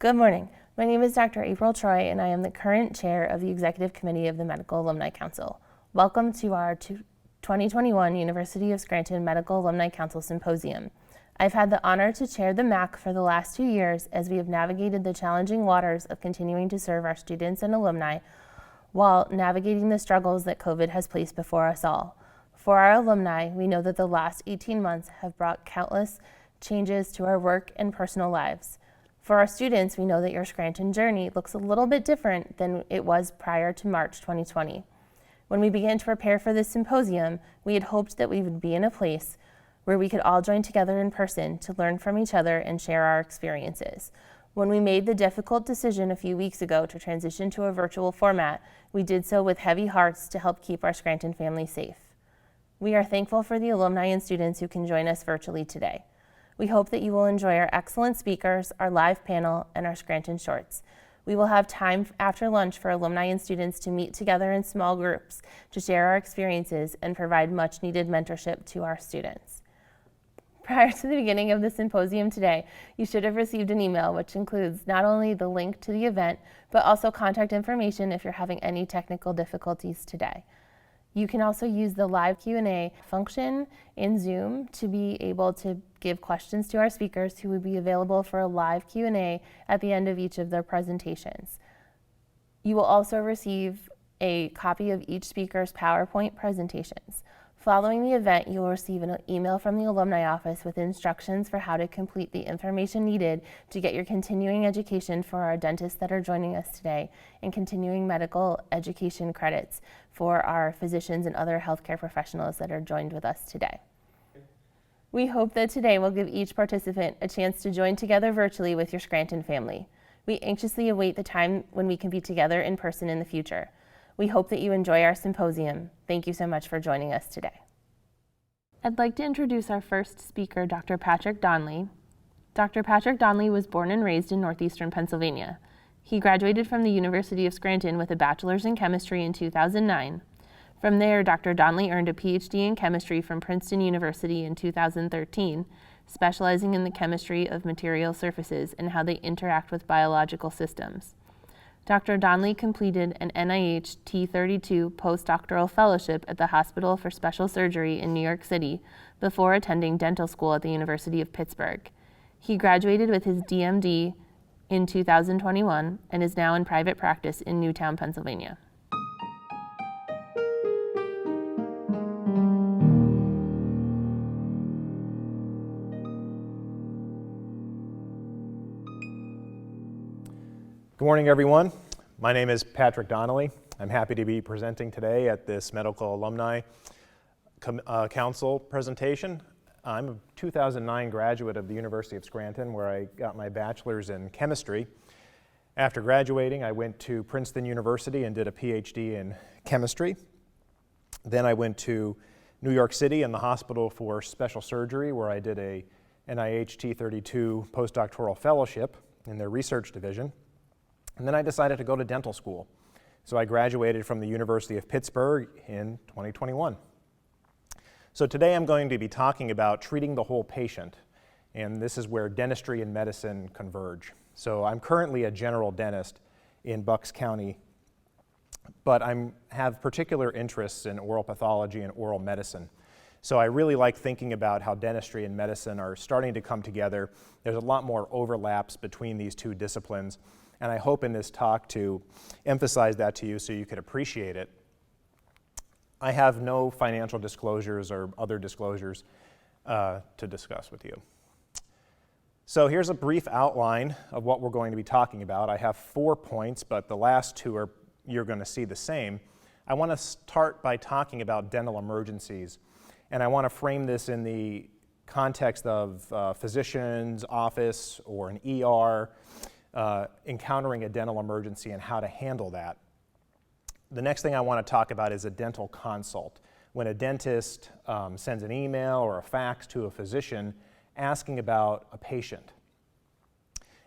Good morning. My name is Dr. April Troy, and I am the current chair of the Executive Committee of the Medical Alumni Council. Welcome to our 2021 University of Scranton Medical Alumni Council Symposium. I've had the honor to chair the MAC for the last 2 years as we have navigated the challenging waters of continuing to serve our students and alumni while navigating the struggles that COVID has placed before us all. For our alumni, we know that the last 18 months have brought countless changes to our work and personal lives. For our students, we know that your Scranton journey looks a little bit different than it was prior to March 2020. When we began to prepare for this symposium, we had hoped that we would be in a place where we could all join together in person to learn from each other and share our experiences. When we made the difficult decision a few weeks ago to transition to a virtual format, we did so with heavy hearts to help keep our Scranton family safe. We are thankful for the alumni and students who can join us virtually today. We hope that you will enjoy our excellent speakers, our live panel, and our Scranton Shorts. We will have time after lunch for alumni and students to meet together in small groups to share our experiences and provide much needed mentorship to our students. Prior to the beginning of the symposium today, you should have received an email which includes not only the link to the event, but also contact information if you're having any technical difficulties today. You can also use the live Q&A function in Zoom to be able to give questions to our speakers who would be available for a live Q&A at the end of each of their presentations. You will also receive a copy of each speaker's PowerPoint presentations. Following the event, you will receive an email from the alumni office with instructions for how to complete the information needed to get your continuing education for our dentists that are joining us today and continuing medical education credits for our physicians and other healthcare professionals that are joined with us today. We hope that today will give each participant a chance to join together virtually with your Scranton family. We anxiously await the time when we can be together in person in the future. We hope that you enjoy our symposium. Thank you so much for joining us today. I'd like to introduce our first speaker, Dr. Patrick Donnelly. Dr. Patrick Donnelly was born and raised in northeastern Pennsylvania. He graduated from the University of Scranton with a bachelor's in chemistry in 2009. From there, Dr. Donnelly earned a PhD in chemistry from Princeton University in 2013, specializing in the chemistry of material surfaces and how they interact with biological systems. Dr. Donnelly completed an NIH T32 postdoctoral fellowship at the Hospital for Special Surgery in New York City before attending dental school at the University of Pittsburgh. He graduated with his DMD in 2021 and is now in private practice in Newtown, Pennsylvania. Good morning, everyone. My name is Patrick Donnelly. I'm happy to be presenting today at this Medical Alumni Council presentation. I'm a 2009 graduate of the University of Scranton, where I got my bachelor's in chemistry. After graduating, I went to Princeton University and did a PhD in chemistry. Then I went to New York City in the Hospital for Special Surgery, where I did a NIH T32 postdoctoral fellowship in their research division. And then I decided to go to dental school. So I graduated from the University of Pittsburgh in 2021. So today I'm going to be talking about treating the whole patient, and this is where dentistry and medicine converge. So I'm currently a general dentist in Bucks County, but I have particular interests in oral pathology and oral medicine. So I really like thinking about how dentistry and medicine are starting to come together. There's a lot more overlaps between these two disciplines, and I hope in this talk to emphasize that to you so you could appreciate it. I have no financial disclosures or other disclosures to discuss with you. So here's a brief outline of what we're going to be talking about. I have 4 points, but the last 2 you're going to see the same. I want to start by talking about dental emergencies, and I want to frame this in the context of physician's office or an ER, encountering a dental emergency and how to handle that. The next thing I want to talk about is a dental consult. When a dentist sends an email or a fax to a physician asking about a patient.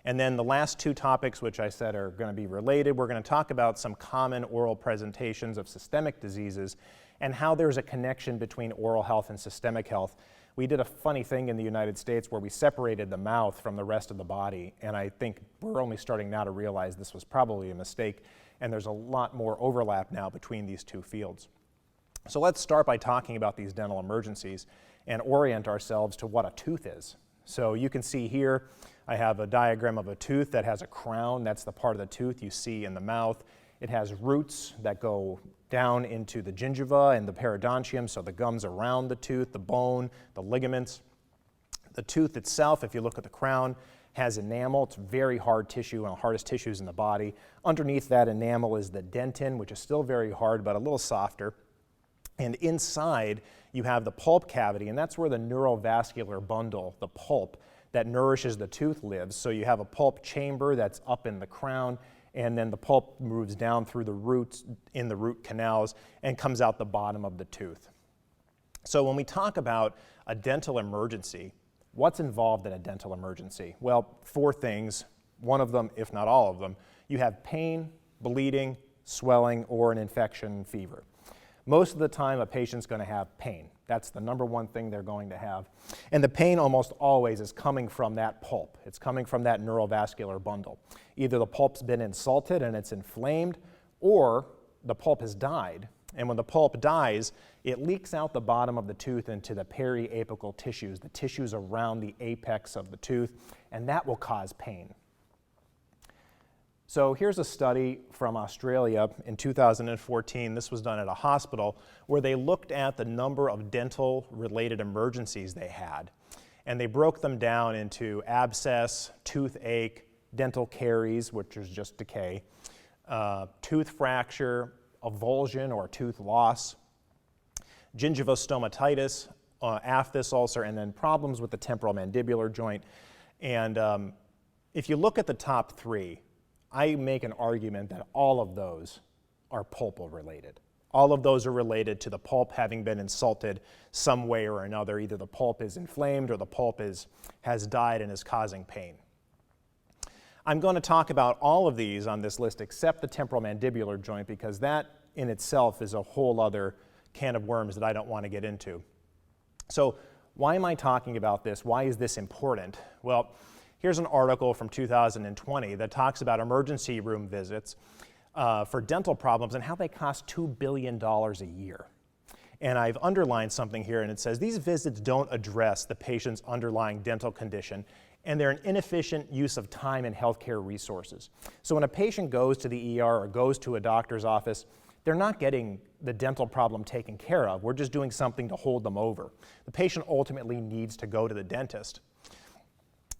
And then the last 2 topics, which I said are going to be related, we're going to talk about some common oral presentations of systemic diseases and how there's a connection between oral health and systemic health, we did a funny thing in the United States where we separated the mouth from the rest of the body, and I think we're only starting now to realize this was probably a mistake, and there's a lot more overlap now between these two fields. So let's start by talking about these dental emergencies and orient ourselves to what a tooth is. So you can see here, I have a diagram of a tooth that has a crown. That's the part of the tooth you see in the mouth. It has roots that go down into the gingiva and the periodontium, so the gums around the tooth, the bone, the ligaments. The tooth itself, if you look at the crown, has enamel. It's very hard tissue, one of the hardest tissues in the body. Underneath that enamel is the dentin, which is still very hard but a little softer. And inside, you have the pulp cavity, and that's where the neurovascular bundle, the pulp that nourishes the tooth, lives. So you have a pulp chamber that's up in the crown, and then the pulp moves down through the roots in the root canals and comes out the bottom of the tooth. So when we talk about a dental emergency, what's involved in a dental emergency? Well, 4 things. One of them, if not all of them, you have pain, bleeding, swelling, or an infection, fever. Most of the time, a patient's going to have pain. That's the number one thing they're going to have. And the pain almost always is coming from that pulp. It's coming from that neurovascular bundle. Either the pulp's been insulted and it's inflamed, or the pulp has died. And when the pulp dies, it leaks out the bottom of the tooth into the periapical tissues, the tissues around the apex of the tooth, and that will cause pain. So here's a study from Australia in 2014. This was done at a hospital where they looked at the number of dental-related emergencies they had. And they broke them down into abscess, toothache, dental caries, which is just decay, tooth fracture, avulsion or tooth loss, gingivostomatitis, aphthous ulcer, and then problems with the temporal mandibular joint. And if you look at the top 3, I make an argument that all of those are pulpal related. All of those are related to the pulp having been insulted some way or another. Either the pulp is inflamed or the pulp has died and is causing pain. I'm going to talk about all of these on this list except the temporal mandibular joint, because that in itself is a whole other can of worms that I don't want to get into. So why am I talking about this? Why is this important? Well, here's an article from 2020 that talks about emergency room visits for dental problems and how they cost $2 billion a year. And I've underlined something here, and it says these visits don't address the patient's underlying dental condition, and they're an inefficient use of time and healthcare resources. So when a patient goes to the ER or goes to a doctor's office, they're not getting the dental problem taken care of. We're just doing something to hold them over. The patient ultimately needs to go to the dentist.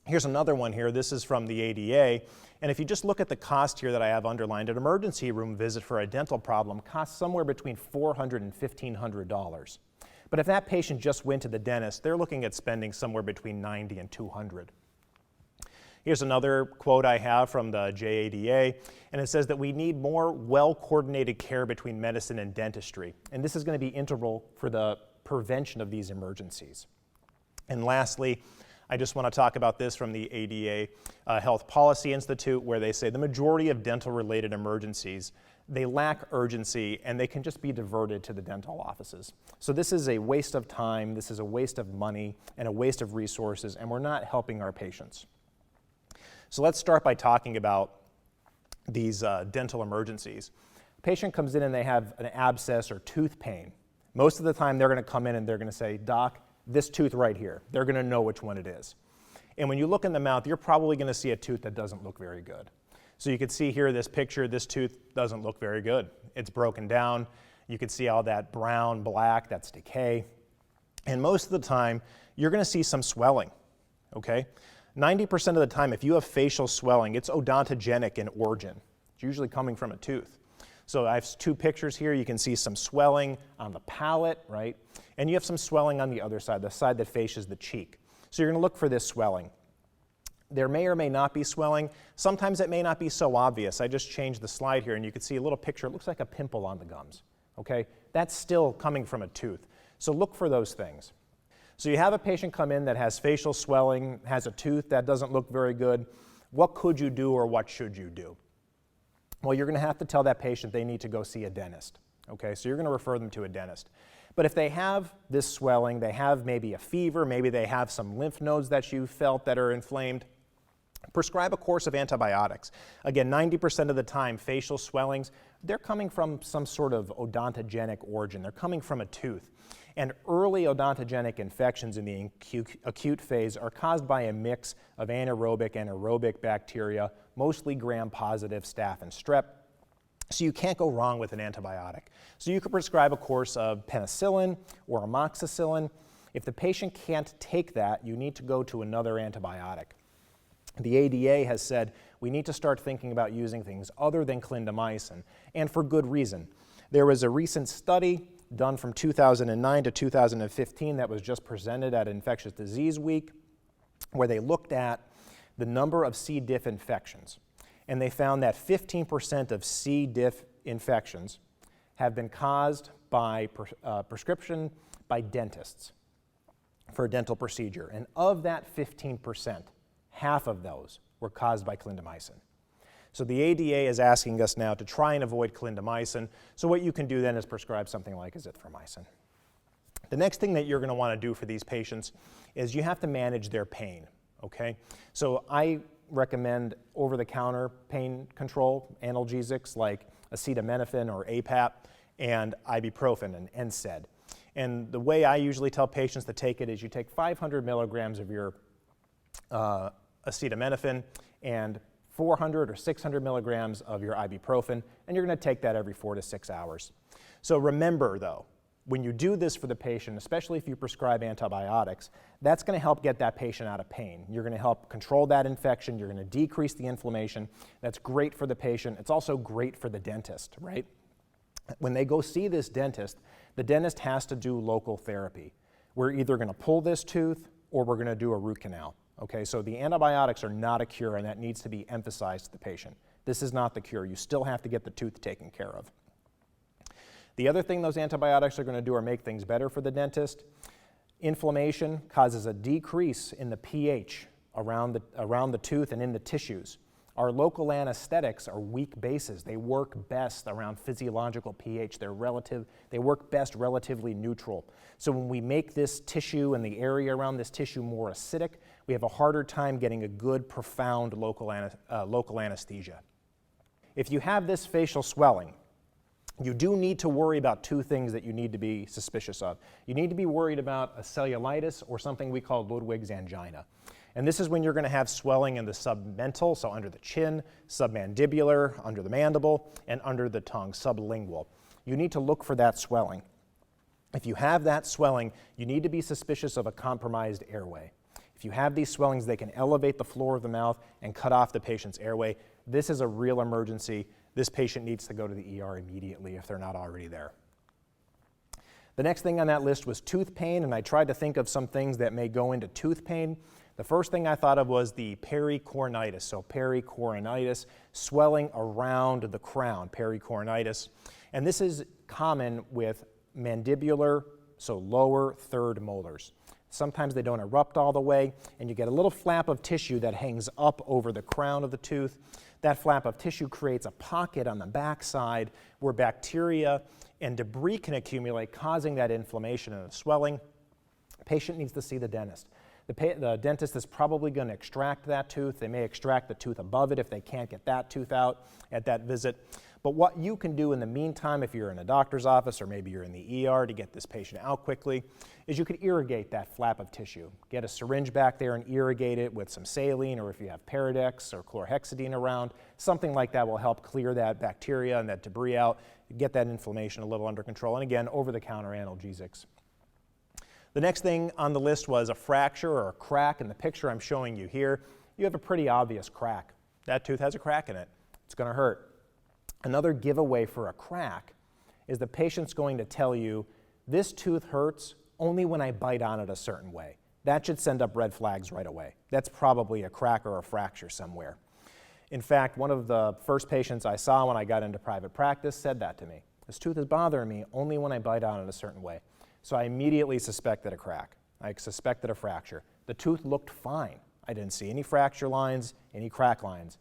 Here's another one here. This is from the ADA. And if you just look at the cost here that I have underlined, an emergency room visit for a dental problem costs somewhere between $400 and $1,500. But if that patient just went to the dentist, they're looking at spending somewhere between $90 and $200. Here's another quote I have from the JADA, and it says that we need more well-coordinated care between medicine and dentistry. And this is going to be integral for the prevention of these emergencies. And lastly, I just want to talk about this from the ADA Health Policy Institute, where they say the majority of dental-related emergencies, they lack urgency and they can just be diverted to the dental offices. So this is a waste of time, this is a waste of money, and a waste of resources, and we're not helping our patients. So let's start by talking about these dental emergencies. A patient comes in and they have an abscess or tooth pain. Most of the time they're going to come in and they're going to say, "Doc, this tooth right here." They're going to know which one it is. And when you look in the mouth, you're probably going to see a tooth that doesn't look very good. So you can see here this picture, this tooth doesn't look very good. It's broken down. You can see all that brown, black, that's decay. And most of the time, you're going to see some swelling, okay? 90% of the time, if you have facial swelling, it's odontogenic in origin. It's usually coming from a tooth. So I have 2 pictures here. You can see some swelling on the palate, right? And you have some swelling on the other side, the side that faces the cheek. So you're going to look for this swelling. There may or may not be swelling. Sometimes it may not be so obvious. I just changed the slide here, and you can see a little picture. It looks like a pimple on the gums, okay? That's still coming from a tooth. So look for those things. So you have a patient come in that has facial swelling, has a tooth that doesn't look very good. What could you do or what should you do? Well, you're going to have to tell that patient they need to go see a dentist, Okay, so you're going to refer them to a dentist. But if they have this swelling, they have maybe a fever, maybe they have some lymph nodes that you felt that are inflamed, prescribe a course of antibiotics. Again, 90% of the time, facial swellings, they're coming from some sort of odontogenic origin. They're coming from a tooth. And early odontogenic infections in the acute phase are caused by a mix of anaerobic and aerobic bacteria, mostly gram-positive staph and strep. So you can't go wrong with an antibiotic. So you could prescribe a course of penicillin or amoxicillin. If the patient can't take that, you need to go to another antibiotic. The ADA has said we need to start thinking about using things other than clindamycin, and for good reason. There was a recent study done from 2009 to 2015 that was just presented at Infectious Disease Week, where they looked at the number of C. diff infections. And they found that 15% of C. diff infections have been caused by prescription by dentists for a dental procedure. And of that 15%, half of those were caused by clindamycin. So the ADA is asking us now to try and avoid clindamycin. So what you can do then is prescribe something like azithromycin. The next thing that you're going to want to do for these patients is you have to manage their pain, okay? So I recommend over-the-counter pain control analgesics like acetaminophen or APAP and ibuprofen and NSAID. And the way I usually tell patients to take it is you take 500 milligrams of your acetaminophen and 400 or 600 milligrams of your ibuprofen, and you're going to take that every 4 to 6 hours. So remember, though, when you do this for the patient, especially if you prescribe antibiotics, that's going to help get that patient out of pain. You're going to help control that infection. You're going to decrease the inflammation. That's great for the patient. It's also great for the dentist, right? When they go see this dentist, the dentist has to do local therapy. We're either going to pull this tooth or we're going to do a root canal. Okay, so the antibiotics are not a cure, and that needs to be emphasized to the patient. This is not the cure. You still have to get the tooth taken care of. The other thing those antibiotics are going to do are make things better for the dentist. Inflammation causes a decrease in the pH around the tooth and in the tissues. Our local anesthetics are weak bases. They work best around physiological pH. They work best relatively neutral. So when we make this tissue and the area around this tissue more acidic, we have a harder time getting a good, profound local anesthesia. If you have this facial swelling, you do need to worry about two things that you need to be suspicious of. You need to be worried about a cellulitis or something we call Ludwig's angina. And this is when you're going to have swelling in the submental, so under the chin, submandibular, under the mandible, and under the tongue, sublingual. You need to look for that swelling. If you have that swelling, you need to be suspicious of a compromised airway. If you have these swellings, they can elevate the floor of the mouth and cut off the patient's airway. This is a real emergency. This patient needs to go to the ER immediately if they're not already there. The next thing on that list was tooth pain, and I tried to think of some things that may go into tooth pain. The first thing I thought of was the pericoronitis, so pericoronitis, swelling around the crown, pericoronitis. And this is common with mandibular, so lower third molars. Sometimes they don't erupt all the way, and you get a little flap of tissue that hangs up over the crown of the tooth. That flap of tissue creates a pocket on the backside where bacteria and debris can accumulate, causing that inflammation and the swelling. The patient needs to see the dentist. The dentist is probably going to extract that tooth. They may extract the tooth above it if they can't get that tooth out at that visit. But what you can do in the meantime, if you're in a doctor's office or maybe you're in the ER to get this patient out quickly, is you could irrigate that flap of tissue. Get a syringe back there and irrigate it with some saline, or if you have Paradex or chlorhexidine around, something like that will help clear that bacteria and that debris out, get that inflammation a little under control. And again, over-the-counter analgesics. The next thing on the list was a fracture or a crack. In the picture I'm showing you here, you have a pretty obvious crack. That tooth has a crack in it. It's going to hurt. Another giveaway for a crack is the patient's going to tell you, this tooth hurts only when I bite on it a certain way. That should send up red flags right away. That's probably a crack or a fracture somewhere. In fact, one of the first patients I saw when I got into private practice said that to me. This tooth is bothering me only when I bite on it a certain way. So I immediately suspected a crack. I suspected a fracture. The tooth looked fine. I didn't see any fracture lines, any crack lines.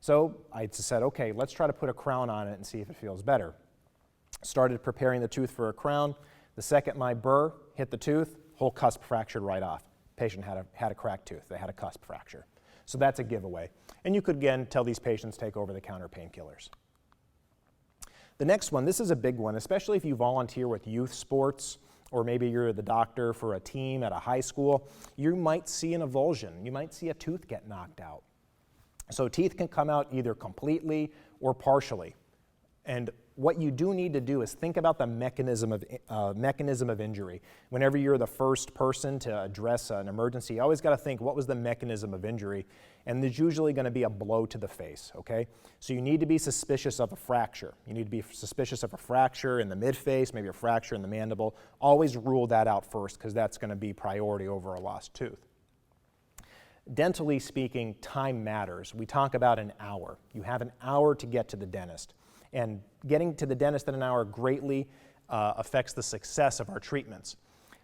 So I said, okay, let's try to put a crown on it and see if it feels better. started preparing the tooth for a crown. The second my burr hit the tooth, whole cusp fractured right off. Patient had a cracked tooth. They had a cusp fracture. So that's a giveaway. And you could, again, tell these patients take over-the-counter painkillers. The next one, this is a big one, especially if you volunteer with youth sports, or maybe you're the doctor for a team at a high school. You might see an avulsion. You might see a tooth get knocked out. So teeth can come out either completely or partially. And what you do need to do is think about the mechanism of injury. Whenever you're the first person to address an emergency, you always got to think, what was the mechanism of injury? And there's usually going to be a blow to the face, okay? So you need to be suspicious of a fracture. You need to be suspicious of a fracture in the midface, maybe a fracture in the mandible. Always rule that out first, because that's going to be priority over a lost tooth. Dentally speaking, time matters. We talk about an hour. You have an hour to get to the dentist. And getting to the dentist in an hour greatly affects the success of our treatments.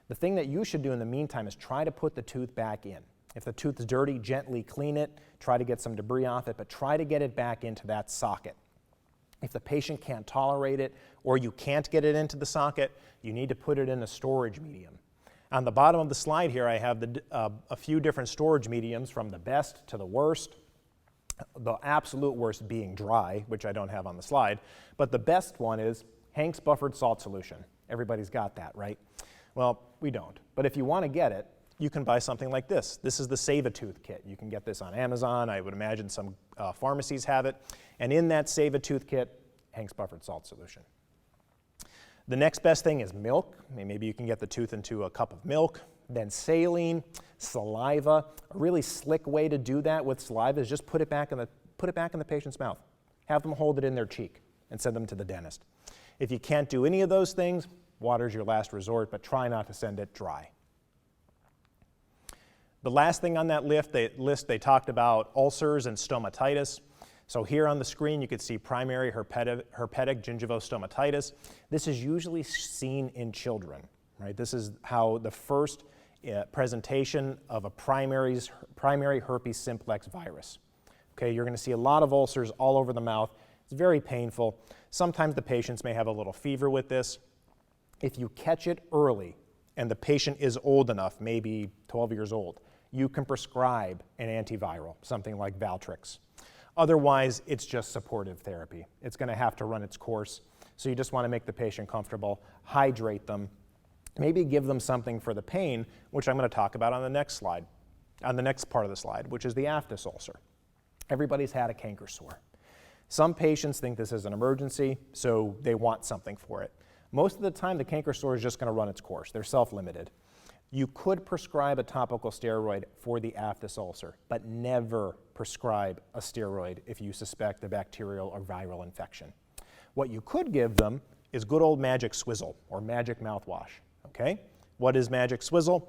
The thing that you should do in the meantime is try to put the tooth back in. If the tooth is dirty, gently clean it, try to get some debris off it, but try to get it back into that socket. If the patient can't tolerate it, or you can't get it into the socket, you need to put it in a storage medium. On the bottom of the slide here, I have a few different storage mediums from the best to the worst. The absolute worst being dry, which I don't have on the slide, but the best one is Hank's buffered salt solution. Everybody's got that, right? Well, we don't. But if you want to get it, you can buy something like this. This is the Save-A-Tooth kit. You can get this on Amazon. I would imagine some pharmacies have it. And in that Save-A-Tooth kit, Hank's buffered salt solution. The next best thing is milk. Maybe you can get the tooth into a cup of milk. Then saline, saliva. A really slick way to do that with saliva is just put it back in the patient's mouth. Have them hold it in their cheek and send them to the dentist. If you can't do any of those things, water's your last resort, but try not to send it dry. The last thing on that list, they talked about ulcers and stomatitis. So here on the screen, you can see primary herpetic gingivostomatitis. This is usually seen in children, right? This is how the first presentation of a primary herpes simplex virus. Okay, you're going to see a lot of ulcers all over the mouth. It's very painful. Sometimes the patients may have a little fever with this. If you catch it early and the patient is old enough, maybe 12 years old, you can prescribe an antiviral, something like Valtrix. Otherwise, it's just supportive therapy. It's going to have to run its course. So you just want to make the patient comfortable, hydrate them, maybe give them something for the pain, which I'm going to talk about on the next slide, on the next part of the slide, which is the aphthous ulcer. Everybody's had a canker sore. Some patients think this is an emergency, so they want something for it. Most of the time, the canker sore is just going to run its course. They're self-limited. You could prescribe a topical steroid for the aphthous ulcer, but never prescribe a steroid if you suspect a bacterial or viral infection. What you could give them is good old Magic Swizzle or Magic Mouthwash, okay? What is Magic Swizzle?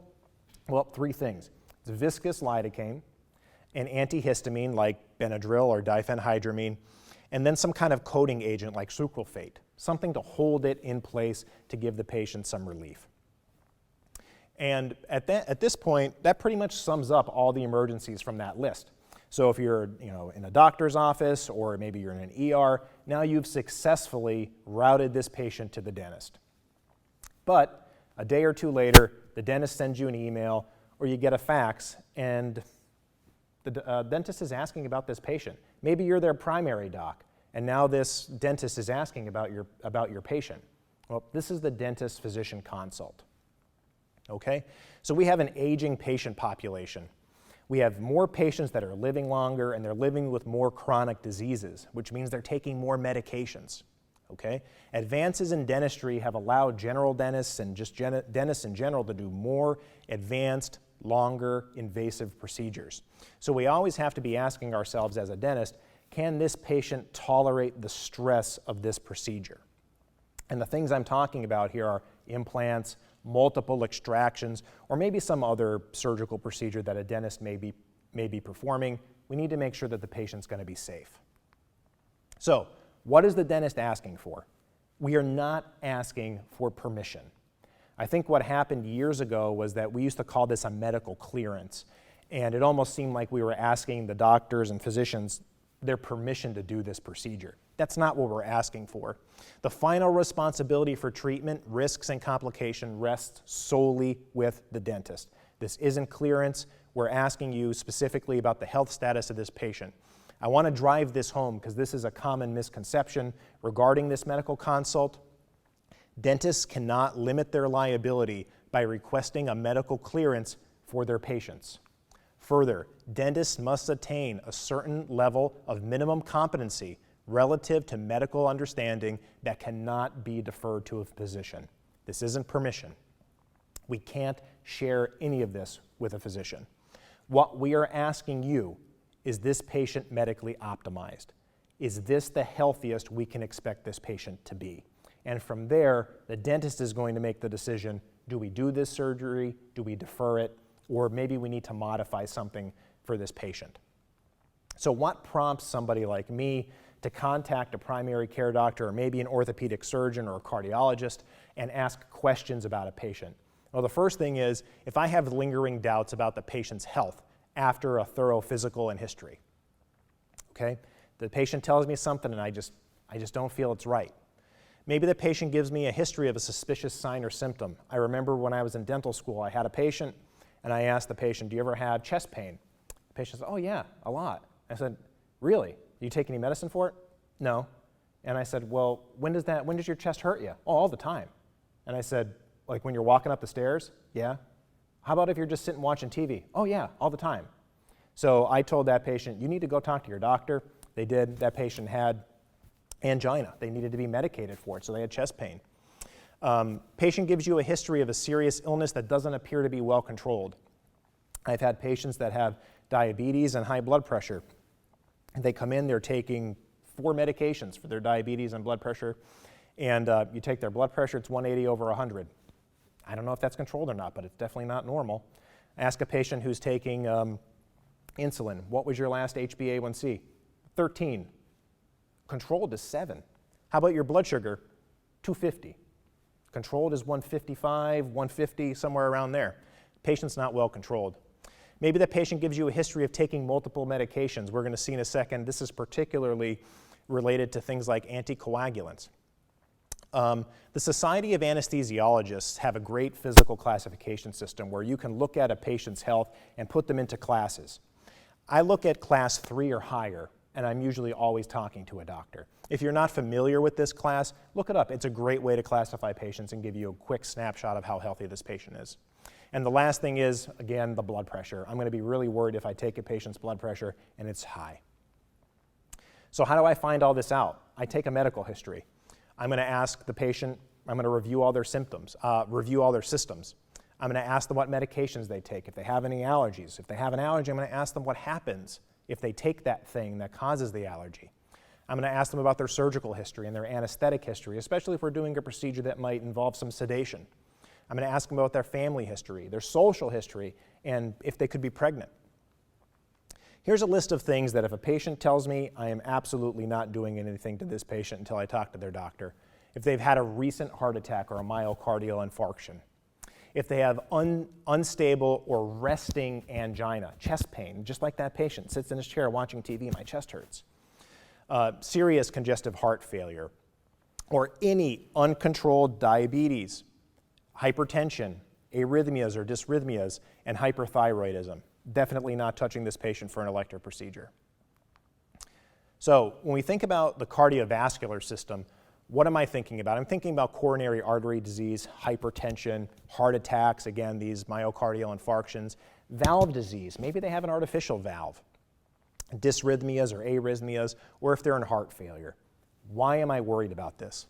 Well, three things. It's viscous lidocaine, an antihistamine like Benadryl or diphenhydramine, and then some kind of coating agent like sucralfate, something to hold it in place to give the patient some relief. And at this point, that pretty much sums up all the emergencies from that list. So if you're in a doctor's office or maybe you're in an ER, now you've successfully routed this patient to the dentist. But a day or two later, the dentist sends you an email or you get a fax and the dentist is asking about this patient. Maybe you're their primary doc and now this dentist is asking about your patient. Well, this is the dentist physician consult. Okay? So we have an aging patient population. We have more patients that are living longer and they're living with more chronic diseases, which means they're taking more medications. Okay? Advances in dentistry have allowed general dentists and just dentists in general to do more advanced, longer, invasive procedures. So we always have to be asking ourselves as a dentist, can this patient tolerate the stress of this procedure? And the things I'm talking about here are implants, multiple extractions, or maybe some other surgical procedure that a dentist may be performing. We need to make sure that the patient's going to be safe. So, what is the dentist asking for? We are not asking for permission. I think what happened years ago was that we used to call this a medical clearance, and it almost seemed like we were asking the doctors and physicians their permission to do this procedure. That's not what we're asking for. The final responsibility for treatment, risks, and complication rests solely with the dentist. This isn't clearance. We're asking you specifically about the health status of this patient. I want to drive this home because this is a common misconception regarding this medical consult. Dentists cannot limit their liability by requesting a medical clearance for their patients. Further, dentists must attain a certain level of minimum competency relative to medical understanding that cannot be deferred to a physician. This isn't permission. We can't share any of this with a physician. What we are asking you is this patient medically optimized? Is this the healthiest we can expect this patient to be? And from there, the dentist is going to make the decision, do we do this surgery, do we defer it, or maybe we need to modify something for this patient. So what prompts somebody like me to contact a primary care doctor or maybe an orthopedic surgeon or a cardiologist and ask questions about a patient? Well, the first thing is, if I have lingering doubts about the patient's health after a thorough physical and history, okay? The patient tells me something and I just don't feel it's right. Maybe the patient gives me a history of a suspicious sign or symptom. I remember when I was in dental school, I had a patient and I asked the patient, do you ever have chest pain? The patient said, oh yeah, a lot. I said, really? Do you take any medicine for it? No. And I said, well, when does your chest hurt you? Oh, all the time. And I said, like when you're walking up the stairs? Yeah. How about if you're just sitting watching TV? Oh yeah, all the time. So I told that patient, you need to go talk to your doctor. They did. That patient had angina. They needed to be medicated for it, so they had chest pain. Patient gives you a history of a serious illness that doesn't appear to be well controlled. I've had patients that have diabetes and high blood pressure. They come in, they're taking 4 medications for their diabetes and blood pressure, and you take their blood pressure, it's 180/100. I don't know if that's controlled or not, but it's definitely not normal. I ask a patient who's taking insulin, what was your last HbA1c? 13. Controlled is 7. How about your blood sugar? 250. Controlled is 155, 150, somewhere around there. Patient's not well controlled. Maybe the patient gives you a history of taking multiple medications. We're going to see in a second, this is particularly related to things like anticoagulants. The Society of Anesthesiologists have a great physical classification system where you can look at a patient's health and put them into classes. I look at class 3 or higher, and I'm usually always talking to a doctor. If you're not familiar with this class, look it up. It's a great way to classify patients and give you a quick snapshot of how healthy this patient is. And the last thing is, again, the blood pressure. I'm going to be really worried if I take a patient's blood pressure and it's high. So how do I find all this out? I take a medical history. I'm going to ask the patient, I'm going to review all their symptoms, review all their systems. I'm going to ask them what medications they take, if they have any allergies. If they have an allergy, I'm going to ask them what happens if they take that thing that causes the allergy. I'm going to ask them about their surgical history and their anesthetic history, especially if we're doing a procedure that might involve some sedation. I'm going to ask them about their family history, their social history, and if they could be pregnant. Here's a list of things that if a patient tells me, I am absolutely not doing anything to this patient until I talk to their doctor. If they've had a recent heart attack or a myocardial infarction. If they have unstable or resting angina, chest pain, just like that patient, sits in his chair watching TV, my chest hurts. Serious congestive heart failure, or any uncontrolled diabetes, hypertension, arrhythmias or dysrhythmias, and hyperthyroidism. Definitely not touching this patient for an elective procedure. So when we think about the cardiovascular system, what am I thinking about? I'm thinking about coronary artery disease, hypertension, heart attacks, again, these myocardial infarctions, valve disease, maybe they have an artificial valve, dysrhythmias or arrhythmias, or if they're in heart failure. Why am I worried about this?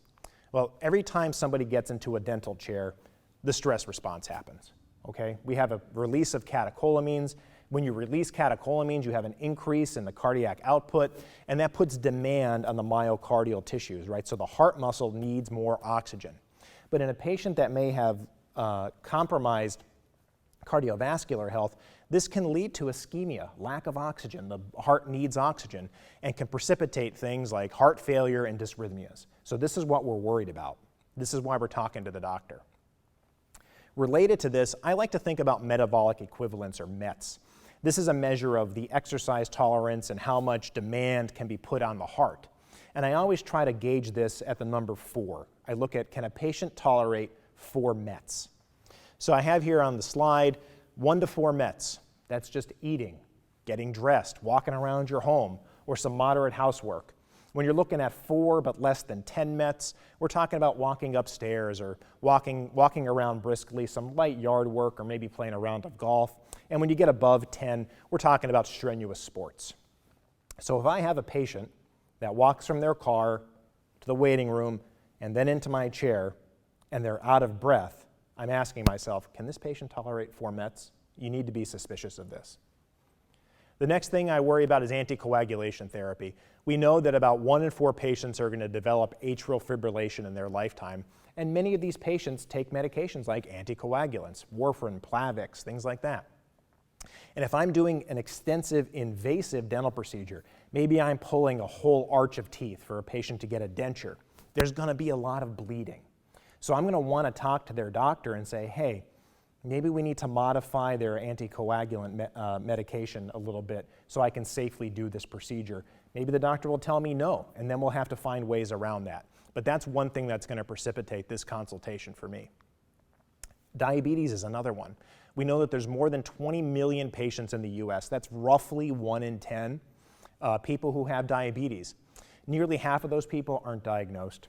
Well, every time somebody gets into a dental chair, the stress response happens, okay? We have a release of catecholamines. When you release catecholamines, you have an increase in the cardiac output, and that puts demand on the myocardial tissues, right? So the heart muscle needs more oxygen. But in a patient that may have compromised cardiovascular health, this can lead to ischemia, lack of oxygen. The heart needs oxygen and can precipitate things like heart failure and dysrhythmias. So this is what we're worried about. This is why we're talking to the doctor. Related to this, I like to think about metabolic equivalence, or METs. This is a measure of the exercise tolerance and how much demand can be put on the heart. And I always try to gauge this at the number 4. I look at, can a patient tolerate 4 METs? So I have here on the slide 1 to 4 METs. That's just eating, getting dressed, walking around your home, or some moderate housework. When you're looking at 4 but less than 10 METs, we're talking about walking upstairs or walking around briskly, some light yard work, or maybe playing a round of golf. And when you get above 10, we're talking about strenuous sports. So if I have a patient that walks from their car to the waiting room and then into my chair, and they're out of breath, I'm asking myself, can this patient tolerate 4 METs? You need to be suspicious of this. The next thing I worry about is anticoagulation therapy. We know that about 1 in 4 patients are going to develop atrial fibrillation in their lifetime, and many of these patients take medications like anticoagulants, warfarin, Plavix, things like that. And if I'm doing an extensive invasive dental procedure, maybe I'm pulling a whole arch of teeth for a patient to get a denture, there's going to be a lot of bleeding. So I'm going to want to talk to their doctor and say, hey, maybe we need to modify their anticoagulant medication a little bit so I can safely do this procedure. Maybe the doctor will tell me no, and then we'll have to find ways around that. But that's one thing that's going to precipitate this consultation for me. Diabetes is another one. We know that there's more than 20 million patients in the US. That's roughly 1 in 10 people who have diabetes. Nearly half of those people aren't diagnosed.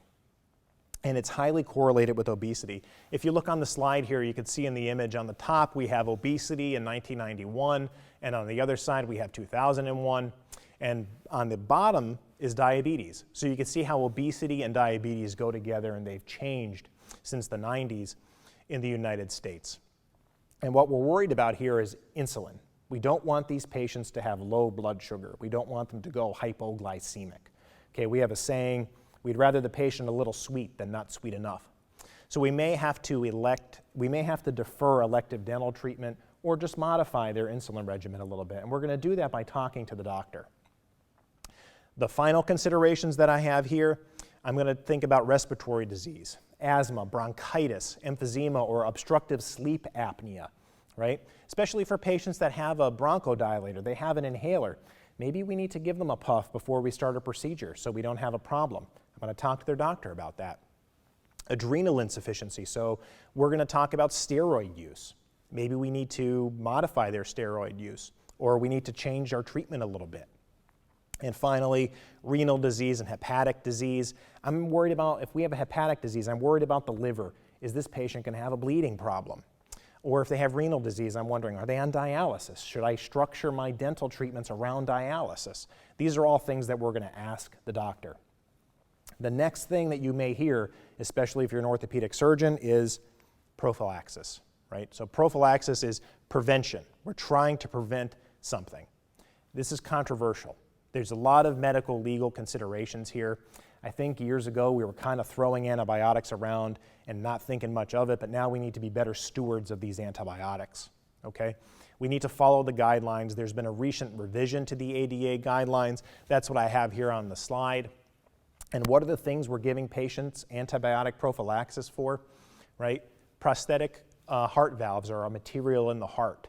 And it's highly correlated with obesity. If you look on the slide here, you can see in the image on the top, we have obesity in 1991, and on the other side, we have 2001. And on the bottom is diabetes. So you can see how obesity and diabetes go together, and they've changed since the 90s in the United States. And what we're worried about here is insulin. We don't want these patients to have low blood sugar. We don't want them to go hypoglycemic. Okay, we have a saying, we'd rather the patient a little sweet than not sweet enough. So we may have to defer elective dental treatment or just modify their insulin regimen a little bit. And we're going to do that by talking to the doctor. The final considerations that I have here, I'm going to think about respiratory disease, asthma, bronchitis, emphysema, or obstructive sleep apnea, right? Especially for patients that have a bronchodilator, they have an inhaler. Maybe we need to give them a puff before we start a procedure so we don't have a problem. I'm going to talk to their doctor about that. Adrenal insufficiency, so we're going to talk about steroid use. Maybe we need to modify their steroid use, or we need to change our treatment a little bit. And finally, renal disease and hepatic disease. I'm worried about, if we have a hepatic disease, I'm worried about the liver. Is this patient going to have a bleeding problem? Or if they have renal disease, I'm wondering, are they on dialysis? Should I structure my dental treatments around dialysis? These are all things that we're going to ask the doctor. The next thing that you may hear, especially if you're an orthopedic surgeon, is prophylaxis, right? So prophylaxis is prevention. We're trying to prevent something. This is controversial. There's a lot of medical legal considerations here. I think years ago we were kind of throwing antibiotics around and not thinking much of it, but now we need to be better stewards of these antibiotics, okay? We need to follow the guidelines. There's been a recent revision to the ADA guidelines. That's what I have here on the slide. And what are the things we're giving patients antibiotic prophylaxis for, right? Prosthetic heart valves are a material in the heart.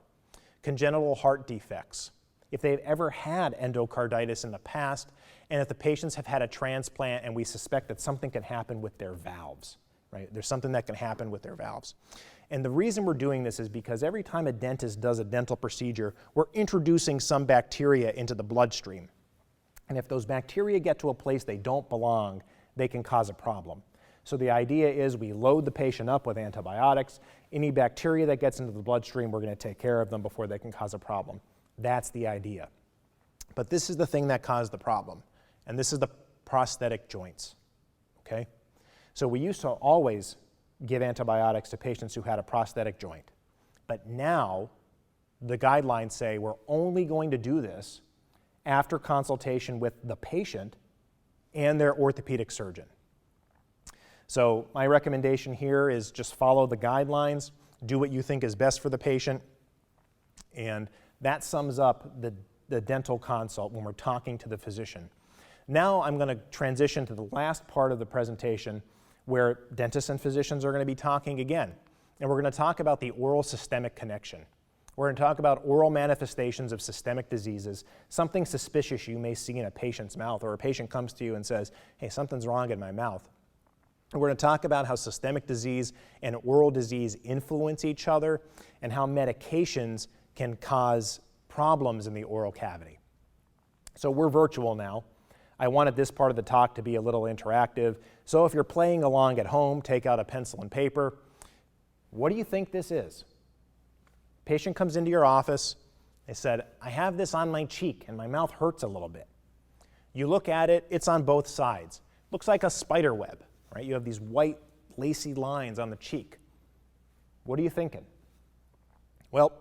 Congenital heart defects. If they've ever had endocarditis in the past, and if the patients have had a transplant and we suspect that something can happen with their valves, right? There's something that can happen with their valves. And the reason we're doing this is because every time a dentist does a dental procedure, we're introducing some bacteria into the bloodstream. And if those bacteria get to a place they don't belong, they can cause a problem. So the idea is we load the patient up with antibiotics. Any bacteria that gets into the bloodstream, we're going to take care of them before they can cause a problem. That's the idea. But this is the thing that caused the problem, and this is the prosthetic joints, okay? So we used to always give antibiotics to patients who had a prosthetic joint, but now the guidelines say we're only going to do this after consultation with the patient and their orthopedic surgeon. So my recommendation here is just follow the guidelines, do what you think is best for the patient, and that sums up the dental consult when we're talking to the physician. Now I'm going to transition to the last part of the presentation where dentists and physicians are going to be talking again. And we're going to talk about the oral systemic connection. We're going to talk about oral manifestations of systemic diseases, something suspicious you may see in a patient's mouth, or a patient comes to you and says, hey, something's wrong in my mouth. We're going to talk about how systemic disease and oral disease influence each other and how medications can cause problems in the oral cavity. So we're virtual now. I wanted this part of the talk to be a little interactive. So if you're playing along at home, take out a pencil and paper. What do you think this is? Patient comes into your office. They said, I have this on my cheek and my mouth hurts a little bit. You look at it, it's on both sides. Looks like a spider web, right? You have these white, lacy lines on the cheek. What are you thinking? Well,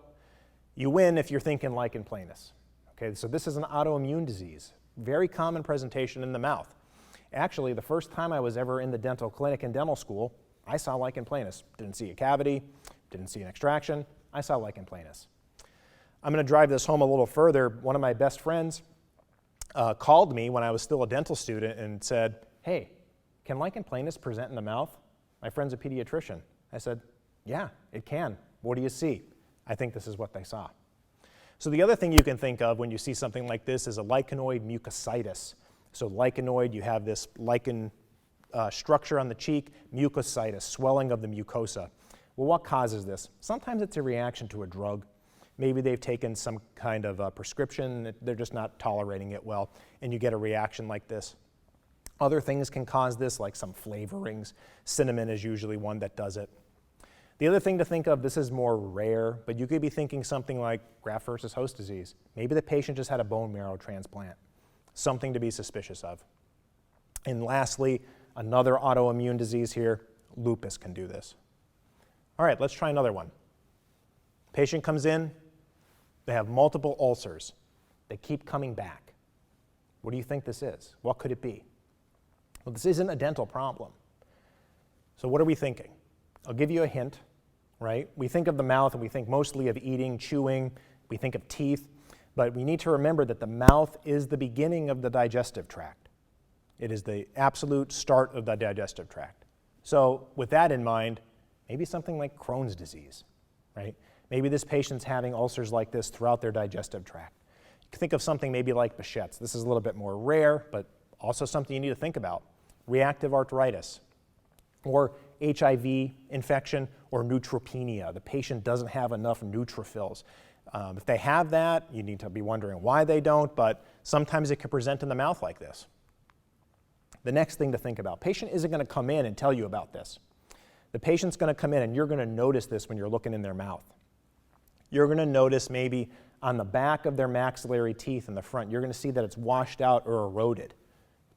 you win if you're thinking lichen planus. Okay, so this is an autoimmune disease. Very common presentation in the mouth. Actually, the first time I was ever in the dental clinic in dental school, I saw lichen planus. Didn't see a cavity, didn't see an extraction. I saw lichen planus. I'm going to drive this home a little further. One of my best friends called me when I was still a dental student and said, hey, can lichen planus present in the mouth? My friend's a pediatrician. I said, yeah, it can. What do you see? I think this is what they saw. So the other thing you can think of when you see something like this is a lichenoid mucositis. So lichenoid, you have this lichen structure on the cheek, mucositis, swelling of the mucosa. Well, what causes this? Sometimes it's a reaction to a drug. Maybe they've taken some kind of prescription, they're just not tolerating it well, and you get a reaction like this. Other things can cause this, like some flavorings. Cinnamon is usually one that does it. The other thing to think of, this is more rare, but you could be thinking something like graft versus host disease. Maybe the patient just had a bone marrow transplant. Something to be suspicious of. And lastly, another autoimmune disease here, lupus can do this. All right, let's try another one. Patient comes in, they have multiple ulcers. They keep coming back. What do you think this is? What could it be? Well, this isn't a dental problem. So what are we thinking? I'll give you a hint, right? We think of the mouth and we think mostly of eating, chewing, we think of teeth, but we need to remember that the mouth is the beginning of the digestive tract. It is the absolute start of the digestive tract. So with that in mind, maybe something like Crohn's disease, right? Maybe this patient's having ulcers like this throughout their digestive tract. You can think of something maybe like Behçet's. This is a little bit more rare, but also something you need to think about. Reactive arthritis, or HIV infection, or neutropenia. The patient doesn't have enough neutrophils. If they have that, you need to be wondering why they don't, but sometimes it can present in the mouth like this. The next thing to think about, patient isn't going to come in and tell you about this. The patient's going to come in and you're going to notice this when you're looking in their mouth. You're going to notice maybe on the back of their maxillary teeth in the front, you're going to see that it's washed out or eroded,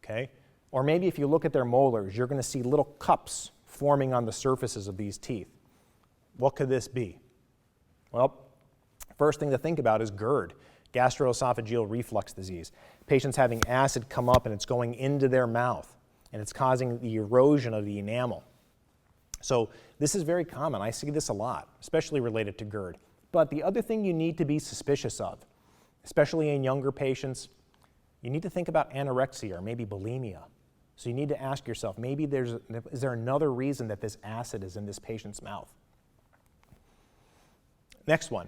okay? Or maybe if you look at their molars, you're going to see little cups forming on the surfaces of these teeth. What could this be? Well, first thing to think about is GERD, gastroesophageal reflux disease. Patients having acid come up and it's going into their mouth and it's causing the erosion of the enamel. So this is very common. I see this a lot, especially related to GERD. But the other thing you need to be suspicious of, especially in younger patients, you need to think about anorexia or maybe bulimia. So you need to ask yourself, maybe is there another reason that this acid is in this patient's mouth? Next one.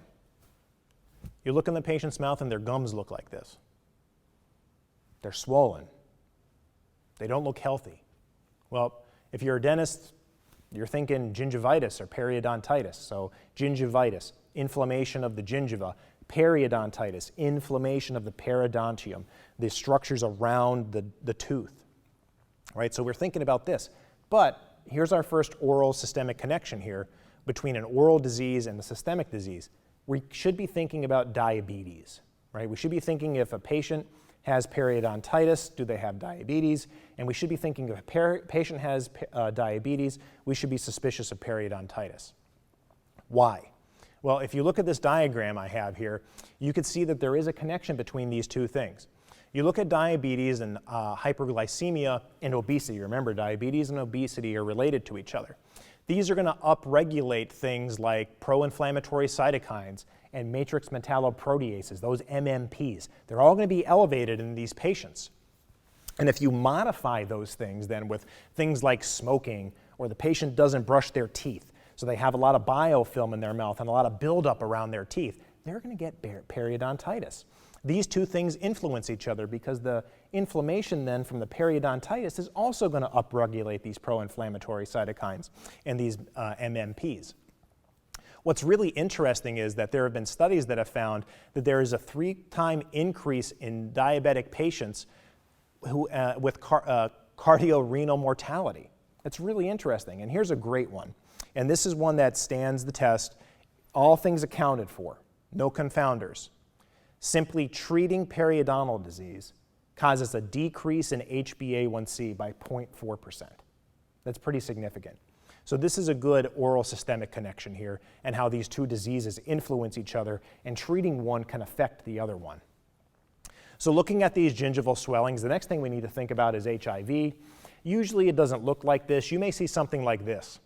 You look in the patient's mouth and their gums look like this. They're swollen. They don't look healthy. Well, if you're a dentist, you're thinking gingivitis or periodontitis. So gingivitis, inflammation of the gingiva. Periodontitis, inflammation of the periodontium, the structures around the tooth. Right, so we're thinking about this. But here's our first oral systemic connection here between an oral disease and a systemic disease. We should be thinking about diabetes, right? We should be thinking if a patient has periodontitis, do they have diabetes? And we should be thinking if a patient has diabetes, we should be suspicious of periodontitis. Why? Well, if you look at this diagram I have here, you can see that there is a connection between these two things. You look at diabetes and hyperglycemia and obesity. Remember, diabetes and obesity are related to each other. These are going to upregulate things like pro-inflammatory cytokines and matrix metalloproteases, those MMPs. They're all going to be elevated in these patients. And if you modify those things then with things like smoking, or the patient doesn't brush their teeth, so they have a lot of biofilm in their mouth and a lot of buildup around their teeth, they're going to get periodontitis. These two things influence each other because the inflammation then from the periodontitis is also going to upregulate these pro-inflammatory cytokines and these MMPs. What's really interesting is that there have been studies that have found that there is a 3-time increase in diabetic patients who, with cardiorenal mortality. That's really interesting, and here's a great one. And this is one that stands the test, all things accounted for, no confounders. Simply treating periodontal disease causes a decrease in HbA1c by 0.4%. That's pretty significant. So this is a good oral systemic connection here and how these two diseases influence each other, and treating one can affect the other one. So looking at these gingival swellings, the next thing we need to think about is HIV. Usually it doesn't look like this. You may see something like this.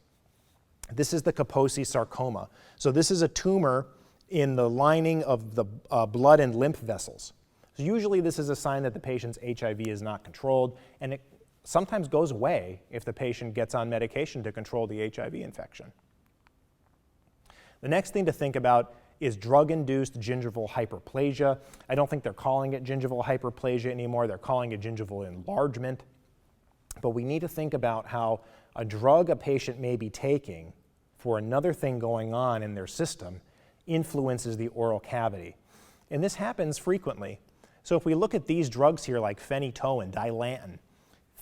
This is the Kaposi sarcoma. So this is a tumor in the lining of the blood and lymph vessels. So usually this is a sign that the patient's HIV is not controlled, and it sometimes goes away if the patient gets on medication to control the HIV infection. The next thing to think about is drug-induced gingival hyperplasia. I don't think they're calling it gingival hyperplasia anymore. They're calling it gingival enlargement. But we need to think about how a drug a patient may be taking for another thing going on in their system influences the oral cavity. And this happens frequently. So if we look at these drugs here like phenytoin, Dilantin,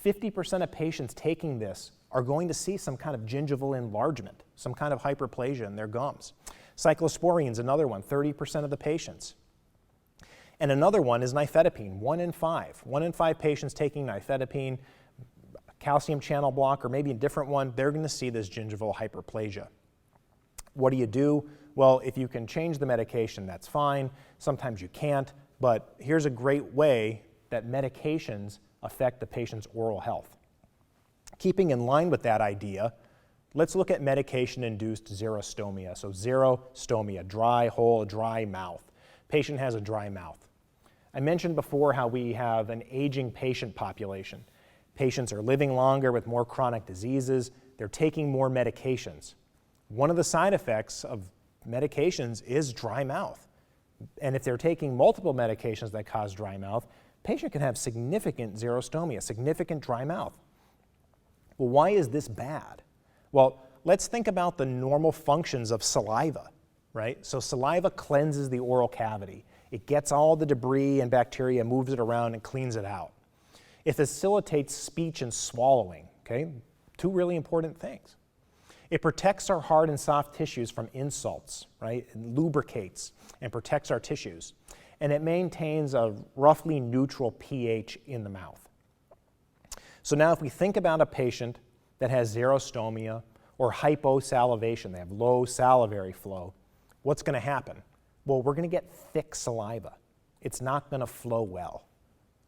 50% of patients taking this are going to see some kind of gingival enlargement, some kind of hyperplasia in their gums. Cyclosporine is another one, 30% of the patients. And another one is nifedipine, 1 in 5. 1 in 5 patients taking nifedipine, calcium channel blocker, maybe a different one, they're going to see this gingival hyperplasia. What do? Well, if you can change the medication, that's fine. Sometimes you can't, but here's a great way that medications affect the patient's oral health. Keeping in line with that idea, let's look at medication-induced xerostomia. So xerostomia, dry hole, dry mouth. Patient has a dry mouth. I mentioned before how we have an aging patient population. Patients are living longer with more chronic diseases. They're taking more medications. One of the side effects of medications is dry mouth. And if they're taking multiple medications that cause dry mouth, patient can have significant xerostomia, significant dry mouth. Well, why is this bad? Well, let's think about the normal functions of saliva, right? So saliva cleanses the oral cavity. It gets all the debris and bacteria, moves it around, and cleans it out. It facilitates speech and swallowing, okay? Two really important things. It protects our hard and soft tissues from insults, right? It lubricates and protects our tissues. And it maintains a roughly neutral pH in the mouth. So now if we think about a patient that has xerostomia or hyposalivation, they have low salivary flow, what's going to happen? Well, we're going to get thick saliva. It's not going to flow well,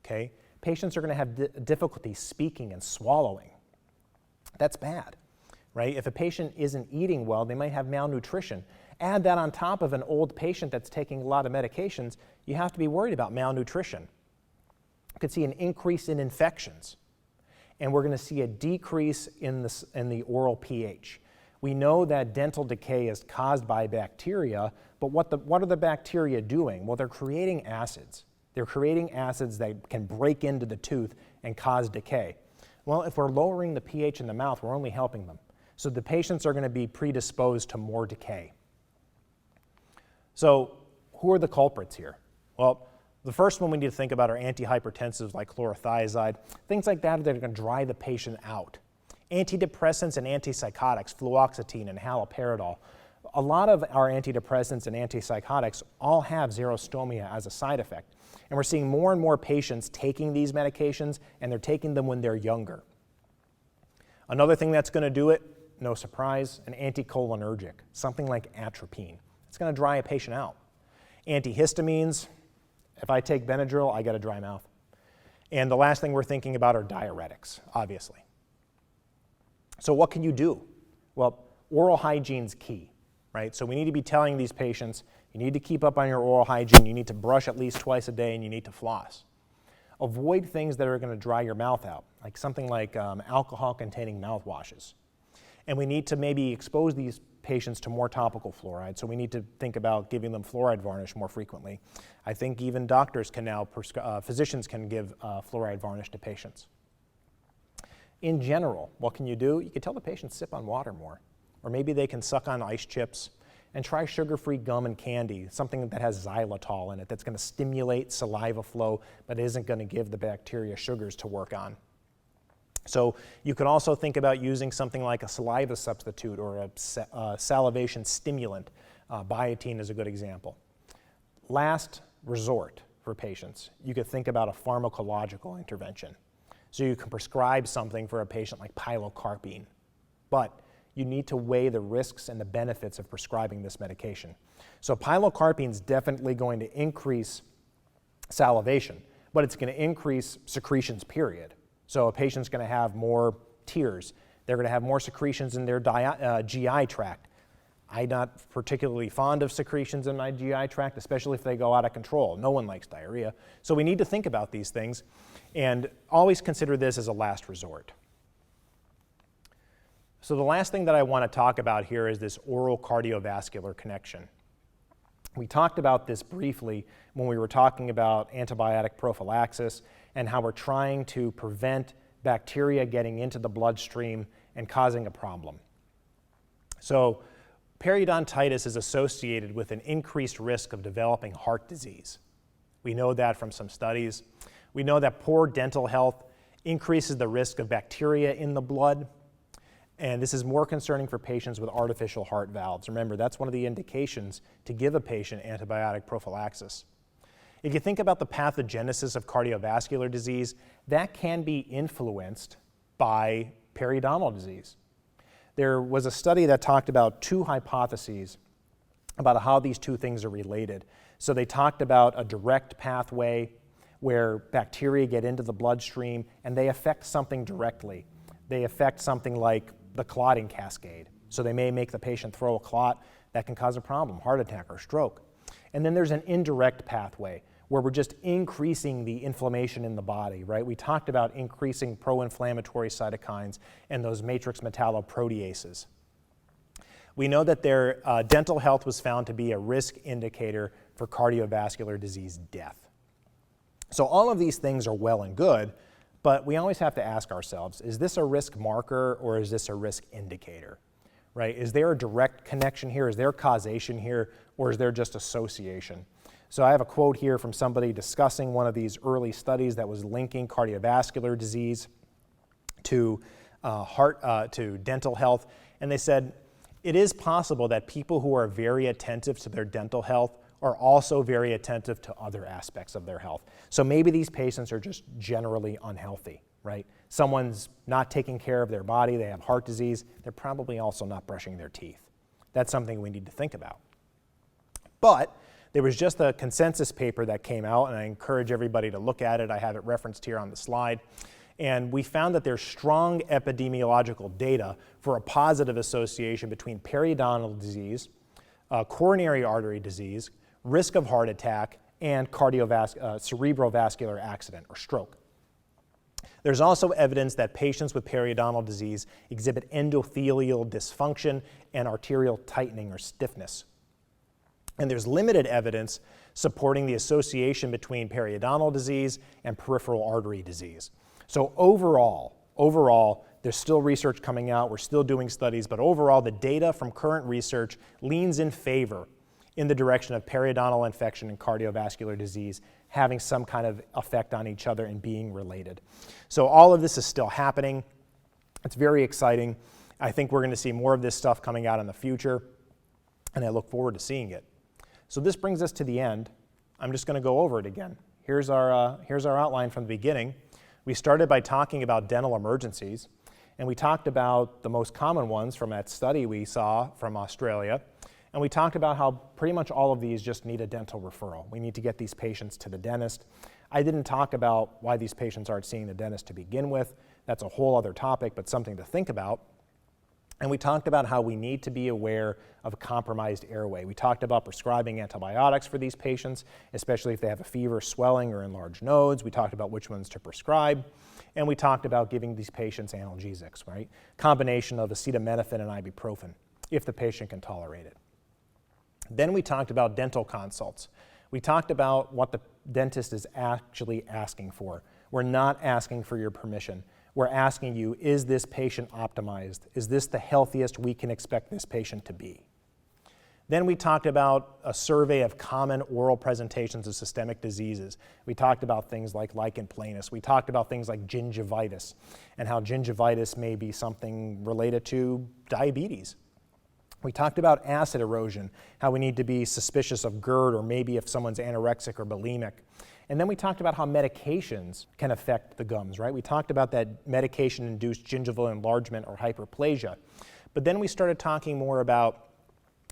okay? Patients are going to have difficulty speaking and swallowing. That's bad, right? If a patient isn't eating well, they might have malnutrition. Add that on top of an old patient that's taking a lot of medications, you have to be worried about malnutrition. You could see an increase in infections, and we're going to see a decrease in the oral pH. We know that dental decay is caused by bacteria, but what are the bacteria doing? Well, they're creating acids. They're creating acids that can break into the tooth and cause decay. Well, if we're lowering the pH in the mouth, we're only helping them. So the patients are going to be predisposed to more decay. So who are the culprits here? Well, the first one we need to think about are antihypertensives like chlorothiazide. Things like that are going to dry the patient out. Antidepressants and antipsychotics, fluoxetine and haloperidol. A lot of our antidepressants and antipsychotics all have xerostomia as a side effect. And we're seeing more and more patients taking these medications, and they're taking them when they're younger. Another thing that's going to do it, no surprise, an anticholinergic, something like atropine. It's going to dry a patient out. Antihistamines, if I take Benadryl, I get a dry mouth. And the last thing we're thinking about are diuretics, obviously. So what can you do? Well, oral hygiene's key, right? So we need to be telling these patients, you need to keep up on your oral hygiene, you need to brush at least twice a day, and you need to floss. Avoid things that are going to dry your mouth out, like something like alcohol-containing mouthwashes. And we need to maybe expose these patients to more topical fluoride, so we need to think about giving them fluoride varnish more frequently. I think even doctors can now, physicians can give fluoride varnish to patients. In general, what can you do? You can tell the patient sip on water more, or maybe they can suck on ice chips, and try sugar-free gum and candy, something that has xylitol in it that's going to stimulate saliva flow but isn't going to give the bacteria sugars to work on. So you could also think about using something like a saliva substitute or a salivation stimulant. Biotin is a good example. Last resort for patients, you could think about a pharmacological intervention. So you can prescribe something for a patient like pilocarpine, but you need to weigh the risks and the benefits of prescribing this medication. So pilocarpine is definitely going to increase salivation, but it's going to increase secretions, period. So a patient's going to have more tears. They're going to have more secretions in their GI tract. I'm not particularly fond of secretions in my GI tract, especially if they go out of control. No one likes diarrhea. So we need to think about these things and always consider this as a last resort. So the last thing that I want to talk about here is this oral cardiovascular connection. We talked about this briefly when we were talking about antibiotic prophylaxis and how we're trying to prevent bacteria getting into the bloodstream and causing a problem. So periodontitis is associated with an increased risk of developing heart disease. We know that from some studies. We know that poor dental health increases the risk of bacteria in the blood. And this is more concerning for patients with artificial heart valves. Remember, that's one of the indications to give a patient antibiotic prophylaxis. If you think about the pathogenesis of cardiovascular disease, that can be influenced by periodontal disease. There was a study that talked about two hypotheses about how these two things are related. So they talked about a direct pathway where bacteria get into the bloodstream and they affect something directly. They affect something like the clotting cascade. So they may make the patient throw a clot that can cause a problem, heart attack or stroke. And then there's an indirect pathway where we're just increasing the inflammation in the body, right? We talked about increasing pro-inflammatory cytokines and those matrix metalloproteases. We know that their dental health was found to be a risk indicator for cardiovascular disease death. So all of these things are well and good, but we always have to ask ourselves, is this a risk marker or is this a risk indicator, right? Is there a direct connection here? Is there causation here? Or is there just association? So I have a quote here from somebody discussing one of these early studies that was linking cardiovascular disease to dental health. And they said, it is possible that people who are very attentive to their dental health are also very attentive to other aspects of their health. So maybe these patients are just generally unhealthy, right? Someone's not taking care of their body, they have heart disease, they're probably also not brushing their teeth. That's something we need to think about. But there was just a consensus paper that came out, and I encourage everybody to look at it. I have it referenced here on the slide. And we found that there's strong epidemiological data for a positive association between periodontal disease, coronary artery disease, risk of heart attack, and cerebrovascular accident or stroke. There's also evidence that patients with periodontal disease exhibit endothelial dysfunction and arterial tightening or stiffness. And there's limited evidence supporting the association between periodontal disease and peripheral artery disease. So overall, there's still research coming out, we're still doing studies, but overall the data from current research leans in favor in the direction of periodontal infection and cardiovascular disease having some kind of effect on each other and being related. So all of this is still happening. It's very exciting. I think we're going to see more of this stuff coming out in the future, and I look forward to seeing it. So this brings us to the end. I'm just going to go over it again. Here's our outline from the beginning. We started by talking about dental emergencies, and we talked about the most common ones from that study we saw from Australia. And we talked about how pretty much all of these just need a dental referral. We need to get these patients to the dentist. I didn't talk about why these patients aren't seeing the dentist to begin with. That's a whole other topic, but something to think about. And we talked about how we need to be aware of a compromised airway. We talked about prescribing antibiotics for these patients, especially if they have a fever, swelling, or enlarged nodes. We talked about which ones to prescribe. And we talked about giving these patients analgesics, right? Combination of acetaminophen and ibuprofen, if the patient can tolerate it. Then we talked about dental consults. We talked about what the dentist is actually asking for. We're not asking for your permission. We're asking you, is this patient optimized? Is this the healthiest we can expect this patient to be? Then we talked about a survey of common oral presentations of systemic diseases. We talked about things like lichen planus. We talked about things like gingivitis and how gingivitis may be something related to diabetes. We talked about acid erosion, how we need to be suspicious of GERD or maybe if someone's anorexic or bulimic. And then we talked about how medications can affect the gums, right? We talked about that medication-induced gingival enlargement or hyperplasia. But then we started talking more about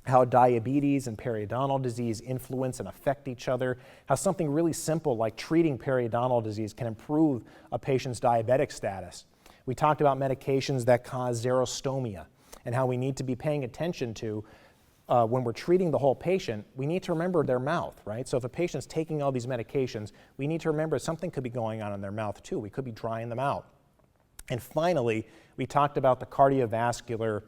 how diabetes and periodontal disease influence and affect each other, how something really simple like treating periodontal disease can improve a patient's diabetic status. We talked about medications that cause xerostomia and how we need to be paying attention to when we're treating the whole patient, we need to remember their mouth, right? So if a patient's taking all these medications, we need to remember something could be going on in their mouth too. We could be drying them out. And finally, we talked about the cardiovascular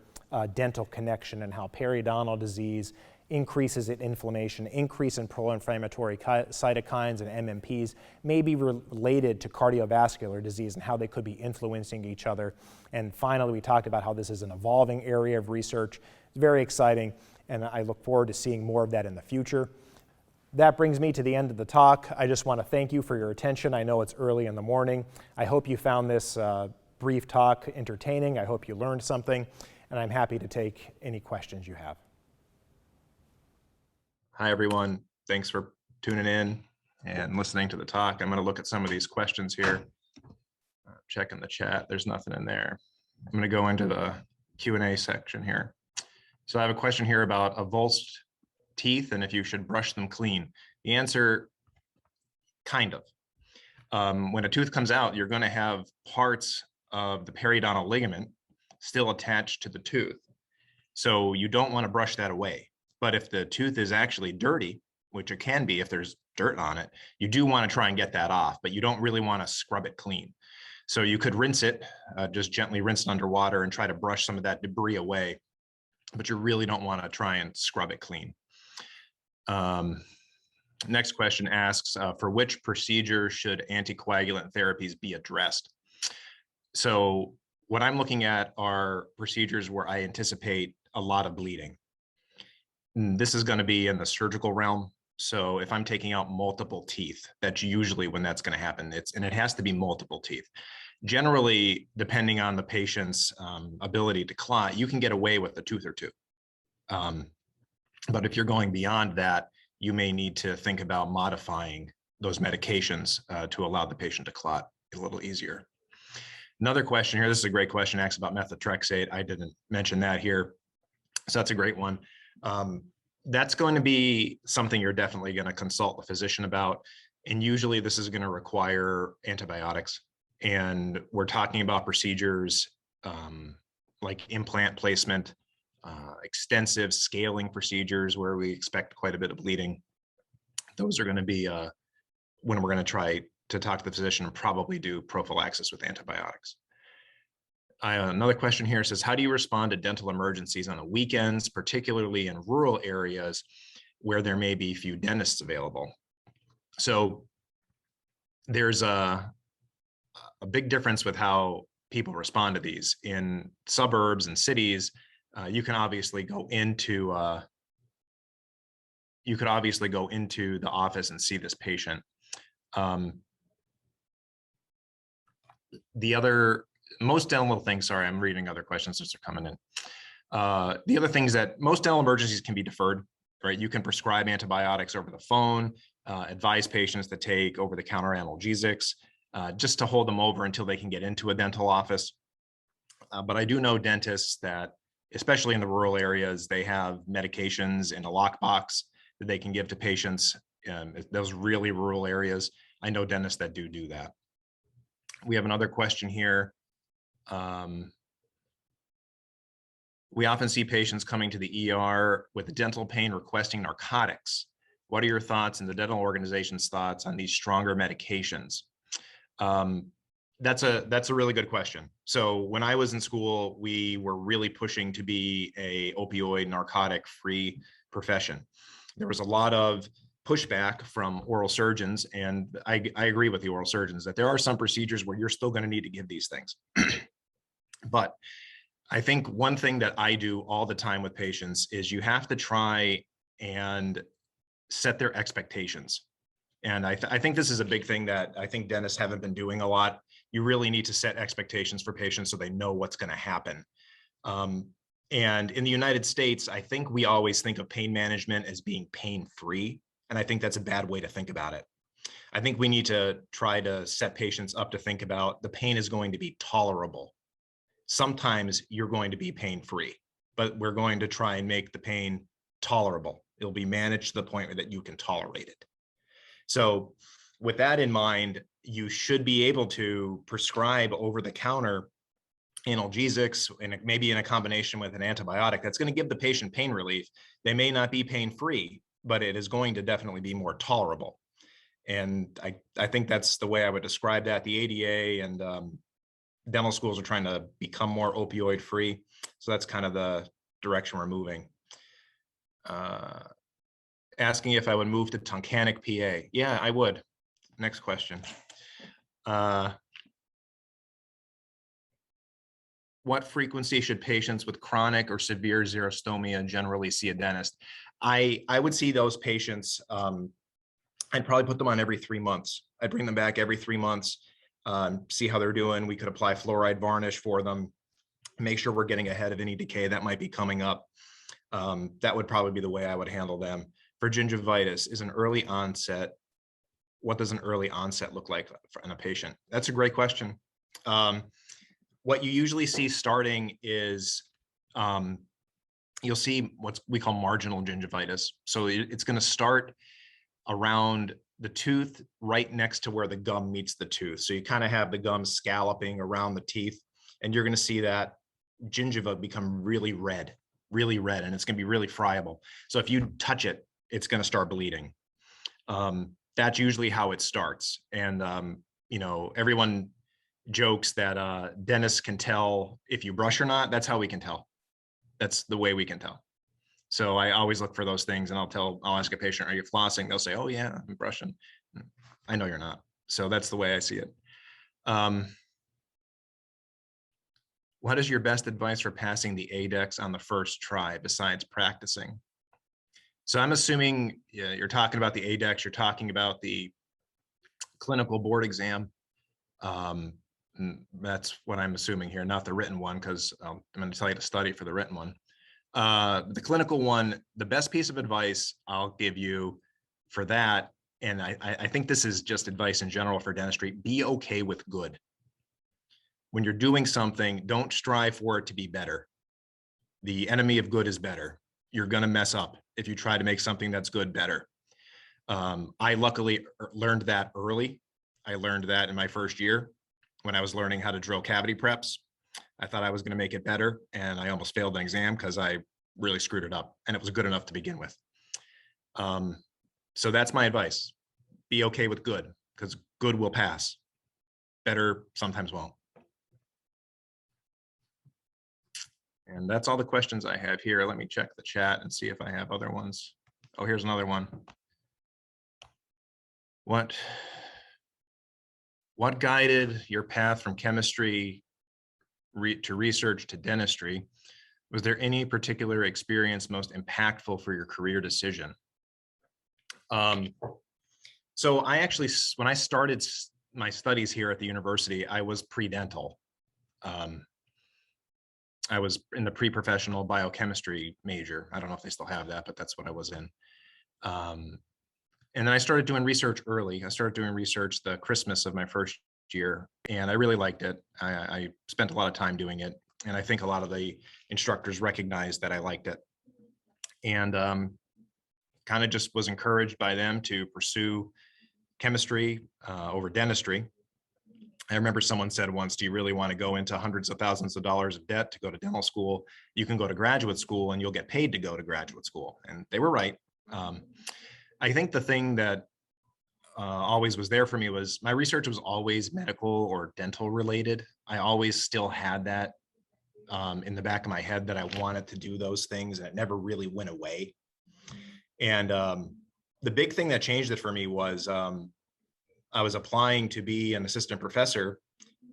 dental connection and how periodontal disease increases in inflammation, increase in pro-inflammatory cytokines and MMPs may be related to cardiovascular disease and how they could be influencing each other. And finally, we talked about how this is an evolving area of research. It's very exciting, and I look forward to seeing more of that in the future. That brings me to the end of the talk. I just want to thank you for your attention. I know it's early in the morning. I hope you found this brief talk entertaining. I hope you learned something, and I'm happy to take any questions you have. Hi, everyone. Thanks for tuning in and listening to the talk. I'm going to look at some of these questions here. Checking the chat. There's nothing in there. I'm going to go into the Q&A section here. So I have a question here about avulsed teeth and if you should brush them clean. The answer, kind of. When a tooth comes out, you're going to have parts of the periodontal ligament still attached to the tooth. So you don't want to brush that away. But if the tooth is actually dirty, which it can be if there's dirt on it, you do want to try and get that off, but you don't really want to scrub it clean. So you could rinse it, just gently rinse it under water and try to brush some of that debris away, but you really don't want to try and scrub it clean. Next question asks, for which procedure should anticoagulant therapies be addressed? So what I'm looking at are procedures where I anticipate a lot of bleeding. This is going to be in the surgical realm. So if I'm taking out multiple teeth, that's usually when that's going to happen. And it has to be multiple teeth. Generally, depending on the patient's ability to clot, you can get away with a tooth or two. But if you're going beyond that, you may need to think about modifying those medications to allow the patient to clot a little easier. Another question here, this is a great question, asks about methotrexate. I didn't mention that here. So that's a great one. That's going to be something you're definitely going to consult the physician about. And usually this is going to require antibiotics. And we're talking about procedures like implant placement, extensive scaling procedures where we expect quite a bit of bleeding. Those are going to be when we're going to try to talk to the physician and probably do prophylaxis with antibiotics. Another question here says, how do you respond to dental emergencies on the weekends, particularly in rural areas where there may be few dentists available? So there's a big difference with how people respond to these. In suburbs and cities, you can obviously go into the office and see this patient. Most dental things, sorry, I'm reading other questions as they're coming in. The other things that most dental emergencies can be deferred, right? You can prescribe antibiotics over the phone, advise patients to take over-the-counter analgesics, just to hold them over until they can get into a dental office. But I do know dentists that, especially in the rural areas, they have medications in a lockbox that they can give to patients. Those really rural areas, I know dentists that do that. We have another question here. We often see patients coming to the ER with dental pain requesting narcotics. What are your thoughts and the dental organization's thoughts on these stronger medications? That's a really good question. So when I was in school, we were really pushing to be a opioid narcotic free profession. There was a lot of pushback from oral surgeons, and I agree with the oral surgeons that there are some procedures where you're still going to need to give these things. But I think one thing that I do all the time with patients is you have to try and set their expectations. And I think this is a big thing that I think dentists haven't been doing a lot. You really need to set expectations for patients so they know what's going to happen. And in the United States, I think we always think of pain management as being pain-free. And I think that's a bad way to think about it. I think we need to try to set patients up to think about the pain is going to be tolerable. Sometimes you're going to be pain-free, but we're going to try and make the pain tolerable. It'll be managed to the point that you can tolerate it. So with that in mind, you should be able to prescribe over-the-counter analgesics, and maybe in a combination with an antibiotic that's going to give the patient pain relief. They may not be pain-free, but it is going to definitely be more tolerable. And I think that's the way I would describe that. The ADA and dental schools are trying to become more opioid free. So that's kind of the direction we're moving. Asking if I would move to Tunkhannock, PA. Yeah, I would. Next question. What frequency should patients with chronic or severe xerostomia generally see a dentist? I would see those patients, I'd probably put them on every 3 months. I'd bring them back every 3 months, see how they're doing. We could apply fluoride varnish for them, make sure we're getting ahead of any decay that might be coming up. That would probably be the way I would handle them. For gingivitis, is an early onset, what does an early onset look like in a patient? That's a great question. What you usually see starting is you'll see what we call marginal gingivitis. So it's going to start around the tooth right next to where the gum meets the tooth. So you kind of have the gum scalloping around the teeth, and you're going to see that gingiva become really red, and it's going to be really friable. So if you touch it, it's going to start bleeding. That's usually how it starts. And, you know, everyone jokes that dentists can tell if you brush or not. That's how we can tell. That's the way we can tell. So I always look for those things, and I'll ask a patient, are you flossing? They'll say, oh yeah, I'm brushing. I know you're not. So that's the way I see it. What is your best advice for passing the ADEX on the first try besides practicing? So I'm assuming you're talking about the ADEX, you're talking about the clinical board exam. That's what I'm assuming here, not the written one, because I'm going to tell you to study for the written one. The clinical one, the best piece of advice I'll give you for that, and I think this is just advice in general for dentistry, be okay with good. When you're doing something, don't strive for it to be better. The enemy of good is better. You're going to mess up if you try to make something that's good better. I luckily learned that early. I learned that in my first year when I was learning how to drill cavity preps. I thought I was going to make it better, and I almost failed an exam because I really screwed it up, and it was good enough to begin with. So that's my advice. Be okay with good, because good will pass. Better sometimes won't. And that's all the questions I have here. Let me check the chat and see if I have other ones. Oh, here's another one. What guided your path from chemistry to research to dentistry? Was there any particular experience most impactful for your career decision? So I actually, when I started my studies here at the university, I was pre-dental. I was in the pre-professional biochemistry major. I don't know if they still have that, but that's what I was in. And then I started doing research early. I started doing research the Christmas of my first year, and I really liked it. I spent a lot of time doing it, and I think a lot of the instructors recognized that I liked it. And kind of just was encouraged by them to pursue chemistry over dentistry. I remember someone said once, do you really want to go into hundreds of thousands of dollars of debt to go to dental school? You can go to graduate school and you'll get paid to go to graduate school. And they were right. I think the thing that always was there for me was my research was always medical or dental related. I always still had that in the back of my head that I wanted to do those things, and it never really went away. And the big thing that changed it for me was I was applying to be an assistant professor,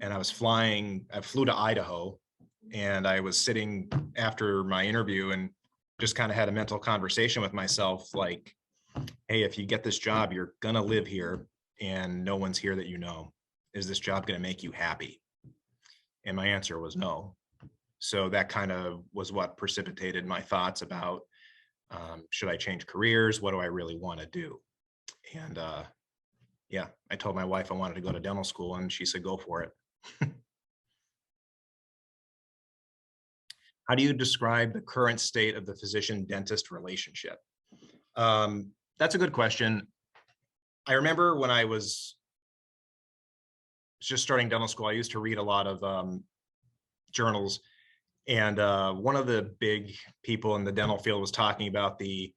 and I flew to Idaho, and I was sitting after my interview and just kind of had a mental conversation with myself, like, hey, if you get this job, you're gonna live here and no one's here that you know. Is this job gonna make you happy? And my answer was no. So that kind of was what precipitated my thoughts about, should I change careers? What do I really want to do? And yeah, I told my wife I wanted to go to dental school, and she said, go for it. How do you describe the current state of the physician-dentist relationship? That's a good question. I remember when I was just starting dental school, I used to read a lot of journals, and one of the big people in the dental field was talking about the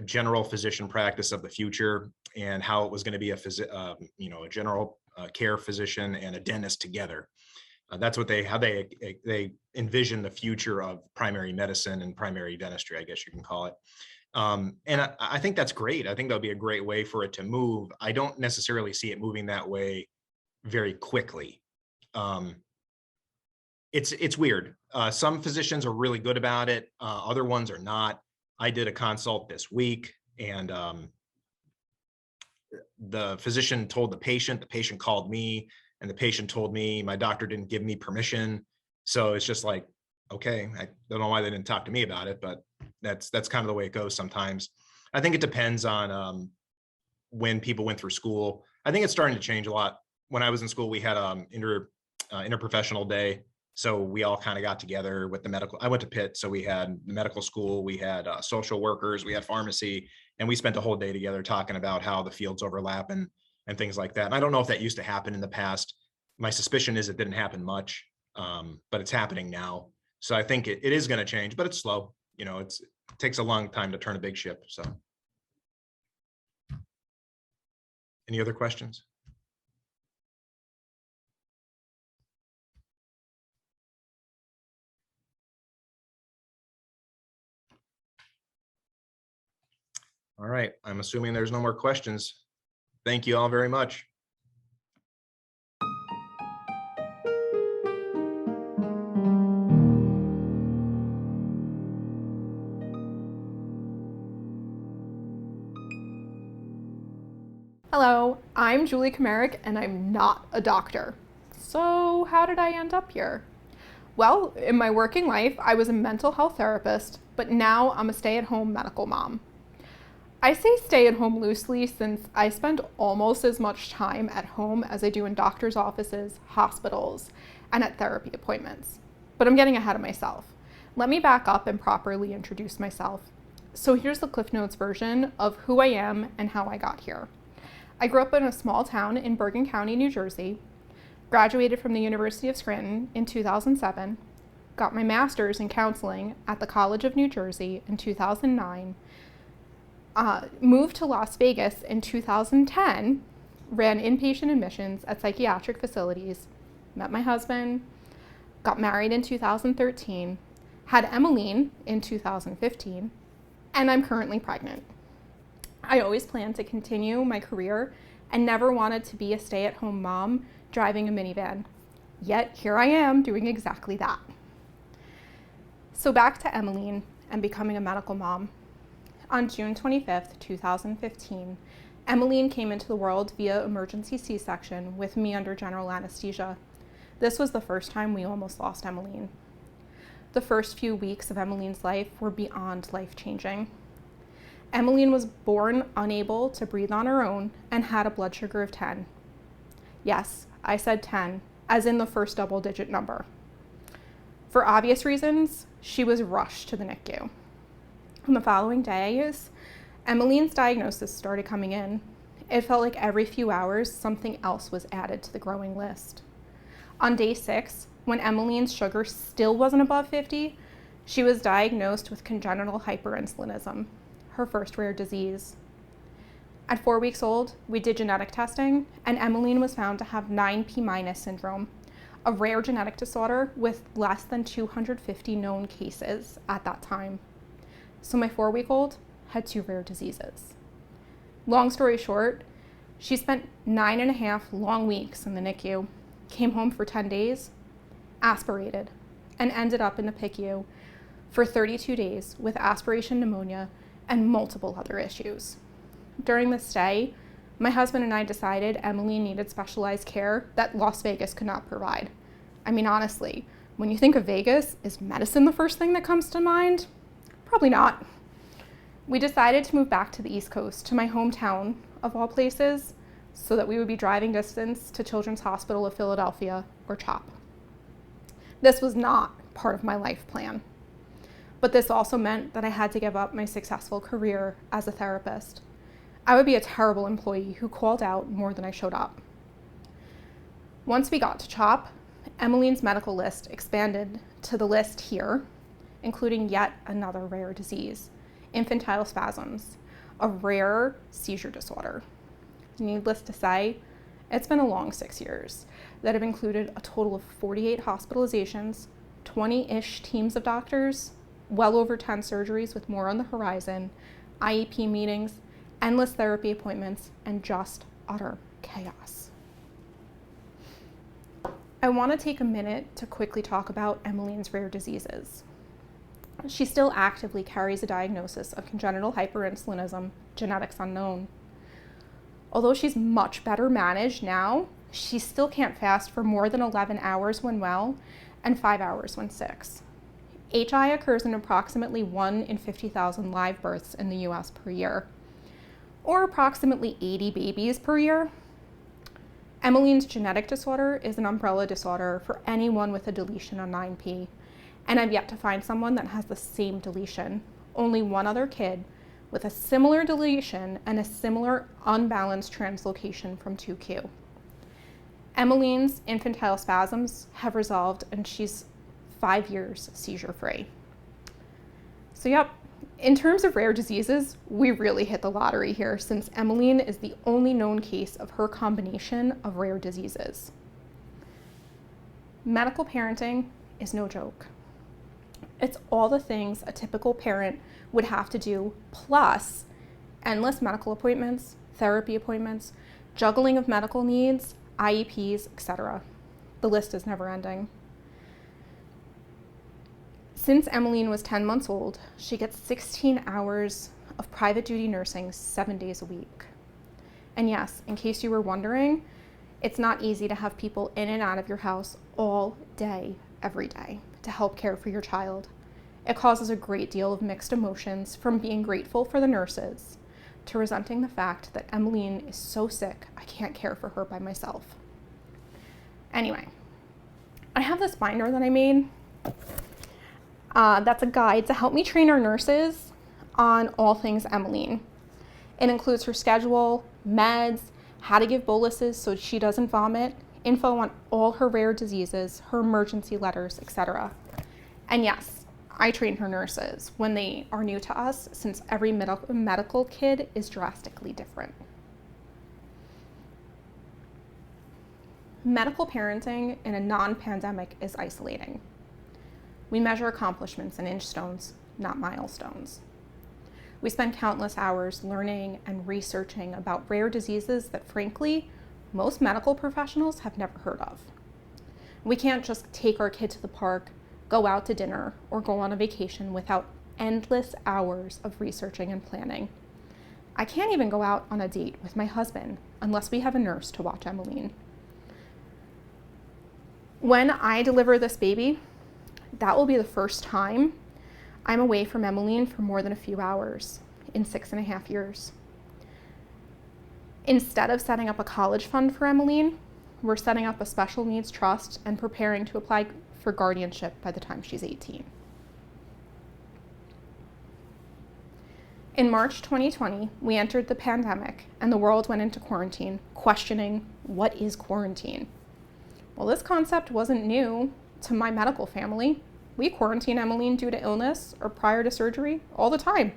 general physician practice of the future and how it was going to be a general care physician and a dentist together. That's how they envision the future of primary medicine and primary dentistry, I guess you can call it. And I think that's great. I think that'll be a great way for it to move. I don't necessarily see it moving that way very quickly. It's weird. Some physicians are really good about it. Other ones are not. I did a consult this week, and the physician told the patient called me, and the patient told me my doctor didn't give me permission. So it's just like, okay, I don't know why they didn't talk to me about it, but that's kind of the way it goes sometimes. I think it depends on when people went through school. I think it's starting to change a lot. When I was in school, we had interprofessional day. So we all kind of got together with the medical. I went to Pitt, so we had the medical school, we had social workers, we had pharmacy, and we spent a whole day together talking about how the fields overlap and things like that. And I don't know if that used to happen in the past. My suspicion is it didn't happen much, but it's happening now. So I think it is going to change, but it's slow. You know, it takes a long time to turn a big ship. So, any other questions? All right, I'm assuming there's no more questions. Thank you all very much. Hello, I'm Julie Kamarick, and I'm not a doctor. So how did I end up here? Well, in my working life, I was a mental health therapist, but now I'm a stay-at-home medical mom. I say stay-at-home loosely since I spend almost as much time at home as I do in doctor's offices, hospitals, and at therapy appointments. But I'm getting ahead of myself. Let me back up and properly introduce myself. So here's the Cliff Notes version of who I am and how I got here. I grew up in a small town in Bergen County, New Jersey, graduated from the University of Scranton in 2007, got my master's in counseling at the College of New Jersey in 2009, moved to Las Vegas in 2010, ran inpatient admissions at psychiatric facilities, met my husband, got married in 2013, had Emmeline in 2015, and I'm currently pregnant. I always planned to continue my career and never wanted to be a stay-at-home mom driving a minivan. Yet here I am doing exactly that. So back to Emmeline and becoming a medical mom. On June 25th, 2015, Emmeline came into the world via emergency C-section with me under general anesthesia. This was the first time we almost lost Emmeline. The first few weeks of Emmeline's life were beyond life-changing. Emmeline was born unable to breathe on her own and had a blood sugar of 10. Yes, I said 10, as in the first double-digit number. For obvious reasons, she was rushed to the NICU. In the following days, Emmeline's diagnosis started coming in. it felt like every few hours something else was added to the growing list. On day 6, when Emmeline's sugar still wasn't above 50, she was diagnosed with congenital hyperinsulinism, her first rare disease. At 4 weeks old, we did genetic testing, and Emmeline was found to have 9p- syndrome, a rare genetic disorder with less than 250 known cases at that time. So my 4-week-old had 2 rare diseases. Long story short, she spent 9.5 long weeks in the NICU, came home for 10 days, aspirated, and ended up in the PICU for 32 days with aspiration pneumonia and multiple other issues. During this stay, my husband and I decided Emmeline needed specialized care that Las Vegas could not provide. I mean, honestly, when you think of Vegas, is medicine the first thing that comes to mind? Probably not. We decided to move back to the East Coast, to my hometown, of all places, so that we would be driving distance to Children's Hospital of Philadelphia, or CHOP. This was not part of my life plan, but this also meant that I had to give up my successful career as a therapist. I would be a terrible employee who called out more than I showed up. Once we got to CHOP, Emmeline's medical list expanded to the list here, including yet another rare disease, infantile spasms, a rare seizure disorder. Needless to say, it's been a long 6 years that have included a total of 48 hospitalizations, 20-ish teams of doctors, well over 10 surgeries with more on the horizon, IEP meetings, endless therapy appointments, and just utter chaos. I want to take a minute to quickly talk about Emmeline's rare diseases. She still actively carries a diagnosis of congenital hyperinsulinism, genetics unknown. Although she's much better managed now, she still can't fast for more than 11 hours when well and 5 hours when sick. HI occurs in approximately 1 in 50,000 live births in the US per year, or approximately 80 babies per year. Emmeline's genetic disorder is an umbrella disorder for anyone with a deletion on 9p, and I've yet to find someone that has the same deletion. Only one other kid with a similar deletion and a similar unbalanced translocation from 2q. Emmeline's infantile spasms have resolved, and she's 5 years seizure-free. So yep, in terms of rare diseases, we really hit the lottery here, since Emmeline is the only known case of her combination of rare diseases. Medical parenting is no joke. It's all the things a typical parent would have to do, plus endless medical appointments, therapy appointments, juggling of medical needs, IEPs, etc. The list is never ending. Since Emmeline was 10 months old, she gets 16 hours of private duty nursing 7 days a week. And yes, in case you were wondering, it's not easy to have people in and out of your house all day, every day, to help care for your child. It causes a great deal of mixed emotions, from being grateful for the nurses to resenting the fact that Emmeline is so sick I can't care for her by myself. Anyway, I have this binder that I made. That's a guide to help me train our nurses on all things Emmeline. It includes her schedule, meds, how to give boluses so she doesn't vomit, info on all her rare diseases, her emergency letters, etc. And yes, I train her nurses when they are new to us, since every medical kid is drastically different. Medical parenting in a non-pandemic is isolating. We measure accomplishments in inch stones, not milestones. We spend countless hours learning and researching about rare diseases that, frankly, most medical professionals have never heard of. We can't just take our kid to the park, go out to dinner, or go on a vacation without endless hours of researching and planning. I can't even go out on a date with my husband unless we have a nurse to watch Emmeline. When I deliver this baby, that will be the first time I'm away from Emmeline for more than a few hours in 6.5 years. Instead of setting up a college fund for Emmeline, we're setting up a special needs trust and preparing to apply for guardianship by the time she's 18. In March 2020, we entered the pandemic and the world went into quarantine, questioning, what is quarantine? Well, this concept wasn't new to my medical family. We quarantine Emmeline due to illness or prior to surgery all the time.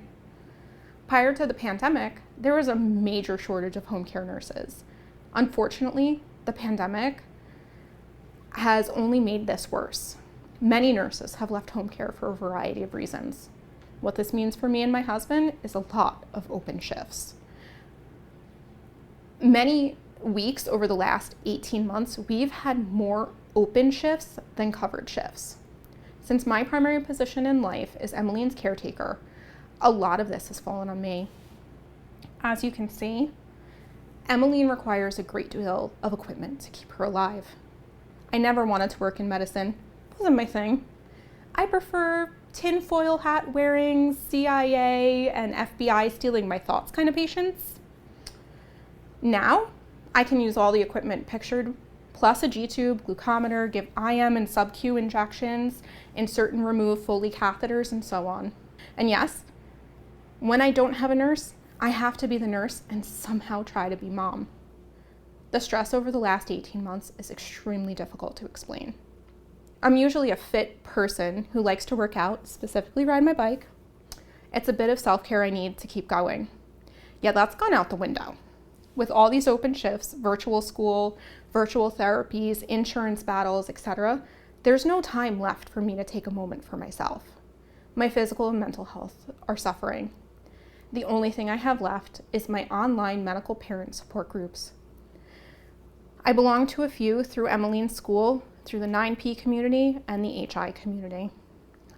Prior to the pandemic, there was a major shortage of home care nurses. Unfortunately, the pandemic has only made this worse. Many nurses have left home care for a variety of reasons. What this means for me and my husband is a lot of open shifts. Many weeks over the last 18 months, we've had more open shifts than covered shifts. Since my primary position in life is Emmeline's caretaker, a lot of this has fallen on me. As you can see, Emmeline requires a great deal of equipment to keep her alive. I never wanted to work in medicine. It wasn't my thing. I prefer tinfoil hat wearing, CIA and FBI stealing my thoughts kind of patients. Now, I can use all the equipment pictured, plus a G-tube, glucometer, give IM and sub-Q injections, insert and remove Foley catheters, and so on. And yes, when I don't have a nurse, I have to be the nurse and somehow try to be mom. The stress over the last 18 months is extremely difficult to explain. I'm usually a fit person who likes to work out, specifically ride my bike. It's a bit of self-care I need to keep going. Yet that's gone out the window. With all these open shifts, virtual school, virtual therapies, insurance battles, etc., there's no time left for me to take a moment for myself. My physical and mental health are suffering. The only thing I have left is my online medical parent support groups. I belong to a few through Emmeline's school, through the 9P community and the HI community.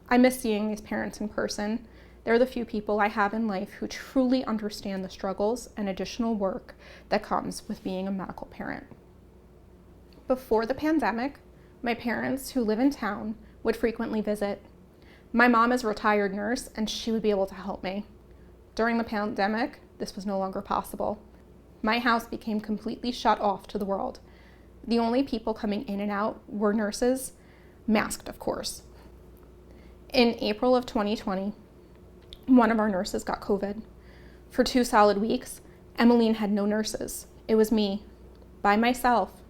I miss seeing these parents in person. They're the few people I have in life who truly understand the struggles and additional work that comes with being a medical parent. Before the pandemic, my parents, who live in town, would frequently visit. My mom is a retired nurse and she would be able to help me. During the pandemic, this was no longer possible. My house became completely shut off to the world. The only people coming in and out were nurses, masked of course. In April of 2020, one of our nurses got COVID. For 2 solid weeks, Emmeline had no nurses. It was me, by myself,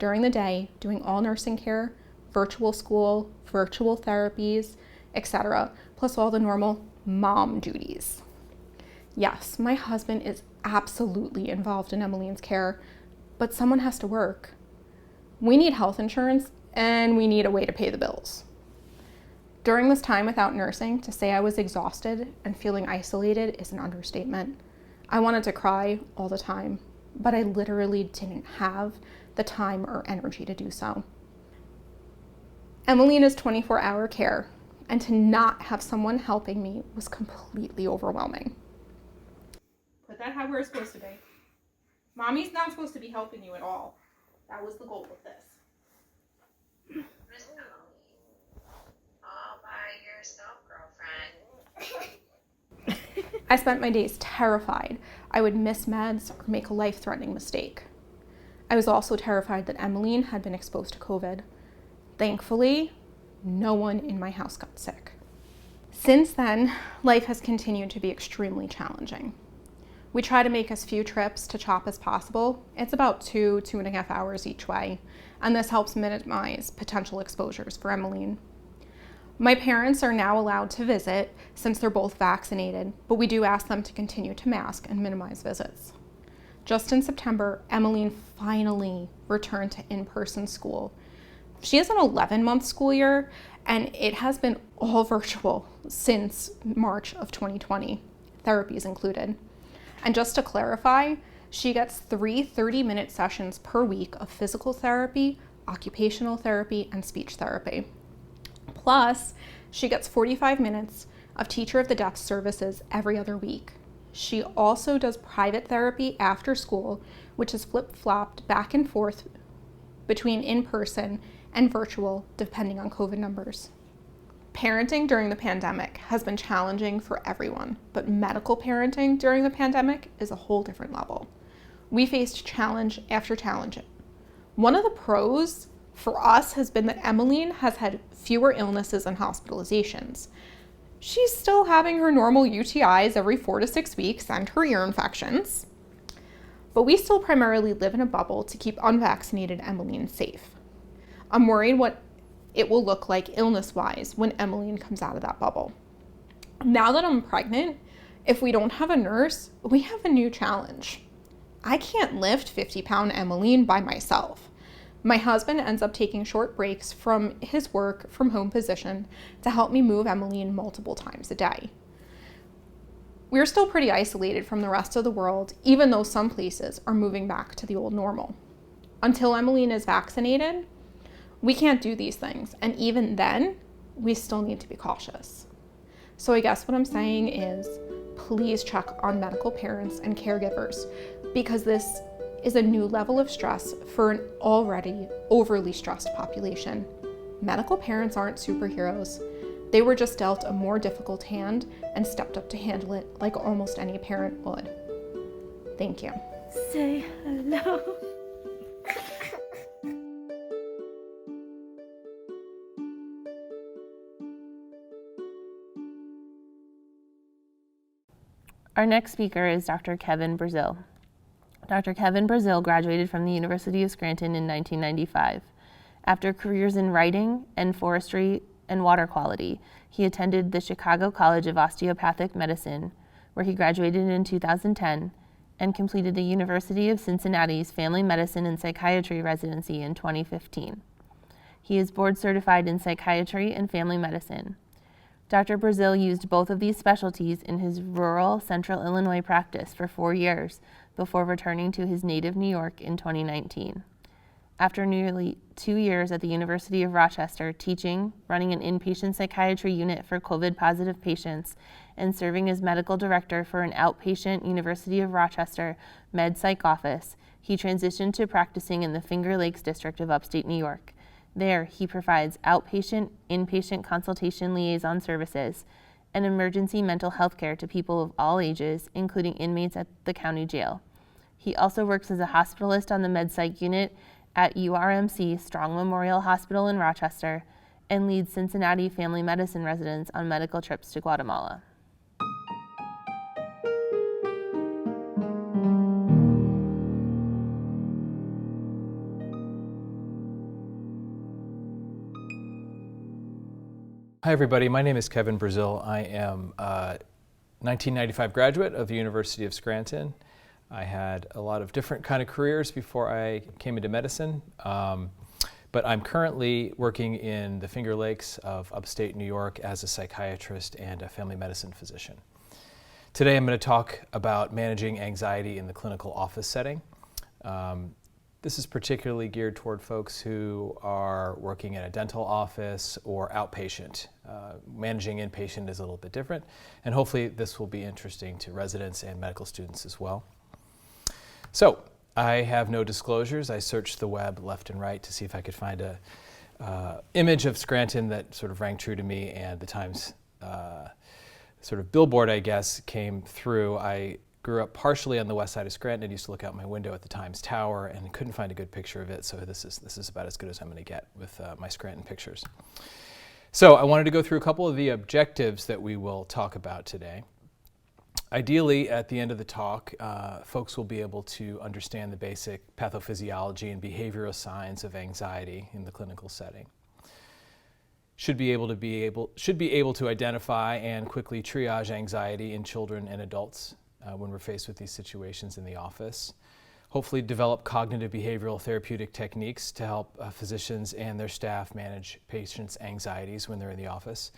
during the day, doing all nursing care, virtual school, virtual therapies, etc., plus all the normal mom duties. Yes, my husband is absolutely involved in Emmeline's care, but someone has to work. We need health insurance and we need a way to pay the bills. During this time without nursing, to say I was exhausted and feeling isolated is an understatement. I wanted to cry all the time, but I literally didn't have the time or energy to do so. Emmeline is 24-hour care, and to not have someone helping me was completely overwhelming. Put that how we're supposed to be. Mommy's not supposed to be helping you at all. That was the goal of this. Miss Emily, all by yourself, girlfriend. I spent my days terrified I would miss meds or make a life-threatening mistake. I was also terrified that Emmeline had been exposed to COVID. Thankfully, no one in my house got sick. Since then, life has continued to be extremely challenging. We try to make as few trips to CHOP as possible. It's about 2.5 hours each way, and this helps minimize potential exposures for Emmeline. My parents are now allowed to visit since they're both vaccinated, but we do ask them to continue to mask and minimize visits. Just in September, Emmeline finally returned to in-person school. She has an 11-month school year, and it has been all virtual since March of 2020, therapies included. And just to clarify, she gets 3 30-minute sessions per week of physical therapy, occupational therapy, and speech therapy. Plus, she gets 45 minutes of Teacher of the Deaf services every other week. She also does private therapy after school, which is flip-flopped back and forth between in-person and virtual, depending on COVID numbers. Parenting during the pandemic has been challenging for everyone, but medical parenting during the pandemic is a whole different level. We faced challenge after challenge. One of the pros for us has been that Emmeline has had fewer illnesses and hospitalizations. She's still having her normal UTIs every 4 to 6 weeks and her ear infections. But we still primarily live in a bubble to keep unvaccinated Emmeline safe. I'm worried what it will look like illness-wise when Emmeline comes out of that bubble. Now that I'm pregnant, if we don't have a nurse, we have a new challenge. I can't lift 50-pound Emmeline by myself. My husband ends up taking short breaks from his work from home position to help me move Emmeline multiple times a day. We're still pretty isolated from the rest of the world, even though some places are moving back to the old normal. Until Emmeline is vaccinated, we can't do these things, and even then, we still need to be cautious. So I guess what I'm saying is, please check on medical parents and caregivers, because this is a new level of stress for an already overly stressed population. Medical parents aren't superheroes. They were just dealt a more difficult hand and stepped up to handle it like almost any parent would. Thank you. Say hello. Our next speaker is Dr. Kevin Brazil. Dr. Kevin Brazil graduated from the University of Scranton in 1995. After careers in writing and forestry and water quality, he attended the Chicago College of Osteopathic Medicine, where he graduated in 2010, and completed the University of Cincinnati's Family Medicine and Psychiatry residency in 2015. He is board certified in psychiatry and family medicine. Dr. Brazil used both of these specialties in his rural central Illinois practice for 4 years before returning to his native New York in 2019. After nearly 2 years at the University of Rochester teaching, running an inpatient psychiatry unit for COVID-positive patients, and serving as medical director for an outpatient University of Rochester med psych office, he transitioned to practicing in the Finger Lakes district of upstate New York. There, he provides outpatient, inpatient consultation liaison services and emergency mental health care to people of all ages, including inmates at the county jail. He also works as a hospitalist on the med psych unit at URMC Strong Memorial Hospital in Rochester and leads Cincinnati family medicine residents on medical trips to Guatemala. Hi everybody, my name is Kevin Brazil. I am a 1995 graduate of the University of Scranton. I had a lot of different kind of careers before I came into medicine, but I'm currently working in the Finger Lakes of upstate New York as a psychiatrist and a family medicine physician. Today I'm going to talk about managing anxiety in the clinical office setting. This is particularly geared toward folks who are working in a dental office or outpatient. Managing inpatient is a little bit different, and hopefully this will be interesting to residents and medical students as well. So, I have no disclosures. I searched the web left and right to see if I could find a image of Scranton that sort of rang true to me, and the Times sort of billboard, I guess, came through. I grew up partially on the west side of Scranton and used to look out my window at the Times Tower and couldn't find a good picture of it, so this is about as good as I'm going to get with my Scranton pictures. So I wanted to go through a couple of the objectives that we will talk about today. Ideally, at the end of the talk, folks will be able to understand the basic pathophysiology and behavioral signs of anxiety in the clinical setting. Should be able to identify and quickly triage anxiety in children and adults when we're faced with these situations in the office. Hopefully develop cognitive behavioral therapeutic techniques to help physicians and their staff manage patients' anxieties when they're in the office.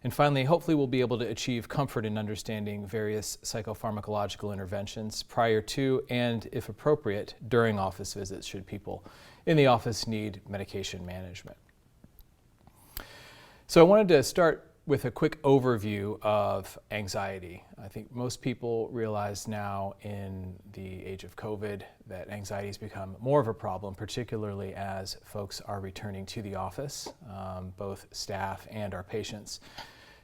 And finally, hopefully we'll be able to achieve comfort in understanding various psychopharmacological interventions prior to and, if appropriate, during office visits should people in the office need medication management. So I wanted to start with a quick overview of anxiety. I think most people realize now in the age of COVID that anxiety has become more of a problem, particularly as folks are returning to the office, both staff and our patients.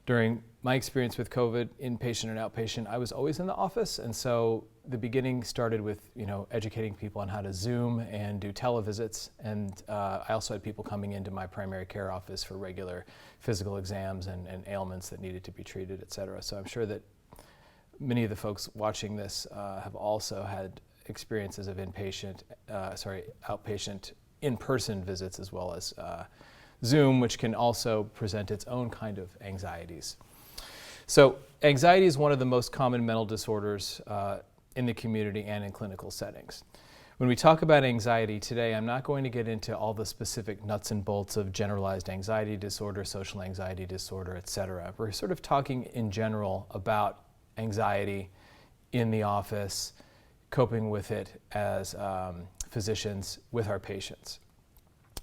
During my experience with COVID, inpatient and outpatient, I was always in the office, and so the beginning started with educating people on how to Zoom and do televisits, and I also had people coming into my primary care office for regular physical exams and ailments that needed to be treated, et cetera. So I'm sure that many of the folks watching this have also had experiences of outpatient in-person visits as well as Zoom, which can also present its own kind of anxieties. So anxiety is one of the most common mental disorders in the community and in clinical settings. When we talk about anxiety today, I'm not going to get into all the specific nuts and bolts of generalized anxiety disorder, social anxiety disorder, et cetera. We're sort of talking in general about anxiety in the office, coping with it as physicians with our patients.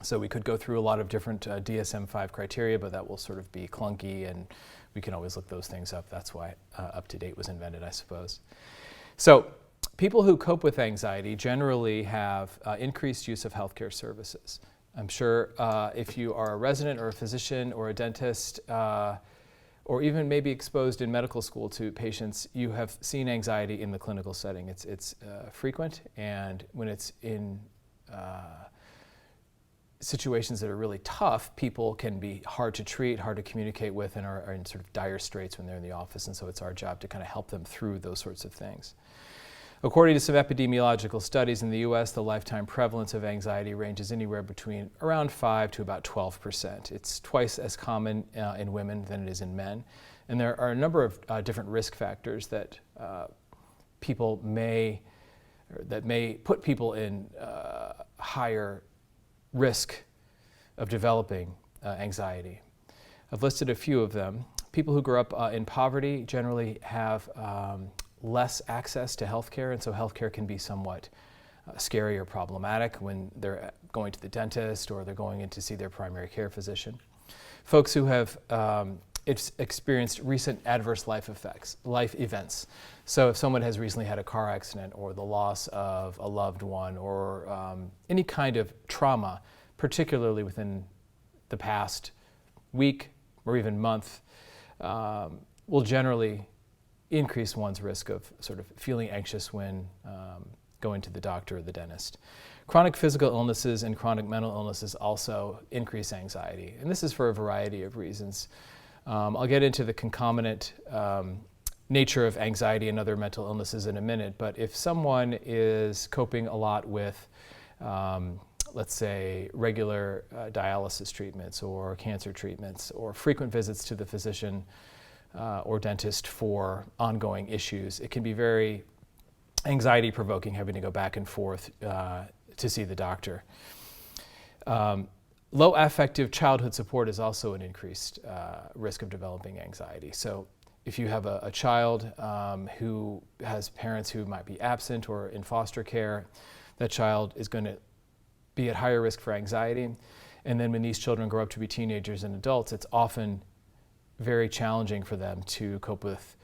So we could go through a lot of different DSM-5 criteria, but that will sort of be clunky, and we can always look those things up. That's why UpToDate was invented, I suppose. So people who cope with anxiety generally have increased use of healthcare services. I'm sure if you are a resident or a physician or a dentist, or even maybe exposed in medical school to patients, you have seen anxiety in the clinical setting. It's frequent, and when it's in situations that are really tough, people can be hard to treat, hard to communicate with, and are in sort of dire straits when they're in the office, and so it's our job to kind of help them through those sorts of things. According to some epidemiological studies in the US, the lifetime prevalence of anxiety ranges anywhere between around 5 to about 12%. It's twice as common in women than it is in men. And there are a number of different risk factors that may put people in higher risk of developing anxiety. I've listed a few of them. People who grow up in poverty generally have less access to healthcare, and so healthcare can be somewhat scary or problematic when they're going to the dentist or they're going in to see their primary care physician. Folks who have experienced recent adverse life events. So if someone has recently had a car accident or the loss of a loved one or any kind of trauma, particularly within the past week or even month, will generally increase one's risk of sort of feeling anxious when going to the doctor or the dentist. Chronic physical illnesses and chronic mental illnesses also increase anxiety, and this is for a variety of reasons. I'll get into the concomitant nature of anxiety and other mental illnesses in a minute, but if someone is coping a lot with, let's say, regular dialysis treatments or cancer treatments or frequent visits to the physician or dentist for ongoing issues, it can be very anxiety-provoking having to go back and forth to see the doctor. Low affective childhood support is also an increased risk of developing anxiety. So if you have a child who has parents who might be absent or in foster care, that child is going to be at higher risk for anxiety. And then when these children grow up to be teenagers and adults, it's often very challenging for them to cope with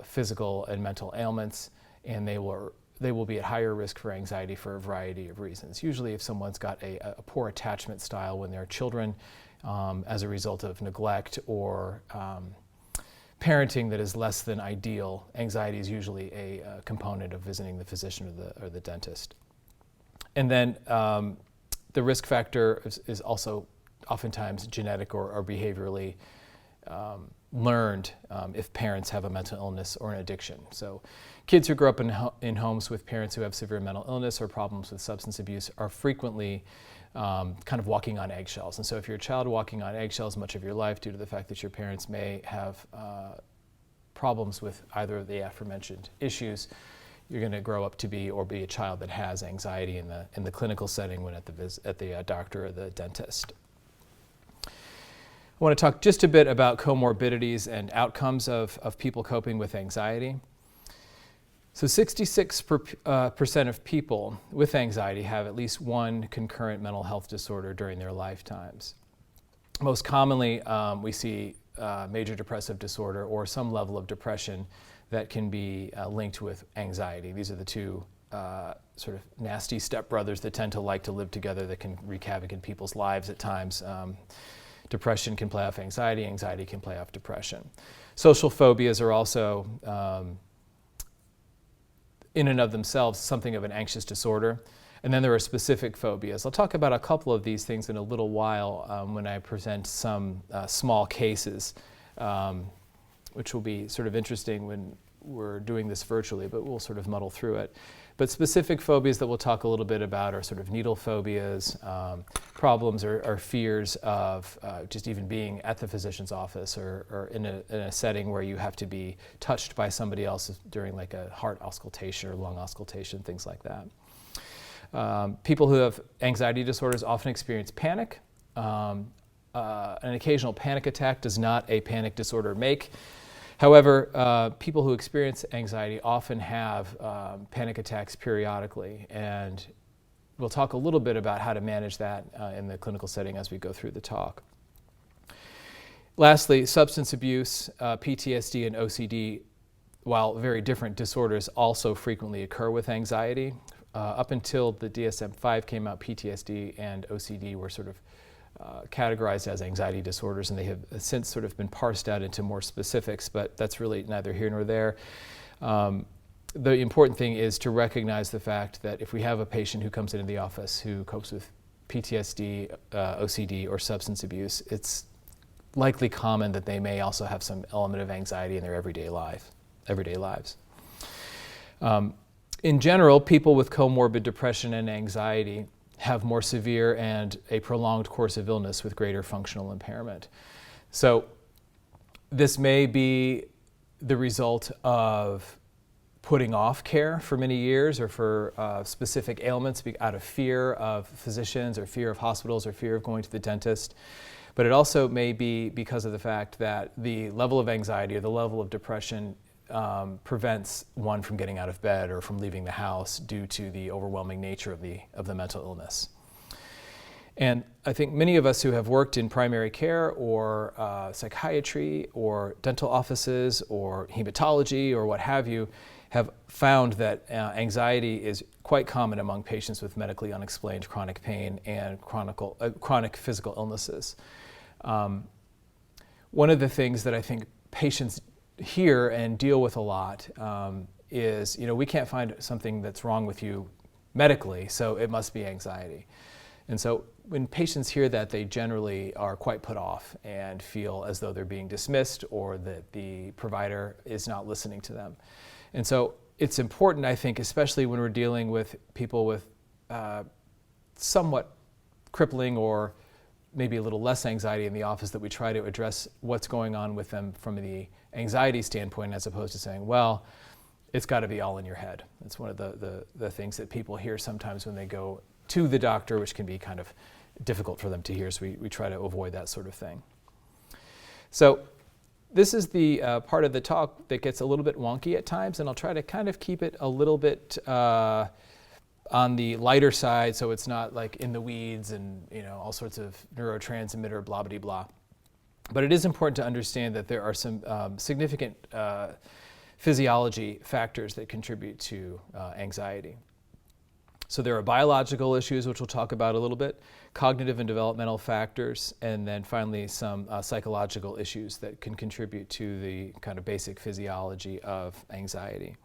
physical and mental ailments, and they will be at higher risk for anxiety for a variety of reasons. Usually if someone's got a poor attachment style when they're children as a result of neglect or parenting that is less than ideal, anxiety is usually a component of visiting the physician or the dentist. And then the risk factor is also oftentimes genetic or behaviorally learned if parents have a mental illness or an addiction. So kids who grow up in homes with parents who have severe mental illness or problems with substance abuse are frequently kind of walking on eggshells. And so if you're a child walking on eggshells much of your life due to the fact that your parents may have problems with either of the aforementioned issues, you're going to grow up to be a child that has anxiety in the clinical setting when at the doctor or the dentist. I want to talk just a bit about comorbidities and outcomes of people coping with anxiety. So 66% of people with anxiety have at least one concurrent mental health disorder during their lifetimes. Most commonly, we see major depressive disorder or some level of depression that can be linked with anxiety. These are the two sort of nasty stepbrothers that tend to like to live together that can wreak havoc in people's lives at times. depression can play off anxiety, anxiety can play off depression. Social phobias are also, in and of themselves, something of an anxious disorder. And then there are specific phobias. I'll talk about a couple of these things in a little while when I present some small cases, which will be sort of interesting when we're doing this virtually, but we'll sort of muddle through it. But specific phobias that we'll talk a little bit about are sort of needle phobias, problems or fears of just even being at the physician's office or in a setting where you have to be touched by somebody else during like a heart auscultation or lung auscultation, things like that. People who have anxiety disorders often experience panic. An occasional panic attack does not a panic disorder make. However, people who experience anxiety often have panic attacks periodically, and we'll talk a little bit about how to manage that in the clinical setting as we go through the talk. Lastly, substance abuse, PTSD, and OCD, while very different disorders, also frequently occur with anxiety. Up until the DSM-5 came out, PTSD and OCD were sort of categorized as anxiety disorders, and they have since sort of been parsed out into more specifics, but that's really neither here nor there. The important thing is to recognize the fact that if we have a patient who comes into the office who copes with PTSD, OCD, or substance abuse, it's likely common that they may also have some element of anxiety in their everyday lives. In general, people with comorbid depression and anxiety have more severe and a prolonged course of illness with greater functional impairment. So this may be the result of putting off care for many years or for specific ailments out of fear of physicians or fear of hospitals or fear of going to the dentist. But it also may be because of the fact that the level of anxiety or the level of depression prevents one from getting out of bed or from leaving the house due to the overwhelming nature of the mental illness. And I think many of us who have worked in primary care or psychiatry or dental offices or hematology or what have you have found that anxiety is quite common among patients with medically unexplained chronic pain and chronic physical illnesses. One of the things that I think patients hear and deal with a lot is, we can't find something that's wrong with you medically, so it must be anxiety. And so when patients hear that, they generally are quite put off and feel as though they're being dismissed or that the provider is not listening to them. And so it's important, I think, especially when we're dealing with people with somewhat crippling or maybe a little less anxiety in the office, that we try to address what's going on with them from the anxiety standpoint, as opposed to saying, well, it's got to be all in your head. That's one of the things that people hear sometimes when they go to the doctor, which can be kind of difficult for them to hear, so we try to avoid that sort of thing. So this is the part of the talk that gets a little bit wonky at times, and I'll try to kind of keep it a little bit on the lighter side, so it's not like in the weeds and all sorts of neurotransmitter blah blah blah. But it is important to understand that there are some significant physiology factors that contribute to anxiety. So there are biological issues, which we'll talk about a little bit, cognitive and developmental factors, and then finally some psychological issues that can contribute to the kind of basic physiology of anxiety.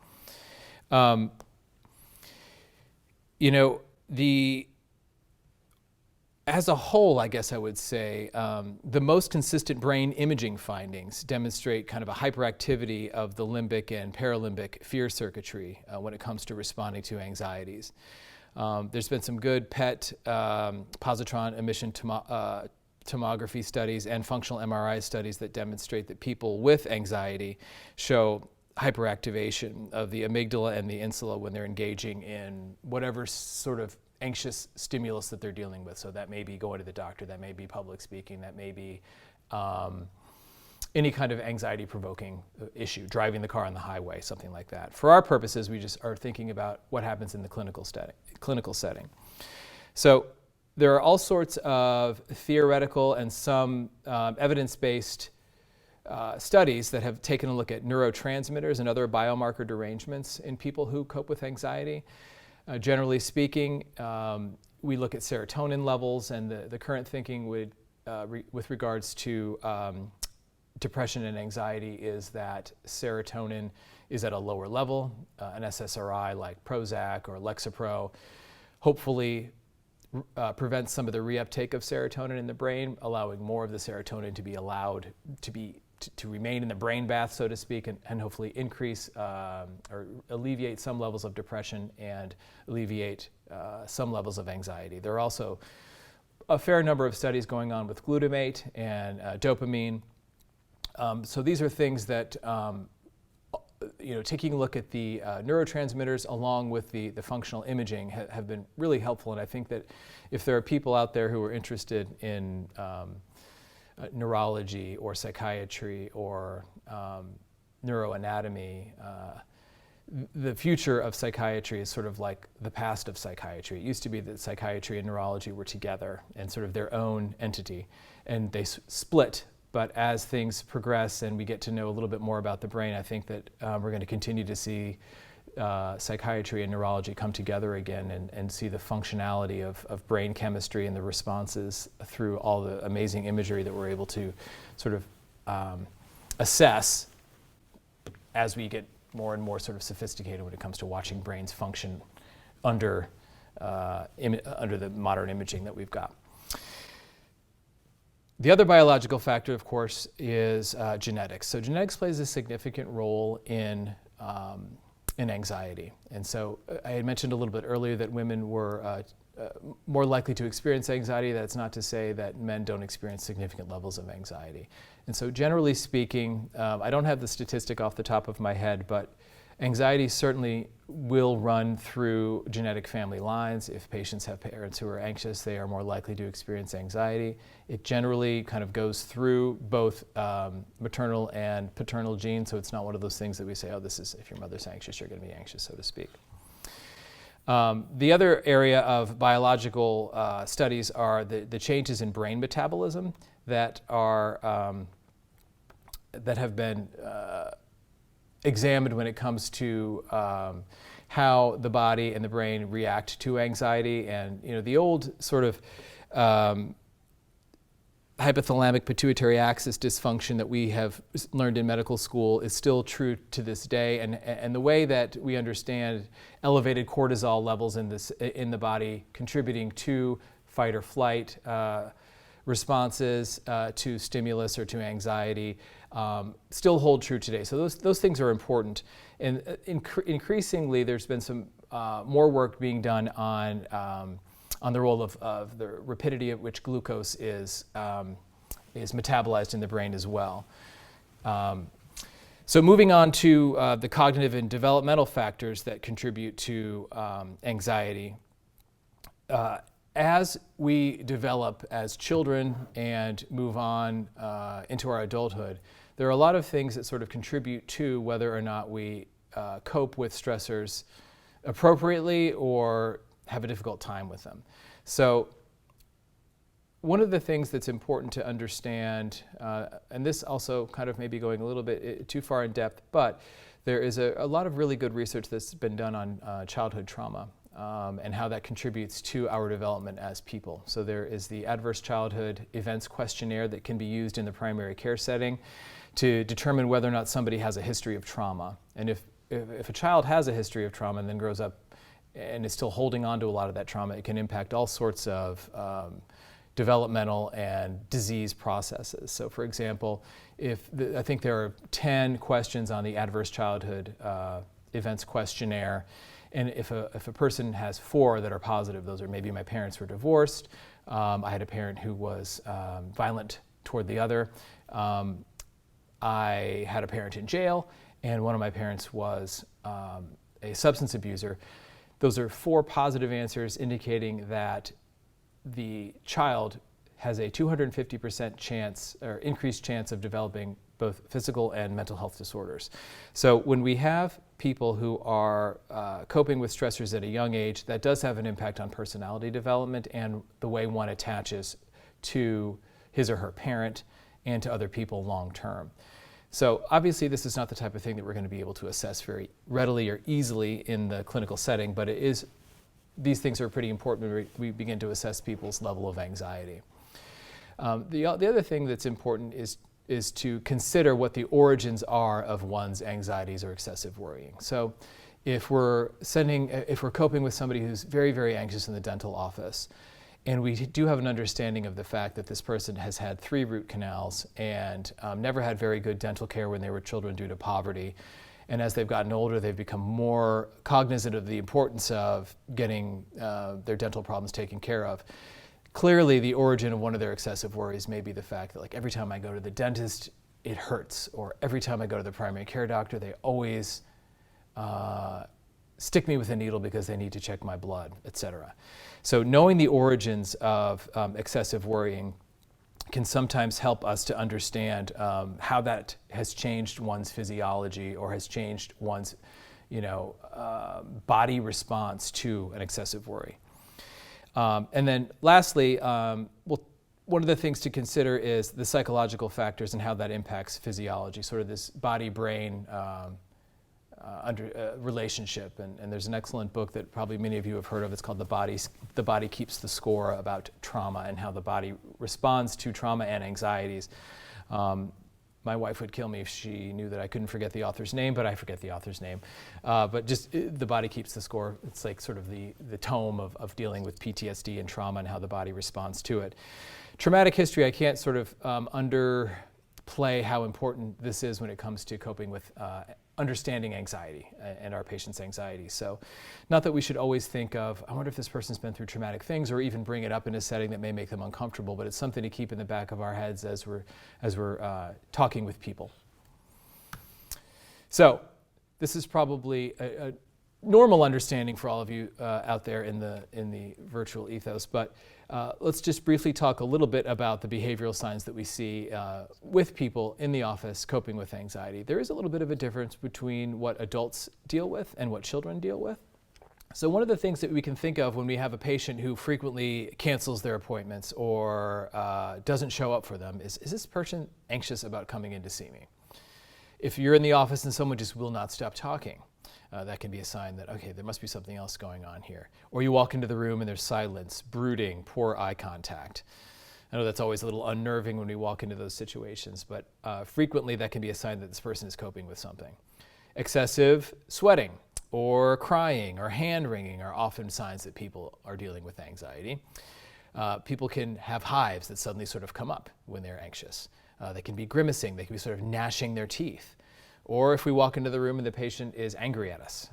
As a whole, I guess I would say, the most consistent brain imaging findings demonstrate kind of a hyperactivity of the limbic and paralimbic fear circuitry when it comes to responding to anxieties. There's been some good PET, positron emission tomography studies and functional MRI studies that demonstrate that people with anxiety show hyperactivation of the amygdala and the insula when they're engaging in whatever sort of anxious stimulus that they're dealing with. So that may be going to the doctor, that may be public speaking, that may be any kind of anxiety-provoking issue, driving the car on the highway, something like that. For our purposes, we just are thinking about what happens in the clinical setting. So there are all sorts of theoretical and some evidence-based studies that have taken a look at neurotransmitters and other biomarker derangements in people who cope with anxiety. Generally speaking, we look at serotonin levels, and the current thinking would with regards to depression and anxiety is that serotonin is at a lower level. An SSRI like Prozac or Lexapro hopefully prevents some of the reuptake of serotonin in the brain, allowing more of the serotonin to be allowed to remain in the brain bath, so to speak, and hopefully increase or alleviate some levels of depression and alleviate some levels of anxiety. There are also a fair number of studies going on with glutamate and dopamine. So these are things that, taking a look at the neurotransmitters along with the functional imaging have been really helpful. And I think that if there are people out there who are interested in neurology or psychiatry or neuroanatomy, the future of psychiatry is sort of like the past of psychiatry. It used to be that psychiatry and neurology were together and sort of their own entity, and they split. But as things progress and we get to know a little bit more about the brain, I think that we're going to continue to see psychiatry and neurology come together again and see the functionality of brain chemistry and the responses through all the amazing imagery that we're able to sort of assess as we get more and more sort of sophisticated when it comes to watching brains function under the modern imaging that we've got. The other biological factor, of course, is genetics. So genetics plays a significant role in anxiety. And so I had mentioned a little bit earlier that women were more likely to experience anxiety. That's not to say that men don't experience significant levels of anxiety. And so generally speaking, I don't have the statistic off the top of my head, but anxiety certainly will run through genetic family lines. If patients have parents who are anxious, they are more likely to experience anxiety. It generally kind of goes through both maternal and paternal genes, so it's not one of those things that we say, oh, this is, if your mother's anxious, you're going to be anxious, so to speak. The other area of biological studies are the changes in brain metabolism that have been examined when it comes to how the body and the brain react to anxiety. And the old sort of hypothalamic pituitary axis dysfunction that we have learned in medical school is still true to this day. And the way that we understand elevated cortisol levels in the body contributing to fight or flight responses to stimulus or to anxiety still hold true today. So those things are important. And increasingly, there's been some more work being done on the role of the rapidity at which glucose is metabolized in the brain as well. So moving on to the cognitive and developmental factors that contribute to anxiety. As we develop as children and move on into our adulthood, there are a lot of things that sort of contribute to whether or not we cope with stressors appropriately or have a difficult time with them. So one of the things that's important to understand, and this also kind of may be going a little bit too far in depth, but there is a lot of really good research that's been done on childhood trauma. And how that contributes to our development as people. So there is the Adverse Childhood Events Questionnaire that can be used in the primary care setting to determine whether or not somebody has a history of trauma. And if a child has a history of trauma and then grows up and is still holding on to a lot of that trauma, it can impact all sorts of developmental and disease processes. So for example, I think there are 10 questions on the Adverse Childhood Events Questionnaire. And if a person has 4 that are positive, those are maybe my parents were divorced, I had a parent who was violent toward the other, I had a parent in jail, and one of my parents was a substance abuser. Those are 4 positive answers indicating that the child has a 250% chance or increased chance of developing both physical and mental health disorders. So when we have people who are coping with stressors at a young age, that does have an impact on personality development and the way one attaches to his or her parent and to other people long term. So obviously this is not the type of thing that we're going to be able to assess very readily or easily in the clinical setting, but these things are pretty important when we begin to assess people's level of anxiety. The other thing that's important is to consider what the origins are of one's anxieties or excessive worrying. So if we're coping with somebody who's very, very anxious in the dental office, and we do have an understanding of the fact that this person has had 3 root canals and never had very good dental care when they were children due to poverty, and as they've gotten older, they've become more cognizant of the importance of getting their dental problems taken care of. Clearly, the origin of one of their excessive worries may be the fact that, like, every time I go to the dentist, it hurts, or every time I go to the primary care doctor, they always stick me with a needle because they need to check my blood, etc. So knowing the origins of excessive worrying can sometimes help us to understand how that has changed one's physiology or has changed one's, body response to an excessive worry. And then lastly, one of the things to consider is the psychological factors and how that impacts physiology, sort of this body-brain relationship. And there's an excellent book that probably many of you have heard of. It's called The Body Keeps the Score, about trauma and how the body responds to trauma and anxieties. My wife would kill me if she knew that I couldn't forget the author's name, but I forget the author's name. But just The Body Keeps the Score. It's like sort of the tome of dealing with PTSD and trauma and how the body responds to it. Traumatic history, I can't sort of underplay how important this is when it comes to coping with understanding anxiety and our patients' anxiety. So not that we should always think of, I wonder if this person's been through traumatic things, or even bring it up in a setting that may make them uncomfortable, but it's something to keep in the back of our heads as we're talking with people. So this is probably a normal understanding for all of you out there in the virtual ethos, but let's just briefly talk a little bit about the behavioral signs that we see with people in the office coping with anxiety. There is a little bit of a difference between what adults deal with and what children deal with. So one of the things that we can think of when we have a patient who frequently cancels their appointments or doesn't show up for them is this person anxious about coming in to see me? If you're in the office and someone just will not stop talking, that can be a sign that, okay, there must be something else going on here. Or you walk into the room and there's silence, brooding, poor eye contact. I know that's always a little unnerving when we walk into those situations, but frequently that can be a sign that this person is coping with something. Excessive sweating or crying or hand-wringing are often signs that people are dealing with anxiety. People can have hives that suddenly sort of come up when they're anxious. They can be grimacing, they can be sort of gnashing their teeth. Or if we walk into the room and the patient is angry at us,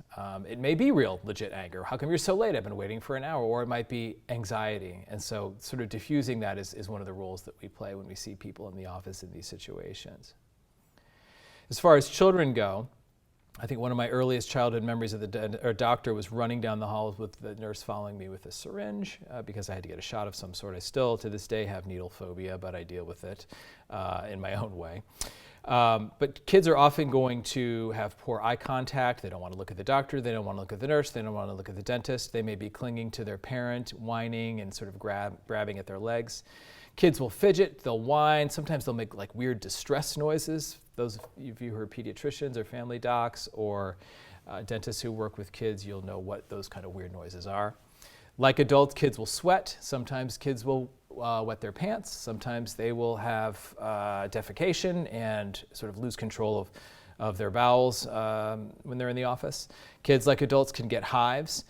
it may be real, legit anger. How come you're so late? I've been waiting for an hour. Or it might be anxiety. And so sort of diffusing that is one of the roles that we play when we see people in the office in these situations. As far as children go, I think one of my earliest childhood memories of the doctor was running down the halls with the nurse following me with a syringe because I had to get a shot of some sort. I still, to this day, have needle phobia, but I deal with it in my own way. But kids are often going to have poor eye contact. They don't want to look at the doctor. They don't want to look at the nurse. They don't want to look at the dentist. They may be clinging to their parent, whining and sort of grabbing at their legs. Kids will fidget. They'll whine. Sometimes they'll make like weird distress noises. Those of you who are pediatricians or family docs or dentists who work with kids, you'll know what those kind of weird noises are. Like adults, kids will sweat. Sometimes kids will wet their pants. Sometimes they will have defecation and sort of lose control of their bowels when they're in the office. Kids, like adults, can get hives.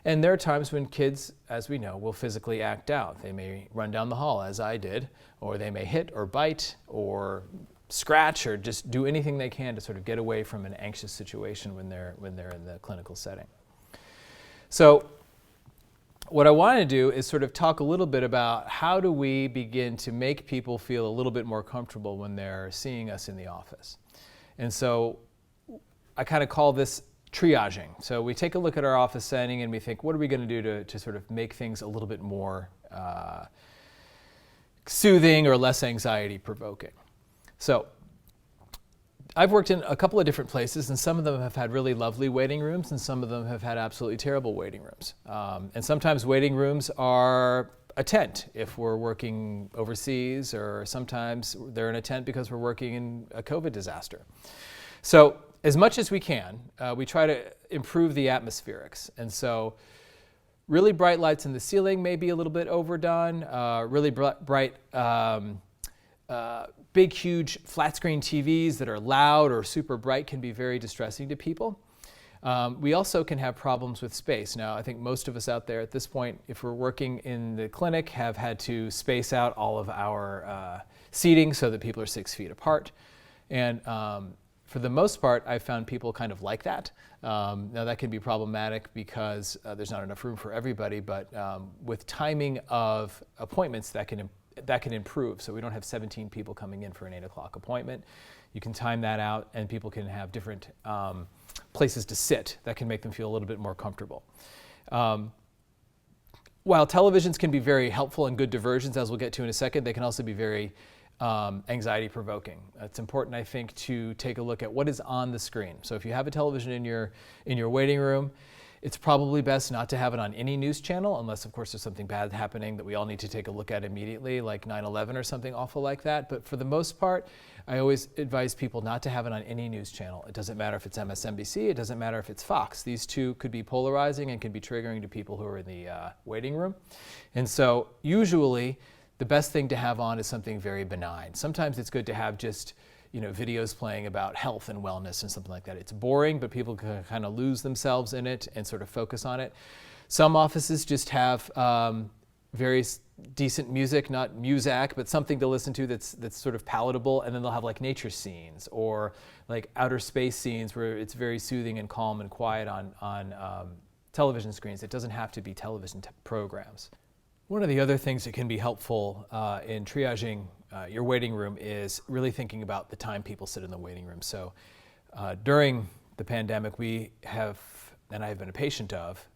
And there are times when kids, as we know, will physically act out. They may run down the hall, as I did, or they may hit or bite or scratch or just do anything they can to sort of get away from an anxious situation when they're in the clinical setting. So what I want to do is sort of talk a little bit about how do we begin to make people feel a little bit more comfortable when they're seeing us in the office. And so I kind of call this triaging. So we take a look at our office setting and we think, what are we going to do to sort of make things a little bit more soothing or less anxiety provoking? So I've worked in a couple of different places, and some of them have had really lovely waiting rooms, and some of them have had absolutely terrible waiting rooms. And sometimes waiting rooms are a tent if we're working overseas, or sometimes they're in a tent because we're working in a COVID disaster. So as much as we can, we try to improve the atmospherics. And so Really bright lights in the ceiling may be a little bit overdone. Really bright, big, huge flat screen TVs that are loud or super bright can be very distressing to people. We also can have problems with space. Now, I think most of us out there at this point, if we're working in the clinic, have had to space out all of our seating so that people are 6 feet apart. And for the most part, I've found people kind of like that. Now, that can be problematic because there's not enough room for everybody, but with timing of appointments, that can improve. So we don't have 17 people coming in for an 8 o'clock appointment. You can time that out, and people can have different places to sit that can make them feel a little bit more comfortable. While televisions can be very helpful and good diversions, as we'll get to in a second, they can also be very anxiety provoking. It's important, I think, to take a look at what is on the screen. So if you have a television in your waiting room, it's probably best not to have it on any news channel, unless of course there's something bad happening that we all need to take a look at immediately, like 9/11 or something awful like that. But for the most part, I always advise people not to have it on any news channel. It doesn't matter if it's MSNBC, it doesn't matter if it's Fox. These two could be polarizing and can be triggering to people who are in the waiting room. And so usually the best thing to have on is something very benign. Sometimes it's good to have just videos playing about health and wellness and something like that. It's boring, but people can kind of lose themselves in it and sort of focus on it. Some offices just have very decent music, not Muzak, but something to listen to that's sort of palatable, and then they'll have like nature scenes or like outer space scenes where it's very soothing and calm and quiet on television screens. It doesn't have to be television programs. One of the other things that can be helpful in triaging your waiting room is really thinking about the time people sit in the waiting room. So during the pandemic, we have, and I've been a patient of,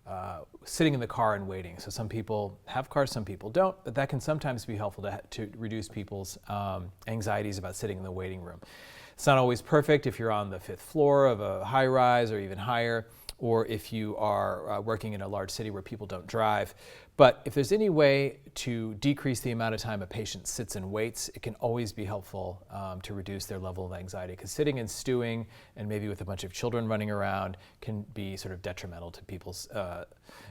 sitting in the car and waiting. So some people have cars, some people don't, but that can sometimes be helpful to reduce people's anxieties about sitting in the waiting room. It's not always perfect if you're on the 5th floor of a high rise or even higher, or if you are working in a large city where people don't drive. But if there's any way to decrease the amount of time a patient sits and waits, it can always be helpful to reduce their level of anxiety, because sitting and stewing and maybe with a bunch of children running around can be sort of detrimental to people's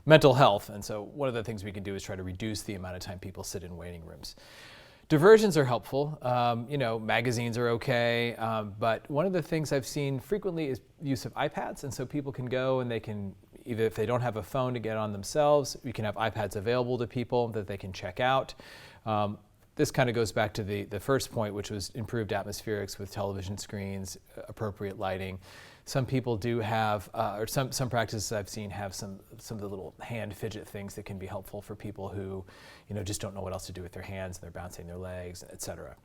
mental health. And so one of the things we can do is try to reduce the amount of time people sit in waiting rooms. Diversions are helpful. Magazines are okay, but one of the things I've seen frequently is use of iPads, and so people can go and they can, either if they don't have a phone to get on themselves, we can have iPads available to people that they can check out. This kind of goes back to the first point, which was improved atmospherics with television screens, appropriate lighting. Some people do have, or some practices I've seen have some of the little hand fidget things that can be helpful for people who, just don't know what else to do with their hands, and they're bouncing their legs, etc.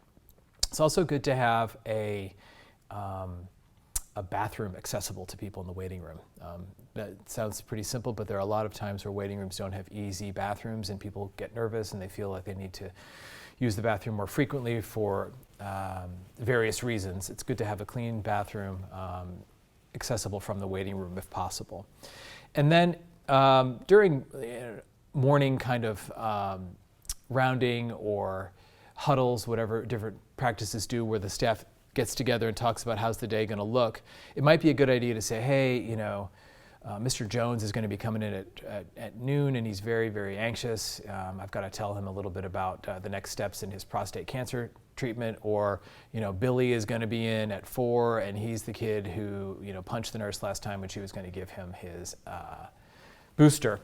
It's also good to have a bathroom accessible to people in the waiting room. That sounds pretty simple, but there are a lot of times where waiting rooms don't have easy bathrooms, and people get nervous and they feel like they need to use the bathroom more frequently for various reasons. It's good to have a clean bathroom accessible from the waiting room if possible. And then during morning kind of rounding or huddles, whatever different practices do, where the staff gets together and talks about how's the day going to look, it might be a good idea to say, hey, Mr. Jones is going to be coming in at noon, and he's very, very anxious. I've got to tell him a little bit about the next steps in his prostate cancer treatment. Or, Billy is going to be in at 4, and he's the kid who, punched the nurse last time when she was going to give him his booster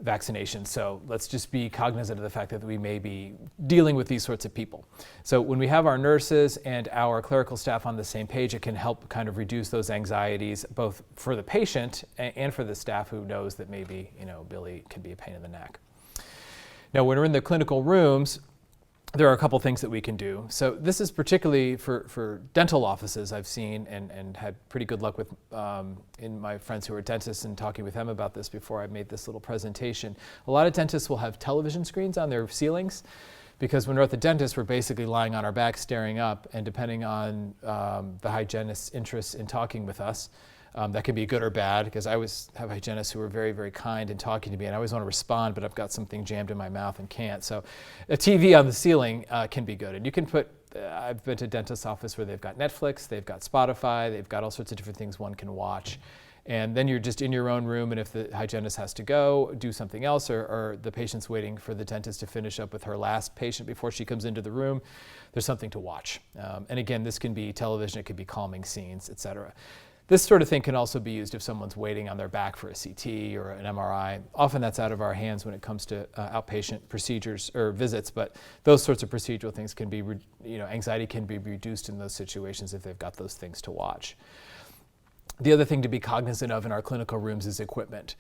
vaccination. So let's just be cognizant of the fact that we may be dealing with these sorts of people. So when we have our nurses and our clerical staff on the same page, it can help kind of reduce those anxieties, both for the patient and for the staff who knows that maybe, Billy can be a pain in the neck. Now, when we're in the clinical rooms, there are a couple things that we can do. So this is particularly for dental offices I've seen and had pretty good luck with in my friends who are dentists, and talking with them about this before I made this little presentation. A lot of dentists will have television screens on their ceilings, because when we're at the dentist, we're basically lying on our back staring up, and depending on the hygienist's interest in talking with us, that can be good or bad, because I always have hygienists who are very, very kind in talking to me, and I always want to respond, but I've got something jammed in my mouth and can't. So a TV on the ceiling can be good. And you can put, I've been to a dentist's office where they've got Netflix, they've got Spotify, they've got all sorts of different things one can watch. And then you're just in your own room, and if the hygienist has to go do something else, or the patient's waiting for the dentist to finish up with her last patient before she comes into the room, there's something to watch. And again, this can be television, it could be calming scenes, et cetera. This sort of thing can also be used if someone's waiting on their back for a CT or an MRI. Often that's out of our hands when it comes to outpatient procedures or visits, but those sorts of procedural things can be, anxiety can be reduced in those situations if they've got those things to watch. The other thing to be cognizant of in our clinical rooms is equipment.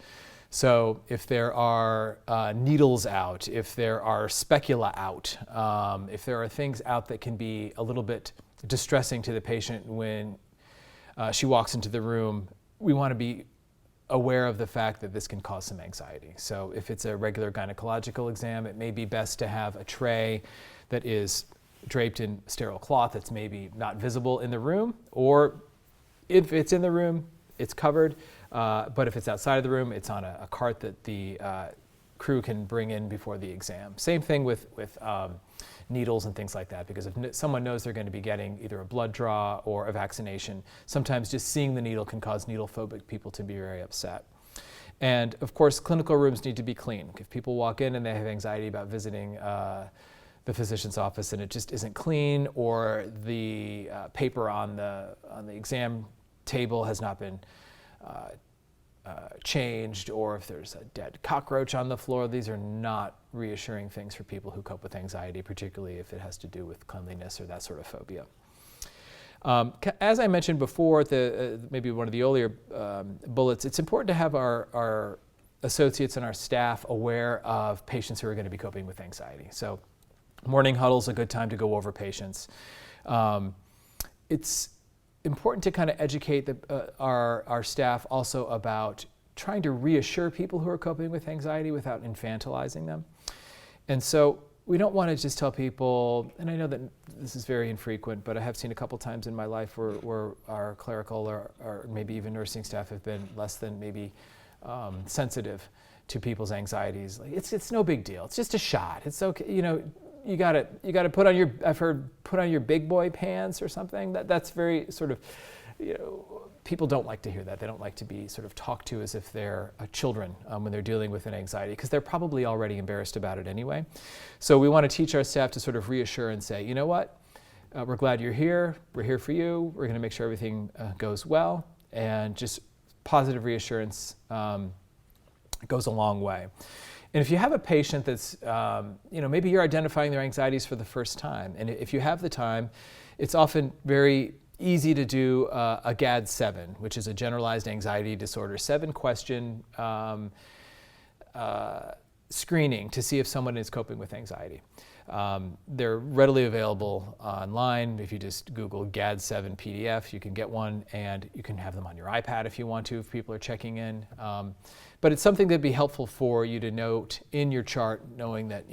So if there are needles out, if there are specula out, if there are things out that can be a little bit distressing to the patient when she walks into the room, we want to be aware of the fact that this can cause some anxiety. So if it's a regular gynecological exam, it may be best to have a tray that is draped in sterile cloth that's maybe not visible in the room, or if it's in the room, it's covered, but if it's outside of the room, it's on a cart that the crew can bring in before the exam. Same thing with needles and things like that, because if someone knows they're going to be getting either a blood draw or a vaccination, sometimes just seeing the needle can cause needle-phobic people to be very upset. And of course, clinical rooms need to be clean. If people walk in and they have anxiety about visiting the physician's office and it just isn't clean, or the paper on the exam table has not been changed, or if there's a dead cockroach on the floor, these are not reassuring things for people who cope with anxiety, particularly if it has to do with cleanliness or that sort of phobia. As I mentioned before, maybe one of the earlier bullets, it's important to have our associates and our staff aware of patients who are going to be coping with anxiety. So morning huddle is a good time to go over patients. It's important to kind of educate our staff also about trying to reassure people who are coping with anxiety without infantilizing them. And so we don't want to just tell people, and I know that this is very infrequent, but I have seen a couple times in my life where our clerical or maybe even nursing staff have been less than maybe sensitive to people's anxieties. Like, it's no big deal. It's just a shot. It's okay. You got to put on your big boy pants or something. That's very sort of, people don't like to hear that. They don't like to be sort of talked to as if they're children when they're dealing with an anxiety, because they're probably already embarrassed about it anyway. So we want to teach our staff to sort of reassure and say, you know what, we're glad you're here. We're here for you. We're going to make sure everything goes well, and just positive reassurance goes a long way. And if you have a patient that's, maybe you're identifying their anxieties for the first time, and if you have the time, it's often very easy to do a GAD-7, which is a generalized anxiety disorder 7-question screening to see if someone is coping with anxiety. They're readily available online. If you just Google GAD-7 PDF, you can get one, and you can have them on your iPad if you want to, if people are checking in. But it's something that'd be helpful for you to note in your chart, knowing that,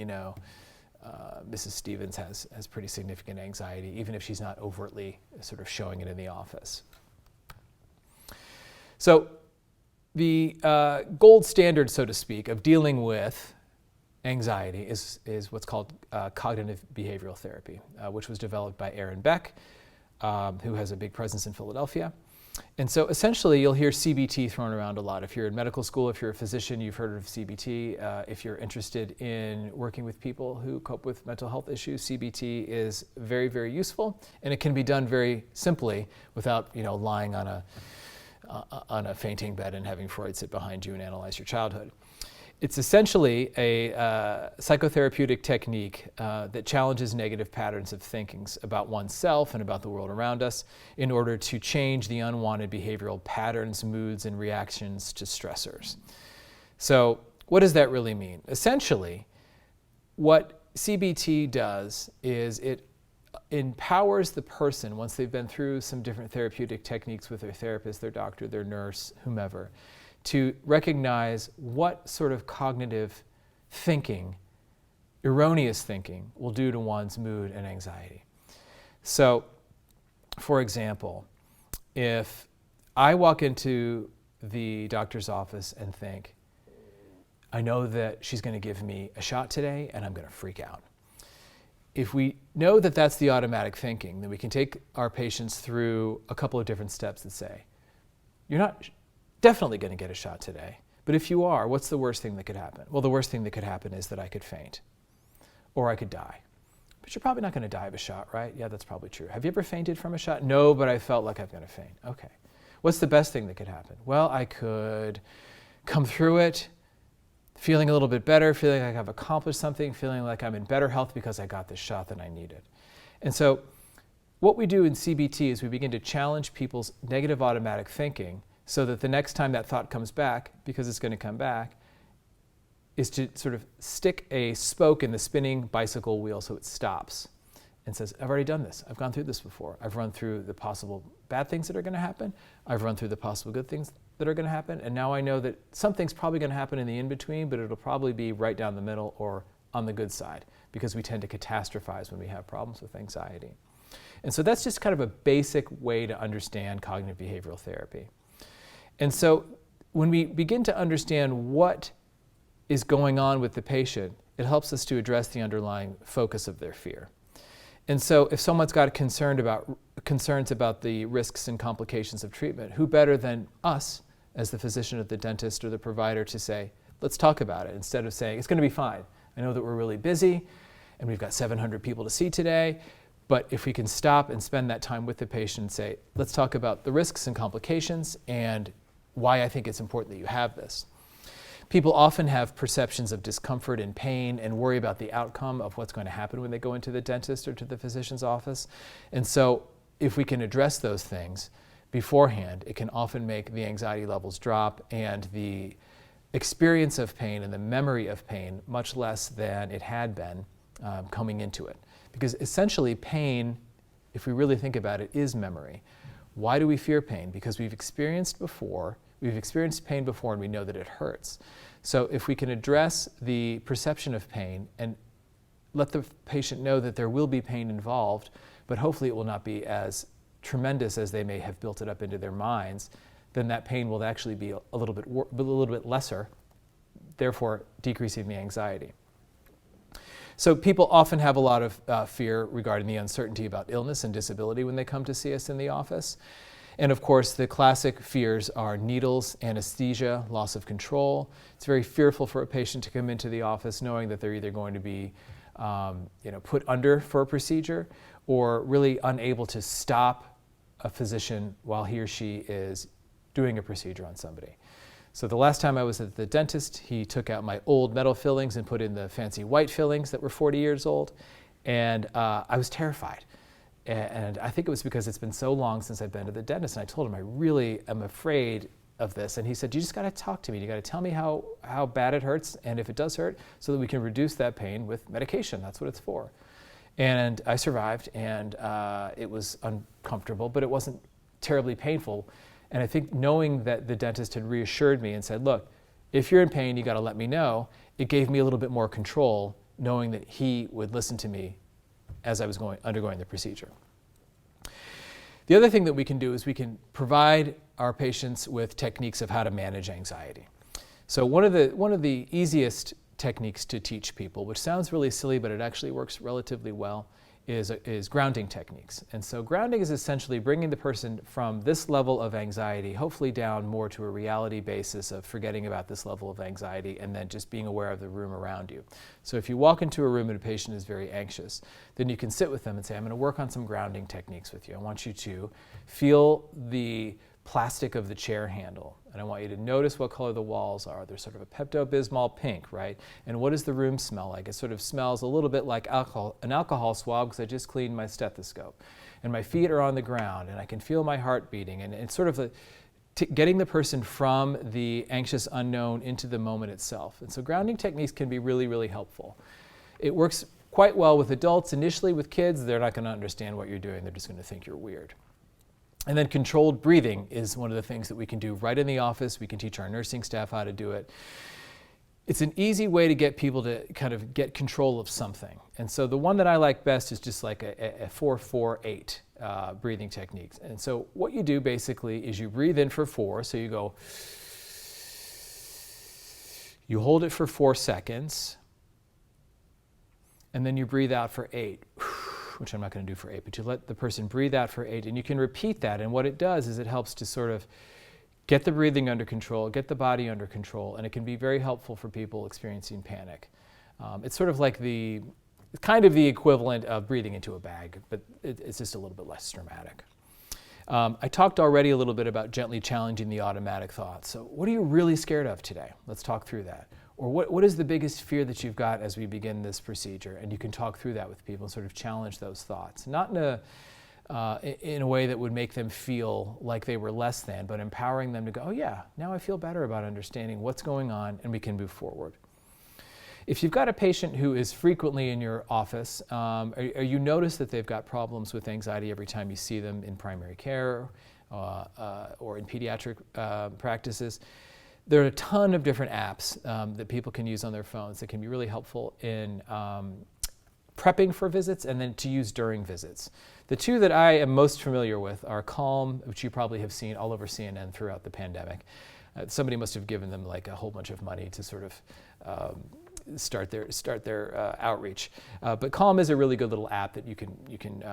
Mrs. Stevens has pretty significant anxiety, even if she's not overtly sort of showing it in the office. So the gold standard, so to speak, of dealing with anxiety is what's called cognitive behavioral therapy, which was developed by Aaron Beck, who has a big presence in Philadelphia. And so essentially you'll hear CBT thrown around a lot. If you're in medical school, if you're a physician, you've heard of CBT. If you're interested in working with people who cope with mental health issues, CBT is very, very useful, and it can be done very simply without lying on a fainting bed and having Freud sit behind you and analyze your childhood. It's essentially a psychotherapeutic technique that challenges negative patterns of thinking about oneself and about the world around us in order to change the unwanted behavioral patterns, moods, and reactions to stressors. So what does that really mean? Essentially, what CBT does is it empowers the person, once they've been through some different therapeutic techniques with their therapist, their doctor, their nurse, whomever, to recognize what sort of cognitive thinking, erroneous thinking, will do to one's mood and anxiety. So, for example, if I walk into the doctor's office and think, I know that she's going to give me a shot today and I'm going to freak out. If we know that that's the automatic thinking, then we can take our patients through a couple of different steps that say, you're not definitely going to get a shot today. But if you are, what's the worst thing that could happen? Well, the worst thing that could happen is that I could faint or I could die. But you're probably not going to die of a shot, right? Yeah, that's probably true. Have you ever fainted from a shot? No, but I felt like I'm going to faint. Okay. What's the best thing that could happen? Well, I could come through it feeling a little bit better, feeling like I've accomplished something, feeling like I'm in better health because I got this shot that I needed. And so what we do in CBT is we begin to challenge people's negative automatic thinking so that the next time that thought comes back, because it's going to come back, is to sort of stick a spoke in the spinning bicycle wheel so it stops and says, I've already done this. I've gone through this before. I've run through the possible bad things that are going to happen. I've run through the possible good things that are going to happen. And now I know that something's probably going to happen in the in-between, but it'll probably be right down the middle or on the good side, because we tend to catastrophize when we have problems with anxiety. And so that's just kind of a basic way to understand cognitive behavioral therapy. And so when we begin to understand what is going on with the patient, it helps us to address the underlying focus of their fear. And so if someone's got concerns about the risks and complications of treatment, who better than us as the physician or the dentist or the provider to say, let's talk about it, instead of saying, it's going to be fine. I know that we're really busy and we've got 700 people to see today, but if we can stop and spend that time with the patient and say, let's talk about the risks and complications and why I think it's important that you have this. People often have perceptions of discomfort and pain and worry about the outcome of what's going to happen when they go into the dentist or to the physician's office. And so if we can address those things beforehand, it can often make the anxiety levels drop and the experience of pain and the memory of pain much less than it had been coming into it. Because essentially pain, if we really think about it, is memory. Why do we fear pain? Because we've experienced pain before and we know that it hurts. So if we can address the perception of pain and let the patient know that there will be pain involved, but hopefully it will not be as tremendous as they may have built it up into their minds, then that pain will actually be a little bit lesser, therefore decreasing the anxiety. So people often have a lot of fear regarding the uncertainty about illness and disability when they come to see us in the office. And of course, the classic fears are needles, anesthesia, loss of control. It's very fearful for a patient to come into the office knowing that they're either going to be put under for a procedure or really unable to stop a physician while he or she is doing a procedure on somebody. So the last time I was at the dentist, he took out my old metal fillings and put in the fancy white fillings that were 40 years old. And I was terrified. And I think it was because it's been so long since I've been to the dentist. And I told him, I really am afraid of this. And he said, you just got to talk to me. You got to tell me how bad it hurts and if it does hurt so that we can reduce that pain with medication. That's what it's for. And I survived, and it was uncomfortable, but it wasn't terribly painful. And I think knowing that the dentist had reassured me and said, look, if you're in pain, you got to let me know, it gave me a little bit more control knowing that he would listen to me as I was undergoing the procedure. The other thing that we can do is we can provide our patients with techniques of how to manage anxiety. So one of the easiest techniques to teach people, which sounds really silly, but it actually works relatively well, is grounding techniques. And so grounding is essentially bringing the person from this level of anxiety, hopefully down more to a reality basis of forgetting about this level of anxiety and then just being aware of the room around you. So if you walk into a room and a patient is very anxious, then you can sit with them and say, I'm going to work on some grounding techniques with you. I want you to feel the plastic of the chair handle. And I want you to notice what color the walls are. They're sort of a Pepto-Bismol pink, right? And what does the room smell like? It sort of smells a little bit like an alcohol swab because I just cleaned my stethoscope. And my feet are on the ground and I can feel my heart beating. And it's sort of getting the person from the anxious unknown into the moment itself. And so grounding techniques can be really, really helpful. It works quite well with adults. Initially with kids, they're not going to understand what you're doing. They're just going to think you're weird. And then controlled breathing is one of the things that we can do right in the office. We can teach our nursing staff how to do it. It's an easy way to get people to kind of get control of something. And so the one that I like best is just like a 4-4-8 breathing technique. And so what you do basically is you breathe in for 4. So you go, you hold it for 4 seconds, and then you breathe out for 8. Which I'm not going to do for 8, but you let the person breathe out for 8, and you can repeat that. And what it does is it helps to sort of get the breathing under control, get the body under control, and it can be very helpful for people experiencing panic. It's sort of like kind of the equivalent of breathing into a bag, but it's just a little bit less dramatic. I talked already a little bit about gently challenging the automatic thoughts. So what are you really scared of today? Let's talk through that. Or what is the biggest fear that you've got as we begin this procedure? And you can talk through that with people and sort of challenge those thoughts. Not in a way that would make them feel like they were less than, but empowering them to go, oh yeah, now I feel better about understanding what's going on and we can move forward. If you've got a patient who is frequently in your office, or you notice that they've got problems with anxiety every time you see them in primary care or in pediatric practices, there are a ton of different apps that people can use on their phones that can be really helpful in prepping for visits and then to use during visits. The two that I am most familiar with are Calm, which you probably have seen all over CNN throughout the pandemic. Somebody must have given them like a whole bunch of money to sort of start their outreach. But Calm is a really good little app that you can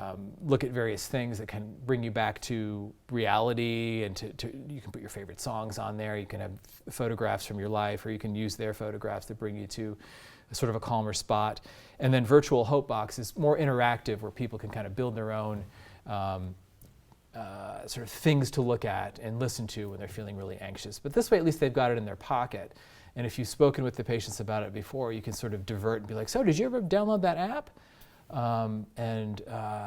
look at various things that can bring you back to reality, and you can put your favorite songs on there. You can have photographs from your life, or you can use their photographs to bring you to sort of a calmer spot. And then Virtual Hope Box is more interactive, where people can kind of build their own sort of things to look at and listen to when they're feeling really anxious. But this way, at least they've got it in their pocket. And if you've spoken with the patients about it before, you can sort of divert and be like, so did you ever download that app?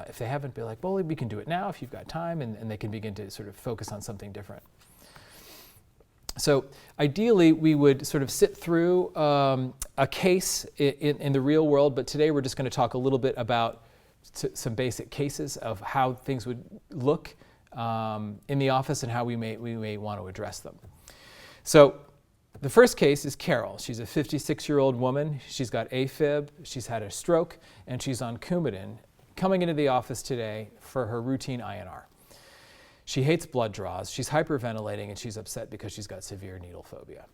If they haven't, be like, well, we can do it now if you've got time, and they can begin to sort of focus on something different. So ideally, we would sort of sit through a case in the real world, but today we're just going to talk a little bit about some basic cases of how things would look in the office and how we may want to address them. So the first case is Carol. She's a 56-year-old woman. She's got AFib, she's had a stroke, and she's on Coumadin, coming into the office today for her routine INR. She hates blood draws, she's hyperventilating, and she's upset because she's got severe needle phobia.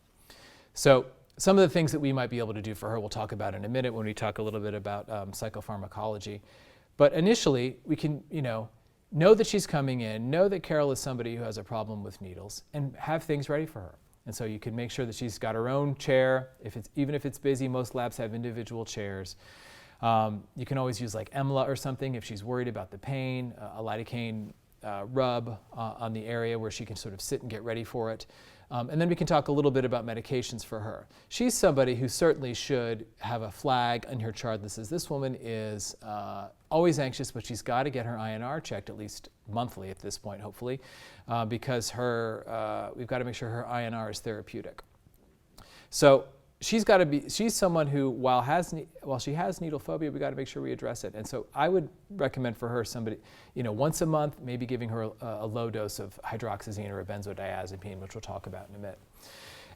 So some of the things that we might be able to do for her, we'll talk about in a minute when we talk a little bit about psychopharmacology. But initially, we can, know that she's coming in, know that Carol is somebody who has a problem with needles, and have things ready for her. And so you can make sure that she's got her own chair. Even if it's busy, most labs have individual chairs. You can always use like EMLA or something if she's worried about the pain, a lidocaine rub on the area where she can sort of sit and get ready for it. And then we can talk a little bit about medications for her. She's somebody who certainly should have a flag on her chart that says this woman is always anxious, but she's got to get her INR checked at least monthly at this point, hopefully, because we've got to make sure her INR is therapeutic. So she's someone who, while she has needle phobia, we've got to make sure we address it. And so I would recommend for her somebody, once a month, maybe giving her a low dose of hydroxyzine or a benzodiazepine, which we'll talk about in a minute.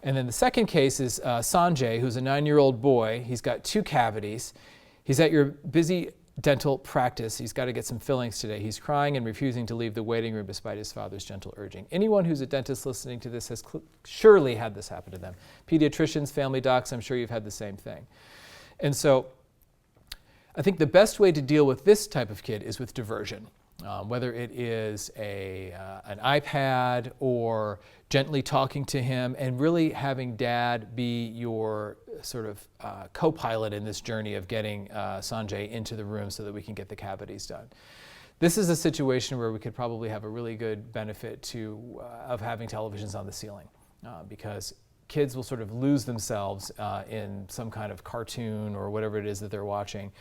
And then the second case is Sanjay, who's a 9-year-old boy. He's got 2 cavities. He's at your busy dental practice. He's got to get some fillings today. He's crying and refusing to leave the waiting room despite his father's gentle urging. Anyone who's a dentist listening to this has surely had this happen to them. Pediatricians, family docs, I'm sure you've had the same thing. And so I think the best way to deal with this type of kid is with diversion. Whether it is an iPad or gently talking to him and really having dad be your sort of co-pilot in this journey of getting Sanjay into the room so that we can get the cavities done. This is a situation where we could probably have a really good benefit of having televisions on the ceiling because kids will sort of lose themselves in some kind of cartoon or whatever it is that they're watching.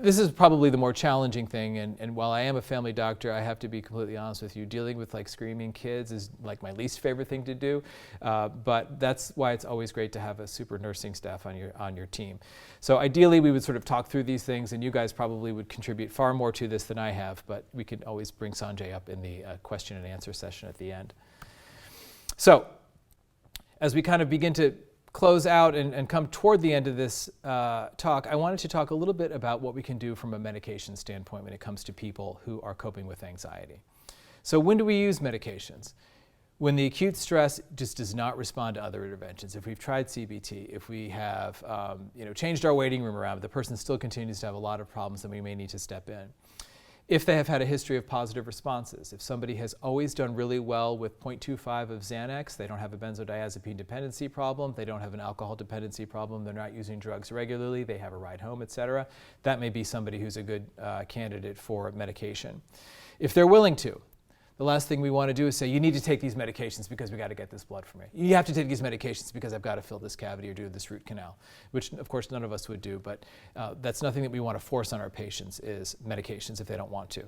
This is probably the more challenging thing, and while I am a family doctor, I have to be completely honest with you, dealing with like screaming kids is like my least favorite thing to do, but that's why it's always great to have a super nursing staff on your team. So ideally we would sort of talk through these things, and you guys probably would contribute far more to this than I have, but we could always bring Sanjay up in the question and answer session at the end. So as we kind of begin to close out and come toward the end of this talk, I wanted to talk a little bit about what we can do from a medication standpoint when it comes to people who are coping with anxiety. So when do we use medications? When the acute stress just does not respond to other interventions. If we've tried CBT, if we have changed our waiting room around, but the person still continues to have a lot of problems, then we may need to step in. if they have had a history of positive responses. If somebody has always done really well with 0.25 of Xanax, they don't have a benzodiazepine dependency problem, they don't have an alcohol dependency problem, they're not using drugs regularly, they have a ride home, etc., that may be somebody who's a good candidate for medication. If they're willing to, the last thing we want to do is say, you need to take these medications because we got to get this blood from you. You have to take these medications because I've got to fill this cavity or do this root canal, which of course none of us would do, but that's nothing that we want to force on our patients is medications if they don't want to.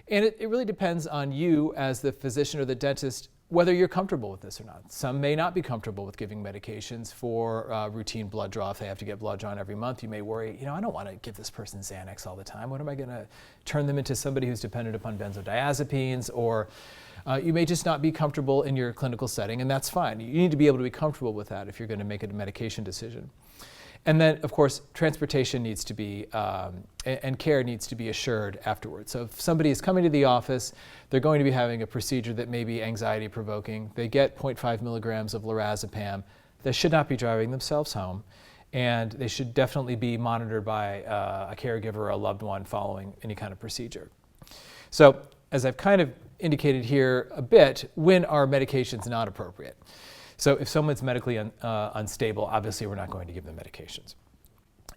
And it really depends on you as the physician or the dentist whether you're comfortable with this or not. Some may not be comfortable with giving medications for routine blood draw. If they have to get blood drawn every month, you may worry, I don't want to give this person Xanax all the time. What am I going to turn them into somebody who's dependent upon benzodiazepines? Or you may just not be comfortable in your clinical setting, and that's fine. You need to be able to be comfortable with that if you're going to make a medication decision. And then, of course, transportation needs to be, and care needs to be assured afterwards. So if somebody is coming to the office, they're going to be having a procedure that may be anxiety provoking. They get 0.5 milligrams of lorazepam. They should not be driving themselves home. And they should definitely be monitored by a caregiver or a loved one following any kind of procedure. So as I've kind of indicated here a bit, when are medications not appropriate? So if someone's medically unstable, obviously we're not going to give them medications.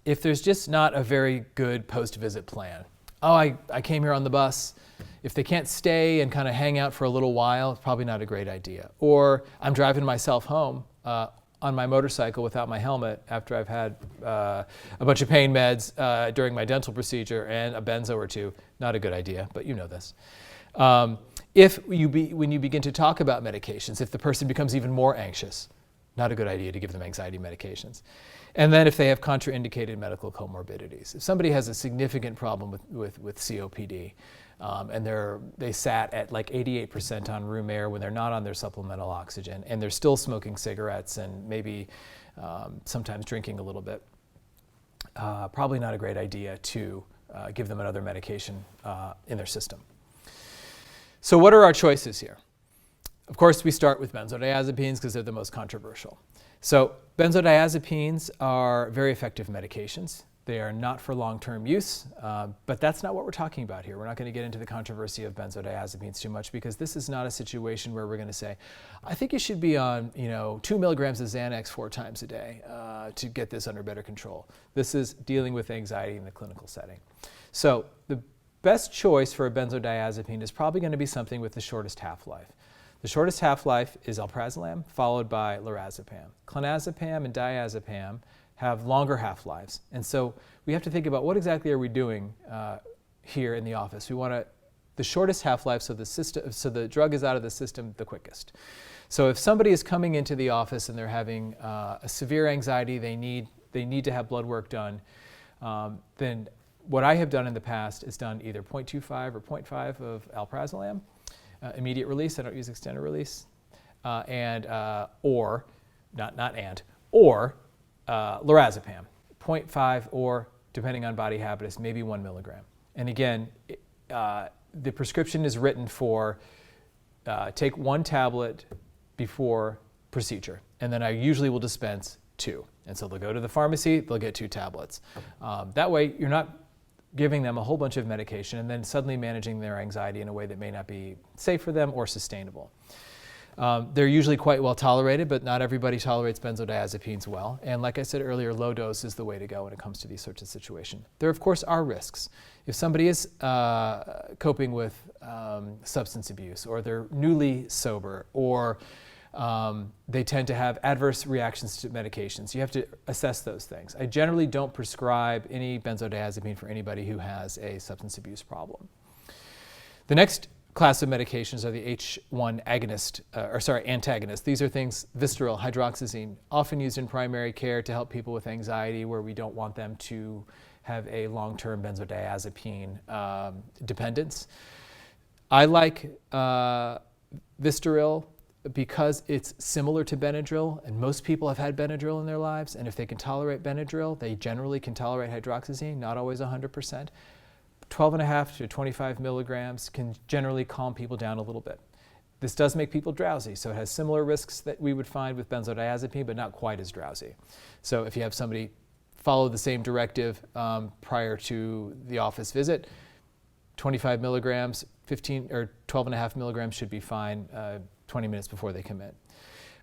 If there's just not a very good post-visit plan, I came here on the bus. If they can't stay and kind of hang out for a little while, it's probably not a great idea. Or I'm driving myself home on my motorcycle without my helmet after I've had a bunch of pain meds during my dental procedure and a benzo or two, not a good idea, but you know this. When you begin to talk about medications, if the person becomes even more anxious, not a good idea to give them anxiety medications. And then if they have contraindicated medical comorbidities. If somebody has a significant problem with COPD, and they sat at like 88% on room air when they're not on their supplemental oxygen, and they're still smoking cigarettes and maybe sometimes drinking a little bit, probably not a great idea to give them another medication in their system. So what are our choices here? Of course, we start with benzodiazepines because they're the most controversial. So benzodiazepines are very effective medications. They are not for long-term use, but that's not what we're talking about here. We're not going to get into the controversy of benzodiazepines too much because this is not a situation where we're going to say, I think you should be on 2 milligrams of Xanax 4 times a day to get this under better control. This is dealing with anxiety in the clinical setting. So the best choice for a benzodiazepine is probably going to be something with the shortest half-life. The shortest half-life is alprazolam, followed by lorazepam. Clonazepam and diazepam have longer half-lives. And so we have to think about what exactly are we doing here in the office. We want the shortest half-life so the drug is out of the system the quickest. So if somebody is coming into the office and they're having a severe anxiety, they need to have blood work done, then what I have done in the past is done either 0.25 or 0.5 of alprazolam, immediate release. I don't use extended release, or lorazepam, 0.5 or, depending on body habitus, maybe 1 milligram. And again, the prescription is written for take 1 tablet before procedure, and then I usually will dispense 2. And so they'll go to the pharmacy, they'll get 2 tablets. That way, you're not giving them a whole bunch of medication and then suddenly managing their anxiety in a way that may not be safe for them or sustainable. They're usually quite well tolerated, but not everybody tolerates benzodiazepines well. And like I said earlier, low dose is the way to go when it comes to these sorts of situations. There, of course, are risks. If somebody is coping with substance abuse, or they're newly sober, or they tend to have adverse reactions to medications, you have to assess those things. I generally don't prescribe any benzodiazepine for anybody who has a substance abuse problem. The next class of medications are the H1 antagonists. These are things, Vistaril, hydroxyzine, often used in primary care to help people with anxiety where we don't want them to have a long-term benzodiazepine dependence. I like Vistaril because it's similar to Benadryl, and most people have had Benadryl in their lives, and if they can tolerate Benadryl, they generally can tolerate hydroxyzine, not always 100%. 12.5 to 25 milligrams can generally calm people down a little bit. This does make people drowsy, so it has similar risks that we would find with benzodiazepine, but not quite as drowsy. So if you have somebody follow the same directive prior to the office visit, 25 milligrams, 15 or 12 and a half milligrams should be fine 20 minutes before they come in.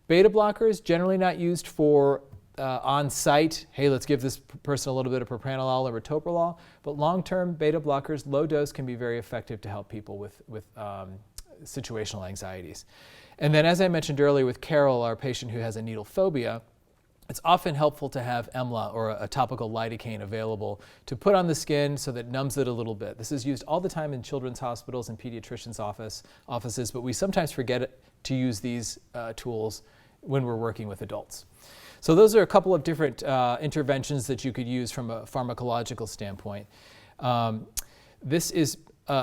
Beta blockers, generally not used for on-site, hey, let's give this person a little bit of propranolol or metoprolol, but long-term beta blockers, low dose, can be very effective to help people with situational anxieties. And then, as I mentioned earlier with Carol, our patient who has a needle phobia, it's often helpful to have EMLA or a topical lidocaine available to put on the skin so that it numbs it a little bit. This is used all the time in children's hospitals and pediatricians' offices, but we sometimes forget to use these tools when we're working with adults. So those are a couple of different interventions that you could use from a pharmacological standpoint. This is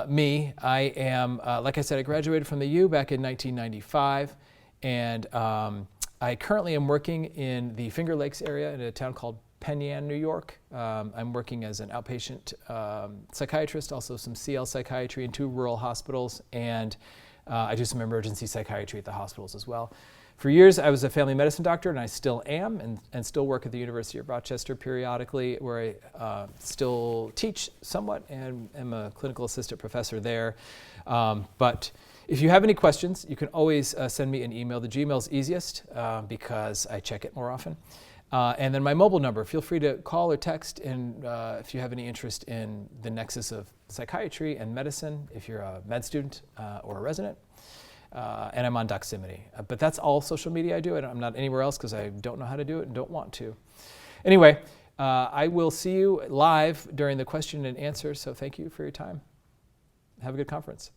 me. I am, like I said, I graduated from the U back in 1995, and I currently am working in the Finger Lakes area in a town called Penn Yan, New York. I'm working as an outpatient psychiatrist, also some CL psychiatry in 2 rural hospitals, and I do some emergency psychiatry at the hospitals as well. For years, I was a family medicine doctor, and I still am, and still work at the University of Rochester periodically, where I still teach somewhat and am a clinical assistant professor there. But if you have any questions, you can always send me an email. The Gmail's easiest because I check it more often. And then my mobile number, feel free to call or text, and if you have any interest in the nexus of psychiatry and medicine, if you're a med student or a resident. And I'm on Doximity. But that's all social media I do. I'm not anywhere else because I don't know how to do it and don't want to. Anyway, I will see you live during the question and answer, so thank you for your time. Have a good conference.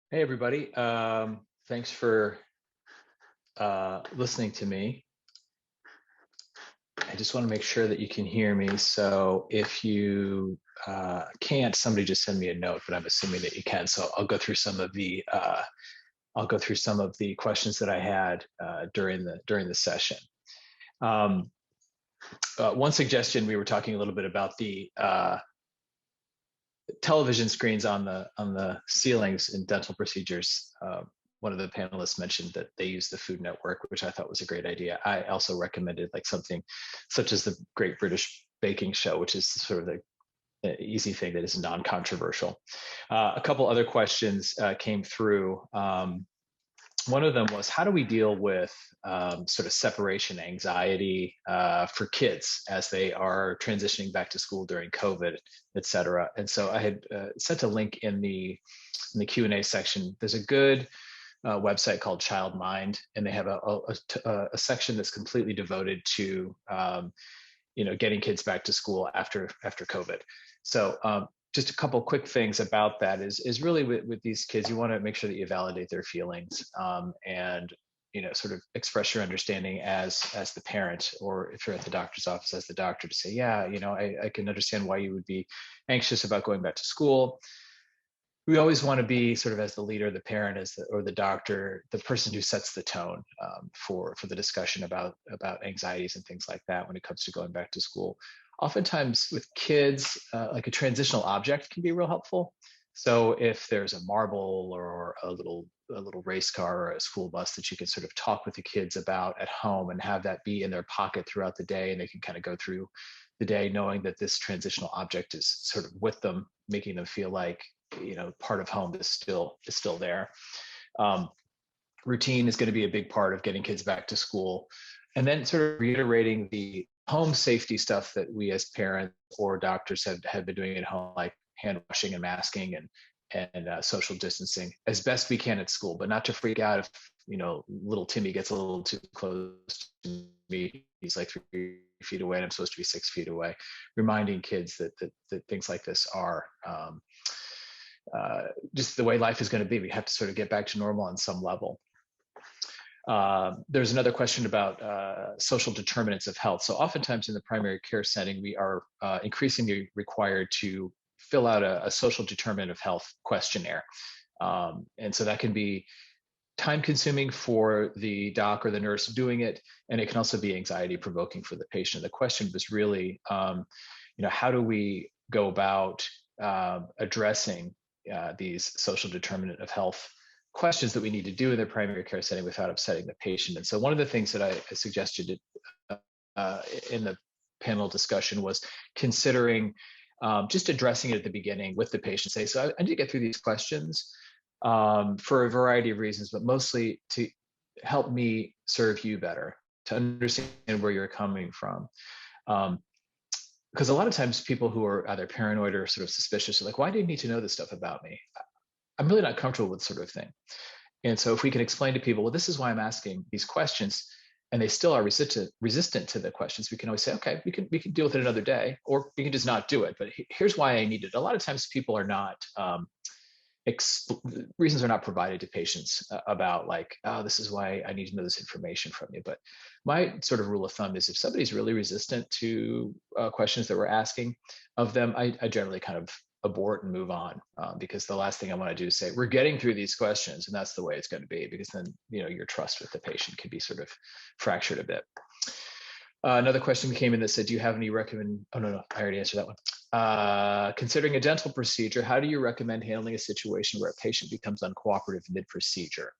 Hey, everybody. Thanks for listening to me. I just want to make sure that you can hear me. So if you can't, somebody just send me a note, but I'm assuming that you can. So I'll go through some of the questions that I had during the session. One suggestion, we were talking a little bit about the television screens on the ceilings in dental procedures. One of the panelists mentioned that they use the Food Network, which I thought was a great idea. I also recommended like something such as the Great British Baking Show, which is sort of the easy thing that is non-controversial. A couple other questions came through. One of them was, how do we deal with sort of separation anxiety for kids as they are transitioning back to school during COVID, et cetera? And so I had sent a link in the Q&A section. There's a good website called Child Mind, and they have a section that's completely devoted to getting kids back to school after COVID. So just a couple quick things about that is really with these kids, you want to make sure that you validate their feelings and sort of express your understanding as the parent, or if you're at the doctor's office as the doctor, to say, yeah, I can understand why you would be anxious about going back to school. We always want to be sort of as the leader, the parent, or the doctor, the person who sets the tone for the discussion about anxieties and things like that when it comes to going back to school. Oftentimes with kids, like a transitional object can be real helpful. So if there's a marble or a little race car or a school bus that you can sort of talk with the kids about at home and have that be in their pocket throughout the day, and they can kind of go through the day knowing that this transitional object is sort of with them, making them feel like part of home is still there. Routine is going to be a big part of getting kids back to school, and then sort of reiterating the home safety stuff that we as parents or doctors have been doing at home, like hand washing and masking and social distancing as best we can at school, but not to freak out if little Timmy gets a little too close to me. He's like 3 feet away and I'm supposed to be 6 feet away. Reminding kids that things like this are just the way life is going to be. We have to sort of get back to normal on some level. There's another question about social determinants of health. So oftentimes in the primary care setting, we are increasingly required to fill out a social determinant of health questionnaire. And so that can be time consuming for the doc or the nurse doing it, and it can also be anxiety provoking for the patient. The question was really, how do we go about addressing these social determinant of health questions that we need to do in the primary care setting without upsetting the patient? And so one of the things that I suggested in the panel discussion was considering just addressing it at the beginning with the patient. Say, so I need to get through these questions for a variety of reasons, but mostly to help me serve you better, to understand where you're coming from. Because a lot of times people who are either paranoid or sort of suspicious are like, why do you need to know this stuff about me? I'm really not comfortable with this sort of thing. And so if we can explain to people, well, this is why I'm asking these questions, and they still are resistant to the questions, we can always say, okay, we can deal with it another day, or we can just not do it. But here's why I need it. A lot of times people are not, reasons are not provided to patients about like, oh, this is why I need to know this information from you. But my sort of rule of thumb is if somebody's really resistant to questions that we're asking of them, I generally kind of abort and move on, because the last thing I want to do is say, we're getting through these questions and that's the way it's going to be, because then, your trust with the patient can be sort of fractured a bit. Another question came in that said, do you have any oh, no, I already answered that one. Considering a dental procedure, how do you recommend handling a situation where a patient becomes uncooperative mid-procedure?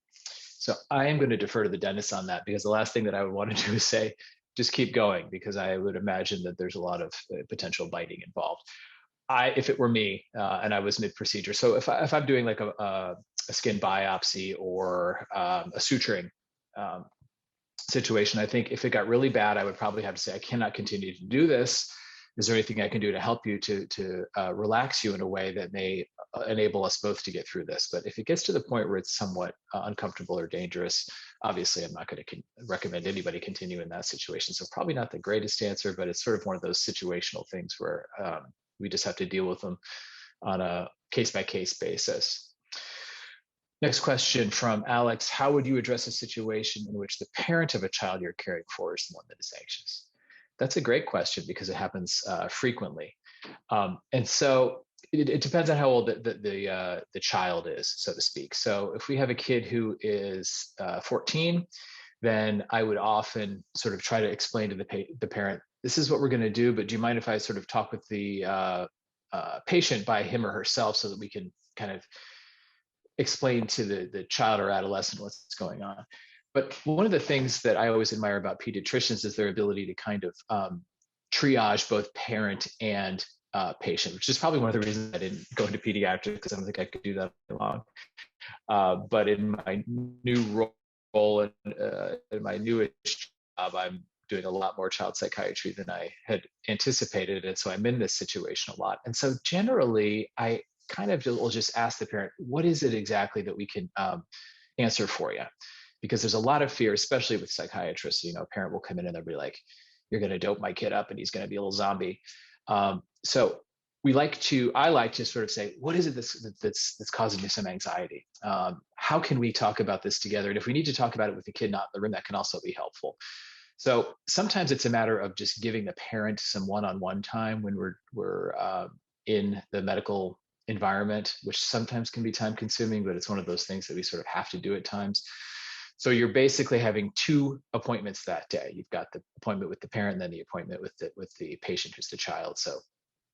So I am going to defer to the dentist on that, because the last thing that I would want to do is say, just keep going, because I would imagine that there's a lot of potential biting involved. If it were me and I was mid-procedure, so if I'm doing like a skin biopsy or a suturing situation, I think if it got really bad, I would probably have to say, I cannot continue to do this. Is there anything I can do to help you to relax you in a way that may enable us both to get through this? But if it gets to the point where it's somewhat uncomfortable or dangerous, obviously I'm not going to recommend anybody continue in that situation. So probably not the greatest answer, but it's sort of one of those situational things where we just have to deal with them on a case-by-case basis. Next question from Alex. How would you address a situation in which the parent of a child you're caring for is the one that is anxious? That's a great question, because it happens frequently. And so it depends on how old the child is, so to speak. So if we have a kid who is 14, then I would often sort of try to explain to the parent, this is what we're going to do, but do you mind if I sort of talk with the patient by him or herself so that we can kind of explain to the child or adolescent what's going on? But one of the things that I always admire about pediatricians is their ability to kind of triage both parent and patient, which is probably one of the reasons I didn't go into pediatrics, because I don't think I could do that long. But in my new role and in my newest job, I'm doing a lot more child psychiatry than I had anticipated. And so I'm in this situation a lot. And so generally, I kind of will just ask the parent, what is it exactly that we can answer for you? Because there's a lot of fear, especially with psychiatrists. A parent will come in and they'll be like, you're going to dope my kid up and he's going to be a little zombie. So I like to sort of say, what is it that's causing you some anxiety? How can we talk about this together? And if we need to talk about it with the kid not in the room, that can also be helpful. So sometimes it's a matter of just giving the parent some one-on-one time when we're in the medical environment, which sometimes can be time consuming, but it's one of those things that we sort of have to do at times. So you're basically having two appointments that day. You've got the appointment with the parent and then the appointment with the patient who's the child. So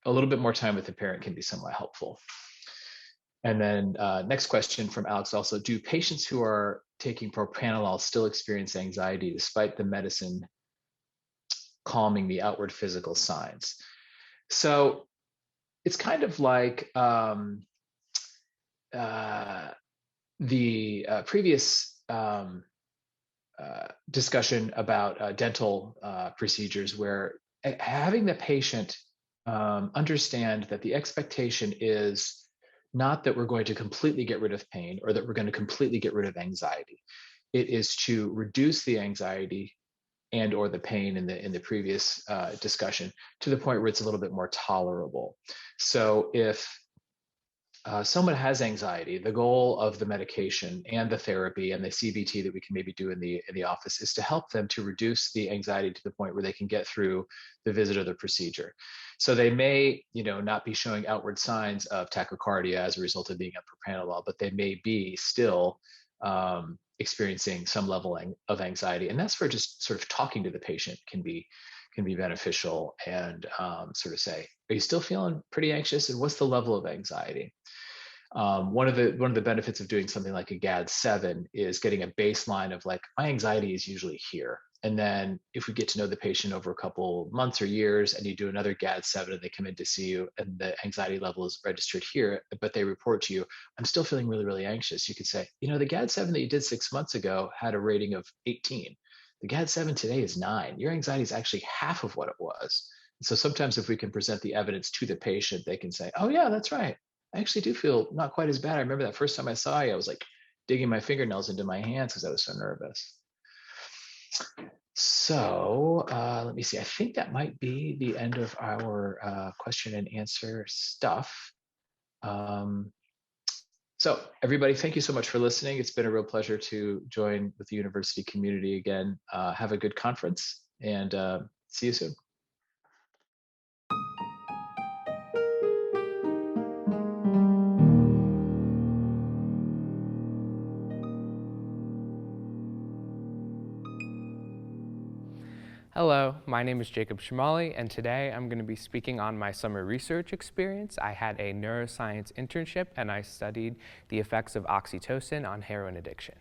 a little bit more time with the parent can be somewhat helpful. And then next question from Alex also, do patients who are taking propranolol still experience anxiety despite the medicine calming the outward physical signs? So it's kind of like the previous discussion about dental procedures, where having the patient understand that the expectation is not that we're going to completely get rid of pain or that we're going to completely get rid of anxiety. It is to reduce the anxiety and or the pain in the previous discussion to the point where it's a little bit more tolerable. So if someone has anxiety, the goal of the medication and the therapy and the CBT that we can maybe do in the office is to help them to reduce the anxiety to the point where they can get through the visit or the procedure. So they may, not be showing outward signs of tachycardia as a result of being on propranolol, but they may be still experiencing some level of anxiety, and that's where just sort of talking to the patient can be beneficial, and sort of say, are you still feeling pretty anxious, and what's the level of anxiety? One of the benefits of doing something like a GAD-7 is getting a baseline of like, my anxiety is usually here. And then if we get to know the patient over a couple months or years and you do another GAD-7 and they come in to see you and the anxiety level is registered here, but they report to you, I'm still feeling really, really anxious. You could say, the GAD-7 that you did 6 months ago had a rating of 18. The GAD-7 today is 9. Your anxiety is actually half of what it was. So sometimes if we can present the evidence to the patient, they can say, oh yeah, that's right. I actually do feel not quite as bad. I remember that first time I saw you, I was like digging my fingernails into my hands because I was so nervous. So let me see. I think that might be the end of our question and answer stuff. So everybody, thank you so much for listening. It's been a real pleasure to join with the university community again. Have a good conference and see you soon. Hello, my name is Jacob Shamali, and today I'm going to be speaking on my summer research experience. I had a neuroscience internship, and I studied the effects of oxytocin on heroin addiction.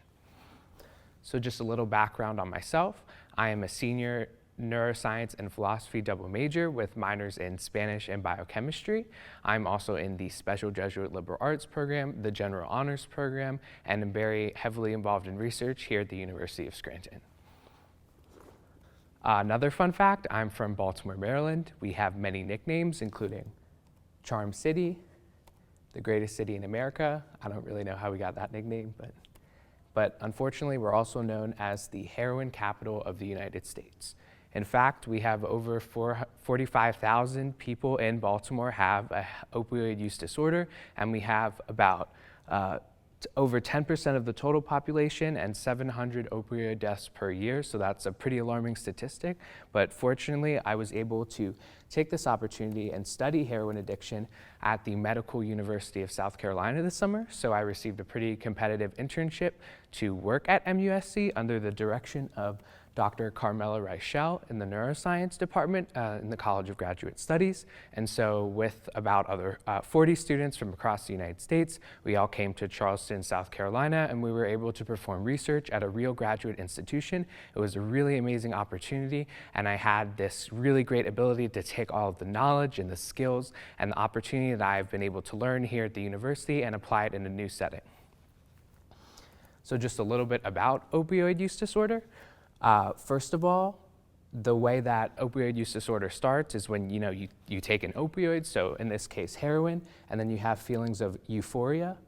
So just a little background on myself. I am a senior neuroscience and philosophy double major with minors in Spanish and biochemistry. I'm also in the Special Jesuit Liberal Arts program, the General Honors program, and am very heavily involved in research here at the University of Scranton. Another fun fact, I'm from Baltimore, Maryland. We have many nicknames, including Charm City, the greatest city in America. I don't really know how we got that nickname, but unfortunately, we're also known as the heroin capital of the United States. In fact, we have over 45,000 people in Baltimore have an opioid use disorder, and we have about over 10% of the total population and 700 opioid deaths per year, so that's a pretty alarming statistic. But fortunately, I was able to take this opportunity and study heroin addiction at the Medical University of South Carolina this summer. So I received a pretty competitive internship to work at MUSC under the direction of Dr. Carmela Reichel in the neuroscience department in the College of Graduate Studies. And so with about 40 students from across the United States, we all came to Charleston, South Carolina, and we were able to perform research at a real graduate institution. It was a really amazing opportunity, and I had this really great ability to take all of the knowledge and the skills and the opportunity that I've been able to learn here at the university and apply it in a new setting. So just a little bit about opioid use disorder. First of all, the way that opioid use disorder starts is when you take an opioid, so in this case heroin, and then you have feelings of euphoria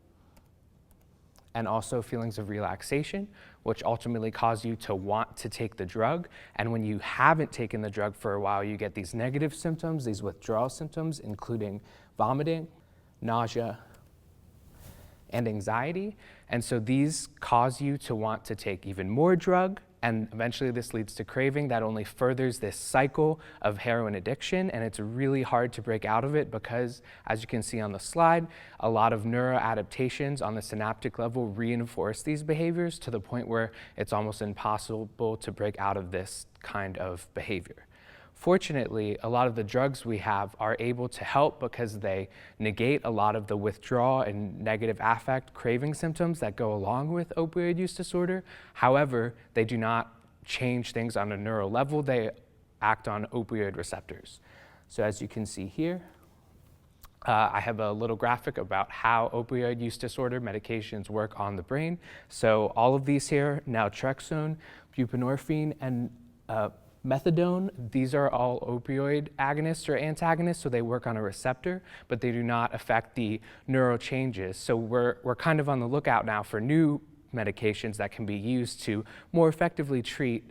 and also feelings of relaxation, which ultimately cause you to want to take the drug. And when you haven't taken the drug for a while, you get these negative symptoms, these withdrawal symptoms, including vomiting, nausea, and anxiety. And so these cause you to want to take even more drug, and eventually this leads to craving that only furthers this cycle of heroin addiction, and it's really hard to break out of it because, as you can see on the slide, a lot of neuroadaptations on the synaptic level reinforce these behaviors to the point where it's almost impossible to break out of this kind of behavior. Fortunately, a lot of the drugs we have are able to help because they negate a lot of the withdrawal and negative affect craving symptoms that go along with opioid use disorder. However, they do not change things on a neural level. They act on opioid receptors. So as you can see here, I have a little graphic about how opioid use disorder medications work on the brain. So all of these here, naltrexone, buprenorphine, and methadone, these are all opioid agonists or antagonists, so they work on a receptor, but they do not affect the neural changes. So we're kind of on the lookout now for new medications that can be used to more effectively treat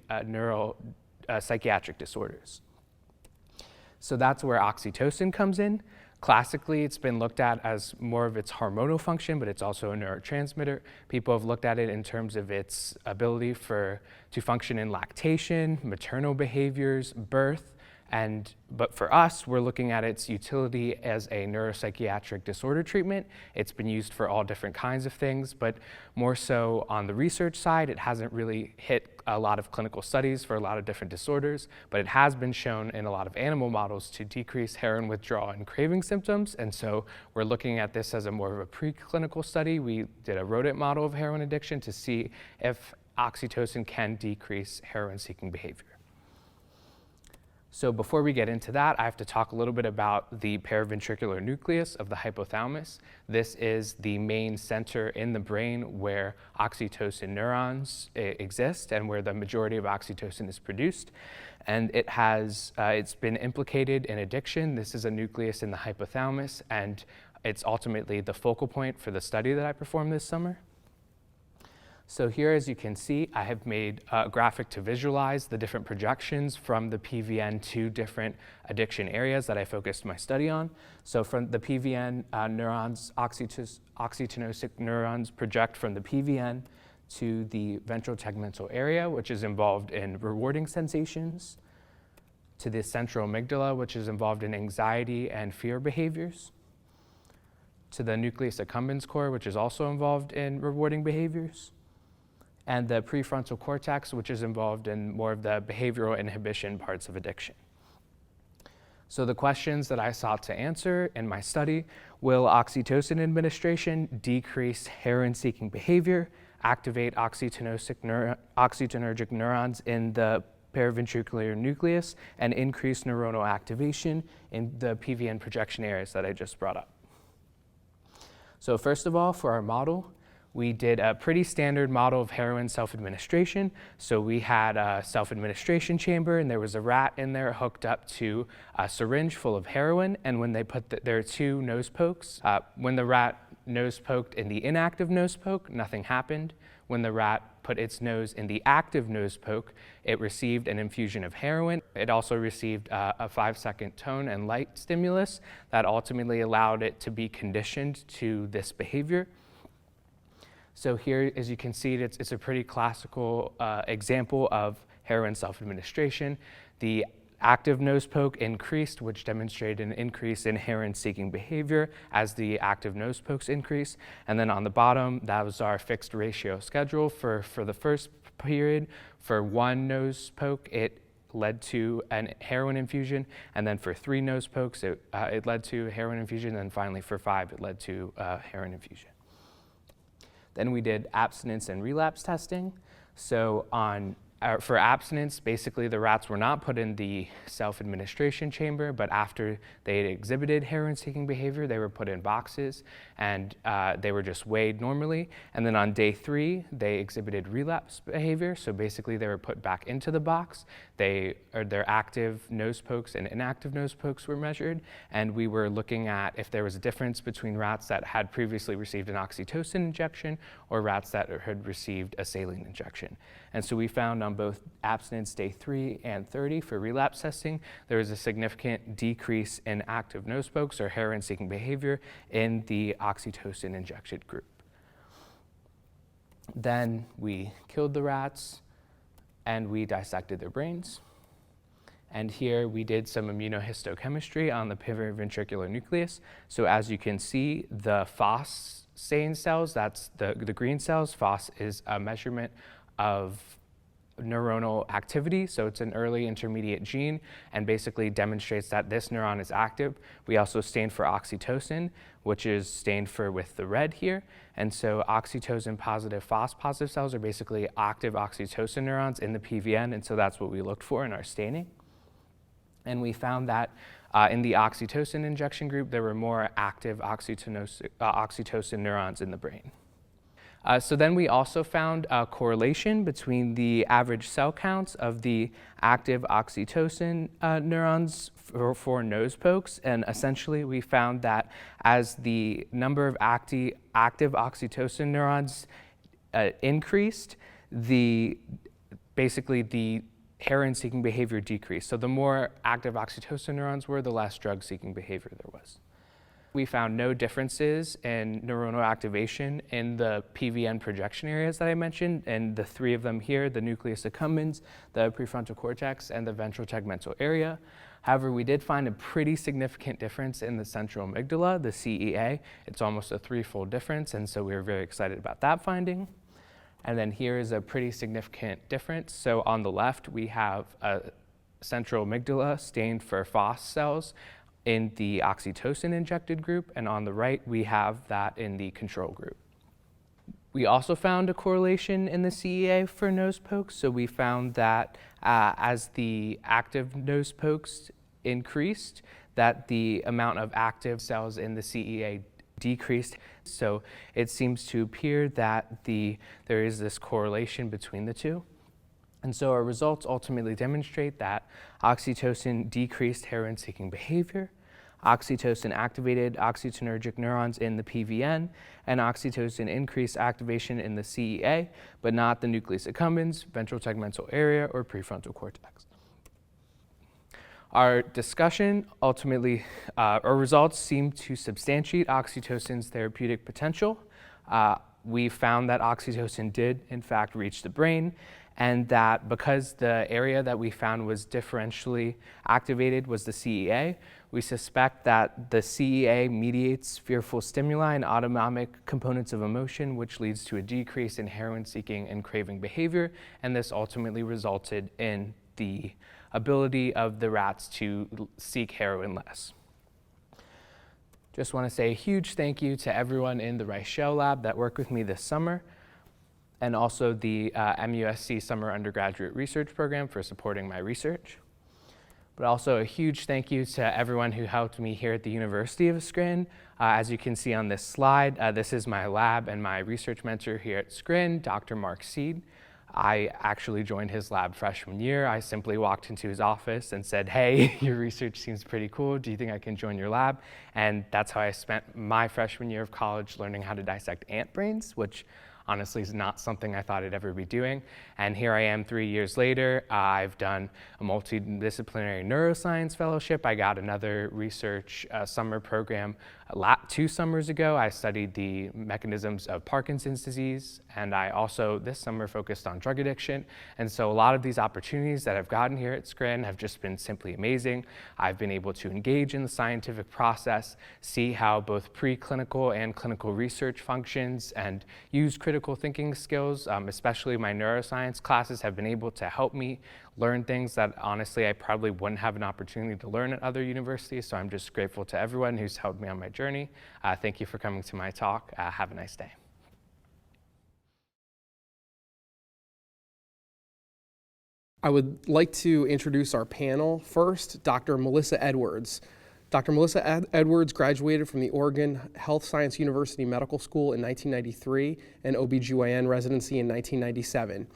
psychiatric disorders. So that's where oxytocin comes in. Classically, it's been looked at as more of its hormonal function, but it's also a neurotransmitter. People have looked at it in terms of its ability to function in lactation, maternal behaviors, birth, but for us, we're looking at its utility as a neuropsychiatric disorder treatment. It's been used for all different kinds of things, but more so on the research side, it hasn't really hit a lot of clinical studies for a lot of different disorders, but it has been shown in a lot of animal models to decrease heroin withdrawal and craving symptoms, and so we're looking at this as a more of a preclinical study. We did a rodent model of heroin addiction to see if oxytocin can decrease heroin-seeking behavior. So before we get into that, I have to talk a little bit about the paraventricular nucleus of the hypothalamus. This is the main center in the brain where oxytocin neurons exist and where the majority of oxytocin is produced. And it's been implicated in addiction. This is a nucleus in the hypothalamus, and it's ultimately the focal point for the study that I performed this summer. So here, as you can see, I have made a graphic to visualize the different projections from the PVN to different addiction areas that I focused my study on. So from the PVN neurons, oxytocinergic neurons project from the PVN to the ventral tegmental area, which is involved in rewarding sensations, to the central amygdala, which is involved in anxiety and fear behaviors, to the nucleus accumbens core, which is also involved in rewarding behaviors, and the prefrontal cortex, which is involved in more of the behavioral inhibition parts of addiction. So the questions that I sought to answer in my study: will oxytocin administration decrease heroin-seeking behavior, activate oxytocinergic neurons in the paraventricular nucleus, and increase neuronal activation in the PVN projection areas that I just brought up? So first of all, for our model, we did a pretty standard model of heroin self-administration. So we had a self-administration chamber, and there was a rat in there hooked up to a syringe full of heroin. And when they there are two nose pokes. When the rat nose poked in the inactive nose poke, nothing happened. When the rat put its nose in the active nose poke, it received an infusion of heroin. It also received a 5-second tone and light stimulus that ultimately allowed it to be conditioned to this behavior. So here, as you can see, it's a pretty classical example of heroin self-administration. The active nose poke increased, which demonstrated an increase in heroin-seeking behavior as the active nose pokes increase. And then on the bottom, that was our fixed ratio schedule for the first period. For one nose poke, it led to a heroin infusion, and then for 3 nose pokes, it led to a heroin infusion, and finally for 5, it led to a heroin infusion. Then we did abstinence and relapse testing. So for abstinence, basically the rats were not put in the self-administration chamber, but after they had exhibited heroin-seeking behavior, they were put in boxes, and they were just weighed normally. And then on day 3, they exhibited relapse behavior. So basically they were put back into the box. Their active nose pokes and inactive nose pokes were measured, and we were looking at if there was a difference between rats that had previously received an oxytocin injection or rats that had received a saline injection. And so we found on both abstinence day 3 and 30 for relapse testing, there was a significant decrease in active nose pokes or heroin-seeking behavior in the oxytocin injected group. Then we killed the rats and we dissected their brains. And here we did some immunohistochemistry on the paraventricular nucleus. So as you can see, the FOS stain cells, that's the green cells. FOS is a measurement of neuronal activity, so it's an early intermediate gene and basically demonstrates that this neuron is active. We also stained for oxytocin, which is stained for with the red here. And so oxytocin positive, FOS positive cells are basically active oxytocin neurons in the PVN, and so that's what we looked for in our staining. And we found that in the oxytocin injection group, there were more active oxytocin neurons in the brain. So then we also found a correlation between the average cell counts of the active oxytocin neurons for nose pokes, and essentially we found that as the number of active oxytocin neurons increased, basically the heroin-seeking behavior decreased. So the more active oxytocin neurons were, the less drug-seeking behavior there was. We found no differences in neuronal activation in the PVN projection areas that I mentioned, and the 3 of them here, the nucleus accumbens, the prefrontal cortex, and the ventral tegmental area. However, we did find a pretty significant difference in the central amygdala, the CEA. It's almost a 3-fold difference, and so we were very excited about that finding. And then here is a pretty significant difference. So on the left, we have a central amygdala stained for FOS cells in the oxytocin injected group, and on the right we have that in the control group. We also found a correlation in the CEA for nose pokes. So we found that as the active nose pokes increased, that the amount of active cells in the CEA decreased. So it seems to appear that there is this correlation between the two. And so our results ultimately demonstrate that oxytocin decreased heroin-seeking behavior, oxytocin activated oxytonergic neurons in the PVN, and oxytocin increased activation in the CEA, but not the nucleus accumbens, ventral tegmental area, or prefrontal cortex. Our discussion ultimately, our results seem to substantiate oxytocin's therapeutic potential. We found that oxytocin did, in fact, reach the brain, and that because the area that we found was differentially activated was the CEA, we suspect that the CEA mediates fearful stimuli and autonomic components of emotion, which leads to a decrease in heroin-seeking and craving behavior, and this ultimately resulted in the ability of the rats to seek heroin less. Just want to say a huge thank you to everyone in the Reichel lab that worked with me this summer, and also the MUSC Summer Undergraduate Research Program for supporting my research. But also a huge thank you to everyone who helped me here at the University of Scranton. As you can see on this slide, this is my lab and my research mentor here at Scranton, Dr. Mark Seed. I actually joined his lab freshman year. I simply walked into his office and said, hey, your research seems pretty cool. Do you think I can join your lab? And that's how I spent my freshman year of college learning how to dissect ant brains, which honestly is not something I thought I'd ever be doing. And here I am 3 years later. I've done a multidisciplinary neuroscience fellowship. I got another research summer program 2 summers ago. I studied the mechanisms of Parkinson's disease, and I also this summer focused on drug addiction. And so a lot of these opportunities that I've gotten here at Scranton have just been simply amazing. I've been able to engage in the scientific process, see how both preclinical and clinical research functions, and use critical thinking skills, especially my neuroscience classes have been able to help me learn things that honestly I probably wouldn't have an opportunity to learn at other universities. So I'm just grateful to everyone who's helped me on my journey. Thank you for coming to my talk. Have a nice day. I would like to introduce our panel. First, Dr. Melissa Edwards. Dr. Melissa Edwards graduated from the Oregon Health Science University Medical School in 1993 and OBGYN residency in 1997.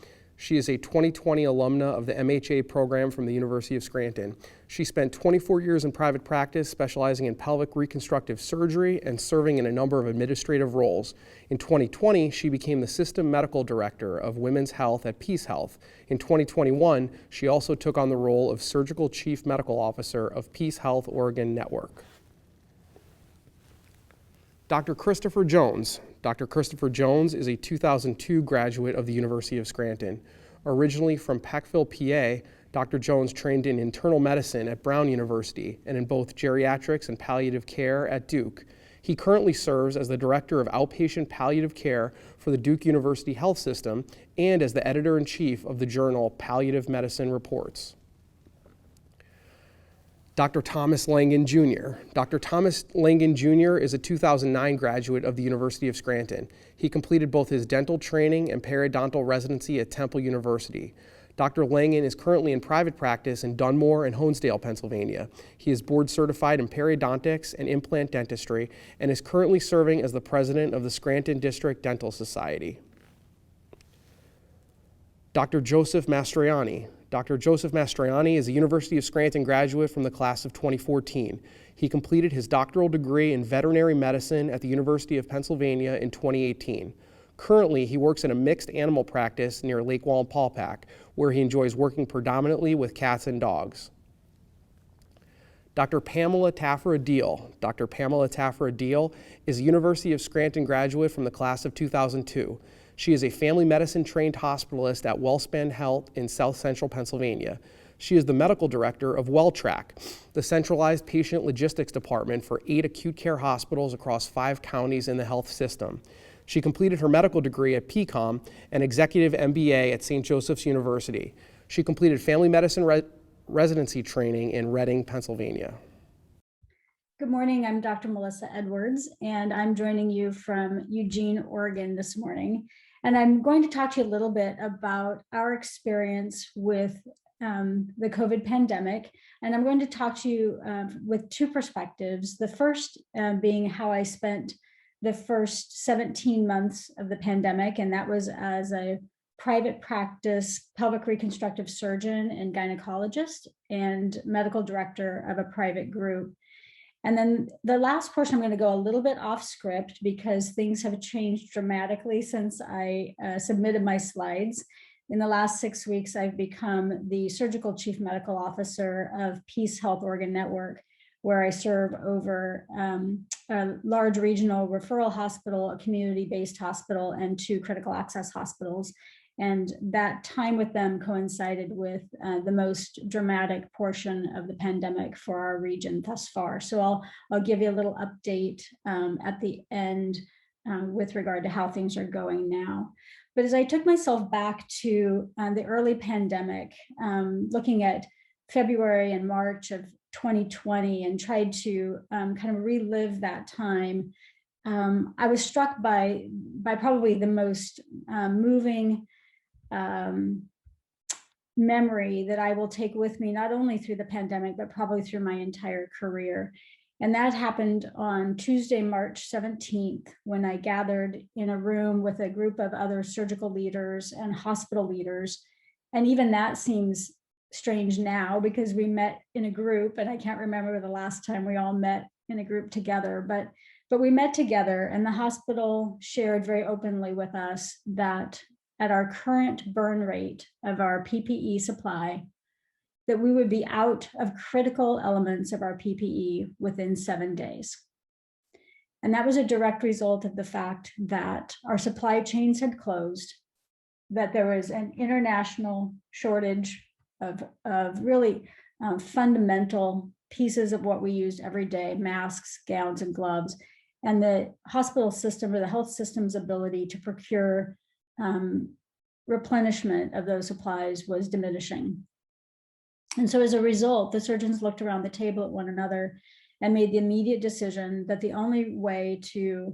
She is a 2020 alumna of the MHA program from the University of Scranton. She spent 24 years in private practice, specializing in pelvic reconstructive surgery and serving in a number of administrative roles. In 2020, she became the System Medical Director of Women's Health at Peace Health. In 2021, she also took on the role of Surgical Chief Medical Officer of Peace Health Oregon Network. Dr. Christopher Jones. Dr. Christopher Jones is a 2002 graduate of the University of Scranton. Originally from Peckville, PA, Dr. Jones trained in internal medicine at Brown University and in both geriatrics and palliative care at Duke. He currently serves as the Director of Outpatient Palliative Care for the Duke University Health System and as the Editor-in-Chief of the journal Palliative Medicine Reports. Dr. Thomas Langan Jr. Dr. Thomas Langan Jr. is a 2009 graduate of the University of Scranton. He completed both his dental training and periodontal residency at Temple University. Dr. Langan is currently in private practice in Dunmore and Honesdale, Pennsylvania. He is board certified in periodontics and implant dentistry and is currently serving as the president of the Scranton District Dental Society. Dr. Joseph Mastroianni. Dr. Joseph Mastroianni is a University of Scranton graduate from the class of 2014. He completed his doctoral degree in veterinary medicine at the University of Pennsylvania in 2018. Currently, he works in a mixed animal practice near Lake Wallenpaupack, where he enjoys working predominantly with cats and dogs. Dr. Pamela Taffer-Adil. Dr. Pamela Taffer-Adil is a University of Scranton graduate from the class of 2002. She is a family medicine trained hospitalist at WellSpan Health in South Central Pennsylvania. She is the medical director of WellTrack, the centralized patient logistics department for 8 acute care hospitals across 5 counties in the health system. She completed her medical degree at PCOM and executive MBA at St. Joseph's University. She completed family medicine residency training in Reading, Pennsylvania. Good morning. I'm Dr. Melissa Edwards, and I'm joining you from Eugene, Oregon this morning. And I'm going to talk to you a little bit about our experience with the COVID pandemic. And I'm going to talk to you with two perspectives. The first being how I spent the first 17 months of the pandemic, and that was as a private practice pelvic reconstructive surgeon and gynecologist and medical director of a private group. And then the last portion, I'm going to go a little bit off script because things have changed dramatically since I submitted my slides. In the last 6 weeks, I've become the surgical chief medical officer of Peace Health Oregon Network, where I serve over a large regional referral hospital, a community-based hospital, and 2 critical access hospitals. And that time with them coincided with the most dramatic portion of the pandemic for our region thus far. So I'll give you a little update at the end with regard to how things are going now. But as I took myself back to the early pandemic, looking at February and March of 2020 and tried to kind of relive that time, I was struck by probably the most moving memory that I will take with me, not only through the pandemic, but probably through my entire career. And that happened on Tuesday, March 17th, when I gathered in a room with a group of other surgical leaders and hospital leaders. And even that seems strange now because we met in a group, and I can't remember the last time we all met in a group together, but we met together, and the hospital shared very openly with us that at our current burn rate of our PPE supply, that we would be out of critical elements of our PPE within 7 days. And that was a direct result of the fact that our supply chains had closed, that there was an international shortage of really fundamental pieces of what we used every day, masks, gowns, and gloves, and the hospital system or the health system's ability to procure replenishment of those supplies was diminishing. And so as a result, the surgeons looked around the table at one another and made the immediate decision that the only way to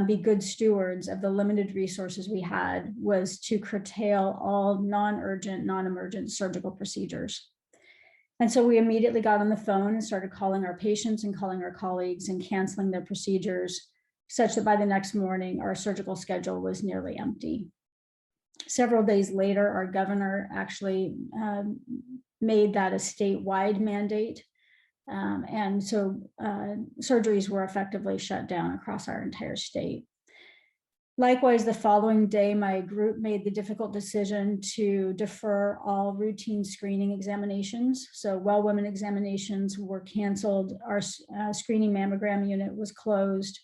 be good stewards of the limited resources we had was to curtail all non-urgent, non-emergent surgical procedures. And so we immediately got on the phone and started calling our patients and calling our colleagues and canceling their procedures, such that by the next morning, our surgical schedule was nearly empty. Several days later, our governor actually made that a statewide mandate. And so surgeries were effectively shut down across our entire state. Likewise, the following day, my group made the difficult decision to defer all routine screening examinations. So well women examinations were canceled. Our screening mammogram unit was closed.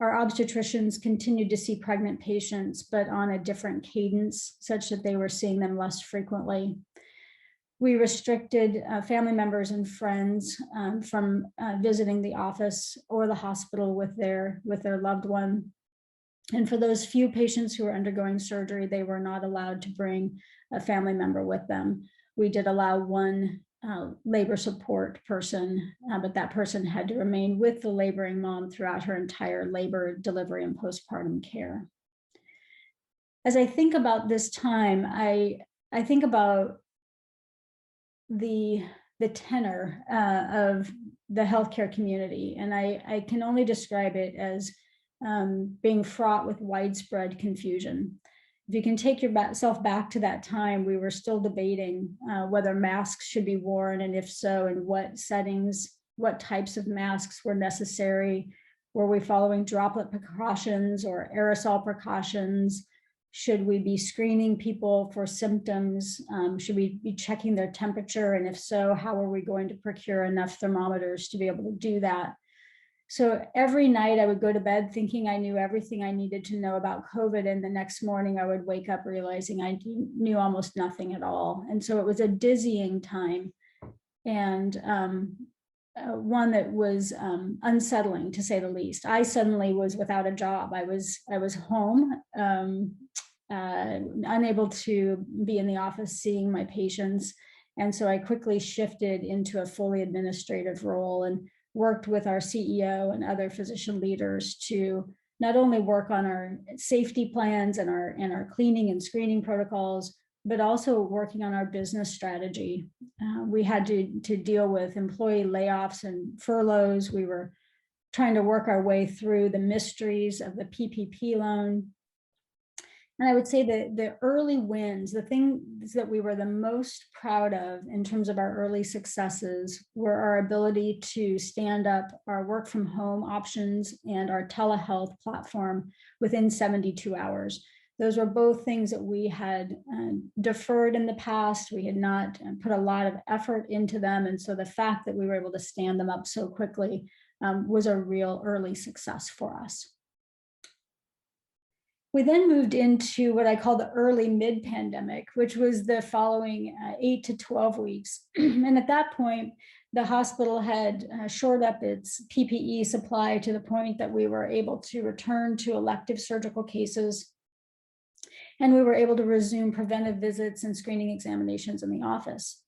Our obstetricians continued to see pregnant patients, but on a different cadence, such that they were seeing them less frequently. We restricted family members and friends from visiting the office or the hospital with their loved one. And for those few patients who were undergoing surgery, they were not allowed to bring a family member with them. We did allow one labor support person, but that person had to remain with the laboring mom throughout her entire labor, delivery, and postpartum care. As I think about this time, I think about the tenor of the healthcare community, and I can only describe it as being fraught with widespread confusion. If you can take yourself back to that time, we were still debating whether masks should be worn, and if so, in what settings, what types of masks were necessary. Were we following droplet precautions or aerosol precautions? Should we be screening people for symptoms? Should we be checking their temperature? And if so, how are we going to procure enough thermometers to be able to do that? So every night I would go to bed thinking I knew everything I needed to know about COVID. And the next morning I would wake up realizing I knew almost nothing at all. And so it was a dizzying time, and one that was unsettling, to say the least. I suddenly was without a job. I was home, unable to be in the office seeing my patients. And so I quickly shifted into a fully administrative role and worked with our CEO and other physician leaders to not only work on our safety plans and our cleaning and screening protocols, but also working on our business strategy. We had to deal with employee layoffs and furloughs. We were trying to work our way through the mysteries of the PPP loan. And I would say that the early wins, the things that we were the most proud of in terms of our early successes, were our ability to stand up our work from home options and our telehealth platform within 72 hours. Those were both things that we had deferred in the past. We had not put a lot of effort into them. And so the fact that we were able to stand them up so quickly was a real early success for us. We then moved into what I call the early mid-pandemic, which was the following 8 to 12 weeks. And at that point, the hospital had shored up its PPE supply to the point that we were able to return to elective surgical cases. And we were able to resume preventive visits and screening examinations in the office.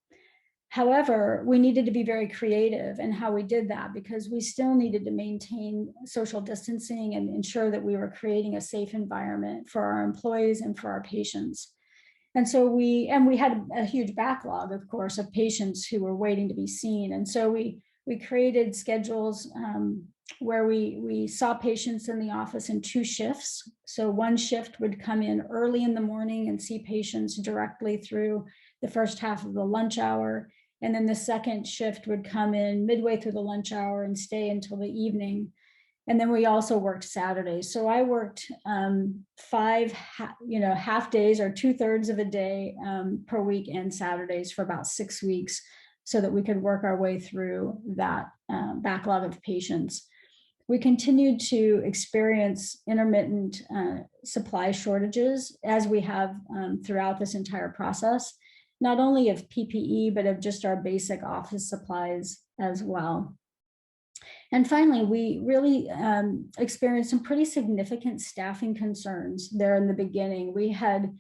However, we needed to be very creative in how we did that, because we still needed to maintain social distancing and ensure that we were creating a safe environment for our employees and for our patients. And so we had a huge backlog, of course, of patients who were waiting to be seen. And so we created schedules where we saw patients in the office in 2 shifts. So one shift would come in early in the morning and see patients directly through the first half of the lunch hour. And then the second shift would come in midway through the lunch hour and stay until the evening. And then we also worked Saturdays. So I worked 5 half days or 2/3 of a day per week and Saturdays for about 6 weeks, so that we could work our way through that backlog of patients. We continued to experience intermittent supply shortages, as we have throughout this entire process, not only of PPE, but of just our basic office supplies as well. And finally, we really experienced some pretty significant staffing concerns there in the beginning. We had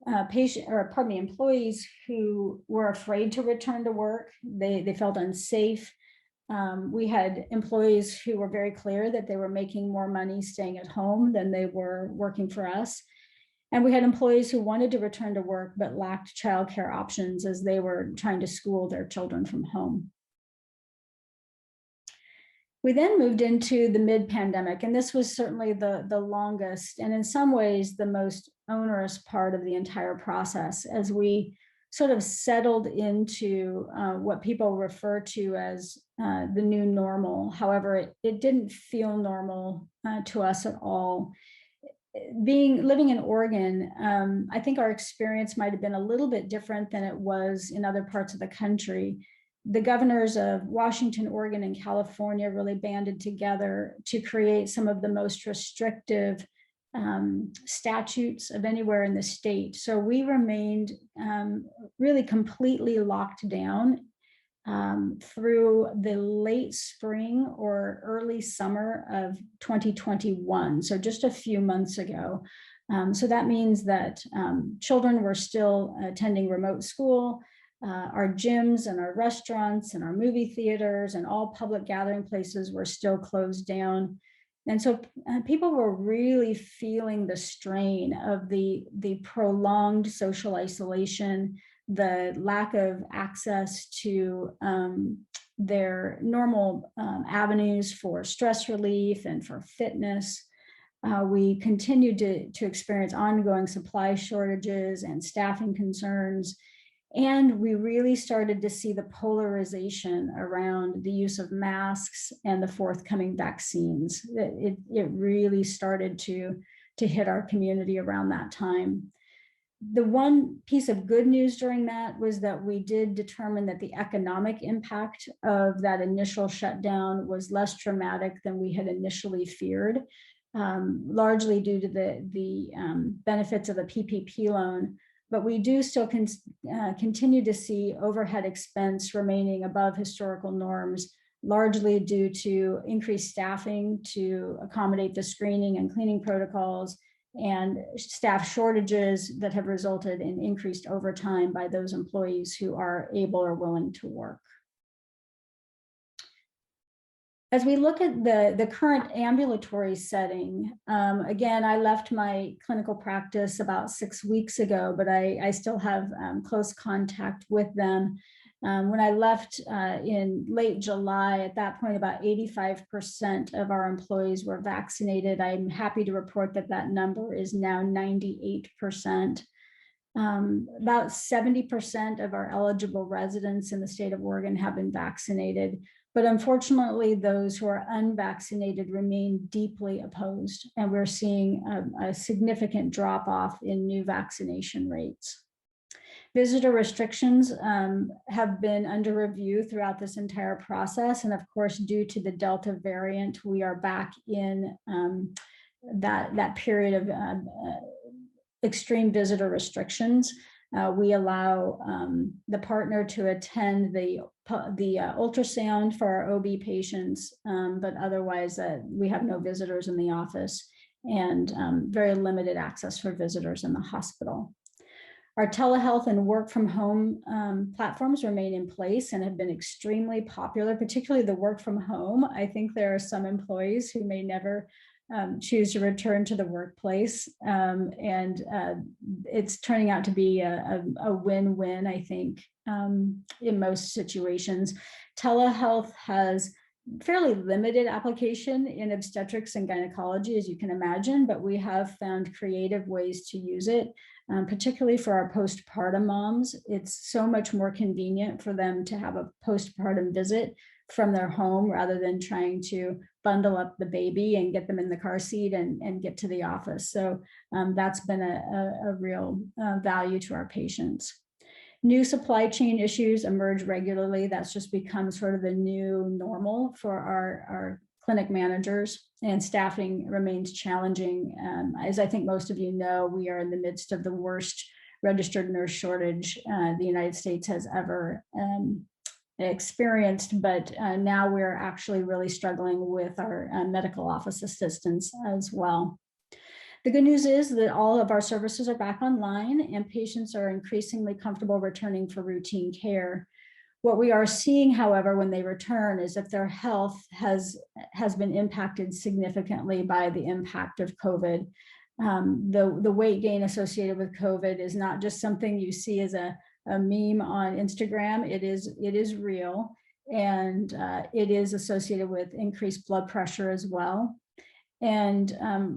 employees who were afraid to return to work. They felt unsafe. We had employees who were very clear that they were making more money staying at home than they were working for us. And we had employees who wanted to return to work but lacked childcare options as they were trying to school their children from home. We then moved into the mid-pandemic, and this was certainly the longest and in some ways the most onerous part of the entire process, as we sort of settled into what people refer to as the new normal. However, it didn't feel normal to us at all. Living in Oregon, I think our experience might have been a little bit different than it was in other parts of the country. The governors of Washington, Oregon, and California really banded together to create some of the most restrictive statutes of anywhere in the state. So we remained really completely locked down through the late spring or early summer of 2021. So just a few months ago. So that means that children were still attending remote school. Our gyms and our restaurants and our movie theaters and all public gathering places were still closed down. And so people were really feeling the strain of the prolonged social isolation, the lack of access to their normal avenues for stress relief and for fitness. We continued to experience ongoing supply shortages and staffing concerns. And we really started to see the polarization around the use of masks and the forthcoming vaccines. It really started to hit our community around that time. The one piece of good news during that was that we did determine that the economic impact of that initial shutdown was less dramatic than we had initially feared, largely due to the benefits of the PPP loan. But we do still continue to see overhead expense remaining above historical norms, largely due to increased staffing to accommodate the screening and cleaning protocols and staff shortages that have resulted in increased overtime by those employees who are able or willing to work. As we look at the current ambulatory setting, again, I left my clinical practice about 6 weeks ago, but I still have close contact with them. When I left in late July, at that point, about 85% of our employees were vaccinated. I'm happy to report that that number is now 98%. About 70% of our eligible residents in the state of Oregon have been vaccinated. But unfortunately, those who are unvaccinated remain deeply opposed, and we're seeing a significant drop off in new vaccination rates. Visitor restrictions have been under review throughout this entire process. And of course, due to the Delta variant, we are back in that period of extreme visitor restrictions. We allow the partner to attend the ultrasound for our OB patients, but otherwise we have no visitors in the office and very limited access for visitors in the hospital. Our telehealth and work from home platforms remain in place and have been extremely popular, particularly the work from home. I think there are some employees who may never choose to return to the workplace. It's turning out to be a win-win, I think, in most situations. Telehealth has fairly limited application in obstetrics and gynecology, as you can imagine, but we have found creative ways to use it, particularly for our postpartum moms. It's so much more convenient for them to have a postpartum visit from their home rather than trying to bundle up the baby and get them in the car seat and get to the office. So that's been a real value to our patients. New supply chain issues emerge regularly. That's just become sort of the new normal for our clinic managers, and staffing remains challenging. As I think most of you know, we are in the midst of the worst registered nurse shortage the United States has ever experienced, but now we're actually really struggling with our medical office assistants as well. The good news is that all of our services are back online and patients are increasingly comfortable returning for routine care. What we are seeing, however, when they return is that their health has been impacted significantly by the impact of COVID. The weight gain associated with COVID is not just something you see as a meme on Instagram. It is real, and it is associated with increased blood pressure as well. And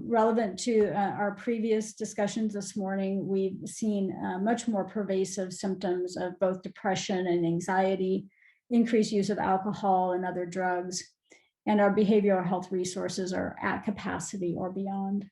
relevant to our previous discussions this morning, we've seen much more pervasive symptoms of both depression and anxiety, increased use of alcohol and other drugs, and our behavioral health resources are at capacity or beyond.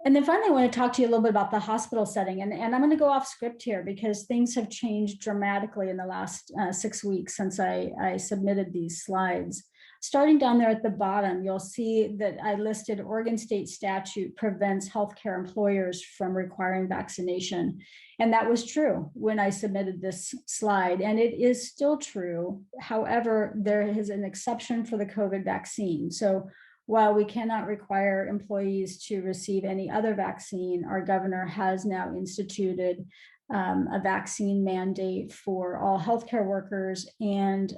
And then finally, I want to talk to you a little bit about the hospital setting. And I'm going to go off script here because things have changed dramatically in the last 6 weeks since I submitted these slides. Starting down there at the bottom, you'll see that I listed Oregon state statute prevents healthcare employers from requiring vaccination. And that was true when I submitted this slide, and it is still true. However, there is an exception for the COVID vaccine. So while we cannot require employees to receive any other vaccine, our governor has now instituted a vaccine mandate for all healthcare workers and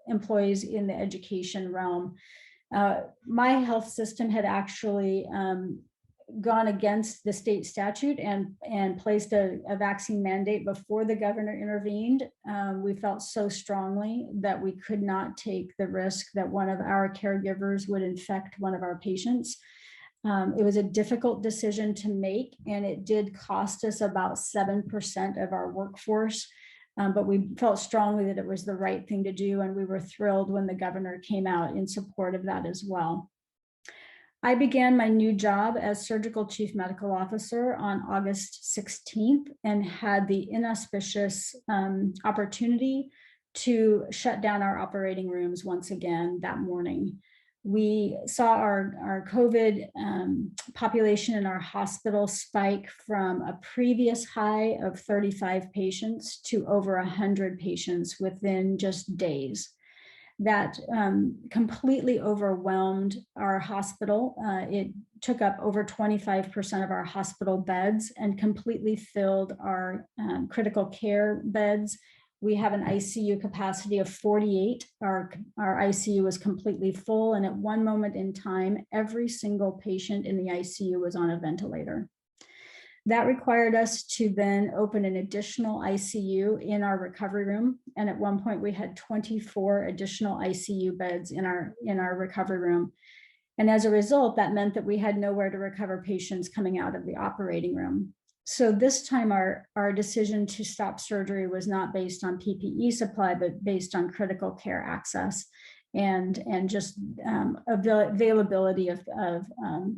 employees in the education realm. My health system had actually gone against the state statute and placed a vaccine mandate before the governor intervened. We felt so strongly that we could not take the risk that one of our caregivers would infect one of our patients. It was a difficult decision to make, and it did cost us about 7% of our workforce, but we felt strongly that it was the right thing to do, and we were thrilled when the governor came out in support of that as well. I began my new job as Surgical Chief Medical Officer on August 16th and had the inauspicious opportunity to shut down our operating rooms once again that morning. We saw our COVID population in our hospital spike from a previous high of 35 patients to over 100 patients within just days. That completely overwhelmed our hospital. It took up over 25% of our hospital beds and completely filled our critical care beds We have an ICU capacity of 48. Our ICU was completely full. And at one moment in time, every single patient in the ICU was on a ventilator. That required us to then open an additional ICU in our recovery room. And at one point we had 24 additional ICU beds in our recovery room. And as a result, that meant that we had nowhere to recover patients coming out of the operating room. So this time our decision to stop surgery was not based on PPE supply, but based on critical care access and just availability of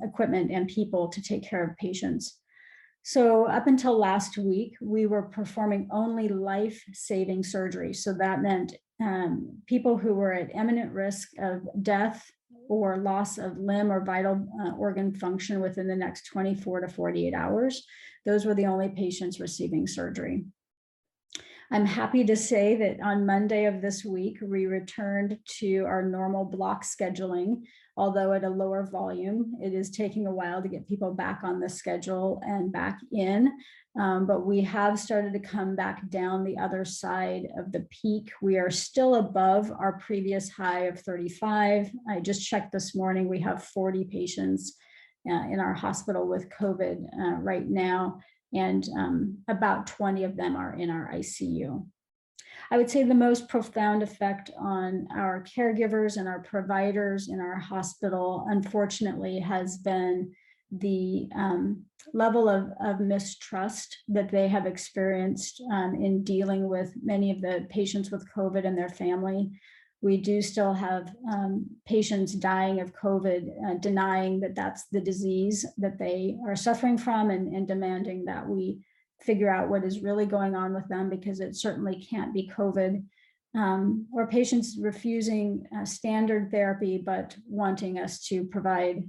equipment and people to take care of patients. So up until last week, we were performing only life-saving surgery. So that meant people who were at imminent risk of death or loss of limb or vital organ function within the next 24 to 48 hours. Those were the only patients receiving surgery. I'm happy to say that on Monday of this week, we returned to our normal block scheduling, although at a lower volume. It is taking a while to get people back on the schedule and back in, but we have started to come back down the other side of the peak. We are still above our previous high of 35. I just checked this morning, we have 40 patients in our hospital with COVID right now, and about 20 of them are in our ICU. I would say the most profound effect on our caregivers and our providers in our hospital, unfortunately, has been the level of mistrust that they have experienced in dealing with many of the patients with COVID and their family. We do still have patients dying of COVID, denying that that's the disease that they are suffering from, and demanding that we figure out what is really going on with them, because it certainly can't be COVID, or patients refusing standard therapy, but wanting us to provide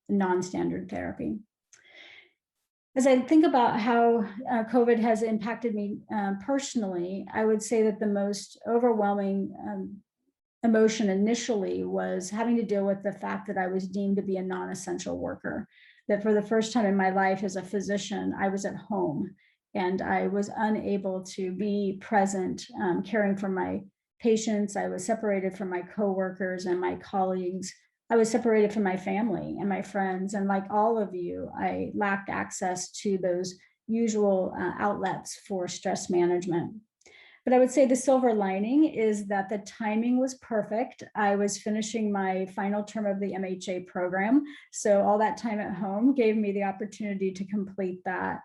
non-standard therapy. As I think about how COVID has impacted me personally, I would say that the most overwhelming emotion initially was having to deal with the fact that I was deemed to be a non-essential worker, that for the first time in my life as a physician, I was at home and I was unable to be present caring for my patients. I was separated from my coworkers and my colleagues. I was separated from my family and my friends. And like all of you, I lacked access to those usual outlets for stress management. But I would say the silver lining is that the timing was perfect. I was finishing my final term of the MHA program. So all that time at home gave me the opportunity to complete that.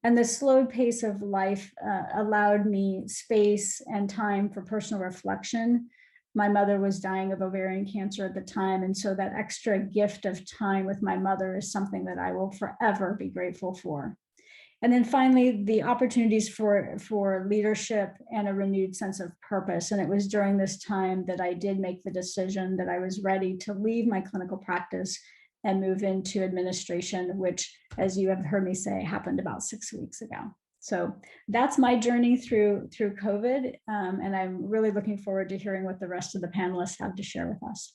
And the slow pace of life allowed me space and time for personal reflection. My mother was dying of ovarian cancer at the time. And so that extra gift of time with my mother is something that I will forever be grateful for. And then finally, the opportunities for leadership and a renewed sense of purpose. And it was during this time that I did make the decision that I was ready to leave my clinical practice and move into administration, which, as you have heard me say, happened about 6 weeks ago. So that's my journey through COVID. And I'm really looking forward to hearing what the rest of the panelists have to share with us.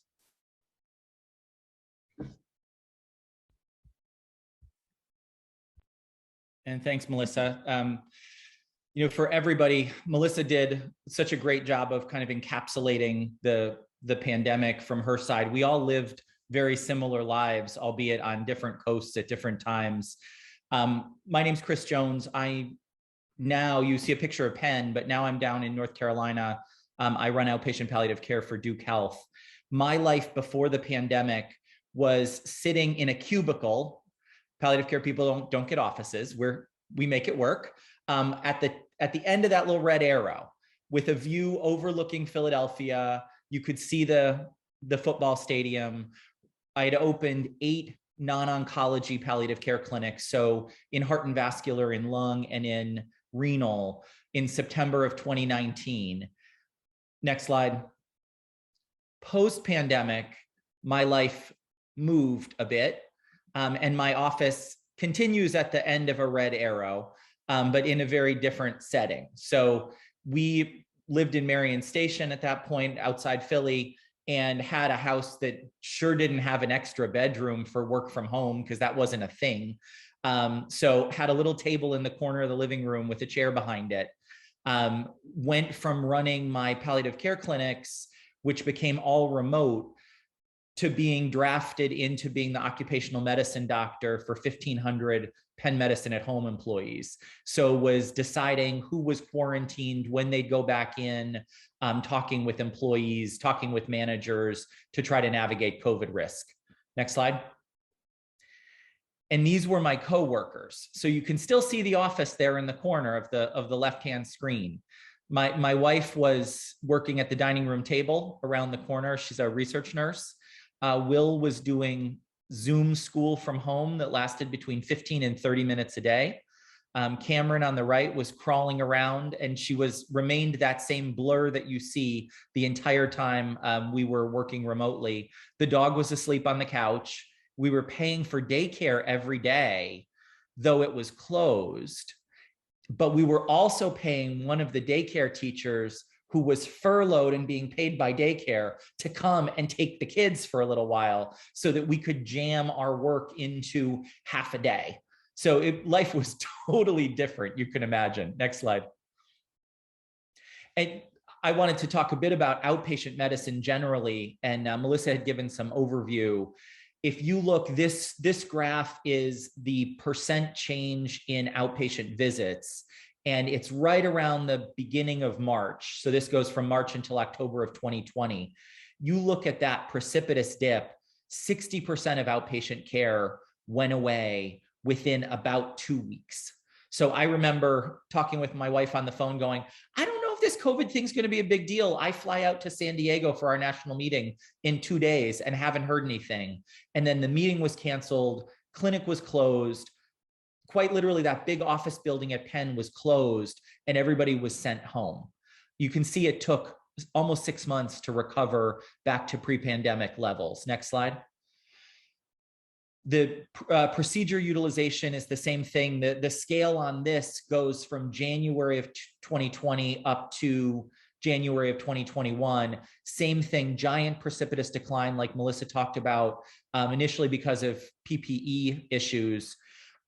And thanks, Melissa. For everybody, Melissa did such a great job of kind of encapsulating the pandemic from her side. We all lived very similar lives, albeit on different coasts at different times. My name's Chris Jones. Now you see a picture of Penn, but now I'm down in North Carolina. I run outpatient palliative care for Duke Health. My life before the pandemic was sitting in a cubicle. Palliative care people don't get offices, we make it work, at the end of that little red arrow with a view overlooking Philadelphia. You could see the football stadium. I had opened 8 non-oncology palliative care clinics, so in heart and vascular, in lung, and in renal, in September of 2019. Next slide. Post-pandemic, my life moved a bit. And my office continues at the end of a red arrow, but in a very different setting. So we lived in Marion Station at that point, outside Philly, and had a house that sure didn't have an extra bedroom for work from home, because that wasn't a thing. So had a little table in the corner of the living room with a chair behind it. went from running my palliative care clinics, which became all remote, to being drafted into being the occupational medicine doctor for 1,500 Penn Medicine at Home employees. So was deciding who was quarantined, when they'd go back in, talking with employees, talking with managers to try to navigate COVID risk. Next slide. And these were my coworkers. So you can still see the office there in the corner of the left-hand screen. My wife was working at the dining room table around the corner. She's a research nurse. Will was doing Zoom school from home that lasted between 15 and 30 minutes a day. Cameron on the right was crawling around, and she remained that same blur that you see the entire time we were working remotely. The dog was asleep on the couch. We were paying for daycare every day, though it was closed. But we were also paying one of the daycare teachers who was furloughed and being paid by daycare to come and take the kids for a little while so that we could jam our work into half a day. So life was totally different, you can imagine. Next slide. And I wanted to talk a bit about outpatient medicine generally, and Melissa had given some overview. If you look, this graph is the % change in outpatient visits, and it's right around the beginning of March. So this goes from March until October of 2020. You look at that precipitous dip, 60% of outpatient care went away within about 2 weeks. So I remember talking with my wife on the phone going, I don't know if this COVID thing's going to be a big deal. I fly out to San Diego for our national meeting in 2 days and haven't heard anything. And then the meeting was canceled, clinic was closed. Quite literally, that big office building at Penn was closed and everybody was sent home. You can see it took almost 6 months to recover back to pre-pandemic levels. Next slide. The procedure utilization is the same thing. The scale on this goes from January of 2020 up to January of 2021. Same thing, giant precipitous decline like Melissa talked about, initially because of PPE issues.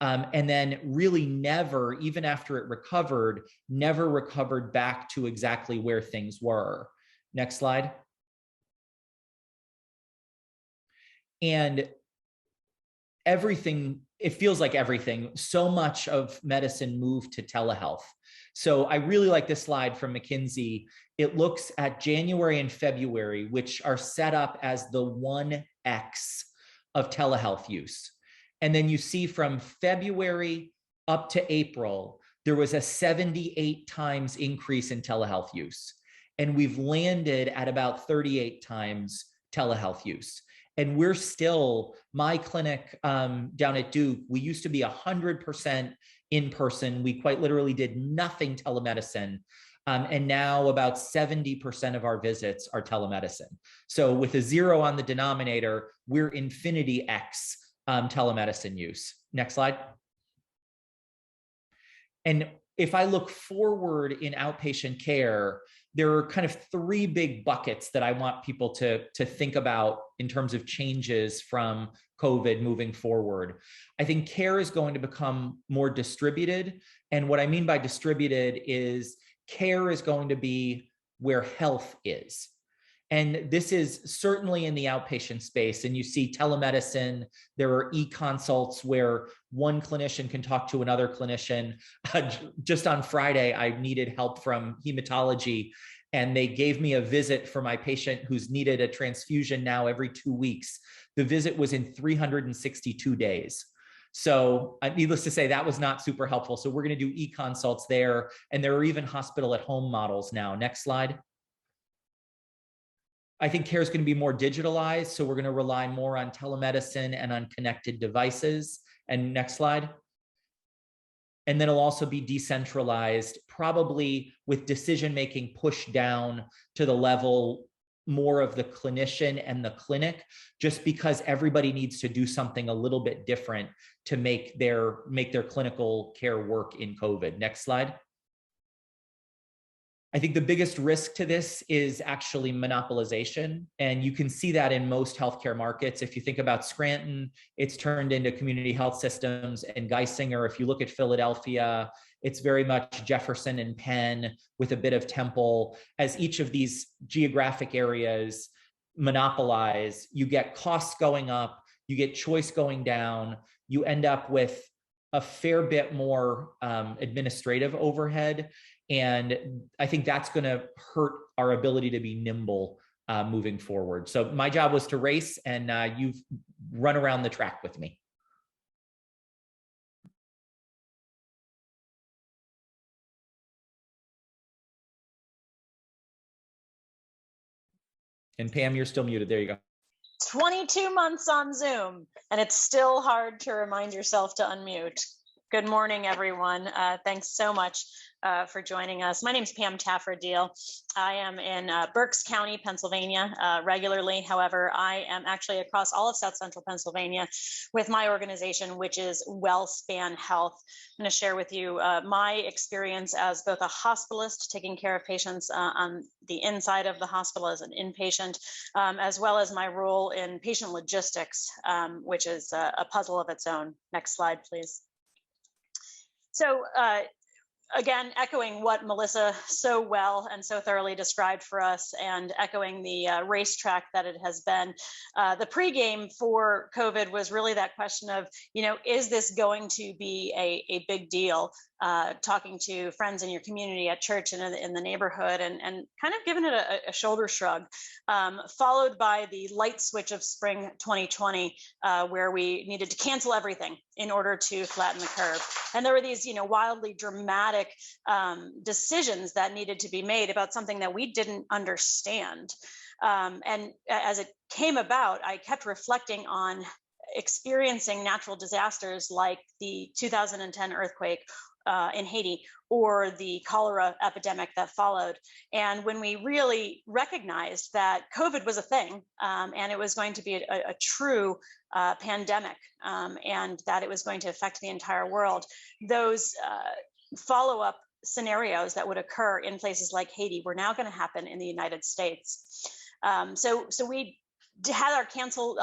And then really never, even after it recovered, never recovered back to exactly where things were. Next slide. And everything, it feels like everything, so much of medicine moved to telehealth. So I really like this slide from McKinsey. It looks at January and February, which are set up as the 1x of telehealth use. And then you see from February up to April, there was a 78 times increase in telehealth use. And we've landed at about 38 times telehealth use. And we're still, my clinic down at Duke, we used to be 100% in person. We quite literally did nothing telemedicine. And now about 70% of our visits are telemedicine. So with a 0 on the denominator, we're infinity X telemedicine use. Next slide. And if I look forward in outpatient care, there are kind of 3 big buckets that I want people to think about in terms of changes from COVID moving forward. I think care is going to become more distributed. And what I mean by distributed is care is going to be where health is. And this is certainly in the outpatient space. And you see telemedicine, there are e-consults where one clinician can talk to another clinician. Just on Friday, I needed help from hematology, and they gave me a visit for my patient who's needed a transfusion now every 2 weeks. The visit was in 362 days. So needless to say, that was not super helpful. So we're going to do e-consults there. And there are even hospital at home models now. Next slide. I think care is going to be more digitalized. So we're going to rely more on telemedicine and on connected devices. And next slide. And then it'll also be decentralized, probably with decision-making pushed down to the level more of the clinician and the clinic, just because everybody needs to do something a little bit different to make their clinical care work in COVID. Next slide. I think the biggest risk to this is actually monopolization. And you can see that in most healthcare markets. If you think about Scranton, it's turned into community health systems, and Geisinger, if you look at Philadelphia, it's very much Jefferson and Penn with a bit of Temple. As each of these geographic areas monopolize, you get costs going up, you get choice going down, you end up with a fair bit more administrative overhead. And I think that's going to hurt our ability to be nimble moving forward. So my job was to race, and you've run around the track with me. And Pam, you're still muted. There you go. 22 months on Zoom, and it's still hard to remind yourself to unmute. Good morning, everyone. Thanks so much for joining us. My name is Pam Tafford-Deal. I am in Berks County, Pennsylvania regularly. However, I am actually across all of South Central Pennsylvania with my organization, which is WellSpan Health. I'm going to share with you my experience as both a hospitalist taking care of patients on the inside of the hospital as an inpatient, as well as my role in patient logistics, which is a puzzle of its own. Next slide, please. So again, echoing what Melissa so well and so thoroughly described for us, and echoing the racetrack that it has been, the pregame for COVID was really that question of, is this going to be a big deal? Talking to friends in your community, at church, and in the neighborhood, and kind of giving it a shoulder shrug, followed by the light switch of spring 2020, where we needed to cancel everything in order to flatten the curve. And there were these, wildly dramatic decisions that needed to be made about something that we didn't understand. And as it came about, I kept reflecting on experiencing natural disasters like the 2010 earthquake in Haiti, or the cholera epidemic that followed. And when we really recognized that COVID was a thing, and it was going to be a true pandemic, and that it was going to affect the entire world, those follow-up scenarios that would occur in places like Haiti were now going to happen in the United States. So we had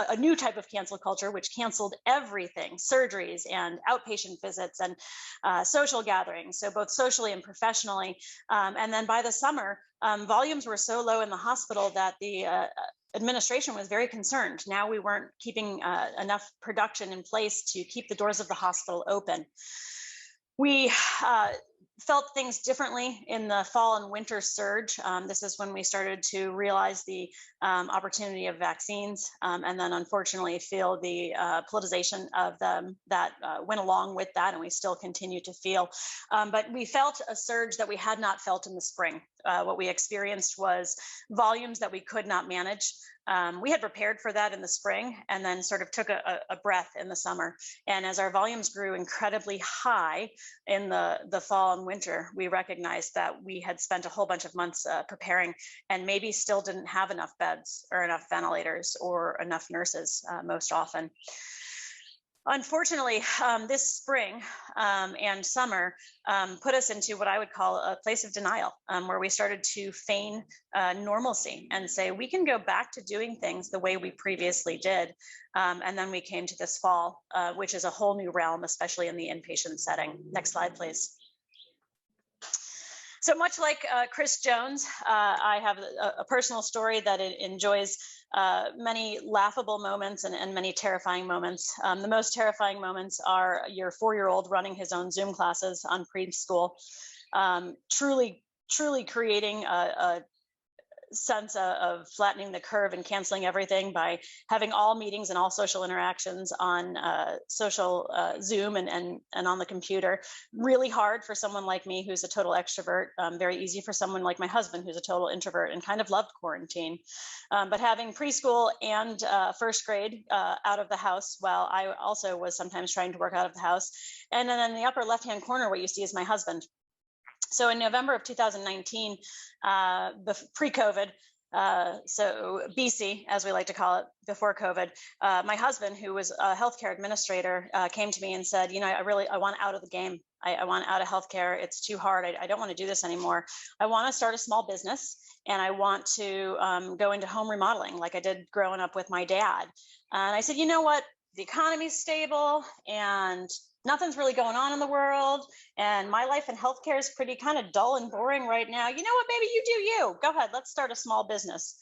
a new type of cancel culture, which canceled everything: surgeries and outpatient visits and social gatherings, so both socially and professionally. And then by the summer, volumes were so low in the hospital that the administration was very concerned. Now we weren't keeping enough production in place to keep the doors of the hospital open. We felt things differently in the fall and winter surge. This is when we started to realize the opportunity of vaccines, and then unfortunately feel the politicization of them that went along with that, and we still continue to feel. But we felt a surge that we had not felt in the spring. What we experienced was volumes that we could not manage. We had prepared for that in the spring, and then sort of took a breath in the summer. And as our volumes grew incredibly high in the fall and winter, we recognized that we had spent a whole bunch of months preparing, and maybe still didn't have enough beds or enough ventilators or enough nurses most often. Unfortunately, this spring and summer put us into what I would call a place of denial, where we started to feign normalcy and say, we can go back to doing things the way we previously did. And then we came to this fall, which is a whole new realm, especially in the inpatient setting. Next slide, please. So much like Chris Jones, I have a personal story that enjoys many laughable moments and many terrifying moments. The most terrifying moments are your 4-year-old running his own Zoom classes on preschool, truly creating a sense of flattening the curve and canceling everything by having all meetings and all social interactions on social Zoom and on the computer. Really hard for someone like me who's a total extrovert, very easy for someone like my husband who's a total introvert and kind of loved quarantine. But having preschool and first grade out of the house, while I also was sometimes trying to work out of the house. And then in the upper left-hand corner, what you see is my husband. So in November of 2019, pre-COVID, so BC, as we like to call it, before COVID, my husband, who was a healthcare administrator, came to me and said, I want out of the game. I want out of healthcare. It's too hard. I don't want to do this anymore. I want to start a small business, and I want to go into home remodeling like I did growing up with my dad. And I said, you know what? The economy's stable and nothing's really going on in the world. And my life in healthcare is pretty kind of dull and boring right now. You know what? Maybe you do you. Go ahead. Let's start a small business.